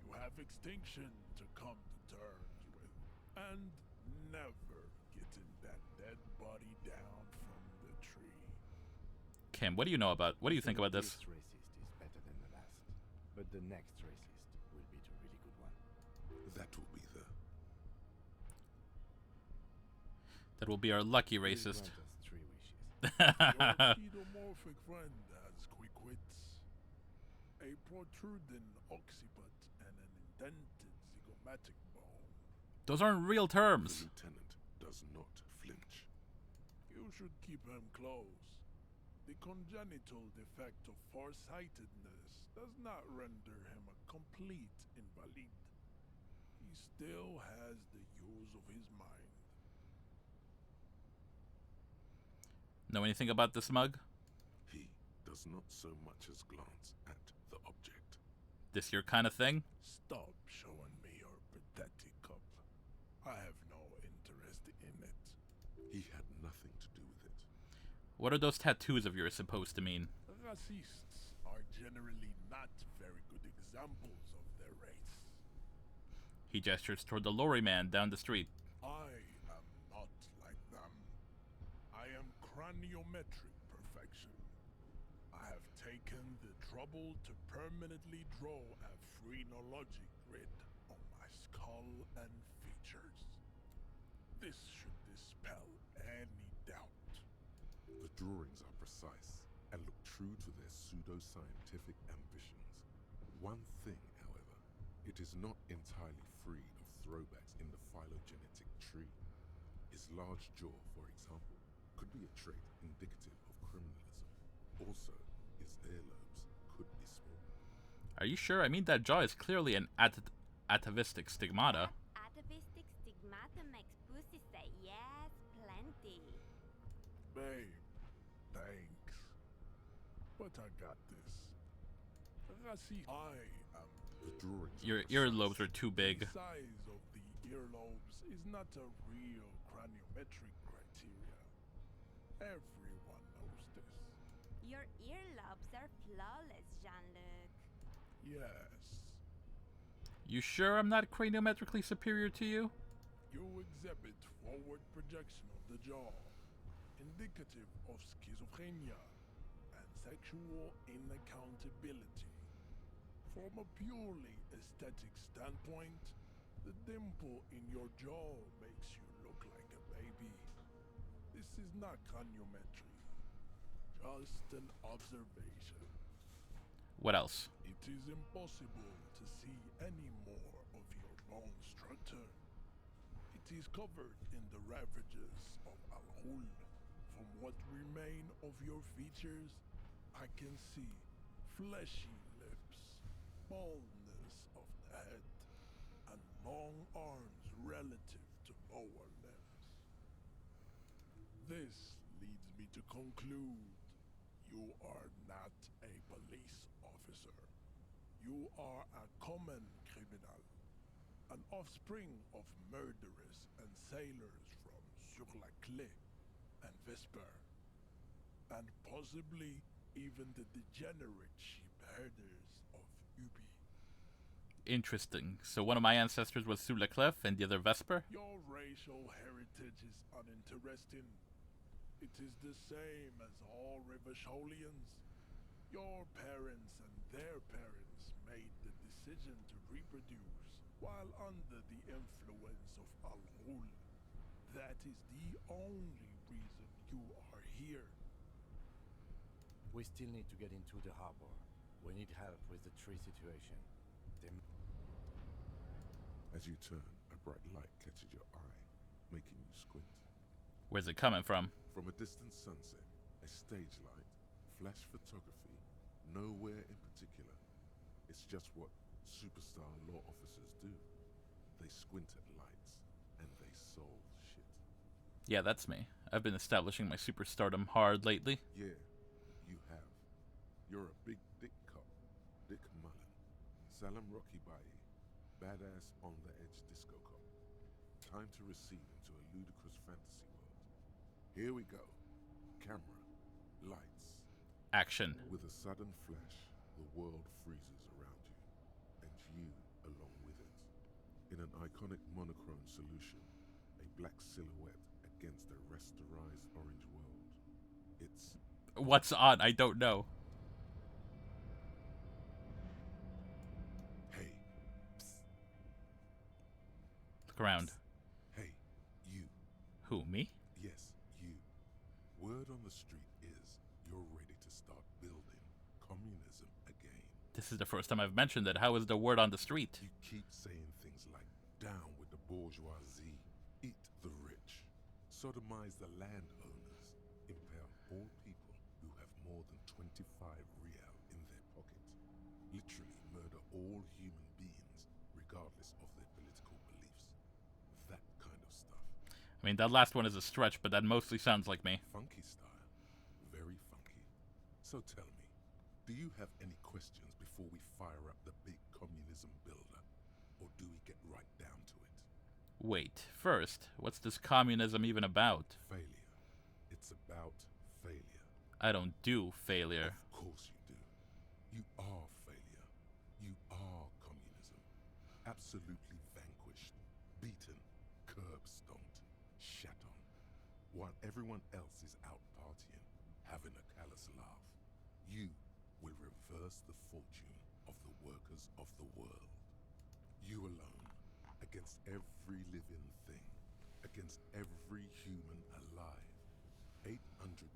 You have extinction to come to terms with, and never getting that dead body down from the tree. Kim, what do you think about this? This racist is better than the last, but the next racist will be the really good one. That will be the... That will be our lucky racist. Your pedomorphic friend has quick wits, a protruding occiput, and an indented zygomatic bone. Those aren't real terms. The lieutenant does not flinch. You should keep him close. The congenital defect of farsightedness does not render him a complete invalid. He still has the use of his mind. Know anything about this mug? He does not so much as glance at the object. This your kind of thing? Stop showing me your pathetic cup. I have no interest in it. He had nothing to do with it. What are those tattoos of yours supposed to mean? Racists are generally not very good examples of their race. He gestures toward the lorry man down the street. I am not like them. I am craniometric perfection. I have taken the trouble to permanently draw a phrenologic grid on my skull and features. This should dispel any doubt. The drawings are precise and look true to their pseudo-scientific ambitions. One thing, however, it is not entirely free of throwbacks in the phylogenetic tree. His large jaw, for example, could be a trait indicative of criminalism. Also, his earlobes could be small. Are you sure? I mean, that jaw is clearly an atavistic stigmata. Atavistic stigmata makes pussy say yes, plenty. Babe, thanks. But I got this. I am... The drawings Your earlobes are too big. The size of the earlobes is not a real craniometric criteria. Everyone knows this. Your earlobes are flawless, Jean-Luc. Yes. You sure I'm not craniometrically superior to you? You exhibit forward projection of the jaw, indicative of schizophrenia and sexual inaccountability. From a purely aesthetic standpoint, the dimple in your jaw makes you look like a baby. This is not craniometry, just an observation. What else? It is impossible to see any more of your bone structure. It is covered in the ravages of Al-Hul. From what remain of your features, I can see fleshy lips, baldness of the head, and long arms relative to lower limbs. This leads me to conclude you are not a police officer. You are a common criminal, an offspring of murderers and sailors from Sur la Clé and Vesper. and possibly even the degenerate sheep herders of Ubi. Interesting. So one of my ancestors was Sula Cliff and the other Vesper? Your racial heritage is uninteresting. It is the same as all Rivisholians. Your parents and their parents made the decision to reproduce while under the influence of Al-Ghul. That is the only reason you are here. We still need to get into the harbor. We need help with the tree situation. As you turn, a bright light catches your eye, making you squint. Where's it coming from? From a distant sunset, a stage light, flash photography, nowhere in particular. It's just what superstar law officers do. They squint at lights, and they solve shit. Yeah, that's me. I've been establishing my superstardom hard lately. Yeah, you have. You're a big dick cop, Dick Mullen. Salam Rocky Baye, badass on the edge disco cop. Time to recede into a ludicrous fantasy world. Here we go. Camera, lights. Action. With a sudden flash, the world freezes around you, and you along with it. In an iconic monochrome solution, a black silhouette against a rasterized orange world. It's... What's on? I don't know. Hey. Psst. Look around. Psst. Hey, you. Who, me? Yes, you. Word on the street is you're ready to start building communism again. This is the first time I've mentioned it. How is the word on the street? You keep saying things like, down with the bourgeoisie, eat the rich, sodomize the landowners, impale all people who have more than 25 real in their pocket, literally murder all human beings, regardless of their political beliefs. That kind of stuff. I mean, that last one is a stretch, but that mostly sounds like me. Funky style. Very funky. So tell me, do you have any questions before we fire up the big communism builder? Or do we get right down to it? Wait, first, what's this communism even about? Failure. It's about failure. I don't do failure. Of course you do. You are failure. You are communism. Absolutely vanquished, beaten, curb-stomped, shat on. While everyone else is out partying, having a callous laugh, you will reverse the fortune of the workers of the world. You alone, against every living thing, against every human alive. 800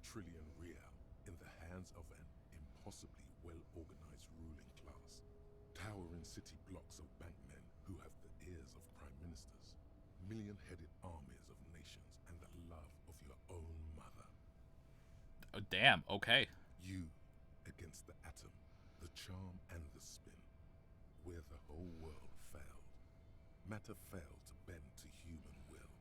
trillion real in the hands of an impossibly well-organized ruling class. Towering city blocks of bankmen who have the ears of prime ministers. Million-headed armies of nations and the love of your own mother. Oh, damn, okay. You against the atom, the charm and the spin. Where the whole world failed. Matter failed to bend to human will.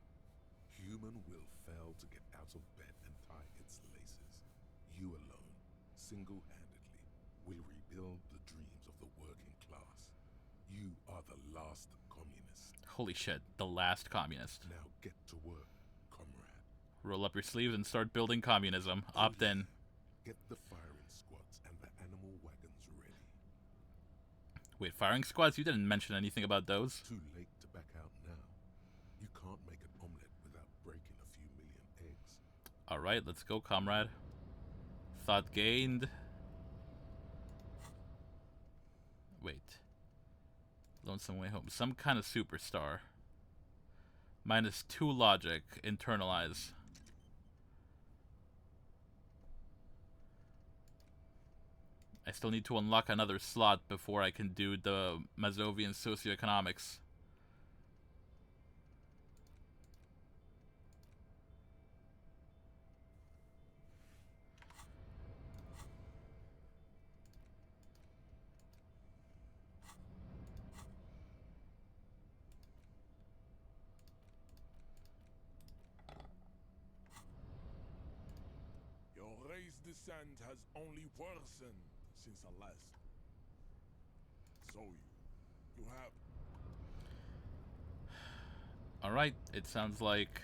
Human will failed to get out of bed and tie its laces. You alone, single-handedly, will rebuild the dreams of the working class. You are the last communist. Holy shit, the last communist. Now get to work, comrade. Roll up your sleeves and start building communism. Opt in. Get the firing squads and the animal wagons ready. Wait, firing squads? You didn't mention anything about those. Too late to back out now. You can't make an omelette without breaking a few million eggs. Alright, let's go, comrade. Thought gained. Wait. Lonesome Way Home. Some kind of superstar. -2 logic. Internalize. I still need to unlock another slot before I can do the Mazovian socioeconomics. Your race descent has only worsened since the last. So you have... Alright, it sounds like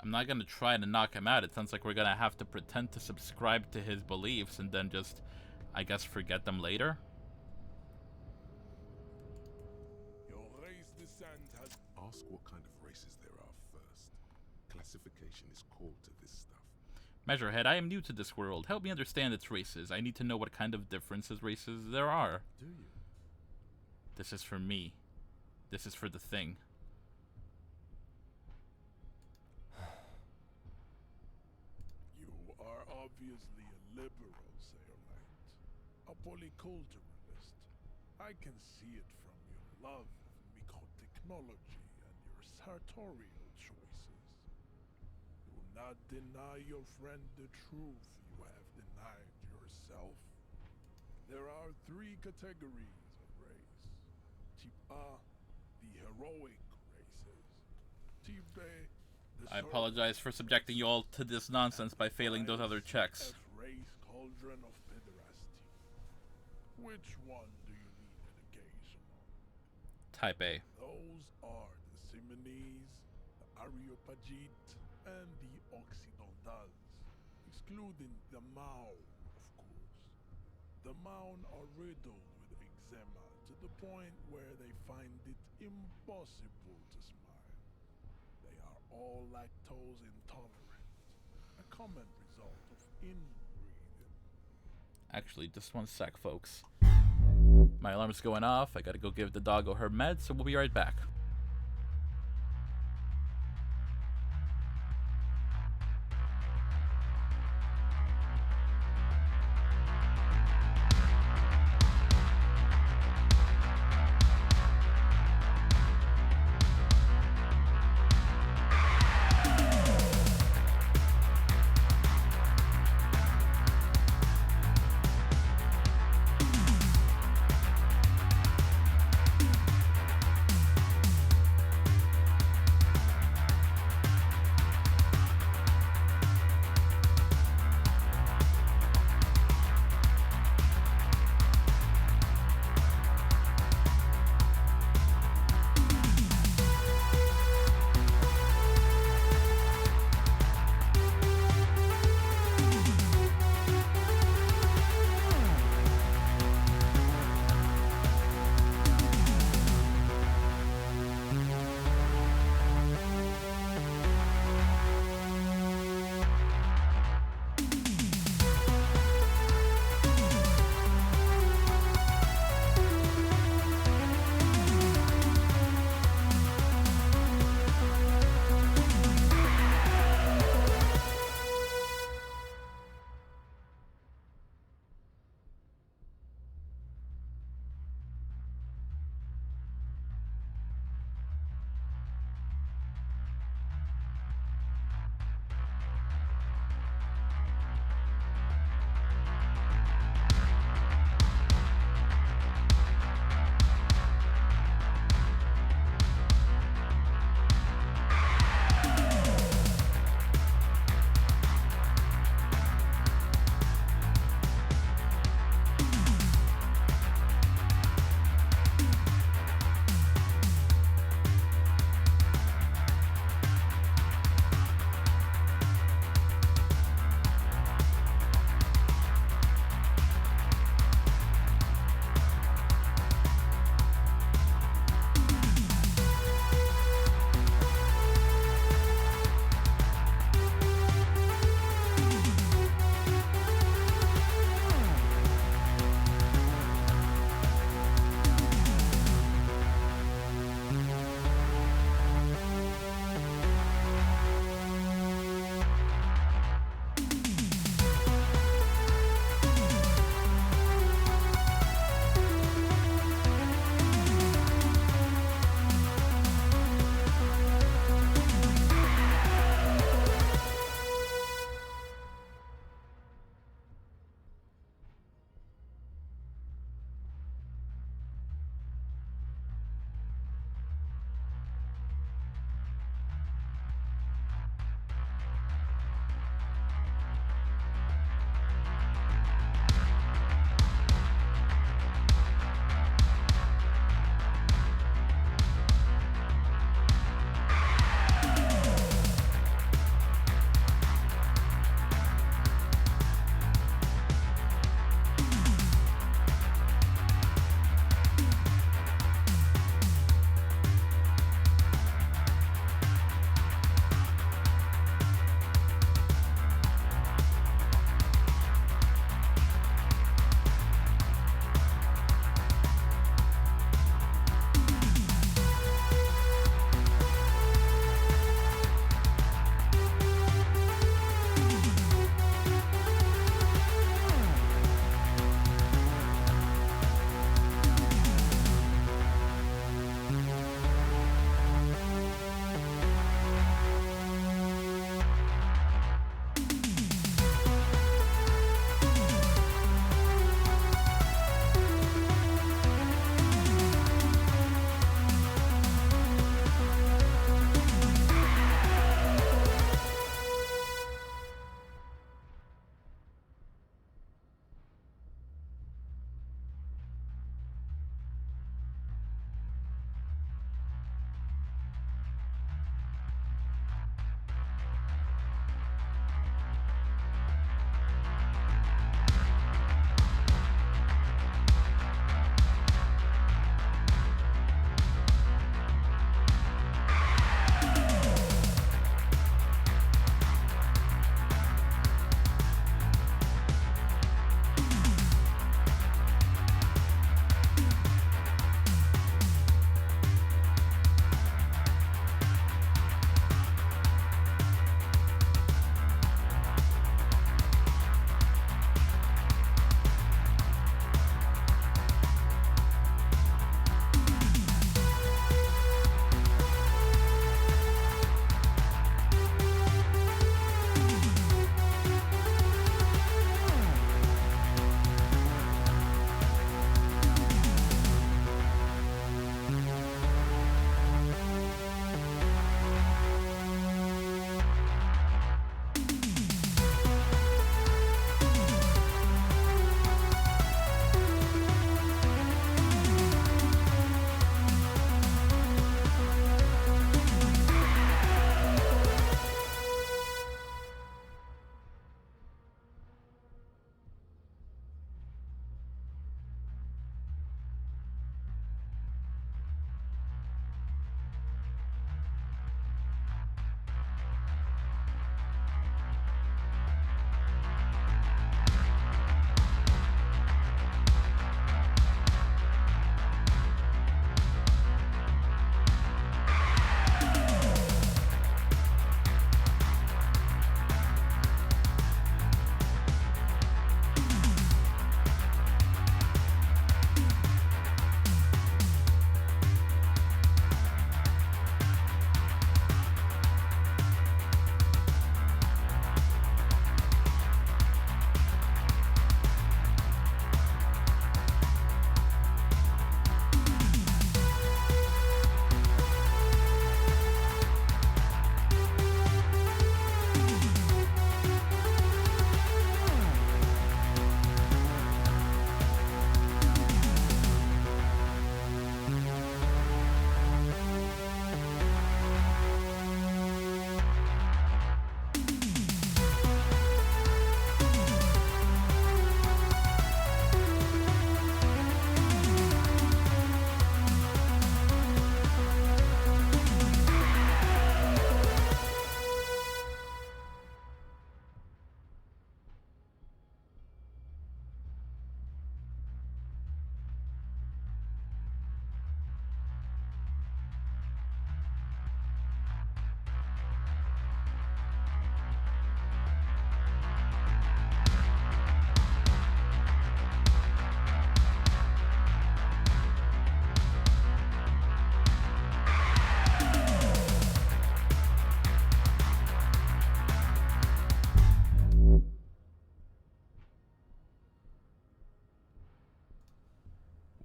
I'm I'm not gonna try to knock him out. It sounds like we're gonna have to pretend to subscribe to his beliefs and then just, I guess, forget them later. Your race descent has... Ask what kind of races there are first. Classification is core to this stuff. Measurehead, I am new to this world. Help me understand its races. I need to know what kind of differences races there are. Do you? This is for me. This is for the thing. You are obviously a liberal, Sailorite. A polyculturalist. I can see it from your love of mycotechnology and your sartorial choices. Do not deny your friend the truth you have denied yourself. There are 3 categories of race. Type A, the heroic races. Type B, the I apologize for subjecting you all to this nonsense by failing those other checks. race cauldron of pederasty. Which one do you need an occasion on? Type A. Those are the Simonese, the Areopagite, and the Occidentals, excluding the Maun, of course. The Maun are riddled with eczema to the point where they find it impossible to smile. They are all lactose intolerant, a common result of inbreeding. Actually, just one sec, folks. My alarm's going off. I gotta go give the doggo her meds, so we'll be right back.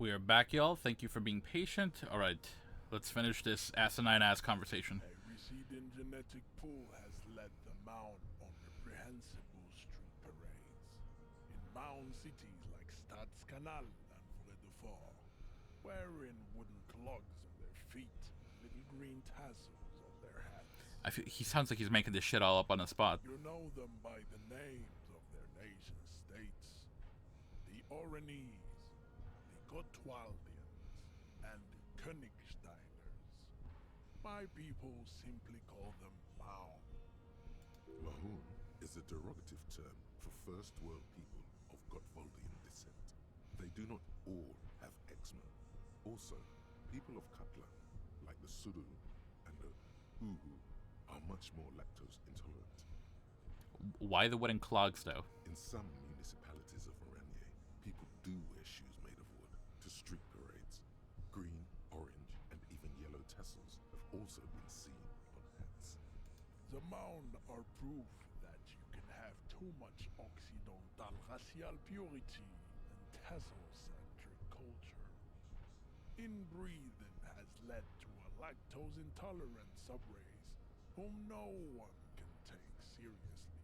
We are back, y'all. Thank you for being patient. All right, let's finish this asinine-ass conversation. A receding genetic pool has led the Mound on reprehensible street parades. In Mound cities like Stadskanal and Vredefort, wearing wooden clogs on their feet and little green tassels on their hats. He sounds like he's making this shit all up on the spot. You know them by the names of their nation states. The Oranese, the Gotwaldians, and the Königsteiners. My people simply call them Mound. Mahun is a derogative term for first world people of Gotwaldian descent. They do not all have eczema. Also, people of Katlan, like the Suru and the Uhu, are much more lactose intolerant. Why the wooden clogs, though? In some municipalities of Oranje, people do wear shoes made of wood to street parades. Green, orange, and even yellow tassels have also been seen on hats. The Mound are proof that you can have too much Occidental racial purity and tassel-centric culture. Inbreeding has led to a lactose-intolerant subrace whom no one can take seriously.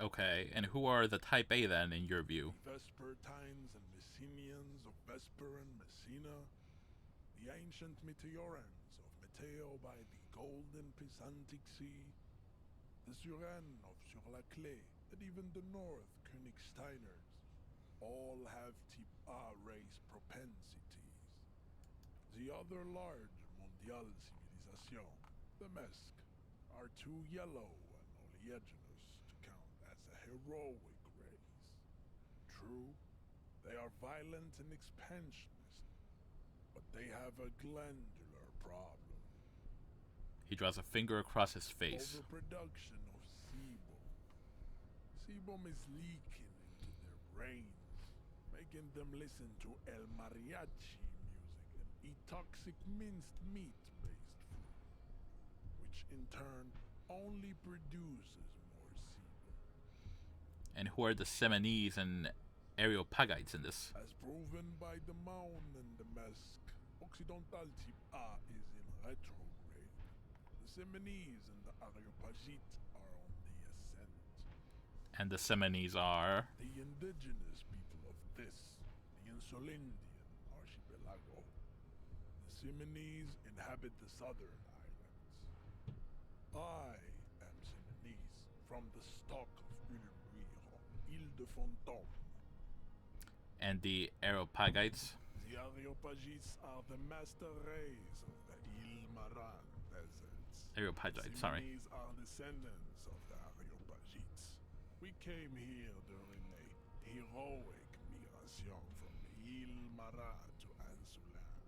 Okay, and who are the Type A then, in your view? The Vespertines and Messenians of Vesper and Messina, the ancient Meteorans of Meteo by the golden Pisantic Sea, the Suren of Sur-la-Clé, and even the North Königsteiners, all have Type A race propensities. The other large Mondial civilization, the Mesk, are too yellow and oleaginous to count as a heroic race. True, they are violent and expansionist, but they have a glandular problem. He draws a finger across his face. Overproduction of sebum. Sebum is leaking into their brains, making them listen to El Mariachi music and eat toxic minced meat-based food, which in turn only produces more sebum. And who are the Semenese and Areopagites in this? As proven by the Mound and the Mesk, Occidental Type A is in retrograde. The Semenese and the Areopagites are on the ascent. And the Semenese are? The indigenous people of this, the Insulindian archipelago. The Semenese inhabit the southern islands. I am Semenese, from the stock of Ulmuir, Ile de Fantôme. And the Areopagites? The Areopagites are the master race of the Ile Maran deserts. Areopagites, sorry. Semenese are descendants of the Areopagites. We came here during a heroic migration from Ile Maran to Ansuland,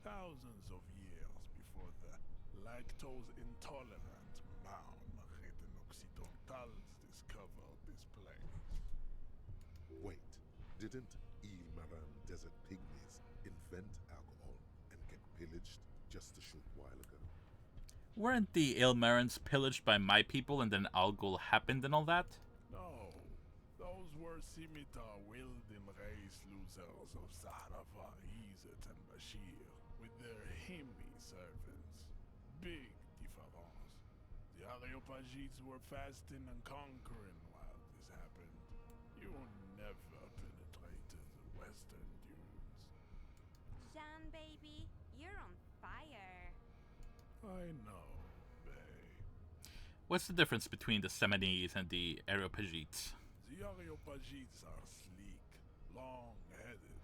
thousands of years before the lactose-intolerant Mound written Occidentals discovered this place. Wait, didn't Il Maran desert pygmies invent alcohol and get pillaged just a short while ago? Weren't the Ilmarans pillaged by my people and then Algol happened and all that? No, those were scimitar wielding race losers of Zahrava, Izet, and Bashir, with their Himmi servants. Big difference. The Areopagites were fasting and conquering while this happened. You never penetrated the western dunes. Jean, baby, you're on fire. I know, bae. What's the difference between the Semenese and the Areopagites? The Areopagites are sleek, long-headed.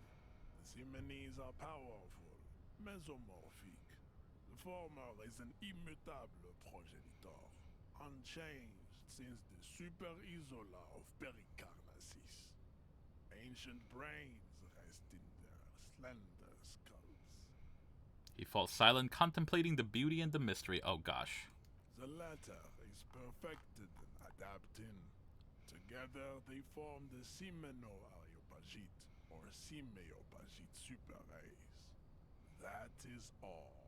The Semenese are powerful, mesomorphic. The former is an immutable progenitor, unchanged since the Super Isola of Pericarnassus. Ancient brains rest in their slender skulls. He falls silent, contemplating the beauty and the mystery. Oh gosh. The latter is perfected and adapting. Together they form the Semeno-Areopagite or Simeopagite superrace. That is all.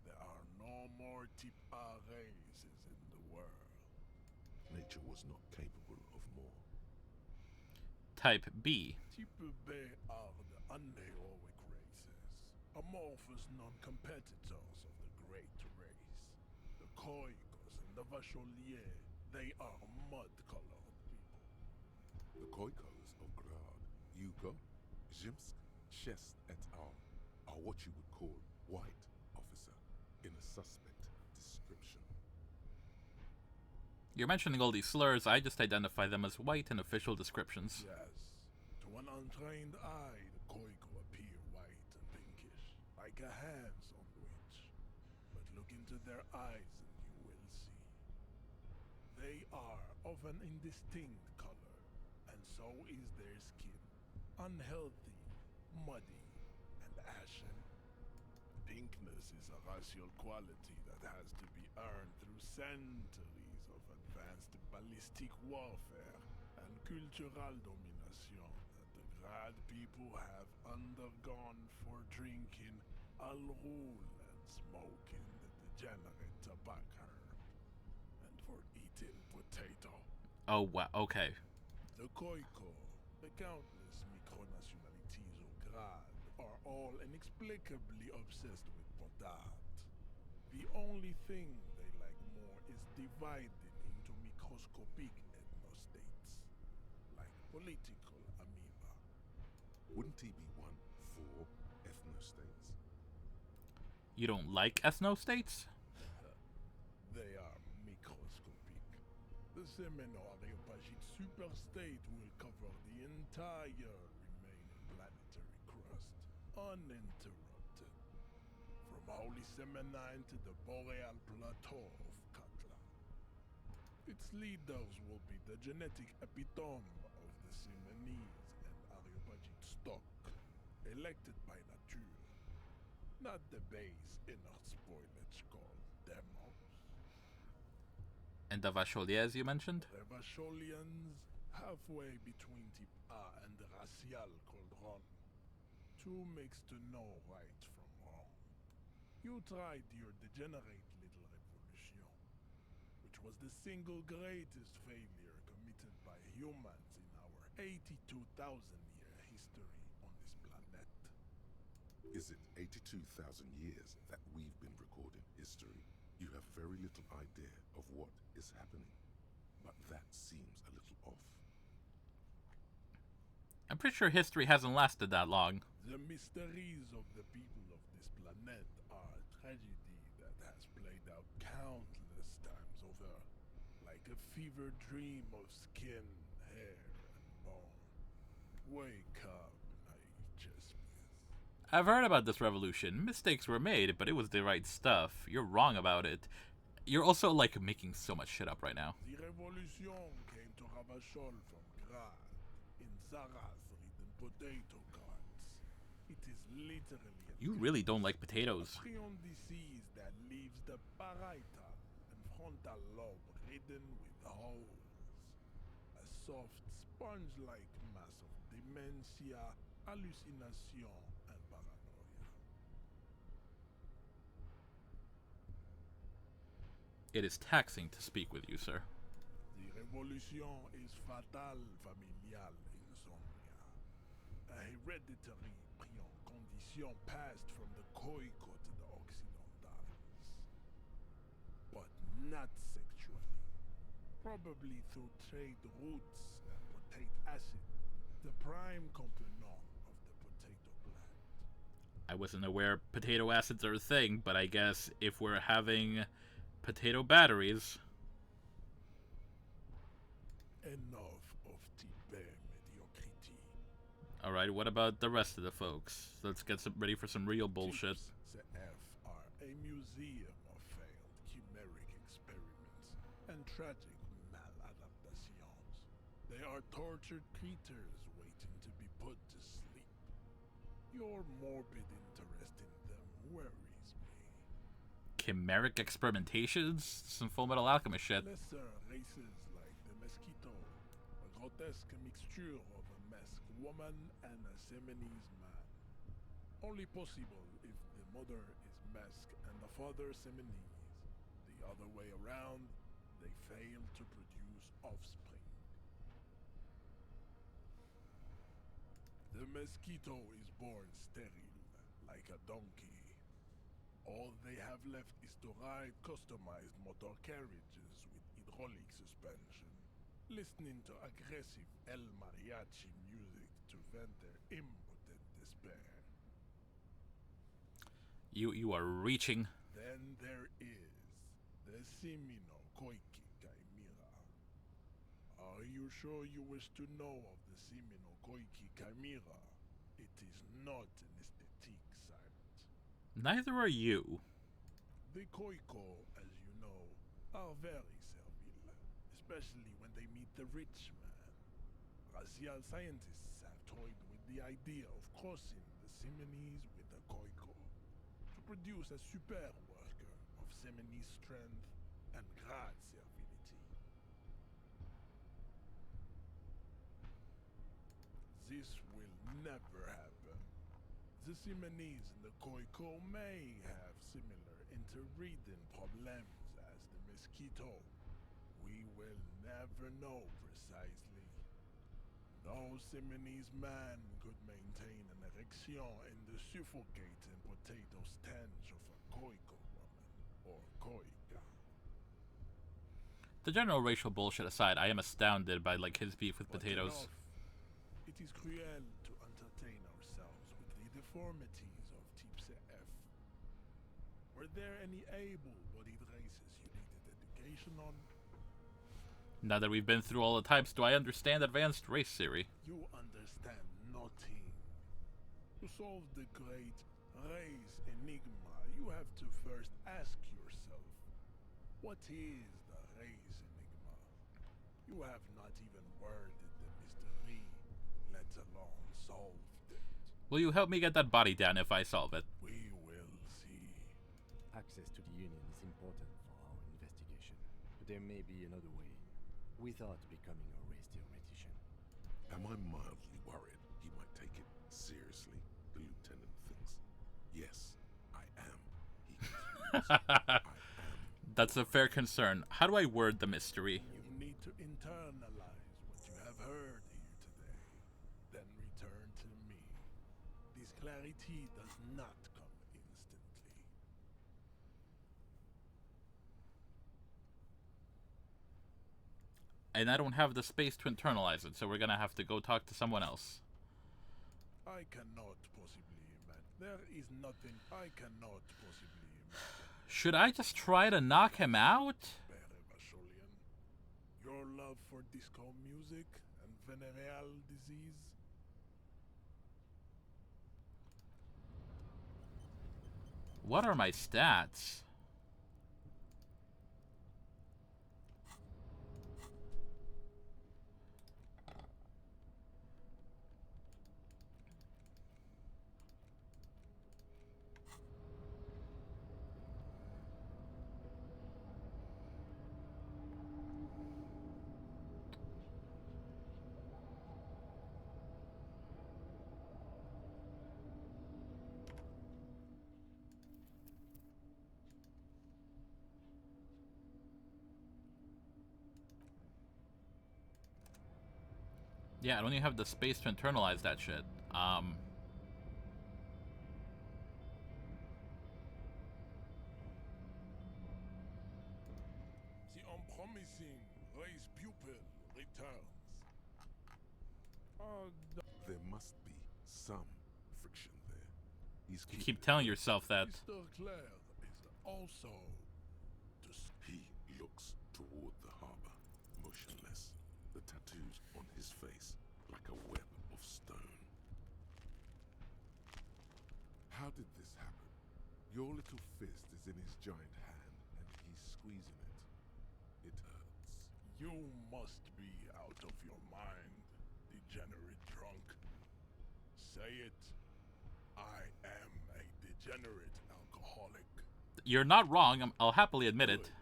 There are no more Type A races in the world. Nature was not capable of more. Type B. Type B are the unheroic races. amorphous non-competitors of the great race. The Koikos and the Vacholier, they are mud-colored people. The Koikos of Grad, Yugo, Zhimsk, Shest et al. Are what you would call white, officer, in a suspect description. You're mentioning all these slurs, I just identify them as white in official descriptions. Yes. To an untrained eye, the Koiko appear white and pinkish, like a ham sandwich. But look into their eyes and you will see. They are of an indistinct color, and so is their skin. Unhealthy, muddy, and ashen. Pinkness is a racial quality that has to be earned through centuries of advanced ballistic warfare and cultural domination that the Grad people have undergone for drinking Al-Ghul and smoking the degenerate tobacco, and for eating potato. Oh, wow, okay. The Koiko, the countless micronationalities of Grad, are all inexplicably obsessed with potat. The only thing they like more is dividing into microscopic ethnostates, like political amoeba. Wouldn't he be one for ethnostates? You don't like ethnostates? They are microscopic. The Semeno-Areopagite superstate will cover the entire remaining planetary crust, uninterrupted. From Holy Semenine to the Boreal Plateau of Katla. Its leaders will be the genetic epitome of the Semenese and Areopagite stock, elected by nature, not the base inert spoilage called demos. And the Vacholiers you mentioned? The Vacholians, halfway between Type A and the Racial called Ron. Two makes to know right from wrong. You tried your degenerate little revolution, which was the single greatest failure committed by humans in our 82,000-year history on this planet. Is it 82,000 years that we've been recording history? You have very little idea of what is happening, but that seems a little off. I'm pretty sure history hasn't lasted that long. The mysteries of the people of this planet are a tragedy that has played out countless times over, like a fever dream of skin, hair, and bone. Wake up, naive chess. I've heard about this revolution. Mistakes were made, but it was the right stuff. You're wrong about it. You're also, like, making so much shit up right now. The revolution came to Ravachol from Grad, in Zaras written potato cards. It is literally You really don't like potatoes. a prion disease that leaves the parietal and frontal lobe ridden with holes. A soft, sponge-like mass of dementia, hallucination, and paranoia. It is taxing to speak with you, sir. The revolution is fatal familial insomnia. A hereditary prion condition passed from the Koiko to the Occidentals. But not sexually. Probably through trade routes and potate acid, the prime component of the potato plant. I wasn't aware potato acids are a thing, but I guess if we're having potato batteries... Enough of type mediocrity. Alright, what about the rest of the folks? Let's get ready for some real bullshit. CF are a museum of failed chimeric experiments and tragic maladaptations. They are tortured creatures waiting to be put to sleep. Your morbid interest in them worries me. Chimeric experimentations? Some Full Metal Alchemist shit. Lesser races like the mosquito, a grotesque mixture of a masked woman and a Semenese man. Only possible if the mother is masked and the father Semenese. The other way around, they fail to produce offspring. The mosquito is born sterile, like a donkey. All they have left is to ride customized motor carriages with hydraulic suspension, listening to aggressive El Mariachi music to vent their impotent despair. You are reaching. Then there is the Simino Koiki Chimera. Are you sure you wish to know of the Simino Koiki Chimera? It is not an aesthetic sight. Neither are you. The Koiko, as you know, are very servile, especially when they meet the rich man. Racial scientists have toyed with the idea of crossing the Simonese with the Koiko to produce a super worker of Simonese strength and great servility. This will never happen. The Simonese and the Koiko may have similar interbreeding problems as the mosquito. We will never know precisely. No Simonese man could maintain an erection in the suffocating potato stench of a Koiko woman or Koika. The general racial bullshit aside, I am astounded by like his beef with potatoes. It is cruel to entertain ourselves with the deformities of Type F. Were there any able-bodied races you needed education on? Now that we've been through all the types, do I understand advanced race theory? You understand nothing. To solve the great race enigma, you have to first ask yourself, what is the race enigma? You have not even worded the mystery, let alone solved it. Will you help me get that body down if I solve it? We will see. Access to the Union is important for our investigation, but there may be another way, without becoming a race theoretician. Am I mildly worried he might take it seriously, the lieutenant thinks? Yes, I am. He continues. I am. That's a fair concern. How do I word the mystery? You need to internalize what you have heard here today, then return to me. This clarity does not come instantly. And I don't have the space to internalize it, so we're gonna have to go talk to someone else. I cannot possibly imagine. There is nothing I cannot possibly imagine. Should I just try to knock him out? Your love for disco music and venereal disease? What are my stats? Yeah, I don't even have the space to internalize that shit. The unpromising race pupil returns. There must be some friction there. He's You keep telling yourself that. Mr. Clare is also He looks toward the harbor, motionless, the tattoos on his face like a web of stone. How did this happen? Your little fist is in his giant hand, and he's squeezing it. It hurts. You must be out of your mind, degenerate drunk. Say it. I am a degenerate alcoholic. You're not wrong. I'll happily admit it.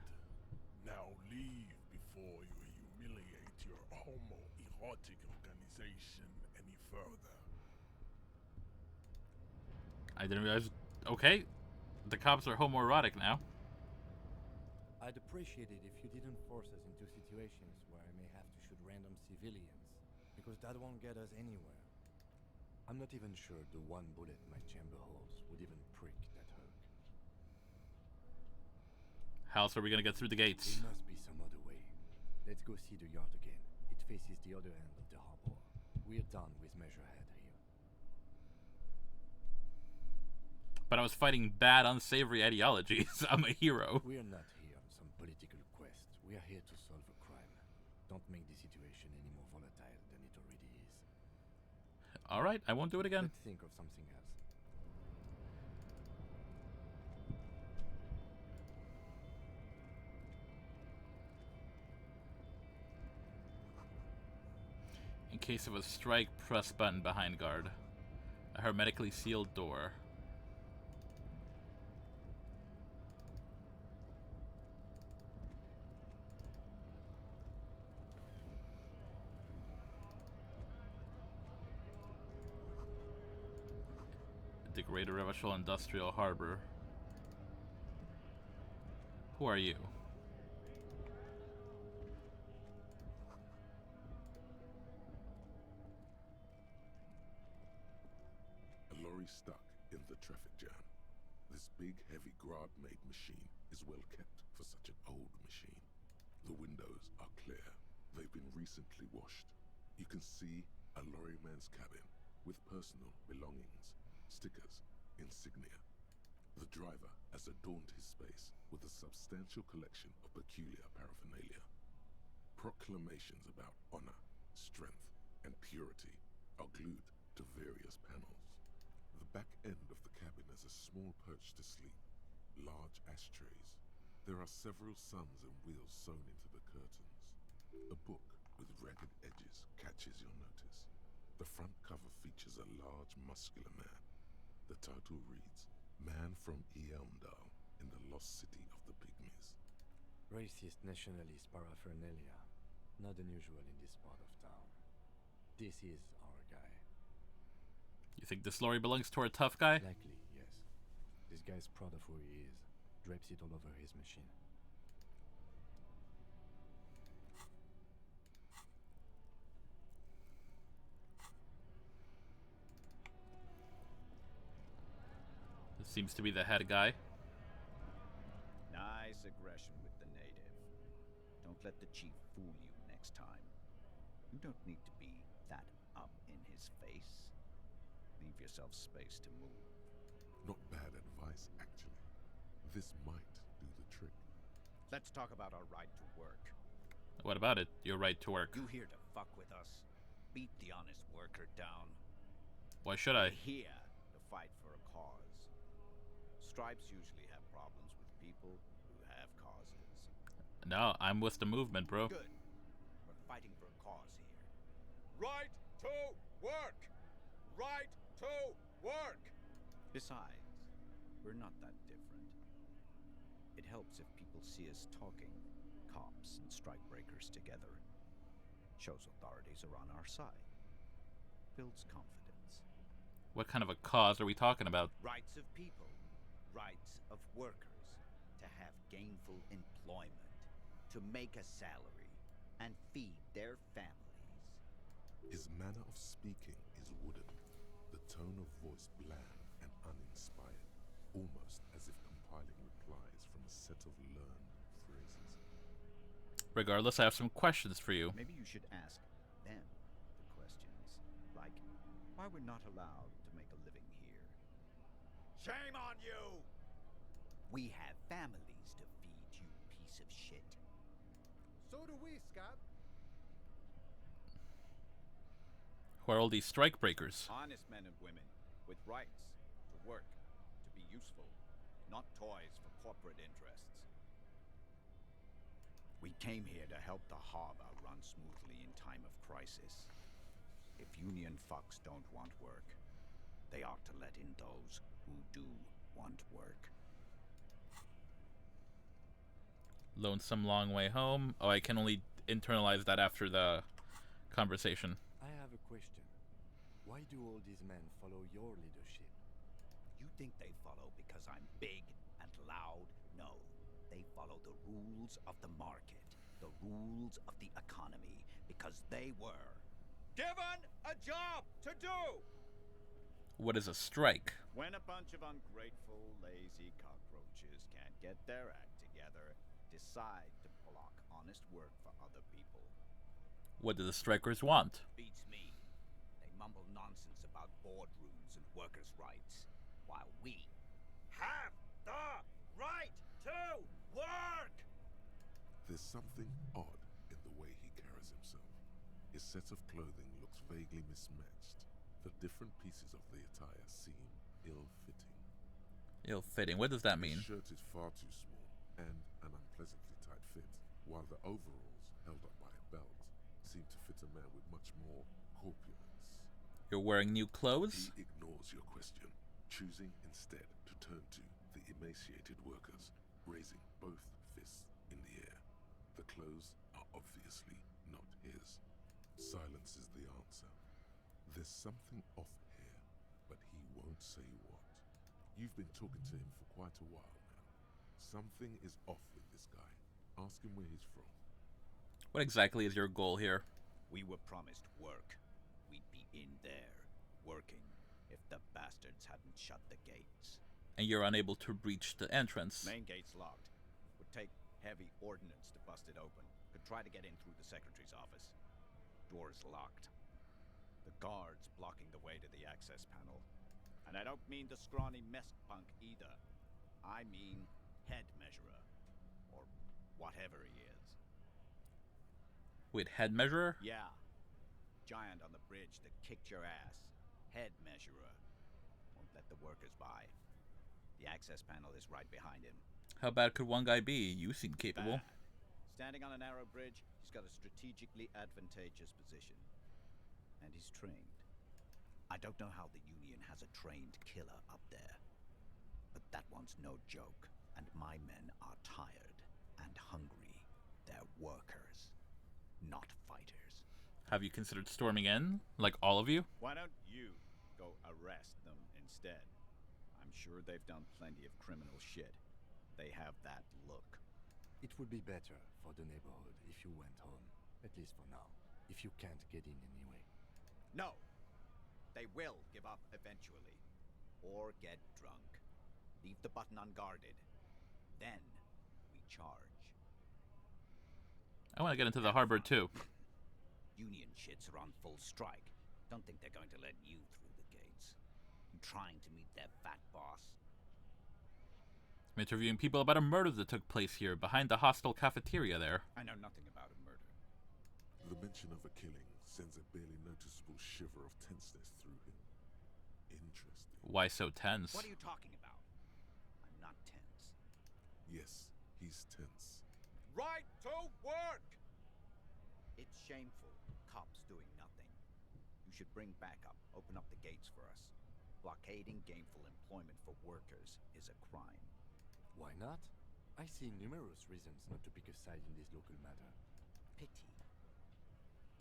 Now leave before you humiliate your homoerotic organization any further. I didn't realize. Okay, the cops are homoerotic now. I'd appreciate it if you didn't force us into situations where I may have to shoot random civilians, because that won't get us anywhere. I'm not even sure the one bullet my chamber holds would even prick that hook. How else are we gonna get through the gates? There must be some other way. Let's go see the yard again. It faces the other end of the harbor. We're done with Measurehead here. But I was fighting bad, unsavory ideologies. I'm a hero. We are not here on some political quest. We are here to solve a crime. Don't make the situation any more volatile than it already is. Alright, I won't do it again. Let's think of something else. In case of a strike, press button behind guard. A hermetically sealed door. Degraded Revachol Industrial Harbor. Who are you? A lorry stuck in the traffic jam. This big, heavy Grad-made machine is well kept for such an old machine. The windows are clear. They've been recently washed. You can see a lorryman's cabin with personal belongings, stickers, insignia. The driver has adorned his space with a substantial collection of peculiar paraphernalia. Proclamations about honor, strength, and purity are glued to various panels. The back end of the cabin is a small perch to sleep, large ashtrays. There are several suns and wheels sewn into the curtains. A book with ragged edges catches your notice. The front cover features a large, muscular man. The title reads, Man from Eamdal in the Lost City of the Pygmies. Racist nationalist paraphernalia. Not unusual in this part of town. This is our guy. You think this lorry belongs to our tough guy? Likely, yes. This guy's proud of who he is. Drapes it all over his machine. This seems to be the head guy. Nice aggression with the native. Don't let the chief fool you next time. You don't need to be that up in his face. Leave yourself space to move. Not bad advice, actually. This might do the trick. Let's talk about our right to work. What about it? Your right to work. You here to fuck with us? Beat the honest worker down. Why should I? We're here to fight for a cause. Stripes usually have problems with people who have causes. No, I'm with the movement, bro. Good. We're fighting for a cause here. Right to work! Right to work! Besides, we're not that different. It helps if people see us talking, cops and strikebreakers together. Shows authorities are on our side. Builds confidence. What kind of a cause are we talking about? Rights of people. Rights of workers. To have gainful employment. To make a salary. And feed their families. His manner of speaking is wooden. The tone of voice bland and uninspired. Almost as if compiling replies from a set of learned phrases. Regardless, I have some questions for you. Maybe you should ask them the questions. Like, why we're not allowed to make a living here. Shame on you! We have families to feed, you piece of shit. So do we, Scab. Who are all these strikebreakers? Honest men and women with rights to work, to be useful, not toys for corporate interests. We came here to help the harbor run smoothly in time of crisis. If union fucks don't want work, they ought to let in those who do want work. Lonesome long way home. Oh, I can only internalize that after the conversation. I have a question. Why do all these men follow your leadership? You think they follow because I'm big and loud? No. They follow the rules of the market, the rules of the economy, because they were given a job to do! What is a strike? When a bunch of ungrateful, lazy cockroaches can't get their act together, decide to block honest work for other people. What do the strikers want? Beats me. They mumble nonsense about boardrooms and workers' rights, while we have the right to work! There's something odd in the way he carries himself. His set of clothing looks vaguely mismatched. The different pieces of the attire seem ill-fitting. Ill-fitting? What does that mean? His shirt is far too small and an unpleasantly tight fit, while the overalls, held up by a belt, seem to fit a man with much more corpulence. You're wearing new clothes? He ignores your question, choosing instead to turn to the emaciated workers, raising both fists in the air. The clothes are obviously not his. Silence is the answer. There's something off here, but he won't say what. You've been talking to him for quite a while now. Something is off with this guy. Ask him where he's from. What exactly is your goal here? We were promised work. We'd be in there, working, if the bastards hadn't shut the gates. And you're unable to breach the entrance. Main gate's locked. Would take heavy ordnance to bust it open. Could try to get in through the secretary's office. Door's locked. The guard's blocking the way to the access panel. And I don't mean the scrawny mess punk either. I mean head measurer. Or whatever he is. Wait, head measurer? Yeah. Giant on the bridge that kicked your ass. Head measurer. Won't let the workers by. The access panel is right behind him. How bad could one guy be? You seem capable. Bad. Standing on a narrow bridge, he's got a strategically advantageous position. And he's trained. I don't know how the Union has a trained killer up there. But that one's no joke. And my men are tired and hungry. They're workers, not fighters. Have you considered storming in? Like all of you? Why don't you go arrest them instead? I'm sure they've done plenty of criminal shit. They have that look. It would be better for the neighborhood if you went home, at least for now, if you can't get in anyway. No! They will give up eventually. Or get drunk. Leave the button unguarded. Then we charge. I want to get into the harbor too. Union shits are on full strike. Don't think they're going to let you through the gates. You trying to meet their fat boss? I'm interviewing people about a murder that took place here, behind the hostel cafeteria there. I know nothing about a murder. The mention of a killing sends a barely noticeable shiver of tenseness through him. Interesting. Why so tense? What are you talking about? I'm not tense. Yes, he's tense. Right to work! It's shameful. Cops doing nothing. You should bring backup. Open up the gates for us. Blockading gainful employment for workers is a crime. Why not? I see numerous reasons not to pick a side in this local matter. Pity.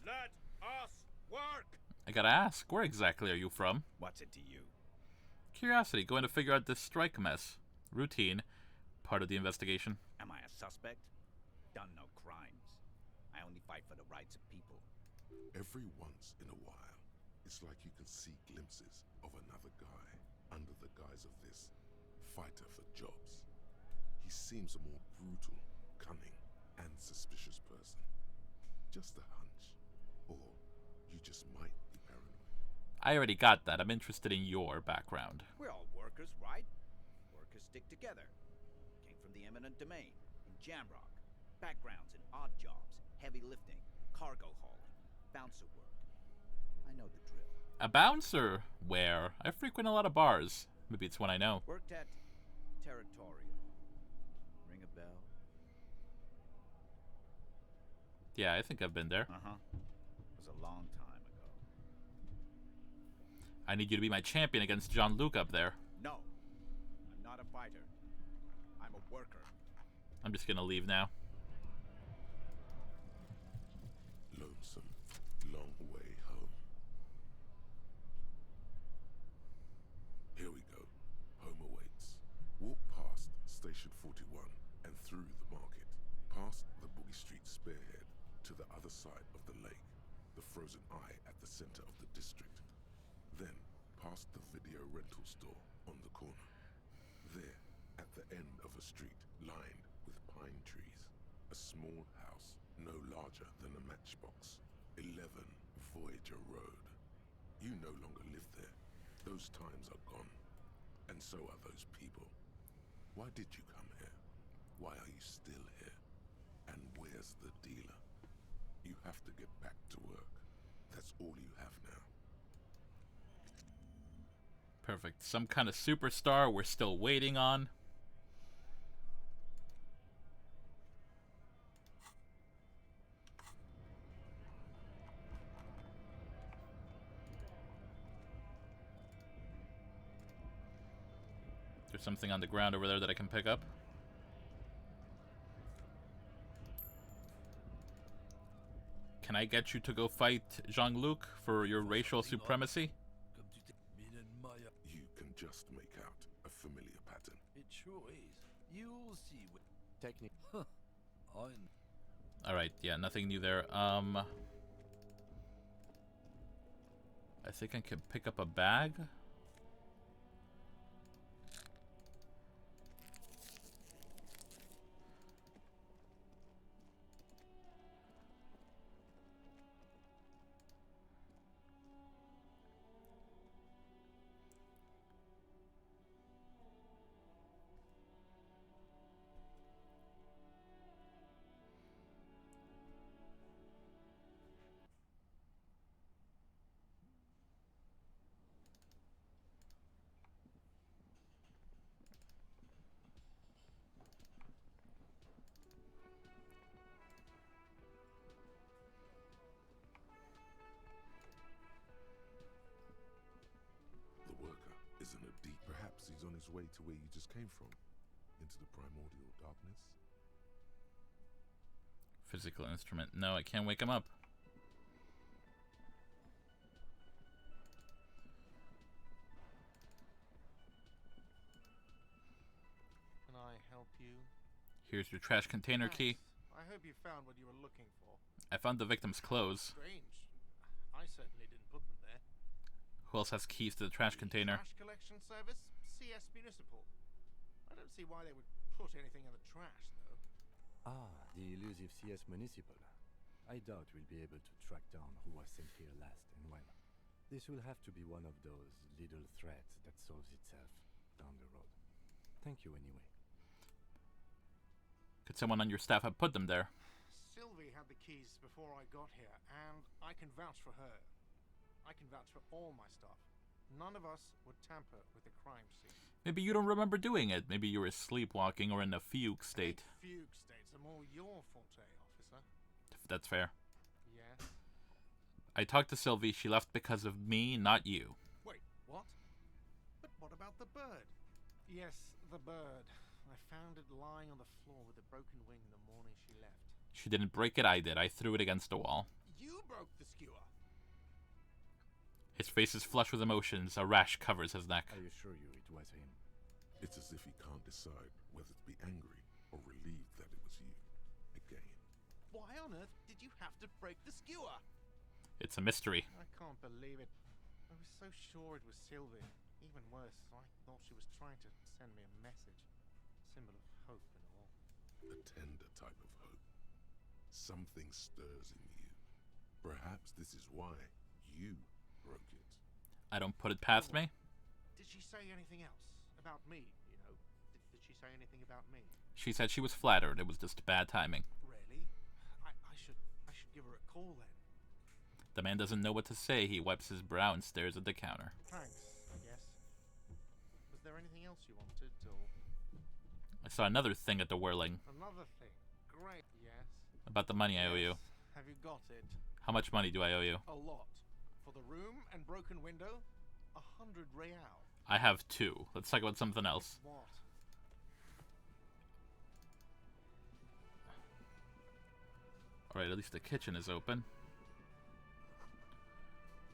Let us work! I gotta ask, where exactly are you from? What's it to you? Curiosity, going to figure out this strike mess. Routine. Part of the investigation. Am I a suspect? Done no crimes. I only fight for the rights of people. Every once in a while, it's like you can see glimpses of another guy under the guise of this fighter for jobs. He seems a more brutal, cunning, and suspicious person. Just a hunch. Or you just might be paranoid. I already got that. I'm interested in your background. We're all workers, right? Workers stick together. Came from the eminent domain, in Jamrock. Backgrounds in odd jobs, heavy lifting, cargo hauling, bouncer work. I know the drill. A bouncer? Where? I frequent a lot of bars. Maybe it's one I know. Worked at Territorial. Ring a bell? Yeah, I think I've been there. Uh-huh. It was a long time ago. I need you to be my champion against Jean-Luc up there. No. I'm not a fighter. I'm a worker. I'm just gonna leave now. Lonesome, long way home. Here we go. Home awaits. Walk past Station 41 and through the market, past the Boogie Street spearhead to the other side of the lake, the frozen eye at the center of the district. Then past the video rental store on the corner. There, at the end of a street lined with pine trees, a small house no larger than a matchbox. 11 Voyager Road. You no longer live there. Those times are gone. And so are those people. Why did you come here? Why are you still here? And where's the dealer? You have to get back to work. That's all you have now. Perfect. Some kind of superstar we're still waiting on. There's something on the ground over there that I can pick up. Can I get you to go fight Jean-Luc for your racial supremacy? You can just make out a familiar pattern. It sure is. You'll see what technique. Alright, yeah, nothing new there. I think I can pick up a bag. Isn't it deep? Perhaps he's on his way to where you just came from, into the primordial darkness. Physical instrument. No, I can't wake him up. Can I help you? Here's your trash container key. I hope you found what you were looking for. I found the victim's clothes. Strange. I certainly didn't put them there. Who else has keys to the trash container? Trash collection service? CS Municipal. I don't see why they would put anything in the trash, though. Ah, the elusive CS Municipal. I doubt we'll be able to track down who was sent here last and when. This will have to be one of those little threats that solves itself down the road. Thank you anyway. Could someone on your staff have put them there? Sylvie had the keys before I got here, and I can vouch for her. I can vouch for all my staff. None of us would tamper with the crime scene. Maybe you don't remember doing it. Maybe you were sleepwalking or in a fugue state. Fugue states are more your forte, officer. If that's fair. Yes? I talked to Sylvie. She left because of me, not you. Wait, what? But what about the bird? Yes, the bird. I found it lying on the floor with a broken wing the morning she left. She didn't break it, I did. I threw it against the wall. You broke the skewer. His face is flushed with emotions. A rash covers his neck. I assure you it was him. It's as if he can't decide whether to be angry or relieved that it was you. Again. Why on earth did you have to break the skewer? It's a mystery. I can't believe it. I was so sure it was Sylvie. Even worse, I thought she was trying to send me a message. Symbol of hope and all. A tender type of hope. Something stirs in you. Perhaps this is why you broke it. I don't put it past me. Did she say anything else? About me, you know? Did she say anything about me? She said she was flattered. It was just bad timing. Really? I should give her a call then. The man doesn't know what to say. He wipes his brow and stares at the counter. Thanks, I guess. Was there anything else you wanted, or...? I saw another thing at the whirling. Another thing? Great, yes. About the money I owe you. Have you got it? How much money do I owe you? A lot. For the room and broken window, 100 real. I have 2. Let's talk about something else. What? Alright, at least the kitchen is open.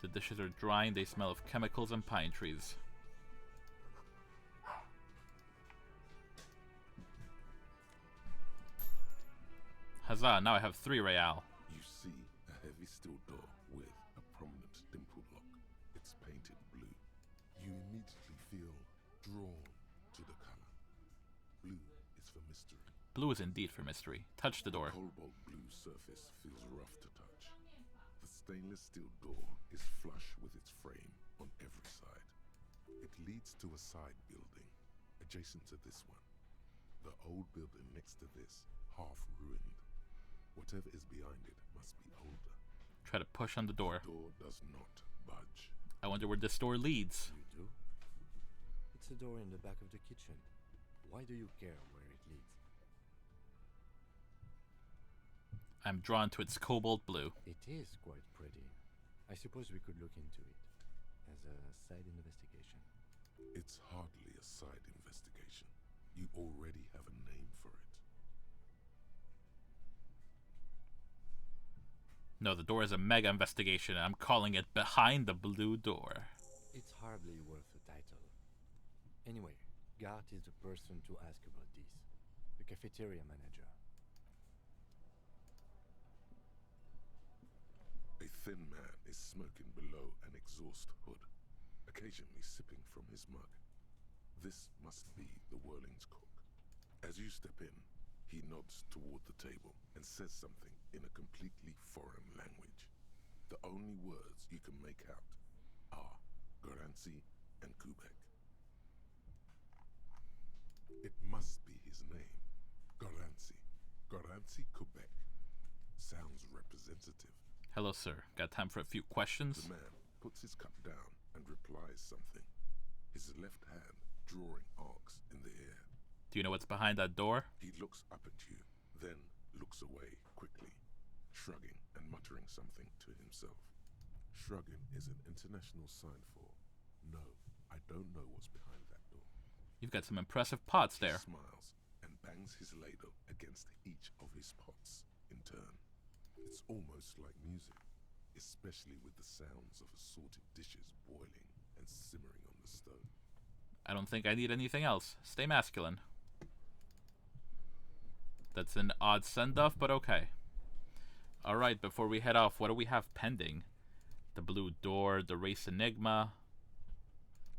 The dishes are drying. They smell of chemicals and pine trees. Huzzah, now I have 3 real. You see a heavy steel door with a prominent dimpled lock. It's painted blue. immediately feel drawn to the color. Blue is for mystery. Blue is indeed for mystery. Touch the door. The cobalt blue surface feels rough to touch. The stainless steel door is flush with its frame on every side. It leads to a side building, adjacent to this one. The old building next to this, half ruined. Whatever is behind it must be older. Try to push on the door. The door does not budge. I wonder where this door leads. You do? It's a door in the back of the kitchen. Why do you care where it leads? I'm drawn to its cobalt blue. It is quite pretty. I suppose we could look into it as a side investigation. It's hardly a side investigation. You already have a name for it. No, the door is a mega investigation. I'm calling it Behind the Blue Door. It's hardly worth a title. Anyway, Gart is the person to ask about this. The cafeteria manager. A thin man is smoking below an exhaust hood, occasionally sipping from his mug. This must be the Whirling's cook. As you step in, he nods toward the table and says something in a completely foreign language. The only words you can make out are Garancy and Kubek. It must be his name. Garancy. Garancy Kubek. Sounds representative. Hello, sir. Got time for a few questions? The man puts his cup down and replies something, his left hand drawing arcs in the air. Do you know what's behind that door? He looks up at you, then looks away quickly, shrugging and muttering something to himself. Shrugging is an international sign for, no, I don't know what's behind that door. You've got some impressive pots there. He smiles and bangs his ladle against each of his pots in turn. It's almost like music, especially with the sounds of assorted dishes boiling and simmering on the stove. I don't think I need anything else. Stay masculine. That's an odd send-off, but okay. Alright, before we head off, what do we have pending? The blue door, the race enigma,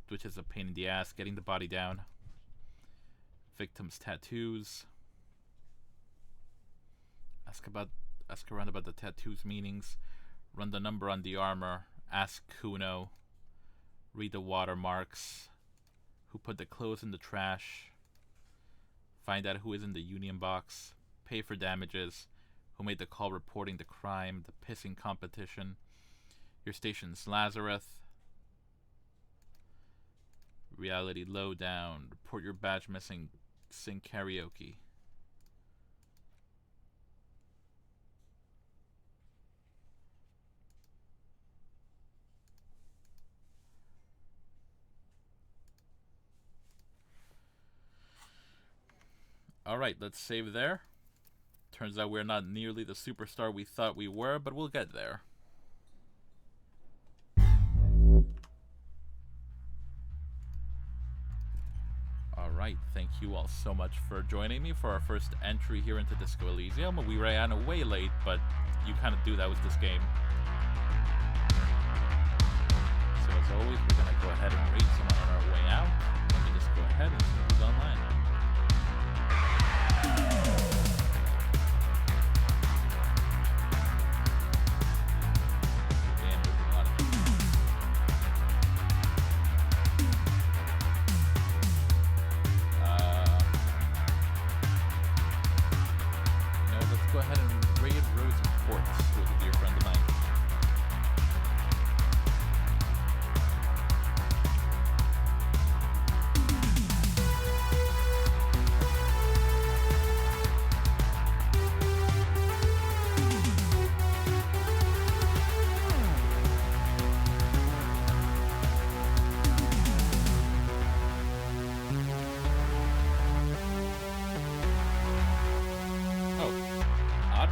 which is a pain in the ass, getting the body down. Victim's tattoos. Ask around about the tattoos meanings. Run the number on the armor. Ask Kuno. Read the watermarks. Who put the clothes in the trash. Find out who is in the union box. Pay for damages. Who made the call reporting the crime. The pissing competition. Your station's Lazarus. Reality lowdown. Report your badge missing. Sing karaoke. Alright, let's save there. Turns out we're not nearly the superstar we thought we were, but we'll get there. Alright, thank you all so much for joining me for our first entry here into Disco Elysium. We ran away late, but you kind of do that with this game. So as always, we're going to go ahead and raid someone on our way out. Let me just go ahead and see who's online. Damn, there's a lot of people. Let's go ahead and raid Rosie Quartz, who is a dear friend of mine.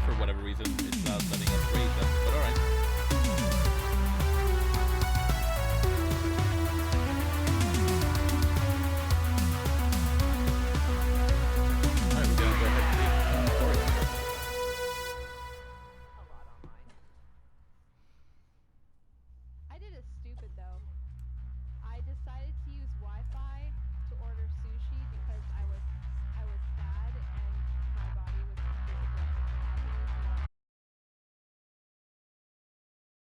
For whatever reason, it's not letting us raid them, but alright. Alright, we're gonna go ahead and read the story. I did a stupid though.